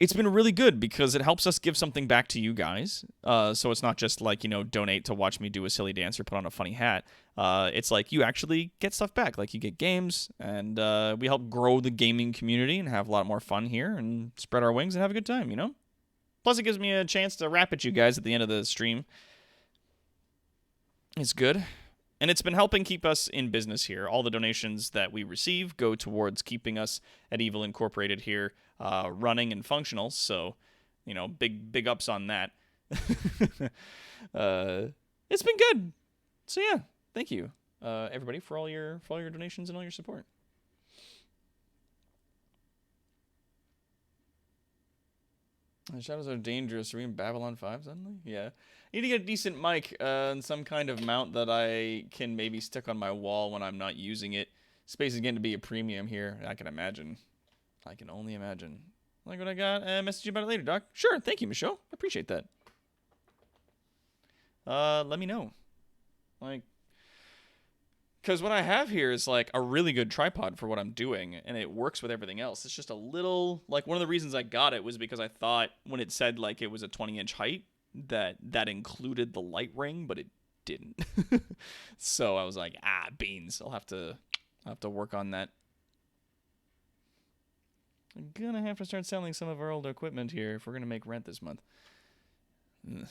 it's been really good because it helps us give something back to you guys. So it's not just like, donate to watch me do a silly dance or put on a funny hat. It's like you actually get stuff back. Like you get games, and we help grow the gaming community and have a lot more fun here and spread our wings and have a good time, Plus it gives me a chance to rap at you guys at the end of the stream. It's good. And it's been helping keep us in business here. All the donations that we receive go towards keeping us at Evil Incorporated here running and functional. So, big ups on that. It's been good. So yeah, thank you, everybody, for all your donations and all your support. The shadows are dangerous. Are we in Babylon 5 suddenly? Yeah. I need to get a decent mic and some kind of mount that I can maybe stick on my wall when I'm not using it. Space is getting to be a premium here. I can imagine. I can only imagine. Like what I got? Message you about it later, Doc. Sure. Thank you, Michelle. I appreciate that. Let me know. Because what I have here is like a really good tripod for what I'm doing, and it works with everything else. It's just a little, like, one of the reasons I got it was because I thought when it said like it was a 20-inch height that included the light ring, but it didn't. So I was like, beans. I'll have to work on that. I'm gonna have to start selling some of our older equipment here if we're gonna make rent this month. Ugh.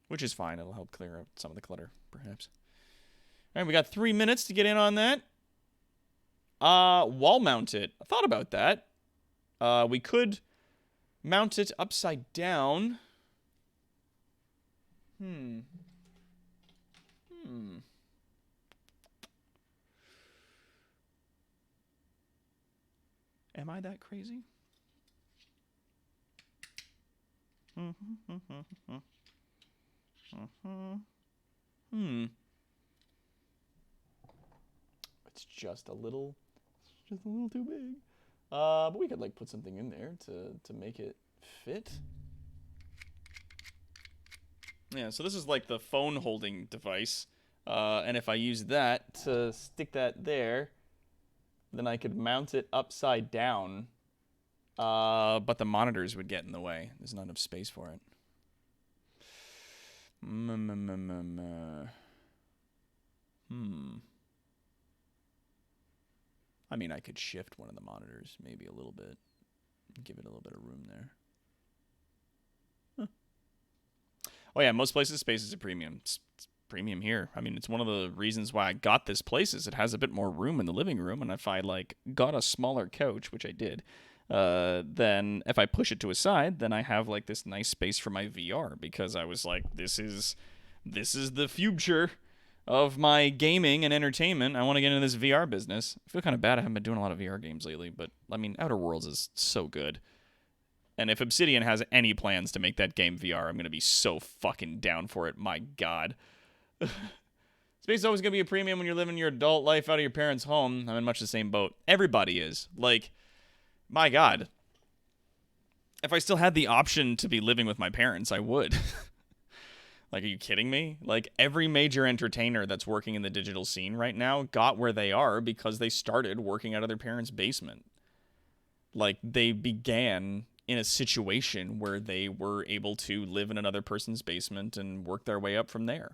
Which is fine. It'll help clear out some of the clutter, perhaps. All right, we got 3 minutes to get in on that. Wall mount it. I thought about that. We could mount it upside down. Am I that crazy? It's just a little too big. But we could like put something in there to make it fit. Yeah, so this is like the phone holding device. And if I use that to stick that there, then I could mount it upside down. But the monitors would get in the way. There's not enough space for it. I mean, I could shift one of the monitors maybe a little bit. Give it a little bit of room there. Huh. Oh yeah, most places space is a premium. It's premium here. I mean, it's one of the reasons why I got this place is it has a bit more room in the living room, and if I like got a smaller couch, which I did, then if I push it to a side, then I have like this nice space for my VR, because I was like, this is the future of my gaming and entertainment. I want to get into this VR business. I feel kind of bad I haven't been doing a lot of VR games lately, but I mean, Outer Worlds is so good. And if Obsidian has any plans to make that game VR, I'm going to be so fucking down for it. My God. Space is always going to be a premium when you're living your adult life out of your parents' home. I'm in much the same boat. Everybody is. Like, my God. If I still had the option to be living with my parents, I would. Like, are you kidding me? Like, every major entertainer that's working in the digital scene right now got where they are because they started working out of their parents' basement. Like, they began in a situation where they were able to live in another person's basement and work their way up from there.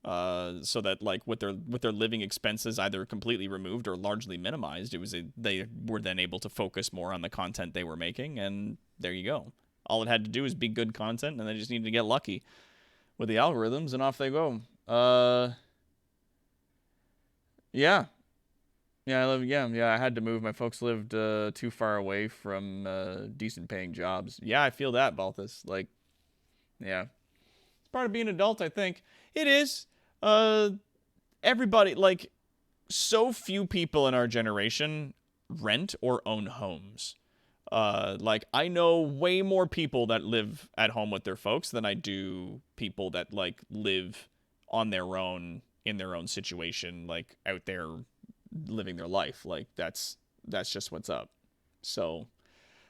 So that, like, with their living expenses either completely removed or largely minimized, they were then able to focus more on the content they were making, and there you go. All it had to do was be good content, and they just needed to get lucky with the algorithms, and off they go. Yeah. I had to move. My folks lived too far away from decent paying jobs. Yeah, I feel that, Balthus. Like, yeah. It's part of being an adult, I think. It is. Everybody, like, so few people in our generation rent or own homes. Like, I know way more people that live at home with their folks than I do people that, like, live on their own, in their own situation, like, out there living their life. Like, that's just what's up. So,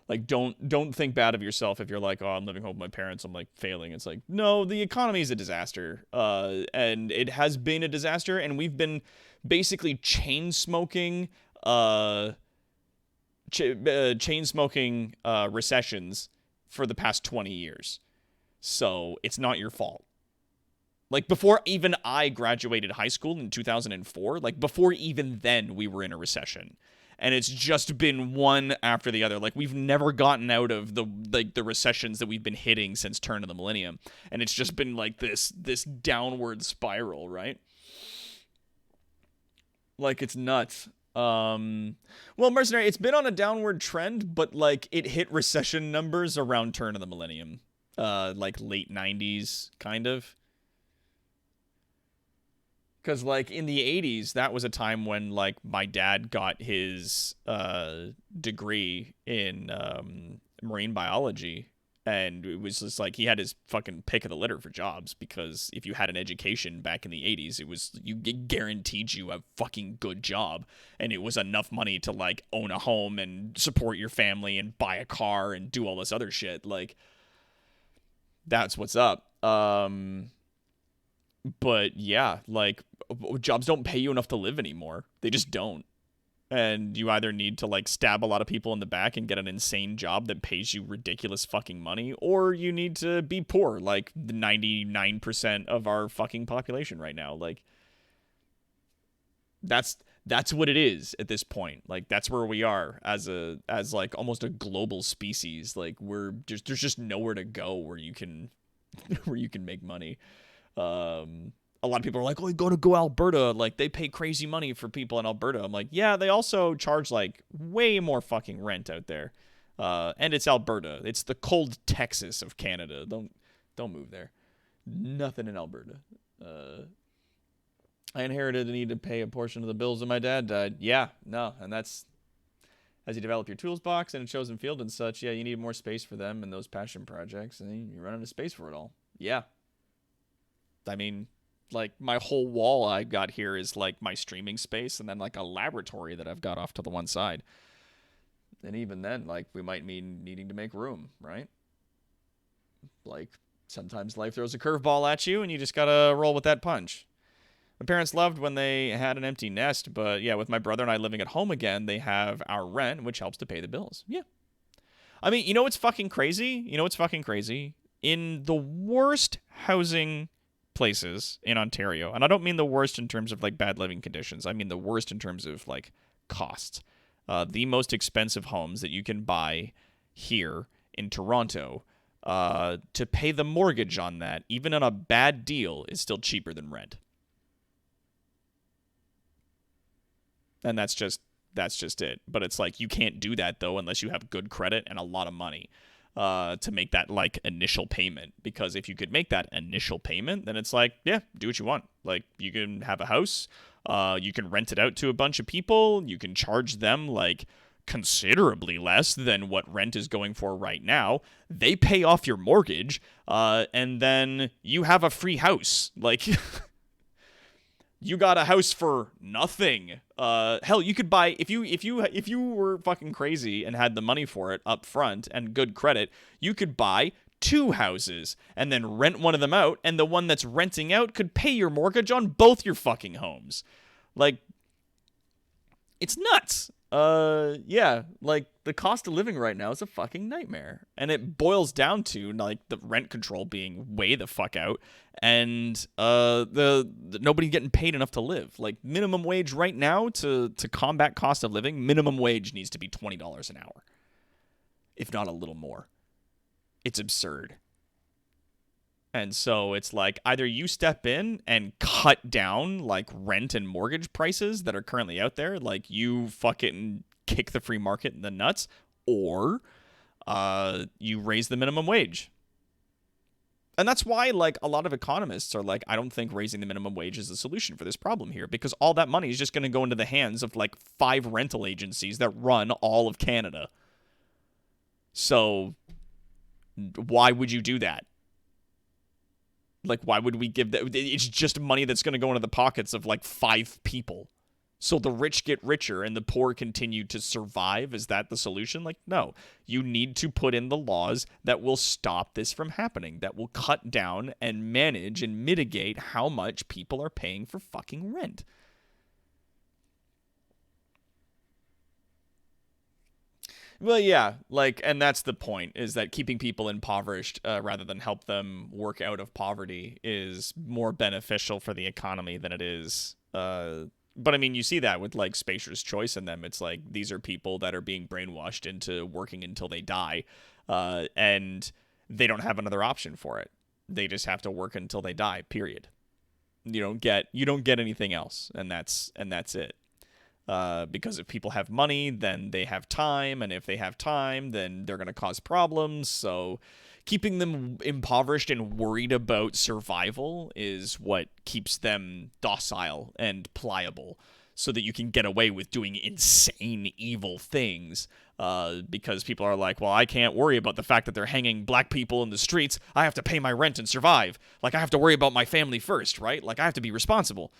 like, don't think bad of yourself if you're like, oh, I'm living home with my parents, I'm, like, failing. It's like, no, the economy is a disaster. And it has been a disaster, and we've been basically chain smoking recessions for the past 20 years. So it's not your fault. Like, before even I graduated high school in 2004, like, before even then, we were in a recession. And it's just been one after the other. Like, we've never gotten out of the recessions that we've been hitting since turn of the millennium. And it's just been like this downward spiral, right? Like, it's nuts. Well, Mercenary, it's been on a downward trend, but, like, it hit recession numbers around turn of the millennium. Like, late 90s, kind of. Because, like, in the 80s, that was a time when, like, my dad got his degree in marine biology. And it was just like he had his fucking pick of the litter for jobs, because if you had an education back in the 80s, it guaranteed you a fucking good job. And it was enough money to, like, own a home and support your family and buy a car and do all this other shit. Like, that's what's up. But yeah, like, jobs don't pay you enough to live anymore. They just don't. And you either need to, like, stab a lot of people in the back and get an insane job that pays you ridiculous fucking money, or you need to be poor, like the 99% of our fucking population right now. Like, that's what it is at this point. Like, that's where we are as like almost a global species. Like, there's just nowhere to go where you can make money. A lot of people are like, oh, you go Alberta. Like, they pay crazy money for people in Alberta. I'm like, yeah, they also charge, like, way more fucking rent out there. And it's Alberta. It's the cold Texas of Canada. Don't move there. Nothing in Alberta. I inherited the need to pay a portion of the bills when my dad died. Yeah, no, and that's As you develop your tools box and a chosen field and such, yeah, you need more space for them and those passion projects, and you run out of space for it all. Yeah. I mean, like, my whole wall I got here is, like, my streaming space and then, like, a laboratory that I've got off to the one side. And even then, like, we might mean needing to make room, right? Like, sometimes life throws a curveball at you, and you just gotta roll with that punch. My parents loved when they had an empty nest, but yeah, with my brother and I living at home again, they have our rent, which helps to pay the bills. Yeah. I mean, you know what's fucking crazy? You know what's fucking crazy? In the worst housing places in Ontario, and I don't mean the worst in terms of, like, bad living conditions. I mean the worst in terms of, like, costs. The most expensive homes that you can buy here in Toronto, to pay the mortgage on that, even on a bad deal, is still cheaper than rent. And that's just it. But it's like, you can't do that, though, unless you have good credit and a lot of money to make that, like, initial payment. Because if you could make that initial payment, then it's like, yeah, do what you want. Like, you can have a house, you can rent it out to a bunch of people, you can charge them, like, considerably less than what rent is going for right now. They pay off your mortgage, and then you have a free house. Like... You got a house for nothing. Hell, you could buy, if you were fucking crazy and had the money for it up front and good credit, you could buy 2 houses and then rent one of them out, and the one that's renting out could pay your mortgage on both your fucking homes. Like, it's nuts. Yeah, like, the cost of living right now is a fucking nightmare. And it boils down to, like, the rent control being way the fuck out, and the nobody getting paid enough to live. Like, minimum wage right now, to combat cost of living, minimum wage needs to be $20 an hour, if not a little more. It's absurd. And so it's like, either you step in and cut down, like, rent and mortgage prices that are currently out there, like, you fucking kick the free market in the nuts, or you raise the minimum wage. And that's why, like, a lot of economists are like, I don't think raising the minimum wage is the solution for this problem here, because all that money is just going to go into the hands of, like, 5 rental agencies that run all of Canada. So why would you do that? Like, why would we give that? It's just money that's going to go into the pockets of, like, 5 people. So the rich get richer and the poor continue to survive. Is that the solution? Like, no. You need to put in the laws that will stop this from happening, that will cut down and manage and mitigate how much people are paying for fucking rent. Well, yeah, like, and that's the point, is that keeping people impoverished rather than help them work out of poverty is more beneficial for the economy than it is. But I mean, you see that with, like, Spacer's Choice in them. It's like, these are people that are being brainwashed into working until they die, and they don't have another option for it. They just have to work until they die, period. You don't get anything else, and that's it. Because if people have money, then they have time, and if they have time, then they're going to cause problems. So keeping them impoverished and worried about survival is what keeps them docile and pliable, so that you can get away with doing insane, evil things. Because people are like, well, I can't worry about the fact that they're hanging black people in the streets. I have to pay my rent and survive. Like, I have to worry about my family first, right? Like, I have to be responsible.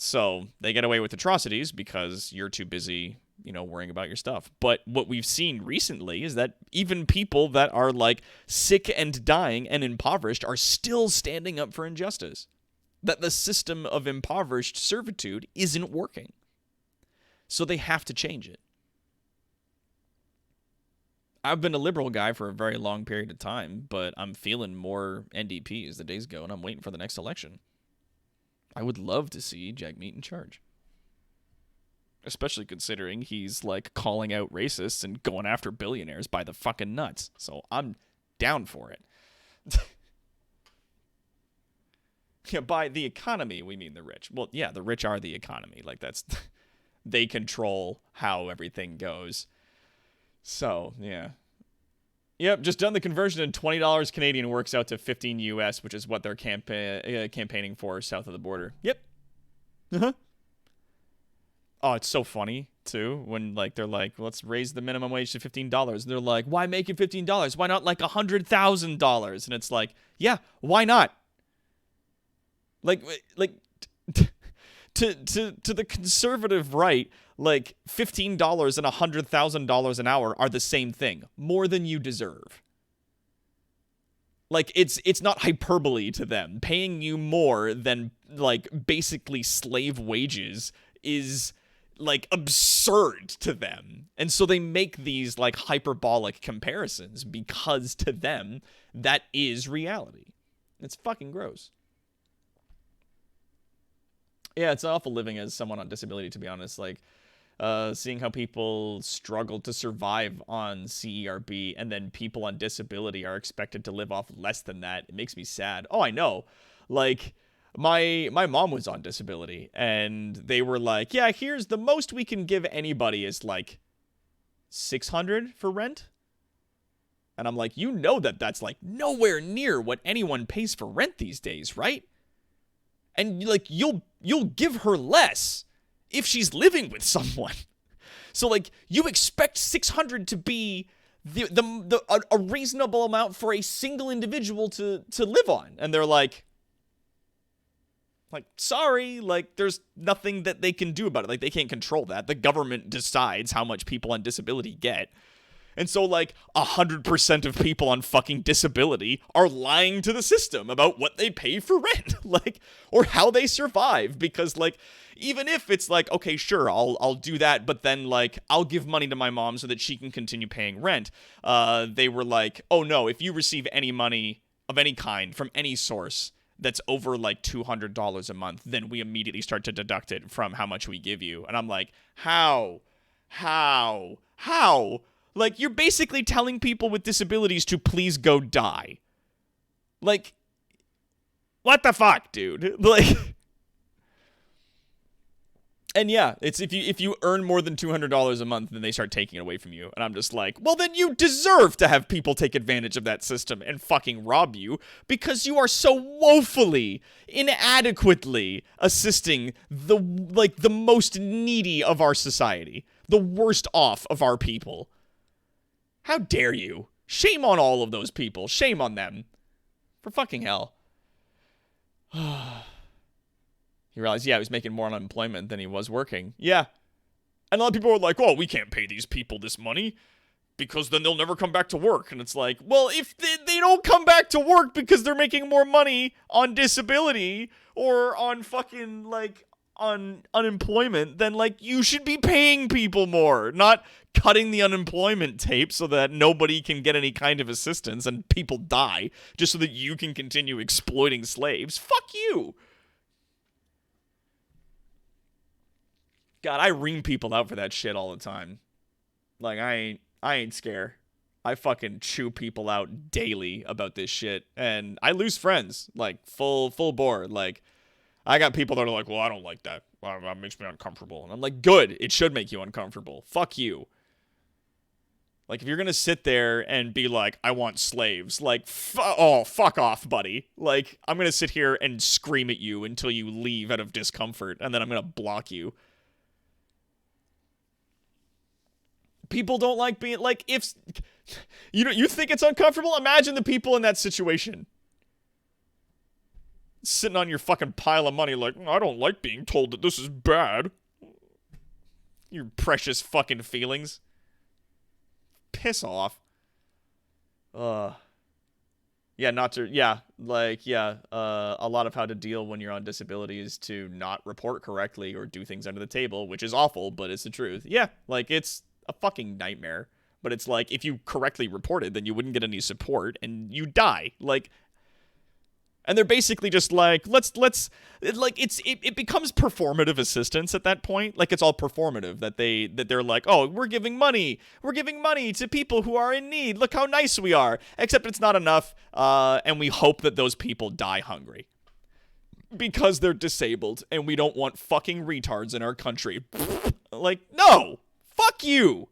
So they get away with atrocities because you're too busy, worrying about your stuff. But what we've seen recently is that even people that are, like, sick and dying and impoverished are still standing up for injustice. That the system of impoverished servitude isn't working. So they have to change it. I've been a liberal guy for a very long period of time, but I'm feeling more NDP as the days go, and I'm waiting for the next election. I would love to see Jagmeet in charge. Especially considering he's, like, calling out racists and going after billionaires by the fucking nuts. So I'm down for it. Yeah, by the economy, we mean the rich. Well, yeah, the rich are the economy. Like, that's... they control how everything goes. So, yeah. Yep, just done the conversion, and $20 Canadian works out to $15 US, which is what they're campaigning for south of the border. Yep. Uh-huh. Oh, it's so funny, too, when, like, they're like, let's raise the minimum wage to $15. And they're like, why make it $15? Why not, like, $100,000? And it's like, yeah, why not? Like, to the conservative right, like, $15 and $100,000 an hour are the same thing. More than you deserve. Like, it's not hyperbole to them. Paying you more than, like, basically slave wages is, like, absurd to them. And so they make these, like, hyperbolic comparisons because to them, that is reality. It's fucking gross. Yeah, it's awful living as someone on disability, to be honest. Like, seeing how people struggle to survive on CERB and then people on disability are expected to live off less than that. It makes me sad. Oh, I know. Like, my mom was on disability and they were like, yeah, here's the most we can give anybody is like $600 for rent. And I'm like, you know that's like nowhere near what anyone pays for rent these days, right? And like you'll give her less if she's living with someone. So like you expect $600 to be a reasonable amount for a single individual to live on. And they're like, sorry, like there's nothing that they can do about it. Like they can't control that. The government decides how much people on disability get. And so, like, 100% of people on fucking disability are lying to the system about what they pay for rent, like, or how they survive. Because, like, even if it's like, okay, sure, I'll do that, but then, like, I'll give money to my mom so that she can continue paying rent. They were like, oh no, if you receive any money of any kind from any source that's over like $200 a month, then we immediately start to deduct it from how much we give you. And I'm like, how? Like, you're basically telling people with disabilities to please go die. Like, what the fuck, dude? Like, and yeah, it's if you earn more than $200 a month, then they start taking it away from you. And I'm just like, well, then you deserve to have people take advantage of that system and fucking rob you because you are so woefully, inadequately assisting the most needy of our society, the worst off of our people. How dare you? Shame on all of those people. Shame on them. For fucking hell. He realized, yeah, he was making more on unemployment than he was working. Yeah. And a lot of people were like, oh, we can't pay these people this money because then they'll never come back to work. And it's like, well, if they don't come back to work because they're making more money on disability or on fucking, like, on unemployment, then, like, you should be paying people more, not cutting the unemployment tape so that nobody can get any kind of assistance and people die just so that you can continue exploiting slaves. Fuck you. God, I ream people out for that shit all the time. Like, I ain't scared. I fucking chew people out daily about this shit, and I lose friends, like, full bore. Like, I got people that are like, well, I don't like that. That makes me uncomfortable. And I'm like, good. It should make you uncomfortable. Fuck you. Like, if you're going to sit there and be like, I want slaves, like, fuck off, buddy. Like, I'm going to sit here and scream at you until you leave out of discomfort, and then I'm going to block you. People don't like being, like, if, you think it's uncomfortable? Imagine the people in that situation. Sitting on your fucking pile of money like, I don't like being told that this is bad. Your precious fucking feelings. Piss off. A lot of how to deal when you're on disability is to not report correctly or do things under the table, which is awful, but it's the truth. Yeah, like, it's a fucking nightmare. But it's like, if you correctly reported, then you wouldn't get any support, and you die. Like, and they're basically just like, it becomes performative assistance at that point. Like, it's all performative that they're like, oh, we're giving money to people who are in need. Look how nice we are. Except it's not enough, and we hope that those people die hungry because they're disabled, and we don't want fucking retards in our country. Like, no, fuck you.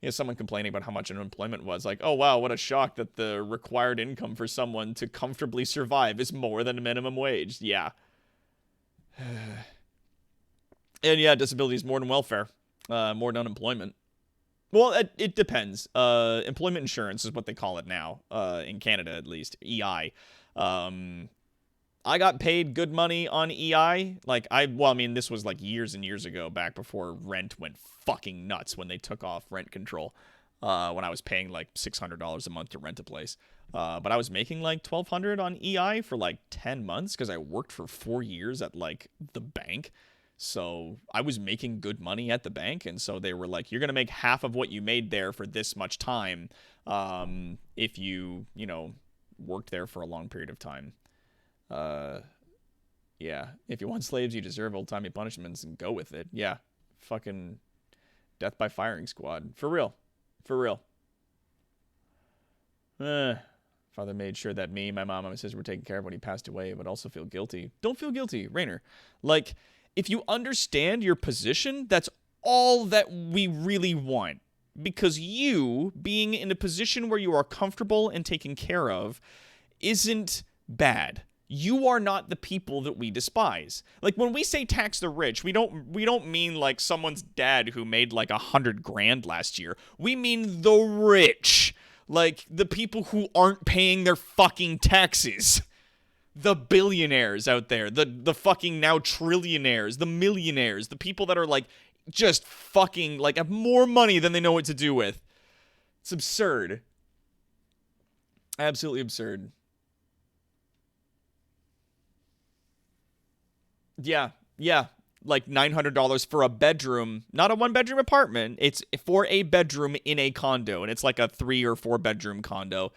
You know, someone complaining about how much unemployment was. Like, oh, wow, what a shock that the required income for someone to comfortably survive is more than a minimum wage. Yeah. And yeah, disability is more than welfare. More than unemployment. Well, it depends. Employment insurance is what they call it now, in Canada at least, EI. I got paid good money on EI. Like, I mean, this was like years and years ago, back before rent went fucking nuts when they took off rent control, when I was paying like $600 a month to rent a place. But I was making like $1,200 on EI for like 10 months because I worked for 4 years at like the bank. So I was making good money at the bank, and so they were like, you're going to make half of what you made there for this much time, if you know, worked there for a long period of time. Yeah, if you want slaves, you deserve old-timey punishments, and go with it. Yeah, fucking death by firing squad. For real. For real. Father made sure that me, my mom, and my sister were taken care of when he passed away, but also feel guilty. Don't feel guilty, Rainer. Like, if you understand your position, that's all that we really want. Because you, being in a position where you are comfortable and taken care of, isn't bad. You are not the people that we despise. Like, when we say tax the rich, we don't mean like someone's dad who made like $100,000 last year. We mean the rich. Like, the people who aren't paying their fucking taxes. The billionaires out there, the fucking now trillionaires, the millionaires, the people that are like just fucking like have more money than they know what to do with. It's absurd. Absolutely absurd. Yeah. Like $900 for a bedroom, not a 1-bedroom apartment. It's for a bedroom in a condo, and it's like a 3 or 4 bedroom condo.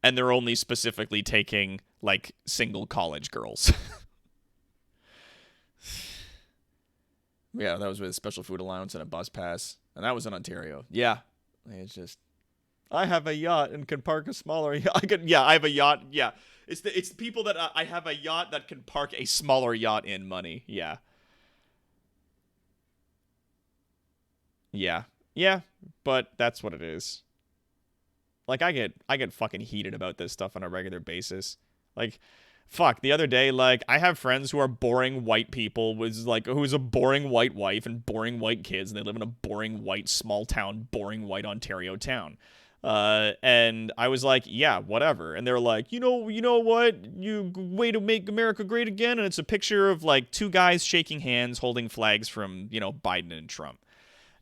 And they're only specifically taking, like, single college girls. Yeah, that was with a special food allowance and a bus pass. And that was in Ontario. Yeah. It's just, I have a yacht and can park a smaller yacht. I have a yacht. Yeah. It's the people that I have a yacht that can park a smaller yacht in money. Yeah. Yeah, but that's what it is. Like, I get fucking heated about this stuff on a regular basis. Like, fuck, the other day, like, I have friends who are boring white people who's a boring white wife and boring white kids, and they live in a boring white small town, boring white Ontario town. And I was like, yeah, whatever. And they're like, you know what? You way to make America great again. And it's a picture of like 2 guys shaking hands, holding flags from, Biden and Trump.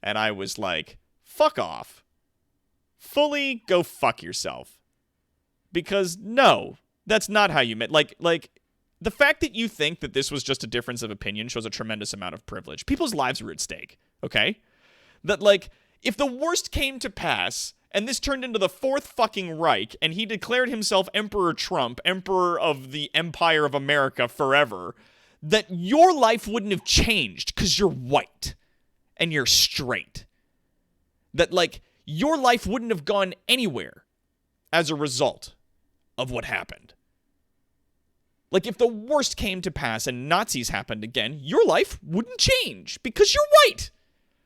And I was like, fuck off. Fully go fuck yourself. Because no, that's not how you meant. Like the fact that you think that this was just a difference of opinion shows a tremendous amount of privilege. People's lives are at stake, okay? That, like, if the worst came to pass and this turned into the 4th fucking Reich and he declared himself Emperor Trump, Emperor of the Empire of America forever, that your life wouldn't have changed because you're white and you're straight. That, like, your life wouldn't have gone anywhere as a result of what happened. Like, if the worst came to pass and Nazis happened again, your life wouldn't change because you're white.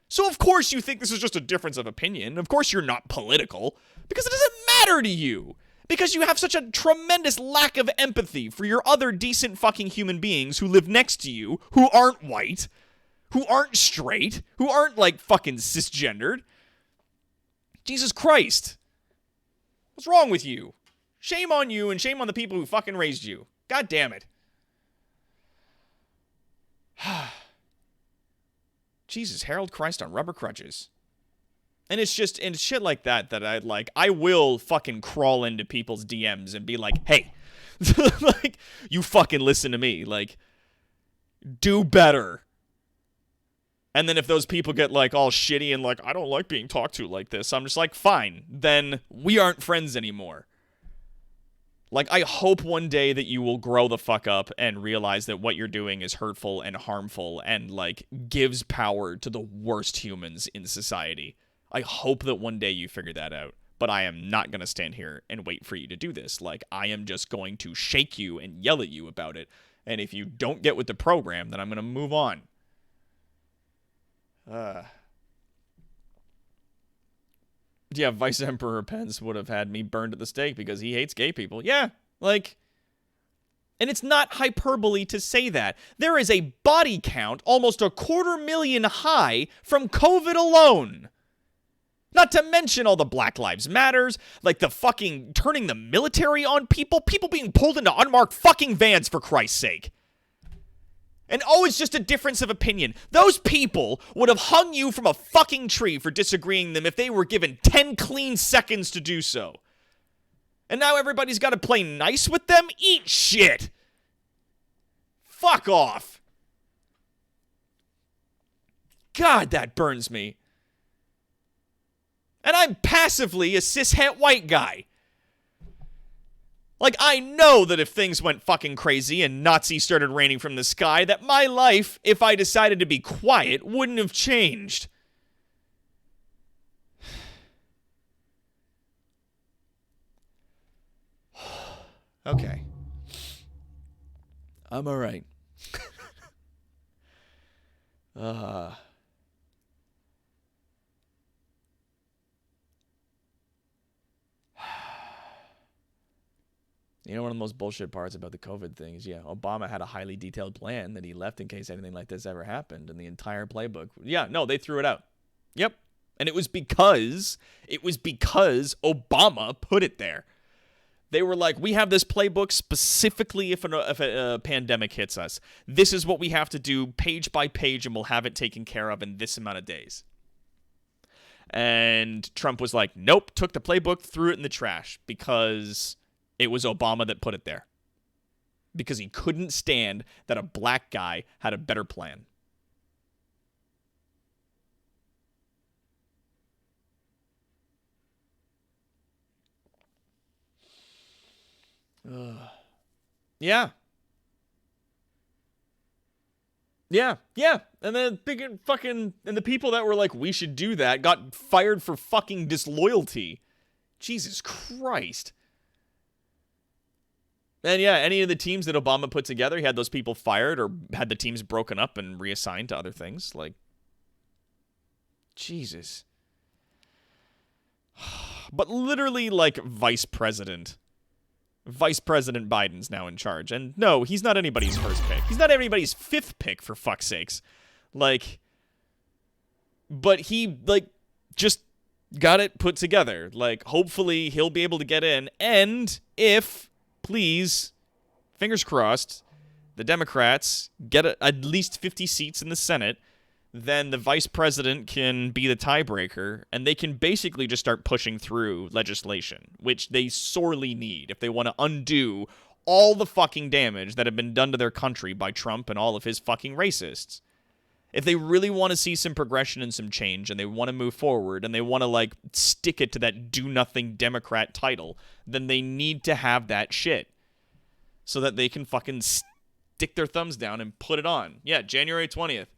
So, of course, you think this is just a difference of opinion. Of course, you're not political because it doesn't matter to you. Because you have such a tremendous lack of empathy for your other decent fucking human beings who live next to you, who aren't white, who aren't straight, who aren't, like, fucking cisgendered. Jesus Christ. What's wrong with you? Shame on you and shame on the people who fucking raised you. God damn it. Jesus, Harold Christ on rubber crutches. And it's just, and shit like that I will fucking crawl into people's DMs and be like, hey, like, you fucking listen to me. Like, do better. And then if those people get, like, all shitty and like, I don't like being talked to like this, I'm just like, fine, then we aren't friends anymore. Like, I hope one day that you will grow the fuck up and realize that what you're doing is hurtful and harmful and, like, gives power to the worst humans in society. I hope that one day you figure that out. But I am not going to stand here and wait for you to do this. Like, I am just going to shake you and yell at you about it. And if you don't get with the program, then I'm going to move on. Yeah, Vice Emperor Pence would have had me burned at the stake because he hates gay people. Yeah, like... And it's not hyperbole to say that. There is a body count almost 250,000 high from COVID alone. Not to mention all the Black Lives Matters, like the fucking turning the military on people being pulled into unmarked fucking vans, for Christ's sake. And it's just a difference of opinion. Those people would have hung you from a fucking tree for disagreeing them if they were given 10 clean seconds to do so. And now everybody's got to play nice with them? Eat shit! Fuck off! God, that burns me. And I'm passively a cishet white guy. Like, I know that if things went fucking crazy and Nazis started raining from the sky, that my life, if I decided to be quiet, wouldn't have changed. Okay. I'm alright. You know, one of the most bullshit parts about the COVID thing is, yeah, Obama had a highly detailed plan that he left in case anything like this ever happened, and the entire playbook. Yeah, no, they threw it out. Yep. And it was because Obama put it there. They were like, we have this playbook specifically if a pandemic hits us. This is what we have to do page by page, and we'll have it taken care of in this amount of days. And Trump was like, nope, took the playbook, threw it in the trash because it was Obama that put it there. Because he couldn't stand that a black guy had a better plan. Yeah. Yeah. And then the people that were like, we should do that, got fired for fucking disloyalty. Jesus Christ. And yeah, any of the teams that Obama put together, he had those people fired or had the teams broken up and reassigned to other things. Like, Jesus. But literally, like, Vice President Biden's now in charge. And no, he's not anybody's first pick. He's not anybody's fifth pick, for fuck's sakes. Like, but he, like, just got it put together. Like, hopefully he'll be able to get in. And if, please, fingers crossed, the Democrats get at least 50 seats in the Senate, then the vice president can be the tiebreaker, and they can basically just start pushing through legislation, which they sorely need if they want to undo all the fucking damage that had been done to their country by Trump and all of his fucking racists. If they really want to see some progression and some change, and they want to move forward, and they want to, like, stick it to that do-nothing Democrat title, then they need to have that shit so that they can fucking stick their thumbs down and put it on. Yeah, January 20th.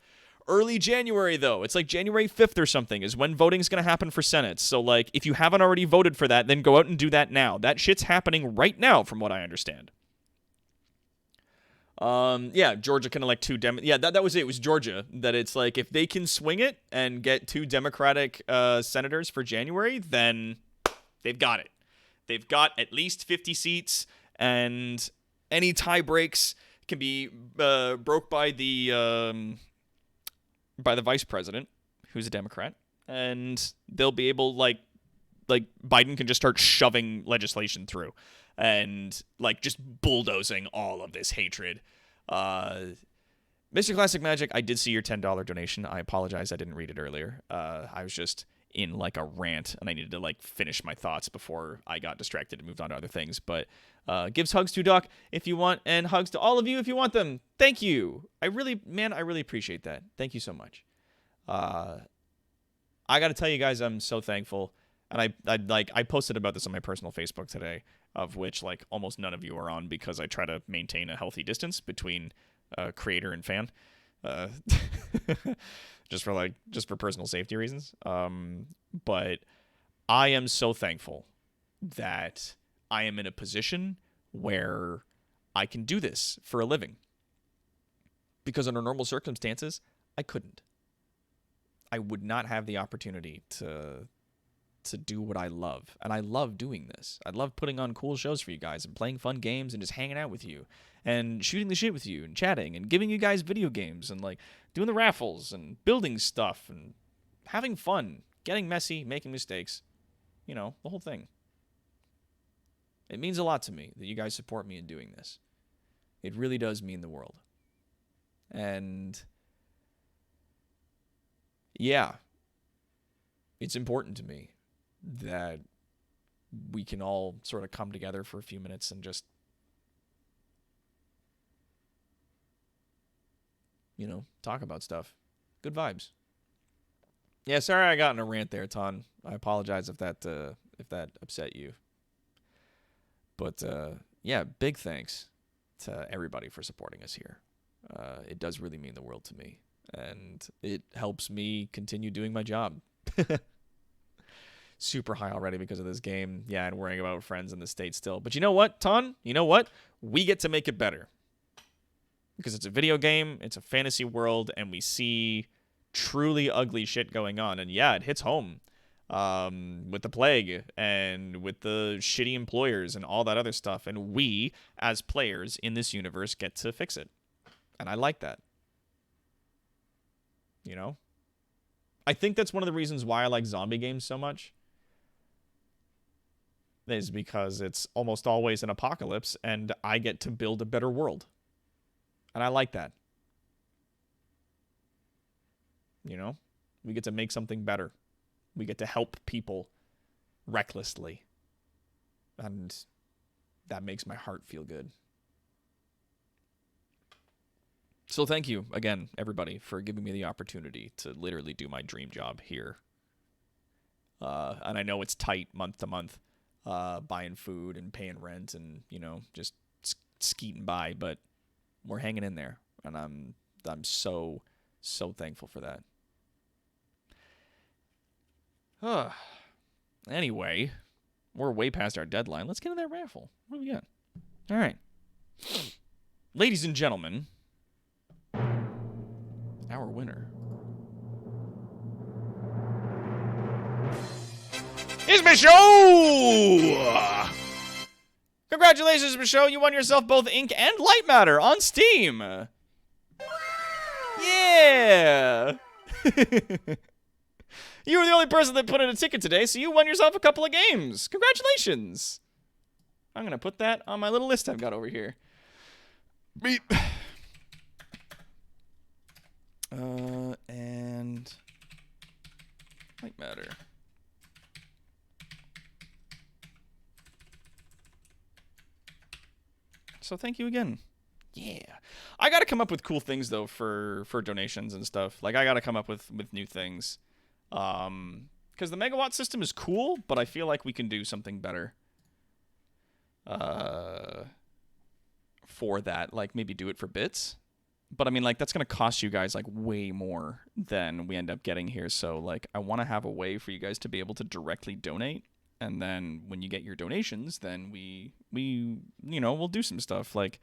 Early January, though. It's like January 5th or something is when voting's going to happen for Senate. So, like, if you haven't already voted for that, then go out and do that now. That shit's happening right now, from what I understand. Yeah, Georgia can elect two Yeah, that was it. It was Georgia. That it's like, if they can swing it and get two Democratic senators for January, then they've got it. They've got at least 50 seats, and any tie breaks can be broke by the vice president, who's a Democrat, and they'll be able, like Biden can just start shoving legislation through and, like, just bulldozing all of this hatred. Mr. Classic Magic, I did see your $10 donation. I apologize, I didn't read it earlier. I was just in, like, a rant, and I needed to, like, finish my thoughts before I got distracted and moved on to other things. But gives hugs to Doc if you want, and hugs to all of you if you want them. Thank you. I really appreciate that. Thank you so much. I got to tell you guys, I'm so thankful. And I posted about this on my personal Facebook today, of which, like, almost none of you are on because I try to maintain a healthy distance between creator and fan. just for personal safety reasons. But I am so thankful that I am in a position where I can do this for a living. Because under normal circumstances, I couldn't. I would not have the opportunity to to do what I love. And I love doing this. I love putting on cool shows for you guys and playing fun games and just hanging out with you and shooting the shit with you and chatting and giving you guys video games and like doing the raffles and building stuff and having fun, getting messy, making mistakes, you know, the whole thing. It means a lot to me that you guys support me in doing this. It really does mean the world. And yeah, it's important to me that we can all sort of come together for a few minutes and just, you know, talk about stuff. Good vibes. Yeah, sorry I got in a rant there, Ton. I apologize if that upset you. But yeah, big thanks to everybody for supporting us here. It does really mean the world to me, and it helps me continue doing my job. Super high already because of this game. Yeah, and worrying about friends in the States still. But you know what, Ton? You know what? We get to make it better. Because it's a video game, it's a fantasy world, and we see truly ugly shit going on. And yeah, it hits home. With the plague and with the shitty employers and all that other stuff. And we, as players in this universe, get to fix it. And I like that. You know? I think that's one of the reasons why I like zombie games so much. Is because it's almost always an apocalypse and I get to build a better world. And I like that. You know? We get to make something better. We get to help people recklessly. And that makes my heart feel good. So thank you again, everybody, for giving me the opportunity to literally do my dream job here. And I know it's tight month to month, buying food and paying rent and, you know, just skeeting by, but we're hanging in there. And I'm so thankful for that. Anyway, we're way past our deadline. Let's get into that raffle. What do we got? All right. Ladies and gentlemen, our winner is Michaud! Congratulations, Michaud. You won yourself both Ink and Light Matter on Steam. Yeah! You were the only person that put in a ticket today, so you won yourself a couple of games. Congratulations. I'm going to put that on my little list I've got over here. Beep. And Light Matter. So thank you again. Yeah. I got to come up with cool things, though, for donations and stuff. Like, I got to come up with new things. Because the megawatt system is cool, but I feel like we can do something better for that. Like, maybe do it for bits. But, I mean, like, that's going to cost you guys, like, way more than we end up getting here. So, like, I want to have a way for you guys to be able to directly donate. And then when you get your donations, then we you know, we'll do some stuff. Like,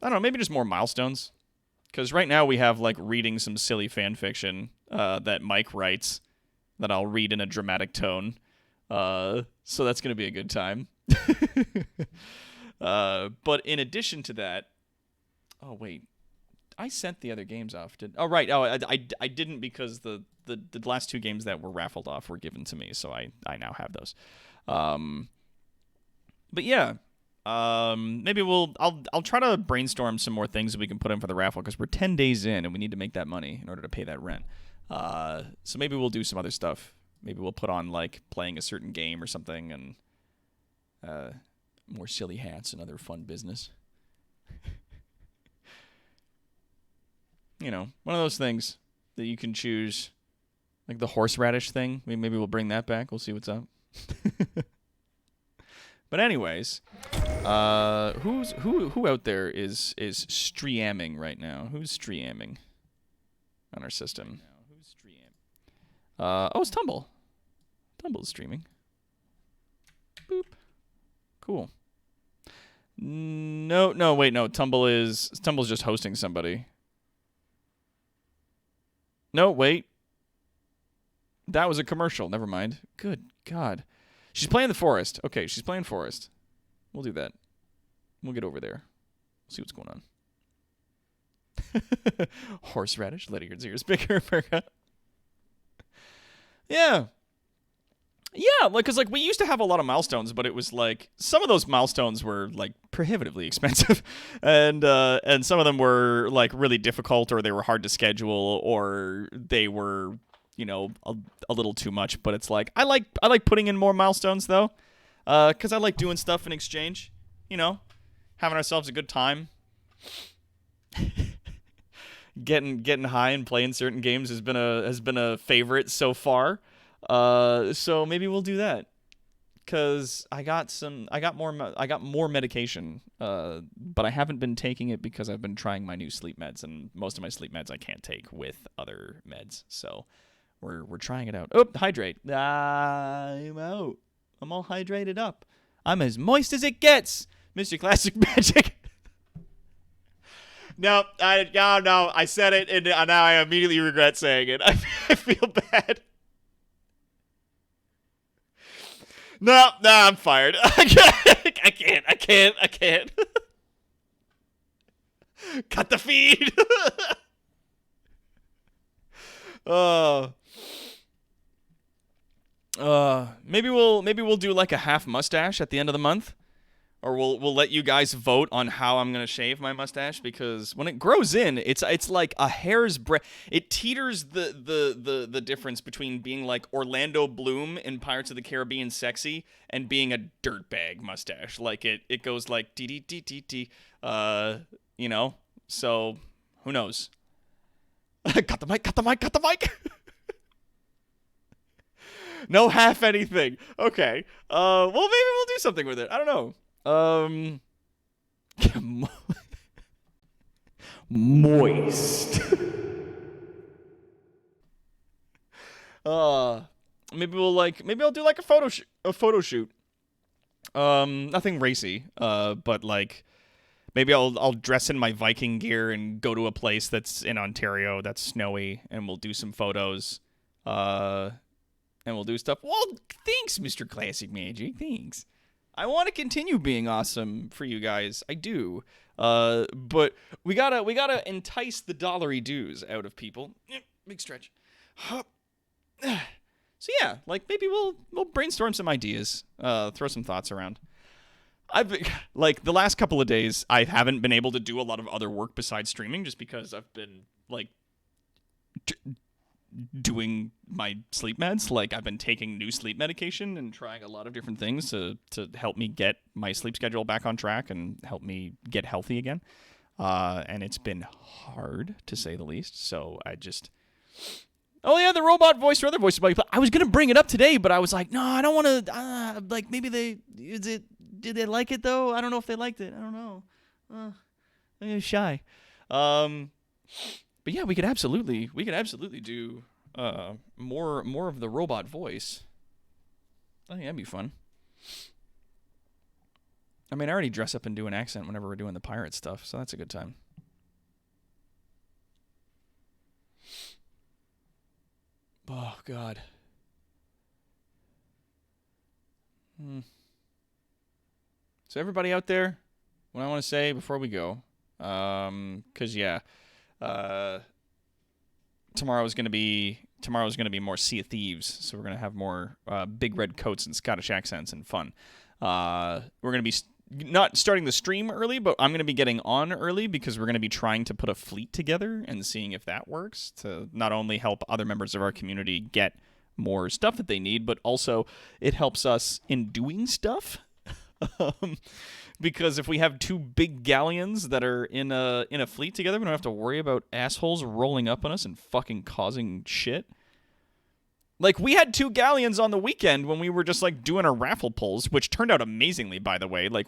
I don't know, maybe just more milestones. Because right now we have, like, reading some silly fan fiction that Mike writes that I'll read in a dramatic tone. So that's going to be a good time. But in addition to that... Oh, wait. I sent the other games off. Oh, right. Oh, I didn't because the last two games that were raffled off were given to me, so I now have those. But yeah... maybe I'll try to brainstorm some more things that we can put in for the raffle because we're 10 days in and we need to make that money in order to pay that rent. So maybe we'll do some other stuff. Maybe we'll put on like playing a certain game or something and more silly hats and other fun business. You know, one of those things that you can choose, like the horseradish thing. Maybe we'll bring that back. We'll see what's up. But anyways, who out there is streaming right now? Who's streaming on our system? Oh, it's Tumble. Tumble's streaming. Boop. Cool. No, wait, no. Tumble's just hosting somebody. No, wait. That was a commercial. Never mind. Good God. She's playing the forest. Okay, she's playing forest. We'll do that. We'll get over there. See what's going on. Horseradish, letting your ears bigger. Yeah. Yeah, like, because, like, we used to have a lot of milestones, but it was, like, some of those milestones were, like, prohibitively expensive, and some of them were, like, really difficult, or they were hard to schedule, or they were, you know, a little too much, but it's like, I like putting in more milestones, though, because I like doing stuff in exchange, you know, having ourselves a good time. Getting high and playing certain games has been a favorite so far. So maybe we'll do that, cause I got more medication, but I haven't been taking it because I've been trying my new sleep meds, and most of my sleep meds I can't take with other meds, so we're trying it out. Oh, hydrate. I'm out. I'm all hydrated up. I'm as moist as it gets, Mr. Classic Magic. No, I said it, and now I immediately regret saying it. I feel bad. No, I'm fired. I can't. Cut the feed. Maybe we'll do like a half mustache at the end of the month, or we'll let you guys vote on how I'm gonna shave my mustache, because when it grows in, it's like a hair's breadth. It teeters the difference between being like Orlando Bloom in Pirates of the Caribbean sexy and being a dirtbag mustache. Like it goes like dee, you know. So who knows? Cut the mic. No half anything. Okay. Well, maybe we'll do something with it. I don't know. Moist. Maybe I'll do like a photo shoot. Nothing racy. But like maybe I'll dress in my Viking gear and go to a place that's in Ontario that's snowy, and we'll do some photos. And we'll do stuff. Well, thanks, Mr. Classic Magic. Thanks. I want to continue being awesome for you guys. I do. But we gotta entice the dollary dues out of people. Big stretch. So yeah, like maybe we'll brainstorm some ideas, throw some thoughts around. Like the last couple of days, I haven't been able to do a lot of other work besides streaming, just because I've been like doing my sleep meds. Like I've been taking new sleep medication and trying a lot of different things to help me get my sleep schedule back on track and help me get healthy again. And it's been hard, to say the least. So I just... Oh yeah, the robot voice or other voices. I was going to bring it up today, but I was like, no, I don't want to... like maybe did they like it though? I don't know if they liked it. I don't know. I'm shy. But yeah, we could absolutely do more of the robot voice. I think that'd be fun. I mean, I already dress up and do an accent whenever we're doing the pirate stuff, so that's a good time. Oh God. So everybody out there, what I want to say before we go, 'cause yeah. Tomorrow's gonna be more Sea of Thieves, so we're gonna have more big red coats and Scottish accents and fun. We're gonna be not starting the stream early, but I'm gonna be getting on early because we're gonna be trying to put a fleet together and seeing if that works to not only help other members of our community get more stuff that they need, but also it helps us in doing stuff. Because if we have two big galleons that are in a fleet together, we don't have to worry about assholes rolling up on us and fucking causing shit. Like, we had 2 galleons on the weekend when we were just, like, doing our raffle pulls, which turned out amazingly, by the way. Like,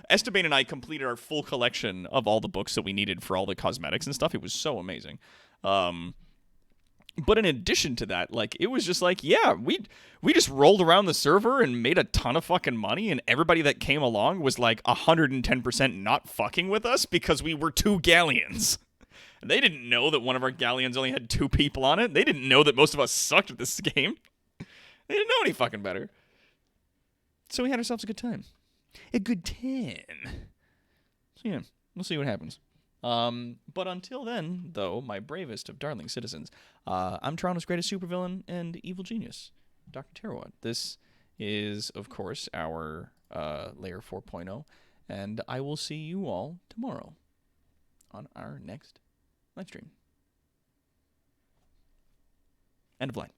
Esteban and I completed our full collection of all the books that we needed for all the cosmetics and stuff. It was so amazing. But in addition to that, like, it was just like, yeah, we just rolled around the server and made a ton of fucking money, and everybody that came along was, like, 110% not fucking with us because we were 2 galleons. They didn't know that one of our galleons only had 2 people on it. They didn't know that most of us sucked at this game. They didn't know any fucking better. So we had ourselves a good time. A good time. So yeah, we'll see what happens. But until then, though, my bravest of darling citizens, I'm Toronto's greatest supervillain and evil genius, Dr. Terrawad. This is, of course, our Layer 4.0, and I will see you all tomorrow on our next live stream. End of line.